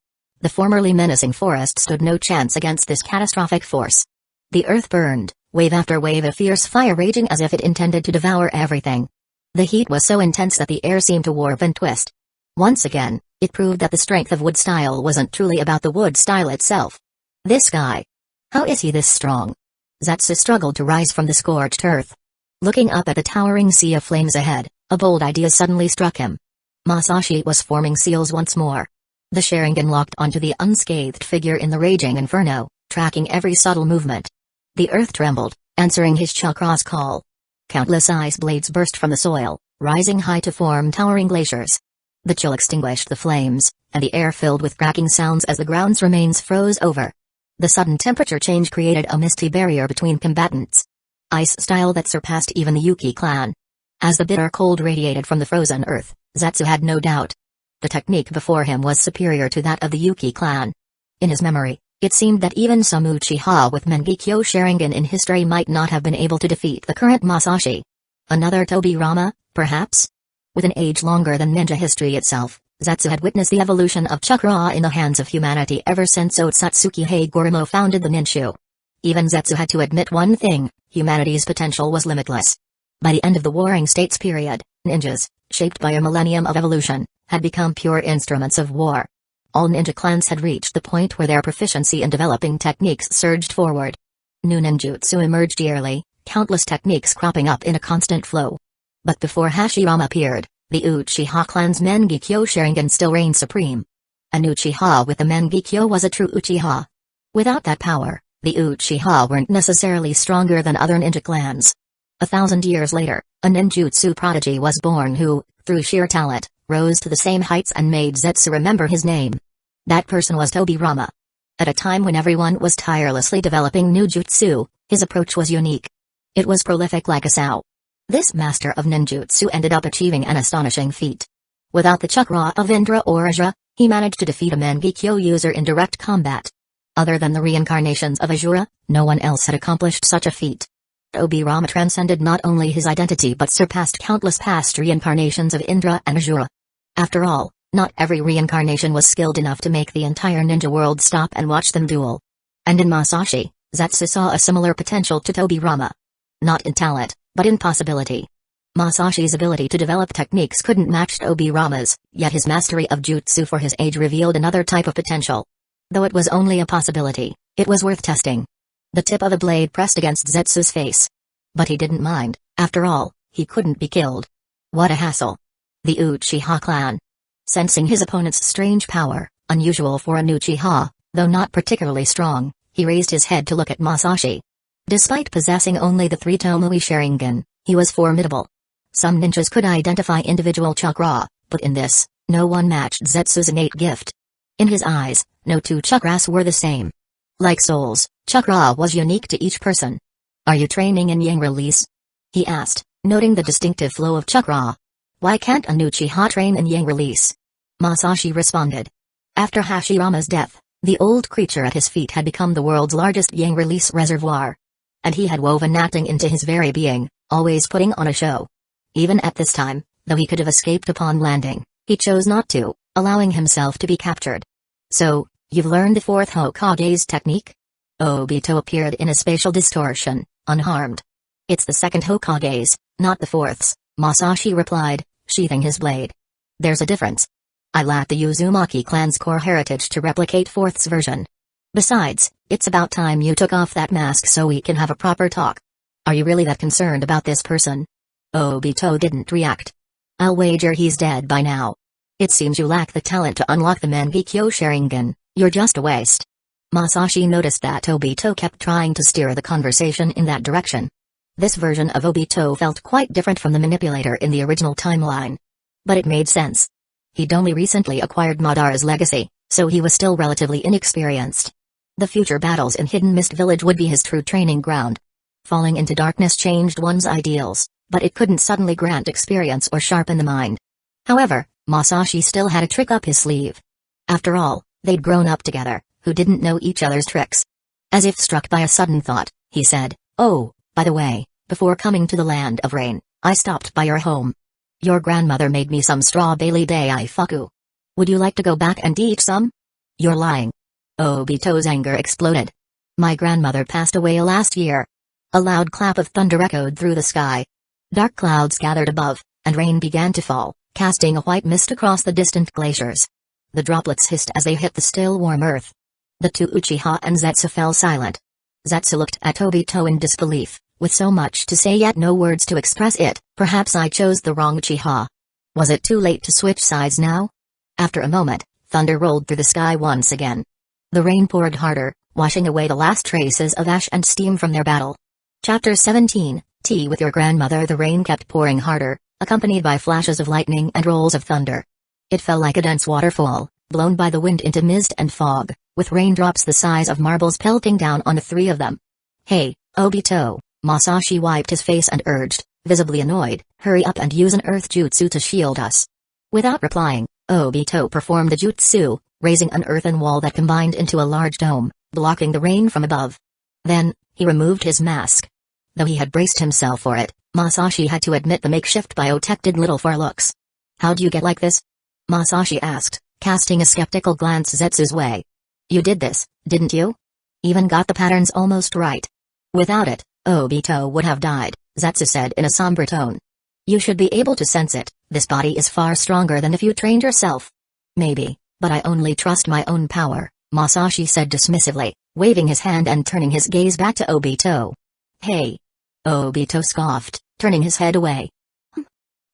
The formerly menacing forest stood no chance against this catastrophic force. The earth burned, wave after wave of fierce fire raging as if it intended to devour everything. The heat was so intense that the air seemed to warp and twist. Once again, it proved that the strength of wood style wasn't truly about the wood style itself. This guy. How is he this strong? Zetsu struggled to rise from the scorched earth. Looking up at the towering sea of flames ahead, a bold idea suddenly struck him. Masashi was forming seals once more. The Sharingan locked onto the unscathed figure in the raging inferno, tracking every subtle movement. The earth trembled, answering his chakra's call. Countless ice blades burst from the soil, rising high to form towering glaciers. The chill extinguished the flames, and the air filled with cracking sounds as the ground's remains froze over. The sudden temperature change created a misty barrier between combatants. Ice style that surpassed even the Yuki clan. As the bitter cold radiated from the frozen earth, Zetsu had no doubt. The technique before him was superior to that of the Yuki clan. In his memory, it seemed that even some Uchiha with Mangekyō Sharingan in history might not have been able to defeat the current Masashi. Another Tobirama, perhaps? With an age longer than ninja history itself, Zetsu had witnessed the evolution of chakra in the hands of humanity ever since Otsutsuki Hagoromo founded the Ninshu. Even Zetsu had to admit one thing: humanity's potential was limitless. By the end of the Warring States period, ninjas, shaped by a millennium of evolution, had become pure instruments of war. All ninja clans had reached the point where their proficiency in developing techniques surged forward. New ninjutsu emerged yearly, countless techniques cropping up in a constant flow. But before Hashirama appeared, the Uchiha clan's Mangekyō Sharingan still reigned supreme. An Uchiha with the Mangekyō was a true Uchiha. Without that power, the Uchiha weren't necessarily stronger than other ninja clans. 1,000 years later, a ninjutsu prodigy was born who, through sheer talent, rose to the same heights and made Zetsu remember his name. That person was Tobirama. At a time when everyone was tirelessly developing new jutsu, his approach was unique. It was prolific like a sow. This master of ninjutsu ended up achieving an astonishing feat. Without the chakra of Indra or Ajura, he managed to defeat a Mangekyō user in direct combat. Other than the reincarnations of Ajura, no one else had accomplished such a feat. Tobirama transcended not only his identity but surpassed countless past reincarnations of Indra and Ajura. After all, Not every reincarnation was skilled enough to make the entire ninja world stop and watch them duel. And in Masashi, Zetsu saw a similar potential to Tobirama. Not in talent, but in possibility. Masashi's ability to develop techniques couldn't match Tobirama's, yet his mastery of jutsu for his age revealed another type of potential. Though it was only a possibility, it was worth testing. The tip of a blade pressed against Zetsu's face. But he didn't mind, after all, he couldn't be killed. What a hassle. The Uchiha clan. Sensing his opponent's strange power, unusual for an Uchiha, though not particularly strong, he raised his head to look at Masashi. Despite possessing only the 3 Tomoe Sharingan, he was formidable. Some ninjas could identify individual chakra, but in this, no one matched Zetsu's innate gift. In his eyes, no 2 chakras were the same. Like souls, chakra was unique to each person. "Are you training in yang release?" he asked, noting the distinctive flow of chakra. "Why can't an Uchiha train in yang release?" Masashi responded. After Hashirama's death, the old creature at his feet had become the world's largest yang release reservoir. And he had woven acting into his very being, always putting on a show. Even at this time, though he could have escaped upon landing, he chose not to, allowing himself to be captured. "So, you've learned the 4th Hokage's technique?" Obito appeared in a spatial distortion, unharmed. "It's the 2nd Hokage's, not the 4th's," Masashi replied, sheathing his blade. "There's a difference. I lack the Uzumaki clan's core heritage to replicate 4th's version. Besides, it's about time you took off that mask so we can have a proper talk. Are you really that concerned about this person?" Obito didn't react. "I'll wager he's dead by now. It seems you lack the talent to unlock the Mangekyō Sharingan, you're just a waste." Masashi noticed that Obito kept trying to steer the conversation in that direction. This version of Obito felt quite different from the manipulator in the original timeline. But it made sense. He'd only recently acquired Madara's legacy, so he was still relatively inexperienced. The future battles in Hidden Mist Village would be his true training ground. Falling into darkness changed one's ideals, but it couldn't suddenly grant experience or sharpen the mind. However, Masashi still had a trick up his sleeve. After all, they'd grown up together, who didn't know each other's tricks. As if struck by a sudden thought, he said, "Oh, by the way, before coming to the Land of Rain, I stopped by your home. Your grandmother made me some strawberry daifuku. Would you like to go back and eat some?" "You're lying." Obito's anger exploded. "My grandmother passed away last year." A loud clap of thunder echoed through the sky. Dark clouds gathered above, and rain began to fall, casting a white mist across the distant glaciers. The droplets hissed as they hit the still warm earth. The 2 Uchiha and Zetsu fell silent. Zetsu looked at Obito in disbelief, with so much to say yet no words to express it. "Perhaps I chose the wrong Uchiha. Was it too late to switch sides now?" After a moment, thunder rolled through the sky once again. The rain poured harder, washing away the last traces of ash and steam from their battle. Chapter 17, Tea with Your Grandmother. The rain kept pouring harder, accompanied by flashes of lightning and rolls of thunder. It fell like a dense waterfall, blown by the wind into mist and fog, with raindrops the size of marbles pelting down on the 3 of them. "Hey, Obito," Masashi wiped his face and urged, visibly annoyed, "hurry up and use an earth jutsu to shield us." Without replying, Obito performed a jutsu, raising an earthen wall that combined into a large dome, blocking the rain from above. Then, he removed his mask. Though he had braced himself for it, Masashi had to admit the makeshift biotech did little for looks. "How'd you get like this?" Masashi asked, casting a skeptical glance Zetsu's way. "You did this, didn't you? Even got the patterns almost right." "Without it, Obito would have died," Zetsu said in a somber tone. "You should be able to sense it. This body is far stronger than if you trained yourself." "Maybe, but I only trust my own power," Masashi said dismissively, waving his hand and turning his gaze back to Obito. "Hey." Obito scoffed, turning his head away.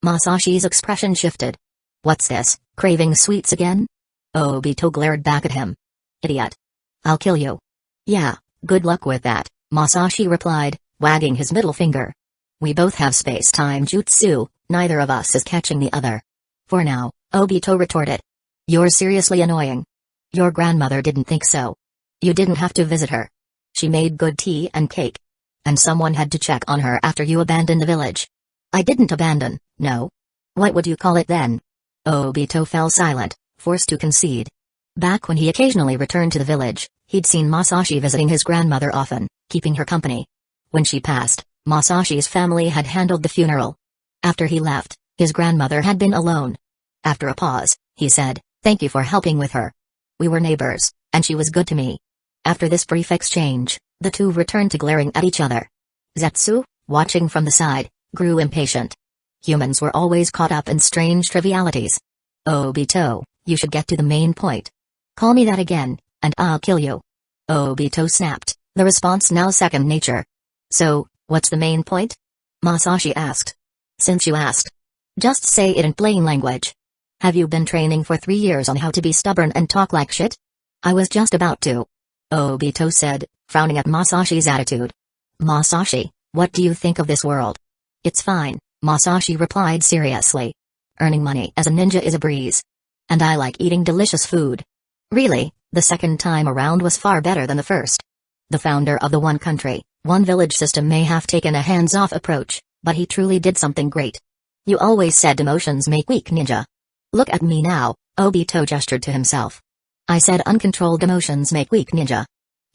Masashi's expression shifted. "What's this, craving sweets again?" Obito glared back at him. "Idiot. I'll kill you." "Yeah, good luck with that," Masashi replied, wagging his middle finger. "We both have space-time jutsu, neither of us is catching the other." "For now," Obito retorted. "You're seriously annoying." "Your grandmother didn't think so. You didn't have to visit her. She made good tea and cake. And someone had to check on her after you abandoned the village." "I didn't abandon, no. What would you call it then?" Obito fell silent, forced to concede. Back when he occasionally returned to the village, he'd seen Masashi visiting his grandmother often, keeping her company. When she passed, Masashi's family had handled the funeral. After he left, his grandmother had been alone. After a pause, He said, "Thank you for helping with her. We were neighbors, and she was good to me." After this brief exchange, the two returned to glaring at each other. Zetsu, watching from the side, grew impatient. Humans were always caught up in strange trivialities. "Obito, you should get to the main point. Call me that again, and I'll kill you." Obito snapped, the response now second nature. "So, what's the main point?" Masashi asked. "Since you asked, just say it in plain language. Have you been training for 3 years on how to be stubborn and talk like shit?" "I was just about to," Obito said, frowning at Masashi's attitude. "Masashi, what do you think of this world?" "It's fine," Masashi replied seriously. "Earning money as a ninja is a breeze. And I like eating delicious food." Really, the second time around was far better than the first. The founder of the one country, one village system may have taken a hands-off approach, but he truly did something great. "You always said emotions make weak ninja. Look at me now," Obito gestured to himself. "I said uncontrolled emotions make weak ninja.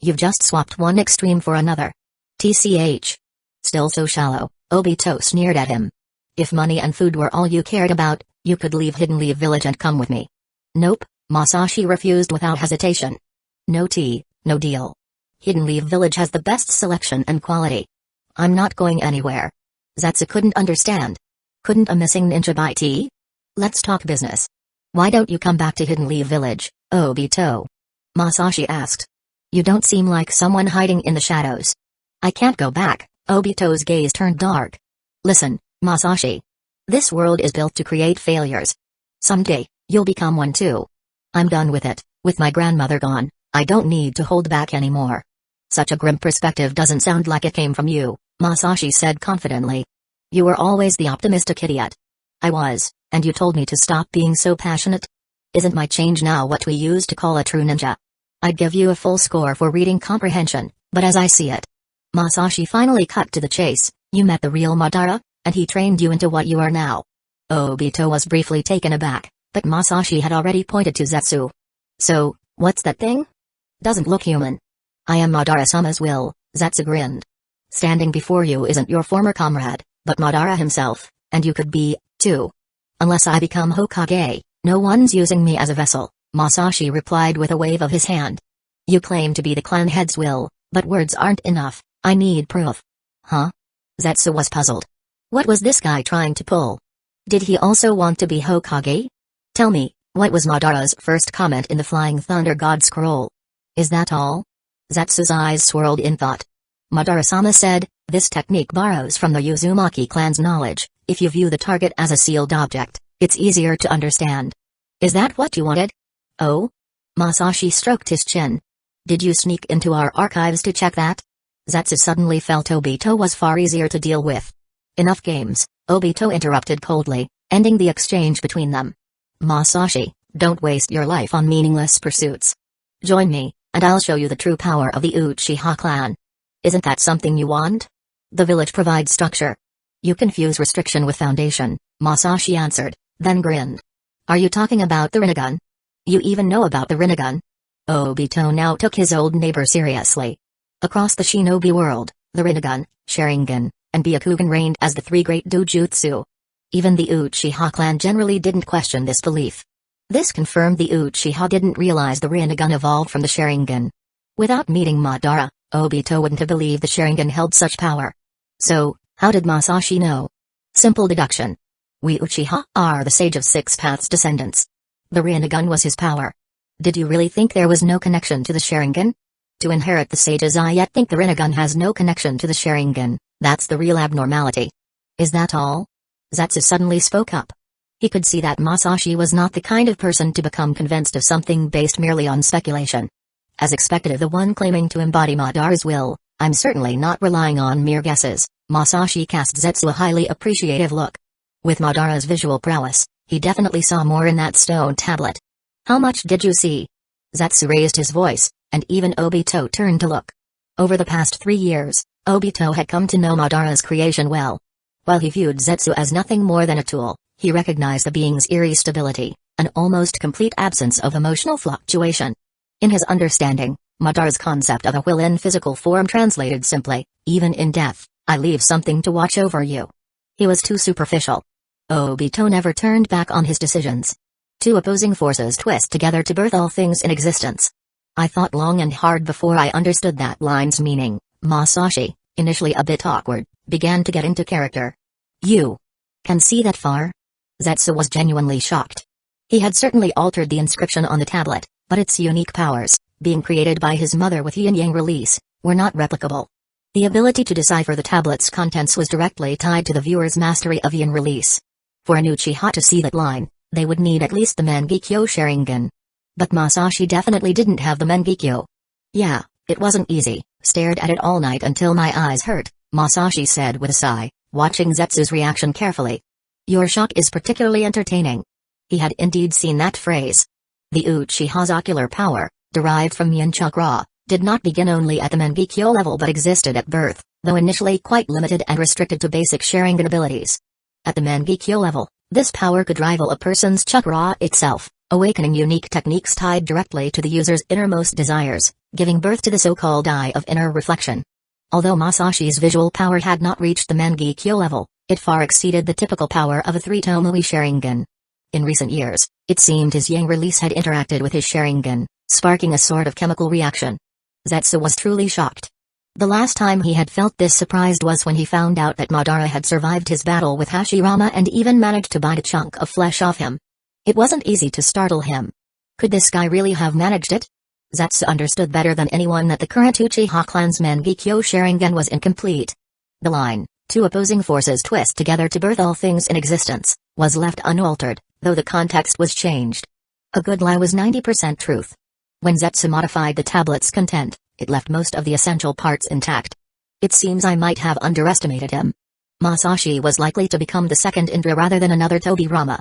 You've just swapped one extreme for another. TCH. Still so shallow," Obito sneered at him. "If money and food were all you cared about, you could leave Hidden Leaf Village and come with me." "Nope," Masashi refused without hesitation. "No tea, no deal. Hidden Leaf Village has the best selection and quality. I'm not going anywhere." Zetsu couldn't understand. Couldn't a missing ninja buy tea? "Let's talk business. Why don't you come back to Hidden Leaf Village, Obito?" Masashi asked. "You don't seem like someone hiding in the shadows." "I can't go back," Obito's gaze turned dark. "Listen, Masashi. This world is built to create failures. Someday, you'll become one too. I'm done with it. With my grandmother gone, I don't need to hold back anymore." "Such a grim perspective doesn't sound like it came from you," Masashi said confidently. "You were always the optimistic idiot." "I was, and you told me to stop being so passionate. Isn't my change now what we used to call a true ninja? I'd give you a full score for reading comprehension, but as I see it." Masashi finally cut to the chase. "You met the real Madara, and he trained you into what you are now." Obito was briefly taken aback, but Masashi had already pointed to Zetsu. "So, what's that thing? Doesn't look human." "I am Madara-sama's will," Zetsu grinned. "Standing before you isn't your former comrade, but Madara himself, and you could be, too. Unless I become Hokage, no one's using me as a vessel," Masashi replied with a wave of his hand. "You claim to be the clan head's will, but words aren't enough, I need proof." "Huh?" Zetsu was puzzled. What was this guy trying to pull? Did he also want to be Hokage? "Tell me, what was Madara's first comment in the Flying Thunder God Scroll?" "Is that all?" Zetsu's eyes swirled in thought. Madara-sama said, "This technique borrows from the Uzumaki clan's knowledge. If you view the target as a sealed object, it's easier to understand." "Is that what you wanted?" "Oh?" Masashi stroked his chin. "Did you sneak into our archives to check that?" Zetsu suddenly felt Obito was far easier to deal with. "Enough games," Obito interrupted coldly, ending the exchange between them. "Masashi, don't waste your life on meaningless pursuits. Join me, and I'll show you the true power of the Uchiha clan." "Isn't that something you want? The village provides structure." "You confuse restriction with foundation," Masashi answered, then grinned. "Are you talking about the Rinnegan? You even know about the Rinnegan?" Obito now took his old neighbor seriously. Across the shinobi world, the Rinnegan, Sharingan, and Byakugan reigned as the three great dojutsu. Even the Uchiha clan generally didn't question this belief. This confirmed the Uchiha didn't realize the Rinnegan evolved from the Sharingan. Without meeting Madara, Obito wouldn't have believed the Sharingan held such power. So, how did Masashi know? Simple deduction. We Uchiha are the Sage of Six Paths descendants. The Rinnegan was his power. Did you really think there was no connection to the Sharingan? To inherit the sages, I yet think the Rinnegan has no connection to the Sharingan. That's the real abnormality. Is that all? Zetsu suddenly spoke up. He could see that Masashi was not the kind of person to become convinced of something based merely on speculation. As expected of the one claiming to embody Madara's will, I'm certainly not relying on mere guesses. Masashi cast Zetsu a highly appreciative look. With Madara's visual prowess, he definitely saw more in that stone tablet. "How much did you see?" Zetsu raised his voice, and even Obito turned to look. Over the past 3 years, Obito had come to know Madara's creation well. While he viewed Zetsu as nothing more than a tool, he recognized the being's eerie stability, an almost complete absence of emotional fluctuation. In his understanding, Madara's concept of a will in physical form translated simply, even in death, I leave something to watch over you. He was too superficial. Obito never turned back on his decisions. Two opposing forces twist together to birth all things in existence. I thought long and hard before I understood that line's meaning. Masashi, initially a bit awkward, began to get into character. You can see that far? Zetsu was genuinely shocked. He had certainly altered the inscription on the tablet, but its unique powers, being created by his mother with yin-yang release, were not replicable. The ability to decipher the tablet's contents was directly tied to the viewer's mastery of yin release. For an Uchiha to see that line, they would need at least the Mangekyō Sharingan. But Masashi definitely didn't have the Mangekyō. Yeah, it wasn't easy. Stared at it all night until my eyes hurt, Masashi said with a sigh, watching Zetsu's reaction carefully. Your shock is particularly entertaining. He had indeed seen that phrase. The Uchiha's ocular power, derived from yin chakra, did not begin only at the Mangekyō level but existed at birth, though initially quite limited and restricted to basic Sharingan abilities. At the Mangekyō level, this power could rival a person's chakra itself, awakening unique techniques tied directly to the user's innermost desires, giving birth to the so-called Eye of Inner Reflection. Although Masashi's visual power had not reached the Mangekyō level, it far exceeded the typical power of a three-Tomoe Sharingan. In recent years, it seemed his yang release had interacted with his Sharingan, sparking a sort of chemical reaction. Zetsu was truly shocked. The last time he had felt this surprised was when he found out that Madara had survived his battle with Hashirama and even managed to bite a chunk of flesh off him. It wasn't easy to startle him. Could this guy really have managed it? Zetsu understood better than anyone that the current Uchiha clan's Mangekyō Sharingan was incomplete. The line, two opposing forces twist together to birth all things in existence, was left unaltered, though the context was changed. A good lie was 90% truth. When Zetsu modified the tablet's content, it left most of the essential parts intact. It seems I might have underestimated him. Masashi was likely to become the second Indra rather than another Tobirama.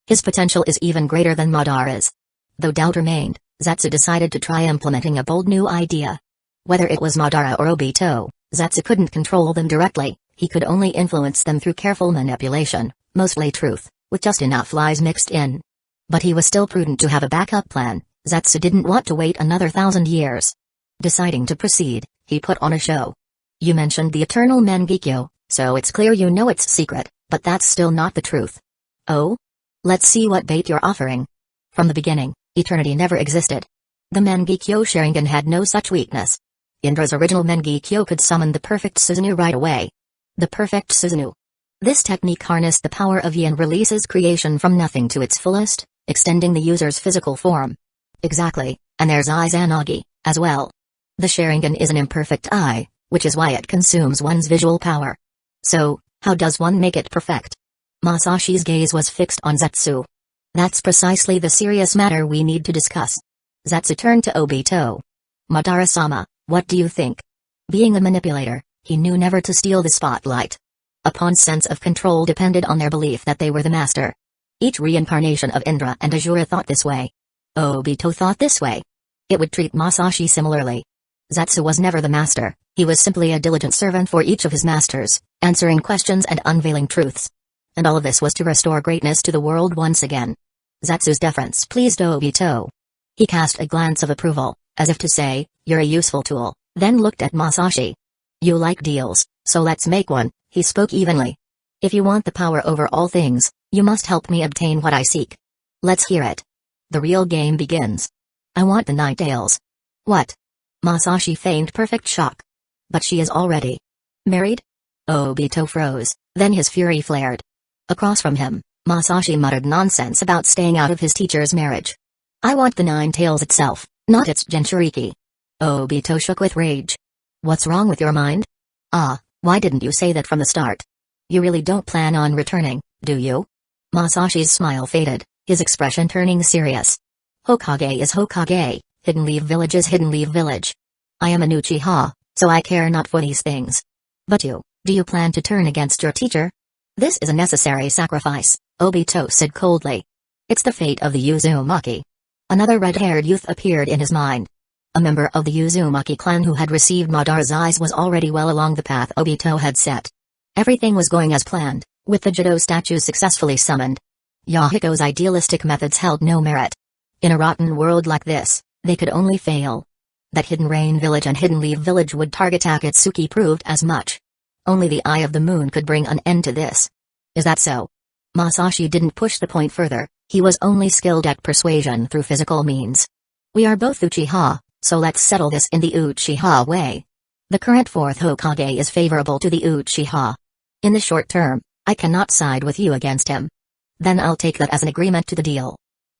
His potential is even greater than Madara's. Though doubt remained, Zetsu decided to try implementing a bold new idea. Whether it was Madara or Obito, Zetsu couldn't control them directly, he could only influence them through careful manipulation, mostly truth, with just enough lies mixed in. But he was still prudent to have a backup plan. Zetsu didn't want to wait another 1,000 years. Deciding to proceed, he put on a show. You mentioned the eternal Mangekyō, so it's clear you know its secret, but that's still not the truth. Oh? Let's see what bait you're offering. From the beginning, eternity never existed. The Mangekyō Sharingan had no such weakness. Indra's original Mangekyō could summon the perfect Susanoo right away. The perfect Susanoo. This technique harnessed the power of yin release's creation from nothing to its fullest, extending the user's physical form. Exactly, and there's Izanagi, as well. The Sharingan is an imperfect eye, which is why it consumes one's visual power. So, how does one make it perfect? Masashi's gaze was fixed on Zetsu. That's precisely the serious matter we need to discuss. Zetsu turned to Obito. Madara-sama, what do you think? Being a manipulator, he knew never to steal the spotlight. Upon's sense of control depended on their belief that they were the master. Each reincarnation of Indra and Asura thought this way. Obito thought this way. It would treat Masashi similarly. Zetsu was never the master, he was simply a diligent servant for each of his masters, answering questions and unveiling truths. And all of this was to restore greatness to the world once again. Zetsu's deference pleased Obito. He cast a glance of approval, as if to say, you're a useful tool, then looked at Masashi. You like deals, so let's make one, he spoke evenly. If you want the power over all things, you must help me obtain what I seek. Let's hear it. The real game begins. I want the 9 tails. What? Masashi feigned perfect shock. But she is already married? Obito froze, then his fury flared. Across from him, Masashi muttered nonsense about staying out of his teacher's marriage. I want the 9 tails itself, not its Jinchuriki. Obito shook with rage. What's wrong with your mind? Why didn't you say that from the start? You really don't plan on returning, do you? Masashi's smile faded, his expression turning serious. Hokage is Hokage, Hidden Leaf Village is Hidden Leaf Village. I am an Uchiha, so I care not for these things. But do you plan to turn against your teacher? This is a necessary sacrifice, Obito said coldly. It's the fate of the Uzumaki. Another red-haired youth appeared in his mind. A member of the Uzumaki clan who had received Madara's eyes was already well along the path Obito had set. Everything was going as planned, with the Judo statues successfully summoned. Yahiko's idealistic methods held no merit. In a rotten world like this, they could only fail. That Hidden Rain Village and Hidden Leaf Village would target Akatsuki proved as much. Only the Eye of the Moon could bring an end to this. Is that so? Masashi didn't push the point further, He was only skilled at persuasion through physical means. We are both Uchiha, so let's settle this in the Uchiha way. The current fourth Hokage is favorable to the Uchiha. In the short term, I cannot side with you against him. Then I'll take that as an agreement to the deal.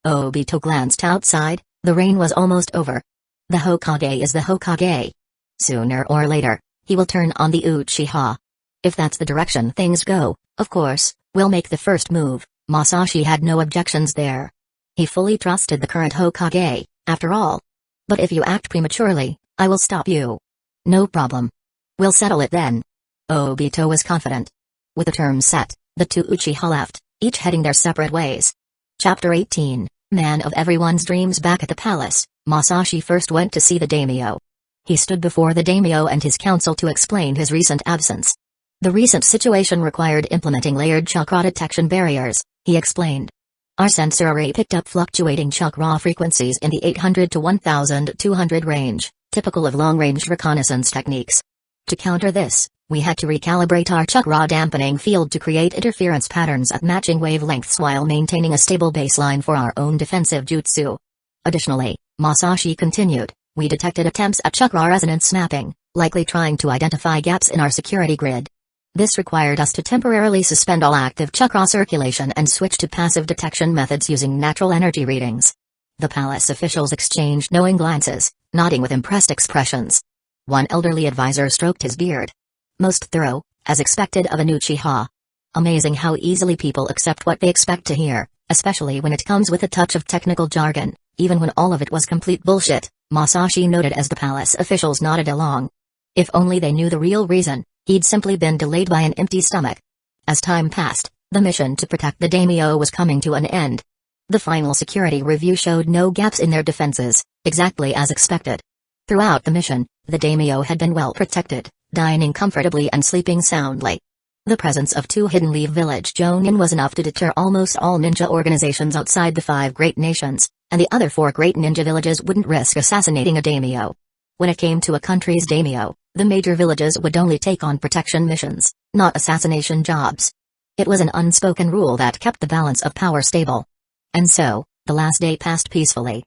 Obito glanced outside. The rain was almost over. The Hokage is the Hokage. Sooner or later, he will turn on the Uchiha. If that's the direction things go, of course, we'll make the first move. Masashi had no objections there. He fully trusted the current Hokage, after all. But if you act prematurely, I will stop you. No problem. We'll settle it then. Obito was confident. With the terms set, the two Uchiha left, each heading their separate ways. Chapter 18, Man of Everyone's Dreams. Back at the palace, Masashi first went to see the daimyo. He stood before the daimyo and his council to explain his recent absence. The recent situation required implementing layered chakra detection barriers, he explained. Our sensor array picked up fluctuating chakra frequencies in the 800 to 1200 range, typical of long-range reconnaissance techniques. To counter this, we had to recalibrate our chakra dampening field to create interference patterns at matching wavelengths while maintaining a stable baseline for our own defensive jutsu. Additionally, Masashi continued, we detected attempts at chakra resonance mapping, likely trying to identify gaps in our security grid. This required us to temporarily suspend all active chakra circulation and switch to passive detection methods using natural energy readings. The palace officials exchanged knowing glances, nodding with impressed expressions. One elderly advisor stroked his beard. Most thorough, as expected of an Uchiha. Amazing how easily people accept what they expect to hear, especially when it comes with a touch of technical jargon, even when all of it was complete bullshit, Masashi noted as the palace officials nodded along. If only they knew the real reason, he'd simply been delayed by an empty stomach. As time passed, the mission to protect the daimyo was coming to an end. The final security review showed no gaps in their defenses, exactly as expected. Throughout the mission, the daimyo had been well protected, dining comfortably and sleeping soundly. The presence of two Hidden Leaf Village Jonin was enough to deter almost all ninja organizations outside the 5 great nations, and the other 4 great ninja villages wouldn't risk assassinating a daimyo. When it came to a country's daimyo, the major villages would only take on protection missions, not assassination jobs. It was an unspoken rule that kept the balance of power stable. And so, the last day passed peacefully.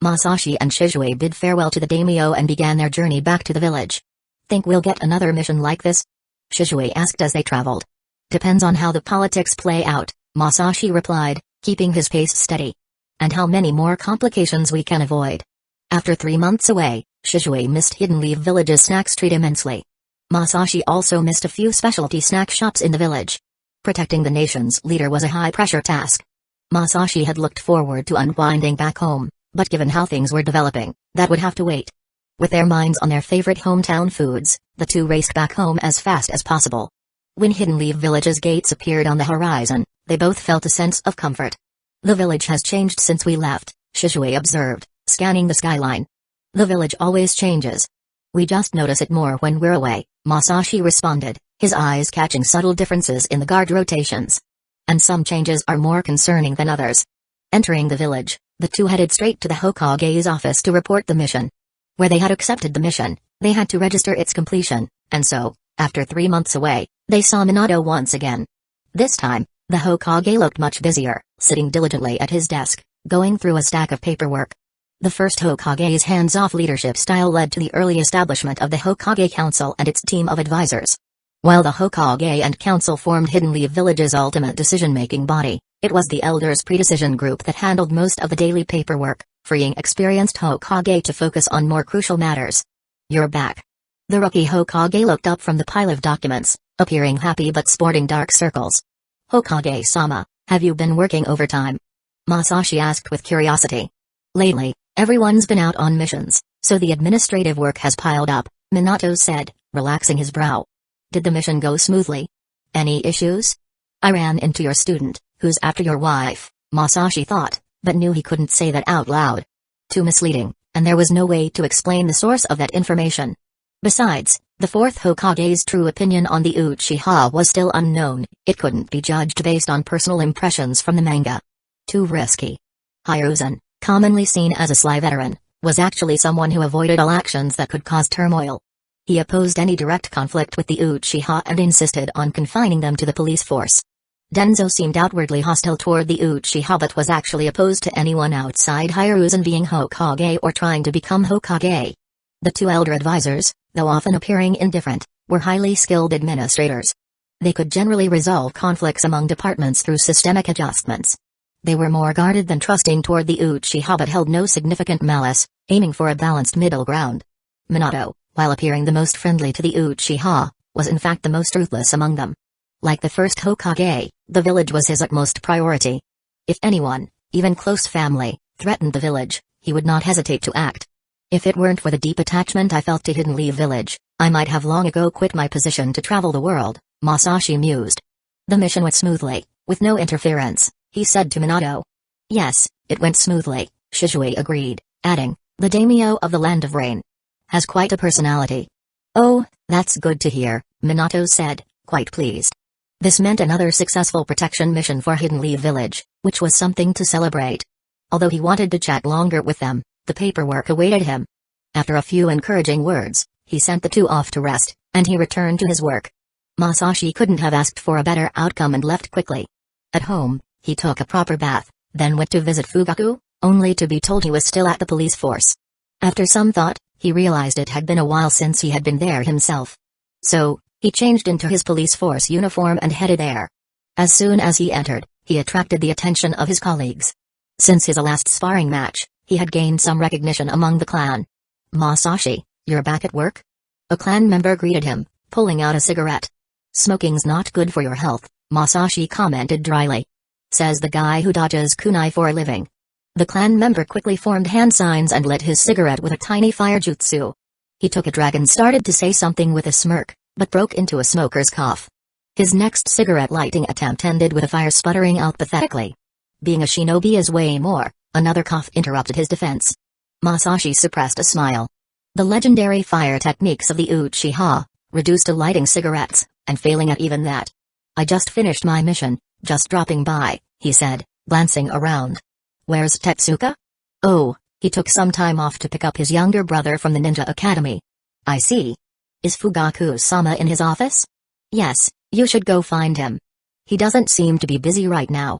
Masashi and Shishui bid farewell to the daimyo and began their journey back to the village. Think we'll get another mission like this? Shishui asked as they traveled. Depends on how the politics play out, Masashi replied, keeping his pace steady. And how many more complications we can avoid. After 3 months away, Shishui missed Hidden Leaf Village's snack street immensely. Masashi also missed a few specialty snack shops in the village. Protecting the nation's leader was a high-pressure task. Masashi had looked forward to unwinding back home, but given how things were developing, that would have to wait. With their minds on their favorite hometown foods, the two raced back home as fast as possible. When Hidden Leaf Village's gates appeared on the horizon, they both felt a sense of comfort. The village has changed since we left, Shishui observed, scanning the skyline. The village always changes. We just notice it more when we're away, Masashi responded, his eyes catching subtle differences in the guard rotations. And some changes are more concerning than others. Entering the village, the two headed straight to the Hokage's office to report the mission. Where they had accepted the mission, they had to register its completion, and so, after 3 months away, they saw Minato once again. This time, the Hokage looked much busier, sitting diligently at his desk, going through a stack of paperwork. The first Hokage's hands-off leadership style led to the early establishment of the Hokage Council and its team of advisors. While the Hokage and Council formed Hidden Leaf Village's ultimate decision-making body, it was the Elders' Predecision Group that handled most of the daily paperwork, freeing experienced Hokage to focus on more crucial matters. You're back. The rookie Hokage looked up from the pile of documents, appearing happy but sporting dark circles. Hokage-sama, have you been working overtime? Masashi asked with curiosity. Lately, everyone's been out on missions, so the administrative work has piled up, Minato said, relaxing his brow. Did the mission go smoothly? Any issues? I ran into your student, who's after your wife, Masashi thought, but knew he couldn't say that out loud. Too misleading, and there was no way to explain the source of that information. Besides, the fourth Hokage's true opinion on the Uchiha was still unknown, it couldn't be judged based on personal impressions from the manga. Too risky. Hiruzen, commonly seen as a sly veteran, was actually someone who avoided all actions that could cause turmoil. He opposed any direct conflict with the Uchiha and insisted on confining them to the police force. Danzo seemed outwardly hostile toward the Uchiha but was actually opposed to anyone outside Hiruzen being Hokage or trying to become Hokage. The two elder advisors, though often appearing indifferent, were highly skilled administrators. They could generally resolve conflicts among departments through systemic adjustments. They were more guarded than trusting toward the Uchiha but held no significant malice, aiming for a balanced middle ground. Minato, while appearing the most friendly to the Uchiha, was in fact the most ruthless among them. Like the first Hokage, the village was his utmost priority. If anyone, even close family, threatened the village, he would not hesitate to act. If it weren't for the deep attachment I felt to Hidden Leaf Village, I might have long ago quit my position to travel the world, Masashi mused. The mission went smoothly, with no interference, he said to Minato. Yes, it went smoothly, Shishui agreed, adding, the daimyo of the Land of Rain has quite a personality. Oh, that's good to hear, Minato said, quite pleased. This meant another successful protection mission for Hidden Leaf Village, which was something to celebrate. Although he wanted to chat longer with them, the paperwork awaited him. After a few encouraging words, he sent the two off to rest, and he returned to his work. Masashi couldn't have asked for a better outcome and left quickly. At home, he took a proper bath, then went to visit Fugaku, only to be told he was still at the police force. After some thought, he realized it had been a while since he had been there himself. So, he changed into his police force uniform and headed there. As soon as he entered, he attracted the attention of his colleagues. Since his last sparring match, he had gained some recognition among the clan. Masashi, you're back at work? A clan member greeted him, pulling out a cigarette. Smoking's not good for your health, Masashi commented dryly. Says the guy who dodges kunai for a living. The clan member quickly formed hand signs and lit his cigarette with a tiny fire jutsu. He took a drag and started to say something with a smirk, but broke into a smoker's cough. His next cigarette lighting attempt ended with a fire sputtering out pathetically. Being a shinobi is way more, another cough interrupted his defense. Masashi suppressed a smile. The legendary fire techniques of the Uchiha, reduced to lighting cigarettes, and failing at even that. I just finished my mission, just dropping by, he said, glancing around. Where's Tetsuka? Oh, he took some time off to pick up his younger brother from the ninja academy. I see. Is Fugaku-sama in his office? Yes, you should go find him. He doesn't seem to be busy right now.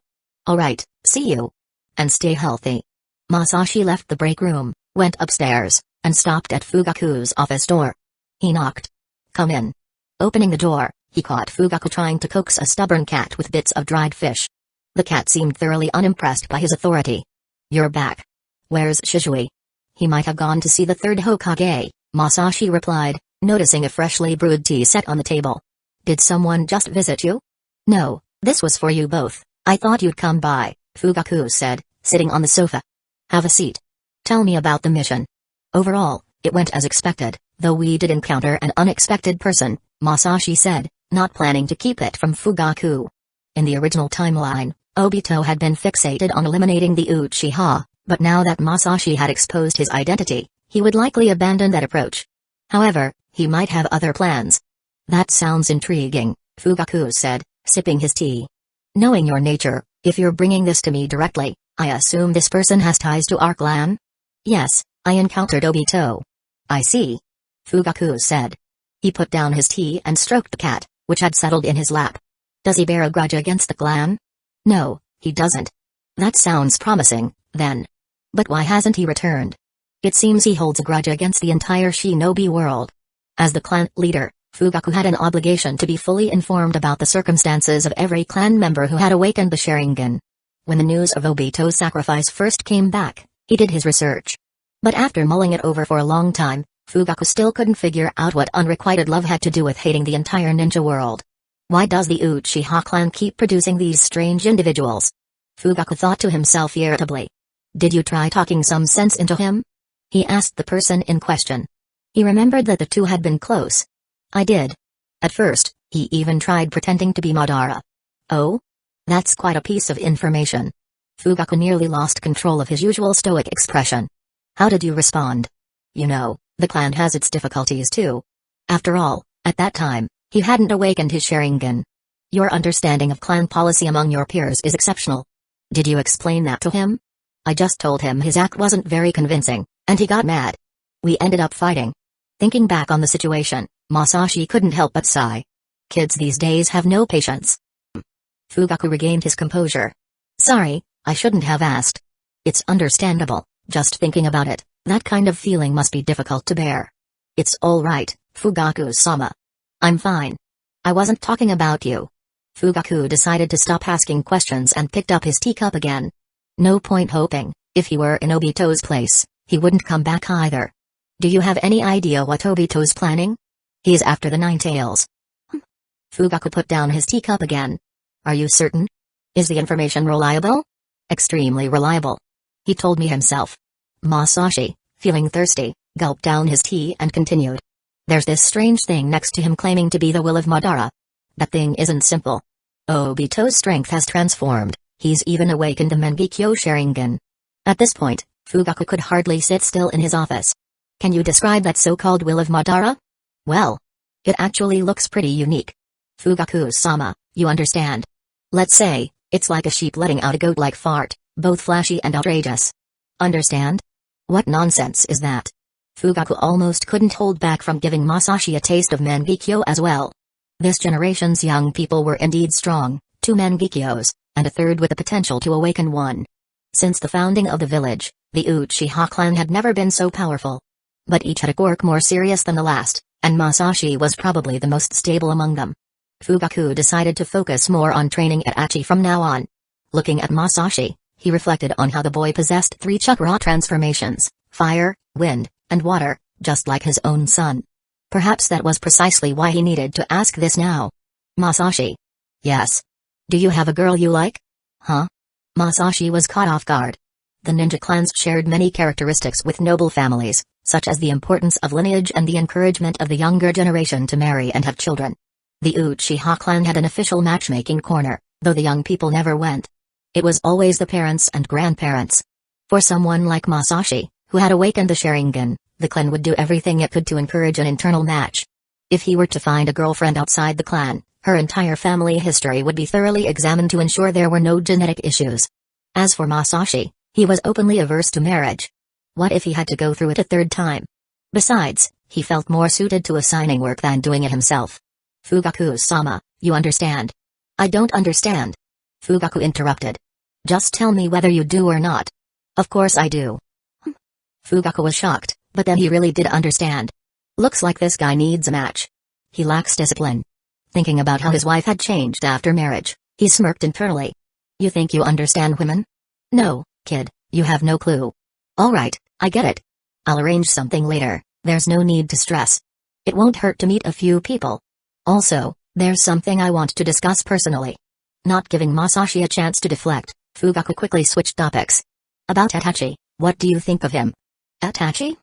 Alright, see you. And stay healthy. Masashi left the break room, went upstairs, and stopped at Fugaku's office door. He knocked. Come in. Opening the door, he caught Fugaku trying to coax a stubborn cat with bits of dried fish. The cat seemed thoroughly unimpressed by his authority. You're back. Where's Shishui? He might have gone to see the third Hokage, Masashi replied, noticing a freshly brewed tea set on the table. Did someone just visit you? No, this was for you both. I thought you'd come by, Fugaku said, sitting on the sofa. Have a seat. Tell me about the mission. Overall, it went as expected, though we did encounter an unexpected person, Masashi said, not planning to keep it from Fugaku. In the original timeline, Obito had been fixated on eliminating the Uchiha, but now that Masashi had exposed his identity, he would likely abandon that approach. However, he might have other plans. That sounds intriguing, Fugaku said, sipping his tea. Knowing your nature, if you're bringing this to me directly, I assume this person has ties to our clan? Yes, I encountered Obito. I see. Fugaku said. He put down his tea and stroked the cat, which had settled in his lap. Does he bear a grudge against the clan? No, he doesn't. That sounds promising, then. But why hasn't he returned? It seems he holds a grudge against the entire shinobi world. As the clan leader, Fugaku had an obligation to be fully informed about the circumstances of every clan member who had awakened the Sharingan. When the news of Obito's sacrifice first came back, he did his research. But after mulling it over for a long time, Fugaku still couldn't figure out what unrequited love had to do with hating the entire ninja world. Why does the Uchiha clan keep producing these strange individuals? Fugaku thought to himself irritably. Did you try talking some sense into him? He asked the person in question. He remembered that the two had been close. I did. At first, he even tried pretending to be Madara. Oh? That's quite a piece of information. Fugaku nearly lost control of his usual stoic expression. How did you respond? You know, the clan has its difficulties too. After all, at that time, he hadn't awakened his Sharingan. Your understanding of clan policy among your peers is exceptional. Did you explain that to him? I just told him his act wasn't very convincing, and he got mad. We ended up fighting. Thinking back on the situation, Masashi couldn't help but sigh. Kids these days have no patience. Fugaku regained his composure. Sorry, I shouldn't have asked. It's understandable, just thinking about it, that kind of feeling must be difficult to bear. It's all right, Fugaku-sama. I'm fine. I wasn't talking about you. Fugaku decided to stop asking questions and picked up his teacup again. No point hoping, if he were in Obito's place, he wouldn't come back either. Do you have any idea what Obito's planning? He's after the Nine Tails. Fugaku put down his teacup again. Are you certain? Is the information reliable? Extremely reliable. He told me himself. Masashi, feeling thirsty, gulped down his tea and continued. There's this strange thing next to him claiming to be the will of Madara. That thing isn't simple. Obito's strength has transformed, he's even awakened the Mangekyō Sharingan. At this point, Fugaku could hardly sit still in his office. Can you describe that so-called will of Madara? Well, it actually looks pretty unique. Fugaku-sama, you understand. Let's say, it's like a sheep letting out a goat-like fart, both flashy and outrageous. Understand? What nonsense is that? Fugaku almost couldn't hold back from giving Masashi a taste of Mangekyō as well. This generation's young people were indeed strong, 2 Mangekyōs, and a third with the potential to awaken one. Since the founding of the village, the Uchiha clan had never been so powerful. But each had a quirk more serious than the last, and Masashi was probably the most stable among them. Fugaku decided to focus more on training Itachi from now on. Looking at Masashi, he reflected on how the boy possessed 3 chakra transformations, fire, wind, and water, just like his own son. Perhaps that was precisely why he needed to ask this now. Masashi. Yes. Do you have a girl you like? Huh? Masashi was caught off guard. The ninja clans shared many characteristics with noble families, such as the importance of lineage and the encouragement of the younger generation to marry and have children. The Uchiha clan had an official matchmaking corner, though the young people never went. It was always the parents and grandparents. For someone like Masashi, who had awakened the Sharingan, the clan would do everything it could to encourage an internal match. If he were to find a girlfriend outside the clan, her entire family history would be thoroughly examined to ensure there were no genetic issues. As for Masashi, he was openly averse to marriage. What if he had to go through it a third time? Besides, he felt more suited to assigning work than doing it himself. Fugaku-sama, you understand? I don't understand. Fugaku interrupted. Just tell me whether you do or not. Of course I do. Fugaku was shocked, but then he really did understand. Looks like this guy needs a match. He lacks discipline. Thinking about how his wife had changed after marriage, he smirked internally. You think you understand women? No, kid, you have no clue. Alright, I get it. I'll arrange something later, there's no need to stress. It won't hurt to meet a few people. Also, there's something I want to discuss personally. Not giving Masashi a chance to deflect, Fugaku quickly switched topics. About Itachi, what do you think of him? Itachi?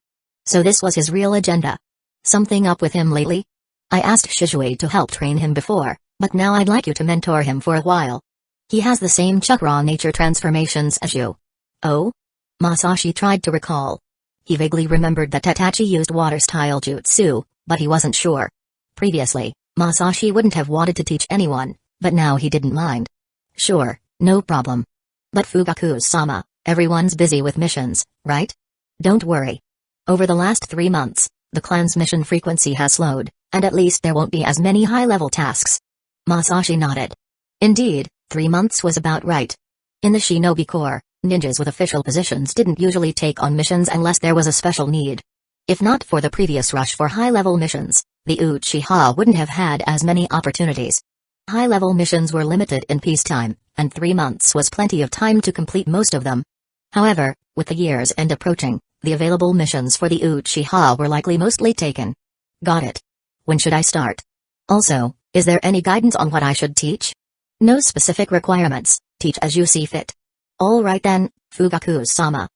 So this was his real agenda. Something up with him lately? I asked Shishui to help train him before, but now I'd like you to mentor him for a while. He has the same chakra nature transformations as you. Oh? Masashi tried to recall. He vaguely remembered that Itachi used water-style jutsu, but he wasn't sure. Previously, Masashi wouldn't have wanted to teach anyone, but now he didn't mind. Sure, no problem. But Fugaku-sama, everyone's busy with missions, right? Don't worry. Over the last 3 months, the clan's mission frequency has slowed, and at least there won't be as many high-level tasks. Masashi nodded. Indeed, 3 months was about right. In the Shinobi Corps, ninjas with official positions didn't usually take on missions unless there was a special need. If not for the previous rush for high-level missions, the Uchiha wouldn't have had as many opportunities. High-level missions were limited in peacetime, and 3 months was plenty of time to complete most of them. However, with the year's end approaching, the available missions for the Uchiha were likely mostly taken. Got it. When should I start? Also, is there any guidance on what I should teach? No specific requirements, teach as you see fit. All right then, Fugaku-sama,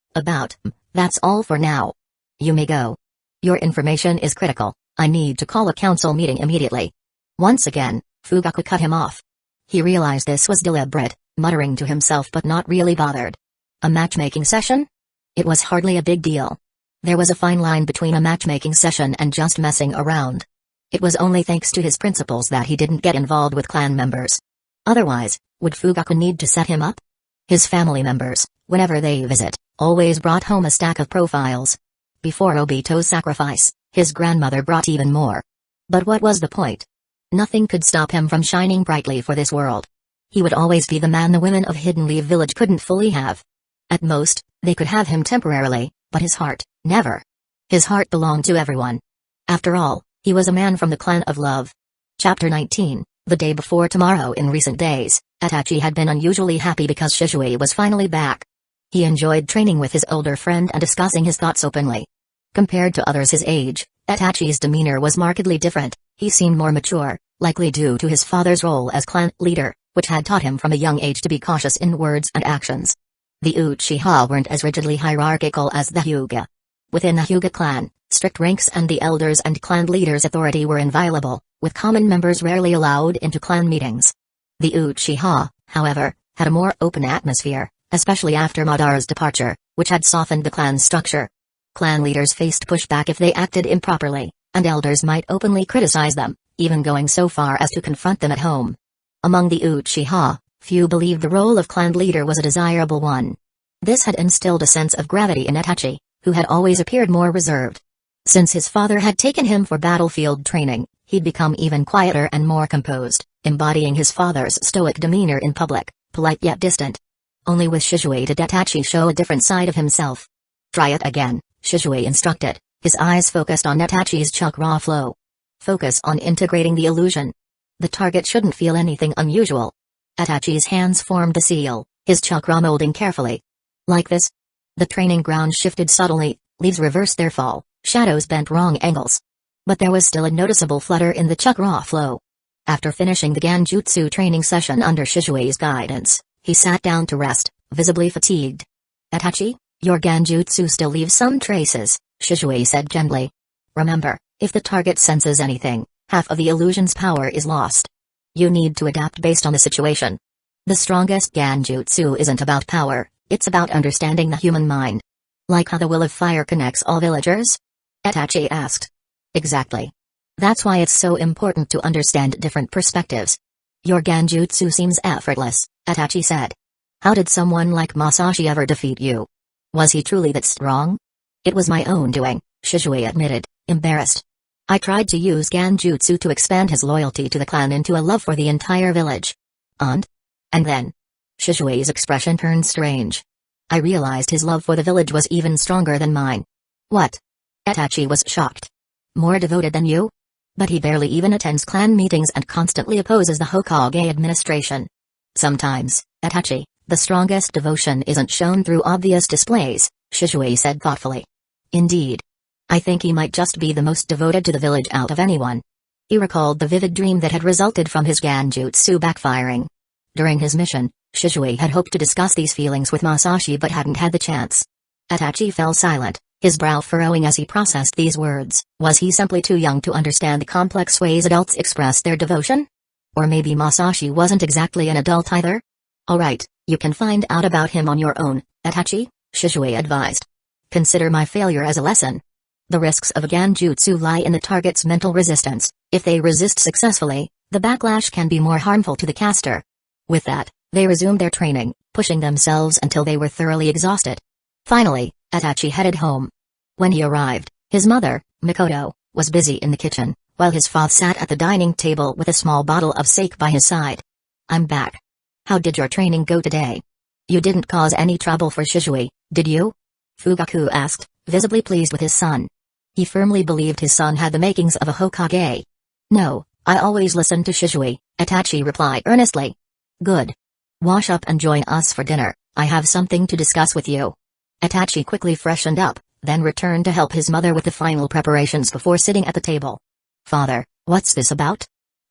that's all for now. You may go. Your information is critical, I need to call a council meeting immediately. Once again, Fugaku cut him off. He realized this was deliberate, muttering to himself but not really bothered. A matchmaking session? It was hardly a big deal. There was a fine line between a matchmaking session and just messing around. It was only thanks to his principles that he didn't get involved with clan members. Otherwise, would Fugaku need to set him up? His family members, whenever they visit, always brought home a stack of profiles. Before Obito's sacrifice, his grandmother brought even more. But what was the point? Nothing could stop him from shining brightly for this world. He would always be the man the women of Hidden Leaf Village couldn't fully have. At most, they could have him temporarily, but his heart, never. His heart belonged to everyone. After all, he was a man from the clan of love. Chapter 19. The day before tomorrow. In recent days, Itachi had been unusually happy because Shishui was finally back. He enjoyed training with his older friend and discussing his thoughts openly. Compared to others his age, Itachi's demeanor was markedly different. He seemed more mature, likely due to his father's role as clan leader, which had taught him from a young age to be cautious in words and actions. The Uchiha weren't as rigidly hierarchical as the Hyuga. Within the Hyuga clan, strict ranks and the elders and clan leaders' authority were inviolable, with common members rarely allowed into clan meetings. The Uchiha, however, had a more open atmosphere, especially after Madara's departure, which had softened the clan's structure. Clan leaders faced pushback if they acted improperly, and elders might openly criticize them, even going so far as to confront them at home. Among the Uchiha, few believed the role of clan leader was a desirable one. This had instilled a sense of gravity in Itachi, who had always appeared more reserved. Since his father had taken him for battlefield training, he'd become even quieter and more composed, embodying his father's stoic demeanor in public, polite yet distant. Only with Shishui did Itachi show a different side of himself. "Try it again," Shishui instructed, his eyes focused on Itachi's chakra flow. "Focus on integrating the illusion. The target shouldn't feel anything unusual." Itachi's hands formed the seal, his chakra molding carefully. Like this. The training ground shifted subtly, leaves reversed their fall, shadows bent wrong angles. But there was still a noticeable flutter in the chakra flow. After finishing the Genjutsu training session under Shishui's guidance, he sat down to rest, visibly fatigued. "Itachi, your Genjutsu still leaves some traces," Shishui said gently. "Remember, if the target senses anything, half of the illusion's power is lost. You need to adapt based on the situation. The strongest Genjutsu isn't about power, it's about understanding the human mind." "Like how the will of fire connects all villagers?" Itachi asked. "Exactly. That's why it's so important to understand different perspectives." "Your Genjutsu seems effortless," Itachi said. "How did someone like Masashi ever defeat you? Was he truly that strong?" "It was my own doing," Shishui admitted, embarrassed. "I tried to use Genjutsu to expand his loyalty to the clan into a love for the entire village. And then?" Shishui's expression turned strange. "I realized his love for the village was even stronger than mine." "What?" Itachi was shocked. "More devoted than you? But he barely even attends clan meetings and constantly opposes the Hokage administration." "Sometimes, Itachi, the strongest devotion isn't shown through obvious displays," Shishui said thoughtfully. "Indeed. I think he might just be the most devoted to the village out of anyone." He recalled the vivid dream that had resulted from his Genjutsu backfiring. During his mission, Shishui had hoped to discuss these feelings with Masashi but hadn't had the chance. Itachi fell silent, his brow furrowing as he processed these words. Was he simply too young to understand the complex ways adults express their devotion? Or maybe Masashi wasn't exactly an adult either? "Alright, you can find out about him on your own, Itachi," Shishui advised. "Consider my failure as a lesson. The risks of a Genjutsu lie in the target's mental resistance. If they resist successfully, the backlash can be more harmful to the caster." With that, they resumed their training, pushing themselves until they were thoroughly exhausted. Finally, Itachi headed home. When he arrived, his mother, Mikoto, was busy in the kitchen, while his father sat at the dining table with a small bottle of sake by his side. "I'm back. How did your training go today? You didn't cause any trouble for Shishui, did you?" Fugaku asked, visibly pleased with his son. He firmly believed his son had the makings of a Hokage. "No, I always listen to Shishui," Itachi replied earnestly. "Good. Wash up and join us for dinner, I have something to discuss with you." Itachi quickly freshened up, then returned to help his mother with the final preparations before sitting at the table. "Father, what's this about?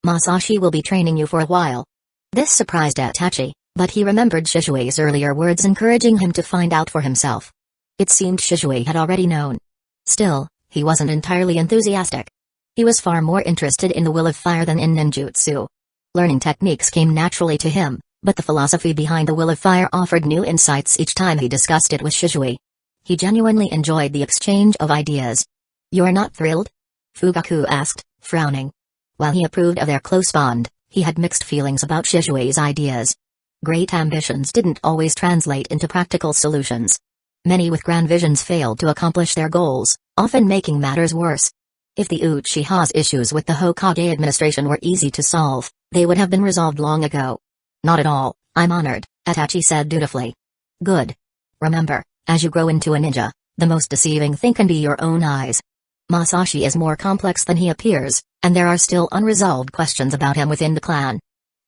Masashi will be training you for a while." This surprised Itachi, but he remembered Shishui's earlier words encouraging him to find out for himself. It seemed Shishui had already known. Still, he wasn't entirely enthusiastic. He was far more interested in the will of fire than in ninjutsu. Learning techniques came naturally to him, but the philosophy behind the will of fire offered new insights each time he discussed it with Shishui. He genuinely enjoyed the exchange of ideas. "You're not thrilled?" Fugaku asked, frowning. While he approved of their close bond, he had mixed feelings about Shishui's ideas. Great ambitions didn't always translate into practical solutions. Many with grand visions failed to accomplish their goals, often making matters worse. If the Uchiha's issues with the Hokage administration were easy to solve, they would have been resolved long ago. Not at all, I'm honored, Itachi said dutifully. Good. Remember, as you grow into a ninja, the most deceiving thing can be your own eyes. Masashi is more complex than he appears, and there are still unresolved questions about him within the clan.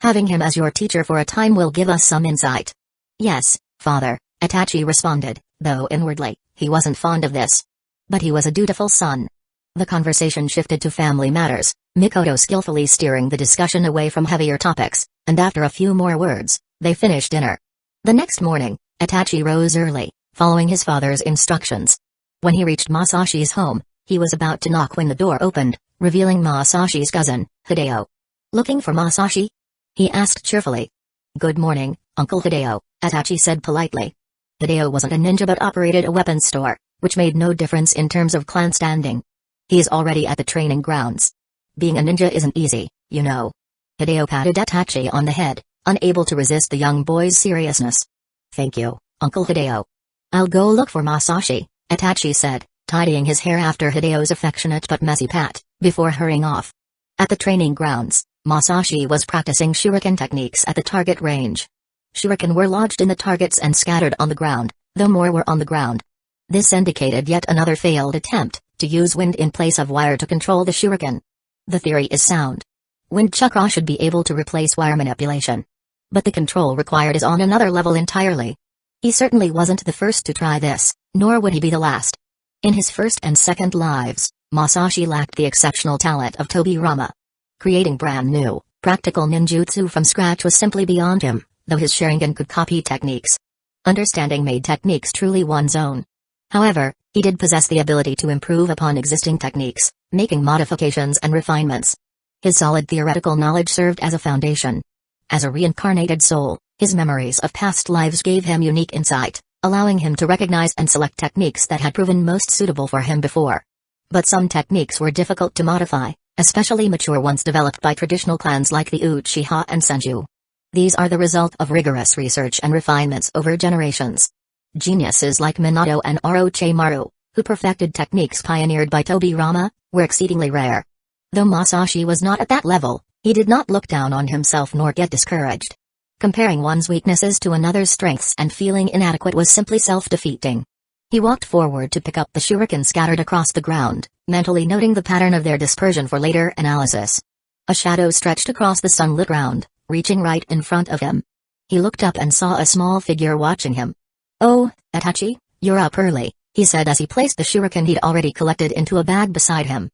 Having him as your teacher for a time will give us some insight. Yes, father, Itachi responded, though inwardly, he wasn't fond of this. But he was a dutiful son. The conversation shifted to family matters, Mikoto skillfully steering the discussion away from heavier topics, and after a few more words, they finished dinner. The next morning, Itachi rose early, following his father's instructions. When he reached Masashi's home, he was about to knock when the door opened, revealing Masashi's cousin, Hideo. Looking for Masashi? He asked cheerfully. Good morning, Uncle Hideo, Itachi said politely. Hideo wasn't a ninja but operated a weapons store, which made no difference in terms of clan standing. He's already at the training grounds. Being a ninja isn't easy, you know. Hideo patted Itachi on the head, unable to resist the young boy's seriousness. Thank you, Uncle Hideo. I'll go look for Masashi, Itachi said, tidying his hair after Hideo's affectionate but messy pat, before hurrying off. At the training grounds, Masashi was practicing shuriken techniques at the target range. Shuriken were lodged in the targets and scattered on the ground, though more were on the ground. This indicated yet another failed attempt to use wind in place of wire to control the shuriken. The theory is sound. Wind chakra should be able to replace wire manipulation. But the control required is on another level entirely. He certainly wasn't the first to try this, nor would he be the last. In his first and second lives, Masashi lacked the exceptional talent of Tobirama. Creating brand new, practical ninjutsu from scratch was simply beyond him, though his Sharingan could copy techniques. Understanding made techniques truly one's own. However, he did possess the ability to improve upon existing techniques, making modifications and refinements. His solid theoretical knowledge served as a foundation. As a reincarnated soul, his memories of past lives gave him unique insight, allowing him to recognize and select techniques that had proven most suitable for him before. But some techniques were difficult to modify, especially mature ones developed by traditional clans like the Uchiha and Senju. These are the result of rigorous research and refinements over generations. Geniuses like Minato and Orochimaru, who perfected techniques pioneered by Tobirama, were exceedingly rare. Though Masashi was not at that level, he did not look down on himself nor get discouraged. Comparing one's weaknesses to another's strengths and feeling inadequate was simply self-defeating. He walked forward to pick up the shuriken scattered across the ground, mentally noting the pattern of their dispersion for later analysis. A shadow stretched across the sunlit ground, reaching right in front of him. He looked up and saw a small figure watching him. Oh, Itachi, you're up early, he said as he placed the shuriken he'd already collected into a bag beside him.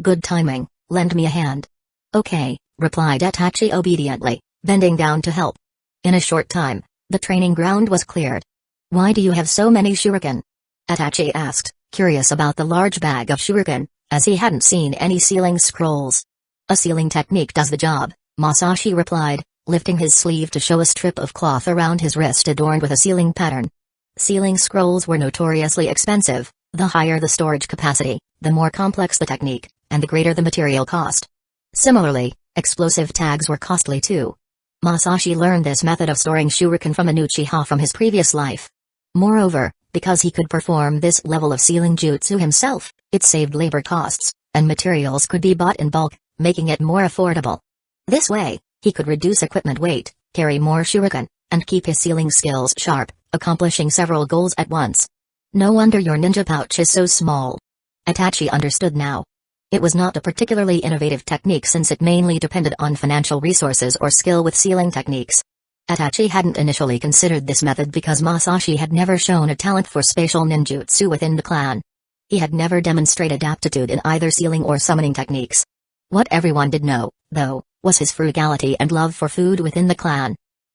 Good timing, lend me a hand. Okay, replied Itachi obediently, bending down to help. In a short time, the training ground was cleared. Why do you have so many shuriken? Itachi asked, curious about the large bag of shuriken, as he hadn't seen any sealing scrolls. A sealing technique does the job, Masashi replied, lifting his sleeve to show a strip of cloth around his wrist adorned with a sealing pattern. Sealing scrolls were notoriously expensive. The higher the storage capacity, the more complex the technique, and the greater the material cost. Similarly, explosive tags were costly too. Masashi learned this method of storing shuriken from an Uchiha from his previous life. Moreover, because he could perform this level of sealing jutsu himself, it saved labor costs, and materials could be bought in bulk, making it more affordable. This way, he could reduce equipment weight, carry more shuriken, and keep his sealing skills sharp, accomplishing several goals at once. No wonder your ninja pouch is so small. Itachi understood now. It was not a particularly innovative technique since it mainly depended on financial resources or skill with sealing techniques. Itachi hadn't initially considered this method because Masashi had never shown a talent for spatial ninjutsu within the clan. He had never demonstrated aptitude in either sealing or summoning techniques. What everyone did know, though, was his frugality and love for food within the clan.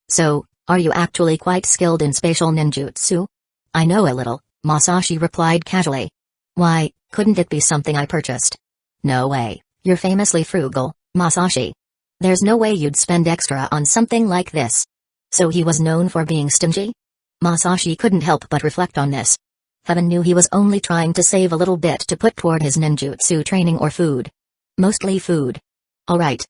So, are you actually quite skilled in spatial ninjutsu? I know a little, Masashi replied casually. Why, couldn't it be something I purchased? No way, you're famously frugal, Masashi. There's no way you'd spend extra on something like this. So he was known for being stingy? Masashi couldn't help but reflect on this. Heaven knew he was only trying to save a little bit to put toward his ninjutsu training or food. Mostly food. Alright.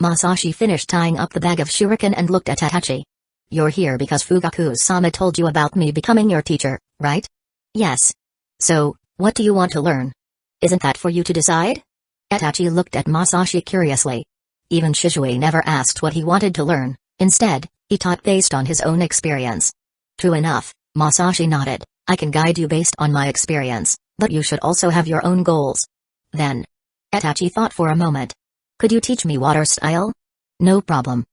Masashi finished tying up the bag of shuriken and looked at Itachi. You're here because Fugaku-sama told you about me becoming your teacher, right? Yes. So, what do you want to learn? Isn't that for you to decide? Itachi looked at Masashi curiously. Even Shishui never asked what he wanted to learn. Instead, He taught based on his own experience. True enough, Masashi nodded. I can guide you based on my experience, but you should also have your own goals. Then, Itachi thought for a moment. Could you teach me water style? No problem.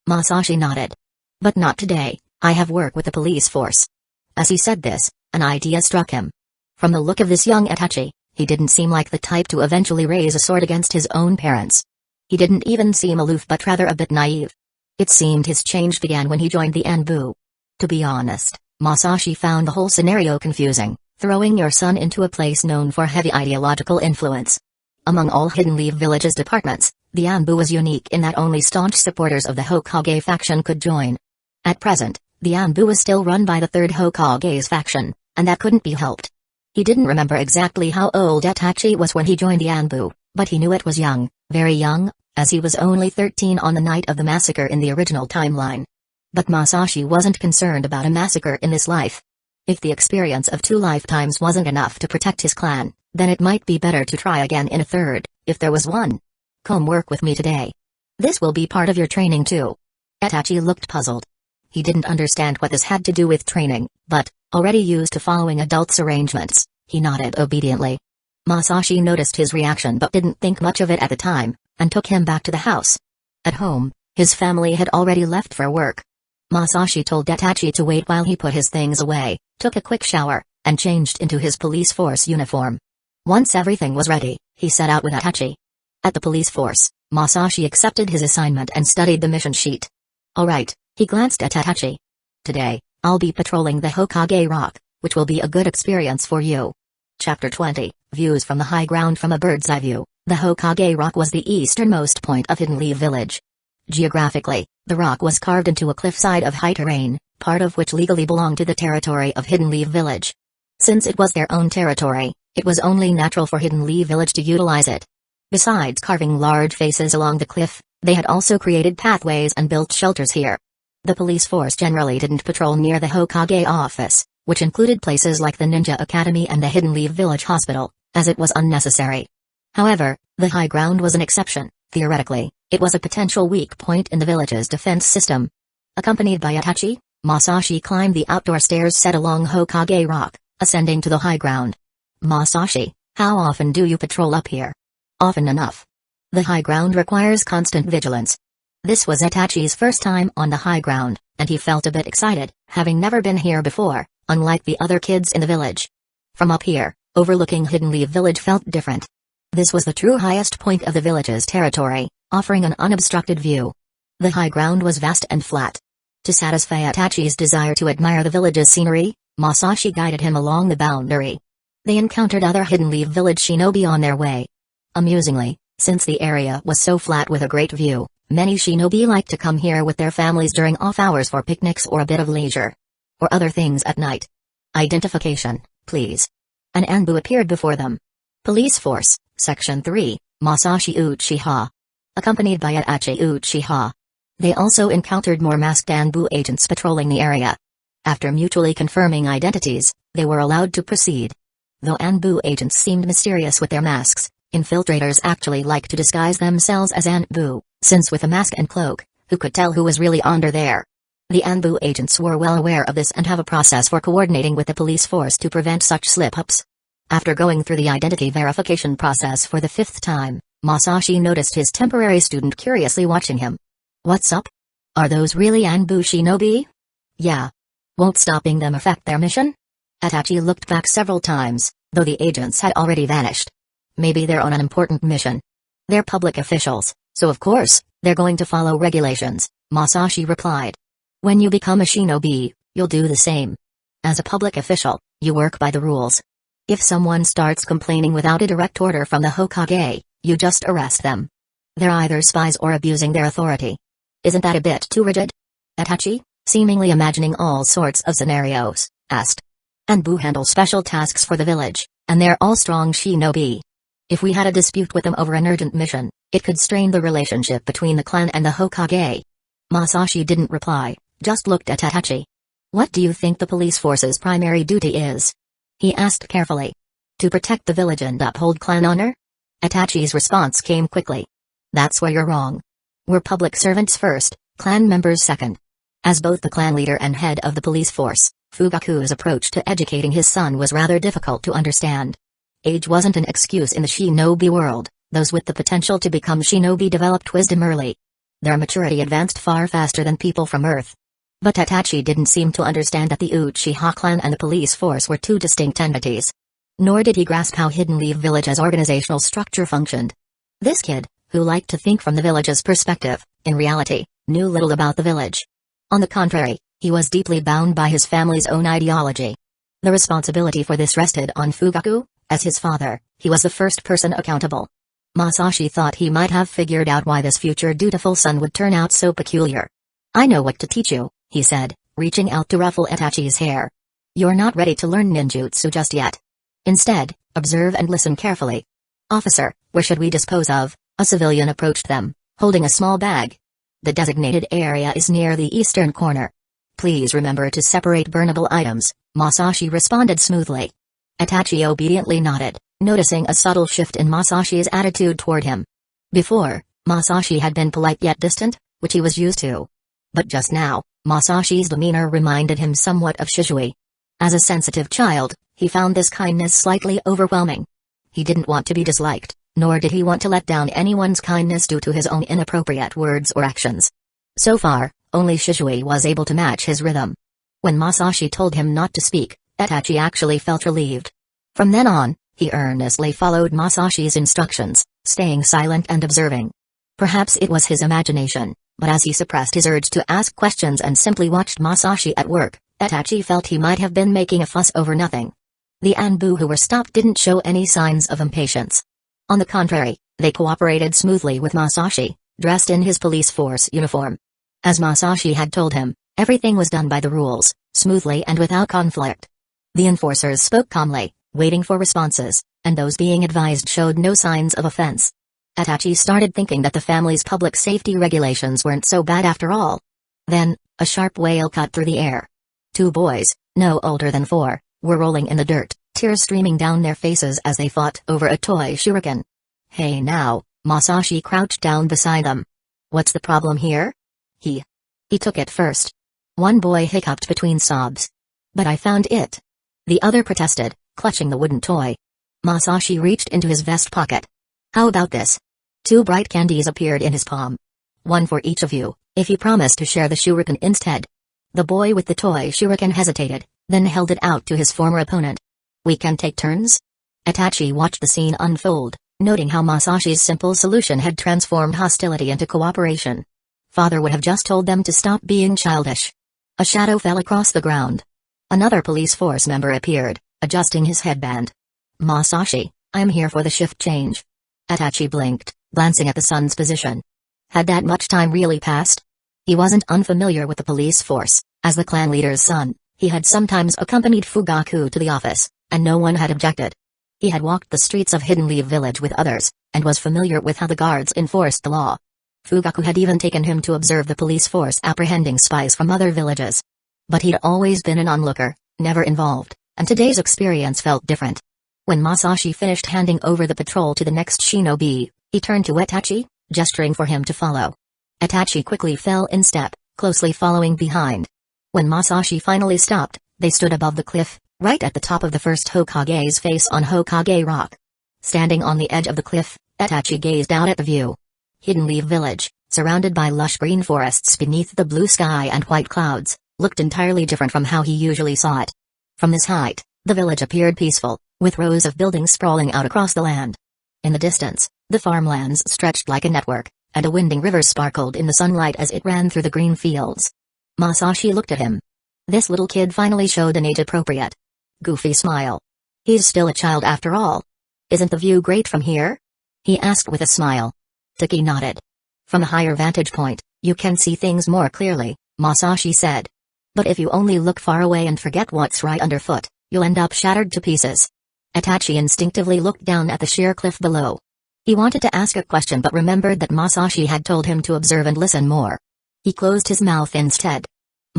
Masashi nodded. But not today, I have work with the police force. As he said this, an idea struck him. From the look of this young Itachi, he didn't seem like the type to eventually raise a sword against his own parents. He didn't even seem aloof but rather a bit naive. It seemed his change began when he joined the Anbu. To be honest, Masashi found the whole scenario confusing, throwing your son into a place known for heavy ideological influence. Among all Hidden Leaf Village's departments, the Anbu was unique in that only staunch supporters of the Hokage faction could join. At present, the Anbu was still run by the third Hokage's faction, and that couldn't be helped. He didn't remember exactly how old Itachi was when he joined the Anbu, but he knew it was young, very young, as he was only 13 on the night of the massacre in the original timeline. But Masashi wasn't concerned about a massacre in this life. If the experience of 2 lifetimes wasn't enough to protect his clan, then it might be better to try again in a third, if there was one. Come work with me today. This will be part of your training too. Itachi looked puzzled. He didn't understand what this had to do with training, but, already used to following adults' arrangements, he nodded obediently. Masashi noticed his reaction but didn't think much of it at the time, and took him back to the house. At home, his family had already left for work. Masashi told Itachi to wait while he put his things away, took a quick shower, and changed into his police force uniform. Once everything was ready, he set out with Itachi. At the police force, Masashi accepted his assignment and studied the mission sheet. Alright, he glanced at Itachi. Today, I'll be patrolling the Hokage Rock, which will be a good experience for you. Chapter 20, Views from the High Ground. From a bird's eye view, the Hokage Rock was the easternmost point of Hidden Leaf Village. Geographically, the rock was carved into a cliffside of high terrain, part of which legally belonged to the territory of Hidden Leaf Village. Since it was their own territory, it was only natural for Hidden Leaf Village to utilize it. Besides carving large faces along the cliff, they had also created pathways and built shelters here. The police force generally didn't patrol near the Hokage office, which included places like the Ninja Academy and the Hidden Leaf Village Hospital, as it was unnecessary. However, the high ground was an exception. Theoretically, it was a potential weak point in the village's defense system. Accompanied by Itachi, Masashi climbed the outdoor stairs set along Hokage Rock, ascending to the high ground. Masashi, how often do you patrol up here? Often enough. The high ground requires constant vigilance. This was Itachi's first time on the high ground, and he felt a bit excited, having never been here before, unlike the other kids in the village. From up here, overlooking Hidden Leaf Village felt different. This was the true highest point of the village's territory, offering an unobstructed view. The high ground was vast and flat. To satisfy Itachi's desire to admire the village's scenery, Masashi guided him along the boundary. They encountered other Hidden Leaf Village shinobi on their way. Amusingly, since the area was so flat with a great view, many shinobi like to come here with their families during off hours for picnics or a bit of leisure. Or other things at night. Identification, please. An Anbu appeared before them. Police Force, Section 3, Masashi Uchiha. Accompanied by Itachi Uchiha. They also encountered more masked Anbu agents patrolling the area. After mutually confirming identities, they were allowed to proceed. Though Anbu agents seemed mysterious with their masks, infiltrators actually like to disguise themselves as Anbu, since with a mask and cloak, who could tell who was really under there? The Anbu agents were well aware of this and have a process for coordinating with the police force to prevent such slip-ups. After going through the identity verification process for the 5th time, Masashi noticed his temporary student curiously watching him. What's up? Are those really Anbu shinobi? Yeah. Won't stopping them affect their mission? Itachi looked back several times, though the agents had already vanished. Maybe they're on an important mission. They're public officials, so of course, they're going to follow regulations, Masashi replied. When you become a shinobi, you'll do the same. As a public official, you work by the rules. If someone starts complaining without a direct order from the Hokage, you just arrest them. They're either spies or abusing their authority. Isn't that a bit too rigid? Itachi, seemingly imagining all sorts of scenarios, asked. Anbu handle special tasks for the village, and they're all strong shinobi. If we had a dispute with them over an urgent mission, it could strain the relationship between the clan and the Hokage. Masashi didn't reply, just looked at Itachi. What do you think the police force's primary duty is? He asked carefully. To protect the village and uphold clan honor? Itachi's response came quickly. That's where you're wrong. We're public servants first, clan members second. As both the clan leader and head of the police force, Fugaku's approach to educating his son was rather difficult to understand. Age wasn't an excuse in the shinobi world. Those with the potential to become shinobi developed wisdom early. Their maturity advanced far faster than people from Earth. But Itachi didn't seem to understand that the Uchiha clan and the police force were two distinct entities. Nor did he grasp how Hidden Leaf Village's organizational structure functioned. This kid, who liked to think from the village's perspective, in reality, knew little about the village. On the contrary, he was deeply bound by his family's own ideology. The responsibility for this rested on Fugaku. As his father, he was the first person accountable. Masashi thought he might have figured out why this future dutiful son would turn out so peculiar. "I know what to teach you," he said, reaching out to ruffle Itachi's hair. "You're not ready to learn ninjutsu just yet. Instead, observe and listen carefully." "Officer, where should we dispose of?" A civilian approached them, holding a small bag. "The designated area is near the eastern corner. Please remember to separate burnable items," Masashi responded smoothly. Itachi obediently nodded, noticing a subtle shift in Masashi's attitude toward him. Before, Masashi had been polite yet distant, which he was used to. But just now, Masashi's demeanor reminded him somewhat of Shishui. As a sensitive child, he found this kindness slightly overwhelming. He didn't want to be disliked, nor did he want to let down anyone's kindness due to his own inappropriate words or actions. So far, only Shishui was able to match his rhythm. When Masashi told him not to speak, Itachi actually felt relieved. From then on, he earnestly followed Masashi's instructions, staying silent and observing. Perhaps it was his imagination, but as he suppressed his urge to ask questions and simply watched Masashi at work, Itachi felt he might have been making a fuss over nothing. The Anbu who were stopped didn't show any signs of impatience. On the contrary, they cooperated smoothly with Masashi, dressed in his police force uniform. As Masashi had told him, everything was done by the rules, smoothly and without conflict. The enforcers spoke calmly, waiting for responses, and those being advised showed no signs of offense. Itachi started thinking that the family's public safety regulations weren't so bad after all. Then, a sharp wail cut through the air. Two boys, no older than 4, were rolling in the dirt, tears streaming down their faces as they fought over a toy shuriken. "Hey now," Masashi crouched down beside them. "What's the problem here?" He took it first." One boy hiccuped between sobs. "But I found it." The other protested, clutching the wooden toy. Masashi reached into his vest pocket. "How about this?" 2 bright candies appeared in his palm. "One for each of you, if you promise to share the shuriken instead." The boy with the toy shuriken hesitated, then held it out to his former opponent. "We can take turns?" Itachi watched the scene unfold, noting how Masashi's simple solution had transformed hostility into cooperation. Father would have just told them to stop being childish. A shadow fell across the ground. Another police force member appeared, adjusting his headband. "Masashi, I'm here for the shift change." Itachi blinked, glancing at the sun's position. Had that much time really passed? He wasn't unfamiliar with the police force. As the clan leader's son, he had sometimes accompanied Fugaku to the office, and no one had objected. He had walked the streets of Hidden Leaf Village with others, and was familiar with how the guards enforced the law. Fugaku had even taken him to observe the police force apprehending spies from other villages. But he'd always been an onlooker, never involved, and today's experience felt different. When Masashi finished handing over the patrol to the next shinobi, he turned to Itachi, gesturing for him to follow. Itachi quickly fell in step, closely following behind. When Masashi finally stopped, they stood above the cliff, right at the top of the first Hokage's face on Hokage Rock. Standing on the edge of the cliff, Itachi gazed out at the view. Hidden Leaf Village, surrounded by lush green forests beneath the blue sky and white clouds, looked entirely different from how he usually saw it. From this height, the village appeared peaceful, with rows of buildings sprawling out across the land. In the distance, the farmlands stretched like a network, and a winding river sparkled in the sunlight as it ran through the green fields. Masashi looked at him. This little kid finally showed an age-appropriate, goofy smile. He's still a child after all. "Isn't the view great from here?" he asked with a smile. Taki nodded. "From a higher vantage point, you can see things more clearly," Masashi said. "But if you only look far away and forget what's right underfoot, you'll end up shattered to pieces." Itachi instinctively looked down at the sheer cliff below. He wanted to ask a question but remembered that Masashi had told him to observe and listen more. He closed his mouth instead.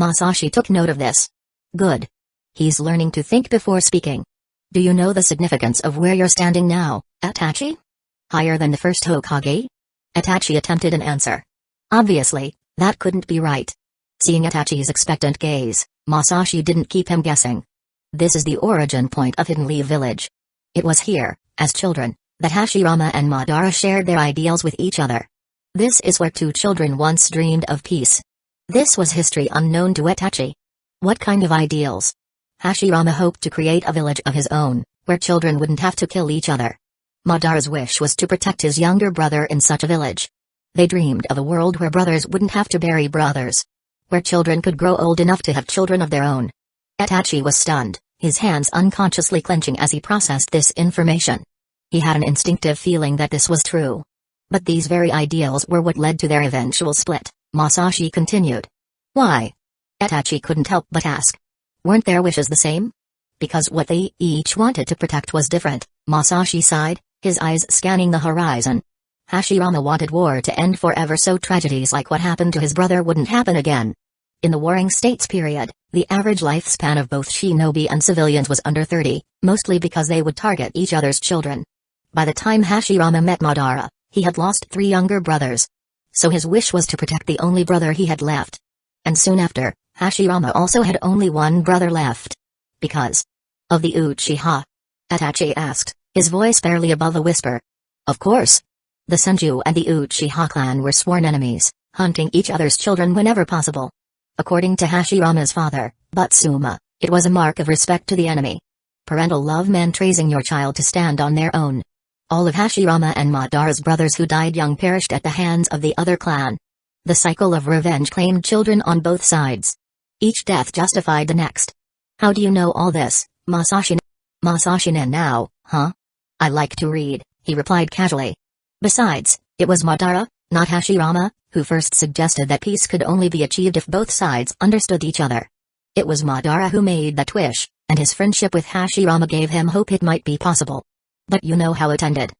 Masashi took note of this. Good. He's learning to think before speaking. "Do you know the significance of where you're standing now, Itachi? Higher than the first Hokage?" Itachi attempted an answer. Obviously, that couldn't be right. Seeing Itachi's expectant gaze, Masashi didn't keep him guessing. This is the origin point of Hidden Leaf Village. It was here, as children, that Hashirama and Madara shared their ideals with each other. This is where two children once dreamed of peace. This was history unknown to Itachi. What kind of ideals? Hashirama hoped to create a village of his own, where children wouldn't have to kill each other. Madara's wish was to protect his younger brother in such a village. They dreamed of a world where brothers wouldn't have to bury brothers. Where children could grow old enough to have children of their own. Itachi was stunned, his hands unconsciously clenching as he processed this information. He had an instinctive feeling that this was true. But these very ideals were what led to their eventual split, Masashi continued. Why? Itachi couldn't help but ask. Weren't their wishes the same? Because what they each wanted to protect was different, Masashi sighed, his eyes scanning the horizon. Hashirama wanted war to end forever so tragedies like what happened to his brother wouldn't happen again. In the Warring States period, the average lifespan of both shinobi and civilians was under 30, mostly because they would target each other's children. By the time Hashirama met Madara, he had lost 3 younger brothers. So his wish was to protect the only brother he had left. And soon after, Hashirama also had only 1 brother left. Because of the Uchiha? Itachi asked, his voice barely above a whisper. Of course. The Senju and the Uchiha clan were sworn enemies, hunting each other's children whenever possible. According to Hashirama's father, Butsuma, it was a mark of respect to the enemy. Parental love meant raising your child to stand on their own. All of Hashirama and Madara's brothers who died young perished at the hands of the other clan. The cycle of revenge claimed children on both sides. Each death justified the next. How do you know all this, Masashi? Masashi now, huh? I like to read, he replied casually. Besides, it was Madara, not Hashirama, who first suggested that peace could only be achieved if both sides understood each other. It was Madara who made that wish, and his friendship with Hashirama gave him hope it might be possible. But you know how it ended.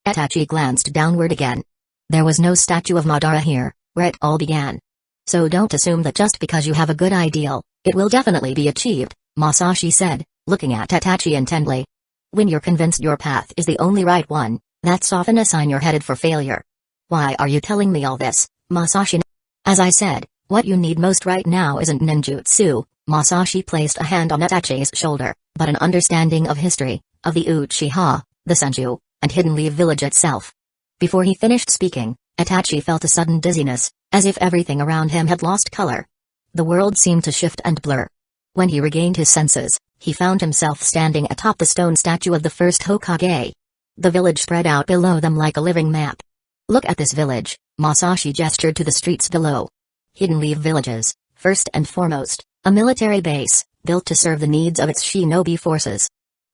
Itachi glanced downward again. There was no statue of Madara here, where it all began. So don't assume that just because you have a good ideal, it will definitely be achieved, Masashi said, looking at Itachi intently. When you're convinced your path is the only right one, that's often a sign you're headed for failure. Why are you telling me all this, Masashi? As I said, what you need most right now isn't ninjutsu. Masashi placed a hand on Itachi's shoulder, but an understanding of history, of the Uchiha, the Senju, and Hidden Leaf Village itself. Before he finished speaking, Itachi felt a sudden dizziness, as if everything around him had lost color. The world seemed to shift and blur. When he regained his senses, he found himself standing atop the stone statue of the first Hokage. The village spread out below them like a living map. Look at this village, Masashi gestured to the streets below. Hidden Leaf Villages, first and foremost, a military base, built to serve the needs of its shinobi forces.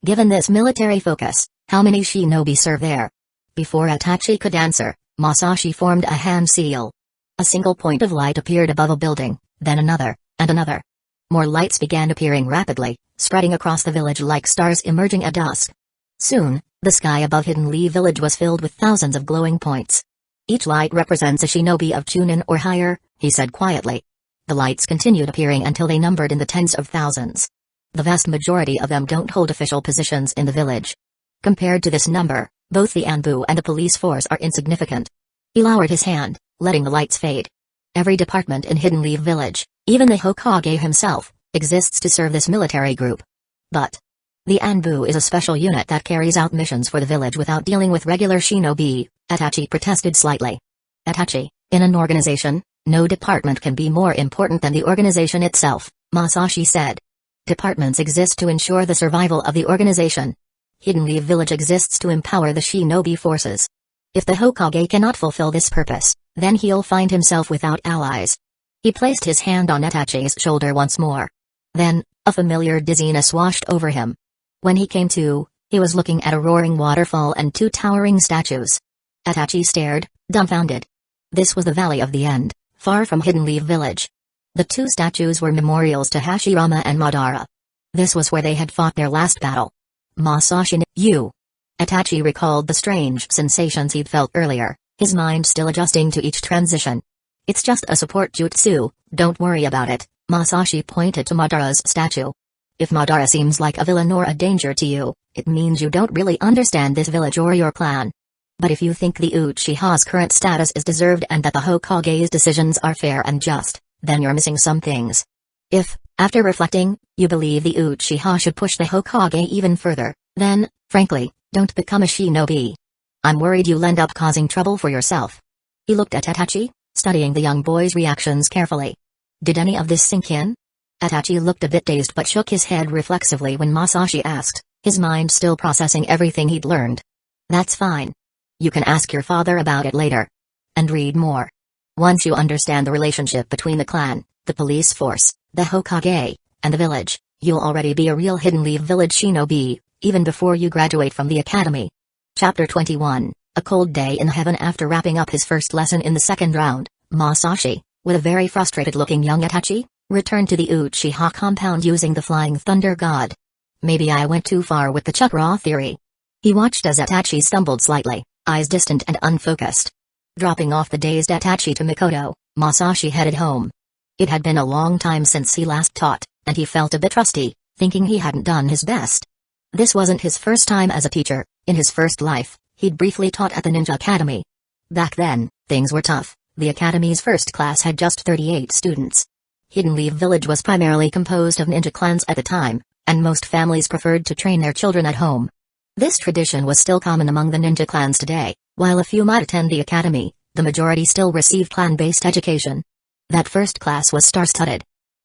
Given this military focus, how many shinobi serve there? Before Itachi could answer, Masashi formed a hand seal. A single point of light appeared above a building, then another, and another. More lights began appearing rapidly, spreading across the village like stars emerging at dusk. Soon, the sky above Hidden Leaf Village was filled with thousands of glowing points. Each light represents a shinobi of Chunin or higher, he said quietly. The lights continued appearing until they numbered in the tens of thousands. The vast majority of them don't hold official positions in the village. Compared to this number, both the Anbu and the police force are insignificant. He lowered his hand, letting the lights fade. Every department in Hidden Leaf Village, even the Hokage himself, exists to serve this military group. But the Anbu is a special unit that carries out missions for the village without dealing with regular shinobi, Itachi protested slightly. Itachi, in an organization, no department can be more important than the organization itself, Masashi said. Departments exist to ensure the survival of the organization. Hidden Leaf Village exists to empower the shinobi forces. If the Hokage cannot fulfill this purpose, then he'll find himself without allies. He placed his hand on Itachi's shoulder once more. Then, a familiar dizziness washed over him. When he came to, he was looking at a roaring waterfall and 2 towering statues. Itachi stared, dumbfounded. This was the Valley of the End, far from Hidden Leaf Village. The 2 statues were memorials to Hashirama and Madara. This was where they had fought their last battle. Masashi, you. Itachi recalled the strange sensations he'd felt earlier, his mind still adjusting to each transition. It's just a support jutsu, don't worry about it, Masashi pointed to Madara's statue. If Madara seems like a villain or a danger to you, it means you don't really understand this village or your clan. But if you think the Uchiha's current status is deserved and that the Hokage's decisions are fair and just, then you're missing some things. If, after reflecting, you believe the Uchiha should push the Hokage even further, then, frankly, don't become a shinobi. I'm worried you'll end up causing trouble for yourself. He looked at Itachi, studying the young boy's reactions carefully. Did any of this sink in? Itachi looked a bit dazed but shook his head reflexively when Masashi asked, his mind still processing everything he'd learned. That's fine. You can ask your father about it later. And read more. Once you understand the relationship between the clan, the police force, the Hokage, and the village, you'll already be a real Hidden Leaf Village shinobi, even before you graduate from the academy. Chapter 21, A Cold Day in Heaven. After wrapping up his first lesson in the second round, Masashi, with a very frustrated-looking young Itachi, returned to the Uchiha compound using the Flying Thunder God. Maybe I went too far with the chakra theory. He watched as Itachi stumbled slightly, eyes distant and unfocused. Dropping off the dazed Itachi to Mikoto, Masashi headed home. It had been a long time since he last taught, and he felt a bit rusty, thinking he hadn't done his best. This wasn't his first time as a teacher. In his first life, he'd briefly taught at the Ninja Academy. Back then, things were tough. The Academy's first class had just 38 students. Hidden Leaf Village was primarily composed of ninja clans at the time, and most families preferred to train their children at home. This tradition was still common among the ninja clans today. While a few might attend the academy, the majority still received clan-based education. That first class was star-studded.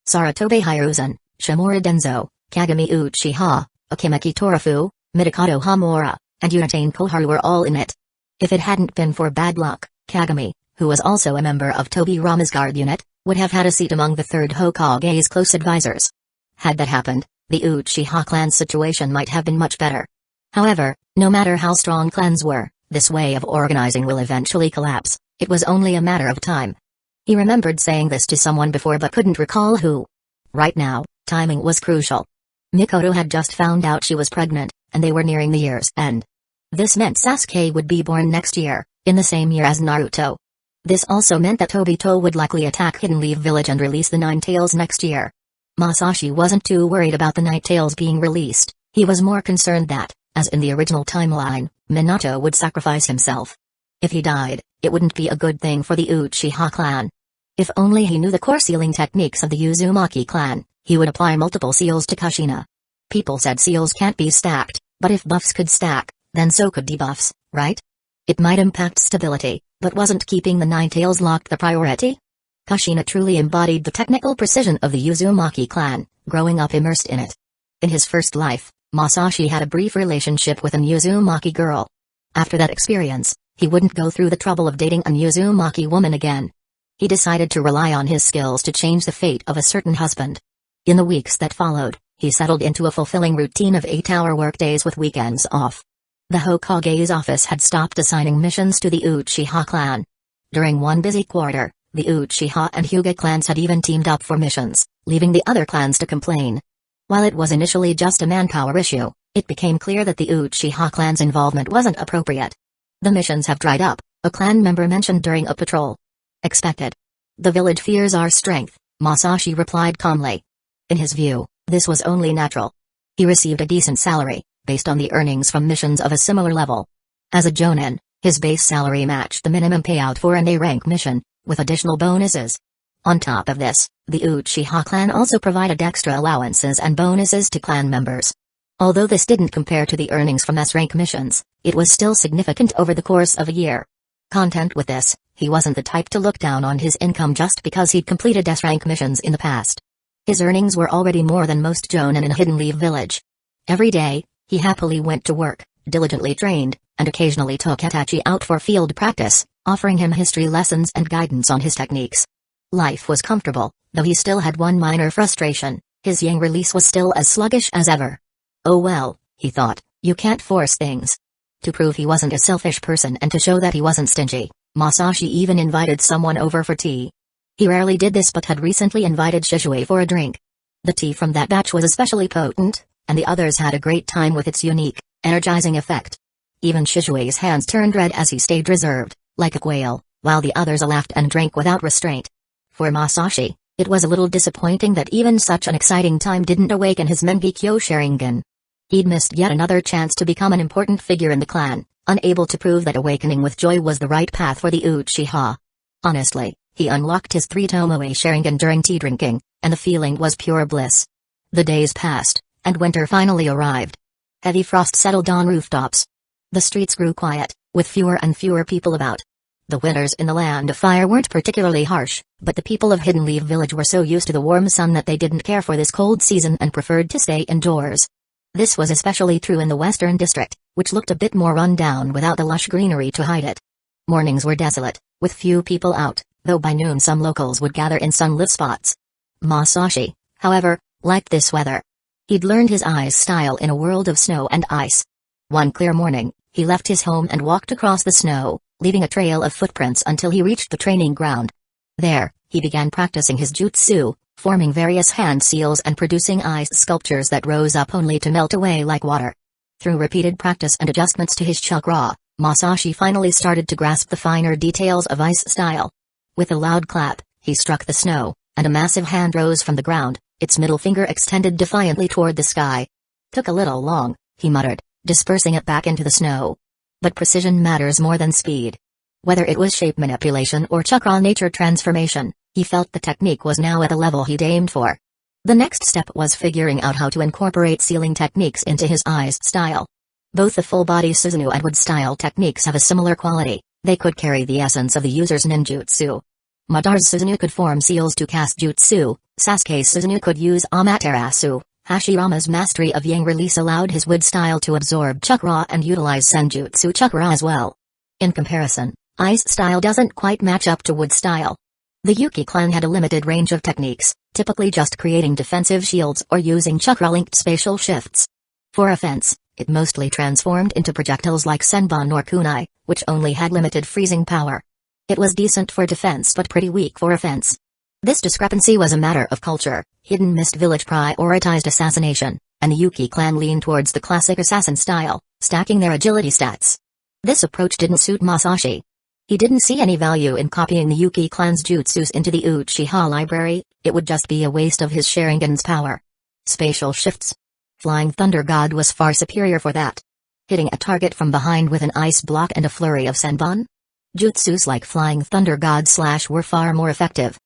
Sarutobi Hiruzen, Shimura Danzō, Kagami Uchiha, Akimeki Torafu, Midokado Hamura, and Unitane Koharu were all in it. If it hadn't been for bad luck, Kagami, who was also a member of Tobi Rama's guard unit, would have had a seat among the third Hokage's close advisors. Had that happened, the Uchiha clan's situation might have been much better. However, no matter how strong clans were, this way of organizing will eventually collapse. It was only a matter of time. He remembered saying this to someone before but couldn't recall who. Right now, timing was crucial. Mikoto had just found out she was pregnant, and they were nearing the year's end. This meant Sasuke would be born next year, in the same year as Naruto. This also meant that Tobito would likely attack Hidden Leaf Village and release the Nine Tails next year. Masashi wasn't too worried about the Nine Tails being released. He was more concerned that, as in the original timeline, Minato would sacrifice himself. If he died, it wouldn't be a good thing for the Uchiha clan. If only he knew the core sealing techniques of the Uzumaki clan, he would apply multiple seals to Kushina. People said seals can't be stacked, but if buffs could stack, then so could debuffs, right? It might impact stability, but wasn't keeping the Nine Tails locked the priority? Kushina truly embodied the technical precision of the Uzumaki clan, growing up immersed in it. In his first life, Masashi had a brief relationship with an Uzumaki girl. After that experience, he wouldn't go through the trouble of dating an Uzumaki woman again. He decided to rely on his skills to change the fate of a certain husband. In the weeks that followed, he settled into a fulfilling routine of 8-hour workdays with weekends off. The Hokage's office had stopped assigning missions to the Uchiha clan. During one busy quarter, the Uchiha and Hyuga clans had even teamed up for missions, leaving the other clans to complain. While it was initially just a manpower issue, it became clear that the Uchiha clan's involvement wasn't appropriate. The missions have dried up, a clan member mentioned during a patrol. Expected. The village fears our strength, Masashi replied calmly. In his view, this was only natural. He received a decent salary, based on the earnings from missions of a similar level. As a jonin, his base salary matched the minimum payout for an A-rank mission, with additional bonuses. On top of this, the Uchiha clan also provided extra allowances and bonuses to clan members. Although this didn't compare to the earnings from S-rank missions, it was still significant over the course of a year. Content with this, he wasn't the type to look down on his income just because he'd completed S-rank missions in the past. His earnings were already more than most jonin in Hidden Leaf Village. Every day, he happily went to work, diligently trained, and occasionally took Itachi out for field practice, offering him history lessons and guidance on his techniques. Life was comfortable, though he still had one minor frustration: his yang release was still as sluggish as ever. Oh well, he thought, you can't force things. To prove he wasn't a selfish person and to show that he wasn't stingy, Masashi even invited someone over for tea. He rarely did this but had recently invited Shishui for a drink. The tea from that batch was especially potent, and the others had a great time with its unique, energizing effect. Even Shishui's hands turned red as he stayed reserved, like a quail, while the others laughed and drank without restraint. For Masashi, it was a little disappointing that even such an exciting time didn't awaken his Mangekyō Sharingan. He'd missed yet another chance to become an important figure in the clan, unable to prove that awakening with joy was the right path for the Uchiha. Honestly, He unlocked his 3 Tomoe Sharingan during tea drinking, and the feeling was pure bliss. The days passed, and winter finally arrived. Heavy frost settled on rooftops. The streets grew quiet, with fewer and fewer people about. The winters in the Land of Fire weren't particularly harsh, but the people of Hidden Leaf Village were so used to the warm sun that they didn't care for this cold season and preferred to stay indoors. This was especially true in the Western District, which looked a bit more run down without the lush greenery to hide it. Mornings were desolate, with few people out, though by noon some locals would gather in sunlit spots. Masashi, however, liked this weather. He'd learned his ice style in a world of snow and ice. One clear morning, he left his home and walked across the snow, leaving a trail of footprints until he reached the training ground. There, he began practicing his jutsu, forming various hand seals and producing ice sculptures that rose up only to melt away like water. Through repeated practice and adjustments to his chakra, Masashi finally started to grasp the finer details of ice style. With a loud clap, he struck the snow, and a massive hand rose from the ground, its middle finger extended defiantly toward the sky. "Took a little long," he muttered, dispersing it back into the snow. But precision matters more than speed. Whether it was shape manipulation or chakra nature transformation, he felt the technique was now at the level he'd aimed for. The next step was figuring out how to incorporate sealing techniques into his ice style. Both the full-body Susanoo and wood style techniques have a similar quality: they could carry the essence of the user's ninjutsu. Madara's Susanoo could form seals to cast jutsu, Sasuke's Susanoo could use Amaterasu, Hashirama's mastery of yang release allowed his wood style to absorb chakra and utilize senjutsu chakra as well. In comparison, ice style doesn't quite match up to wood style. The Yuki clan had a limited range of techniques, typically just creating defensive shields or using chakra-linked spatial shifts. For offense, it mostly transformed into projectiles like senbon or kunai, which only had limited freezing power. It was decent for defense but pretty weak for offense. This discrepancy was a matter of culture. Hidden Mist Village prioritized assassination, and the Yuki clan leaned towards the classic assassin style, stacking their agility stats. This approach didn't suit Masashi. He didn't see any value in copying the Yuki clan's jutsus into the Uchiha library, it would just be a waste of his Sharingan's power. Spatial shifts. Flying Thunder God was far superior for that. Hitting a target from behind with an ice block and a flurry of senbon? Jutsus like Flying Thunder God / were far more effective.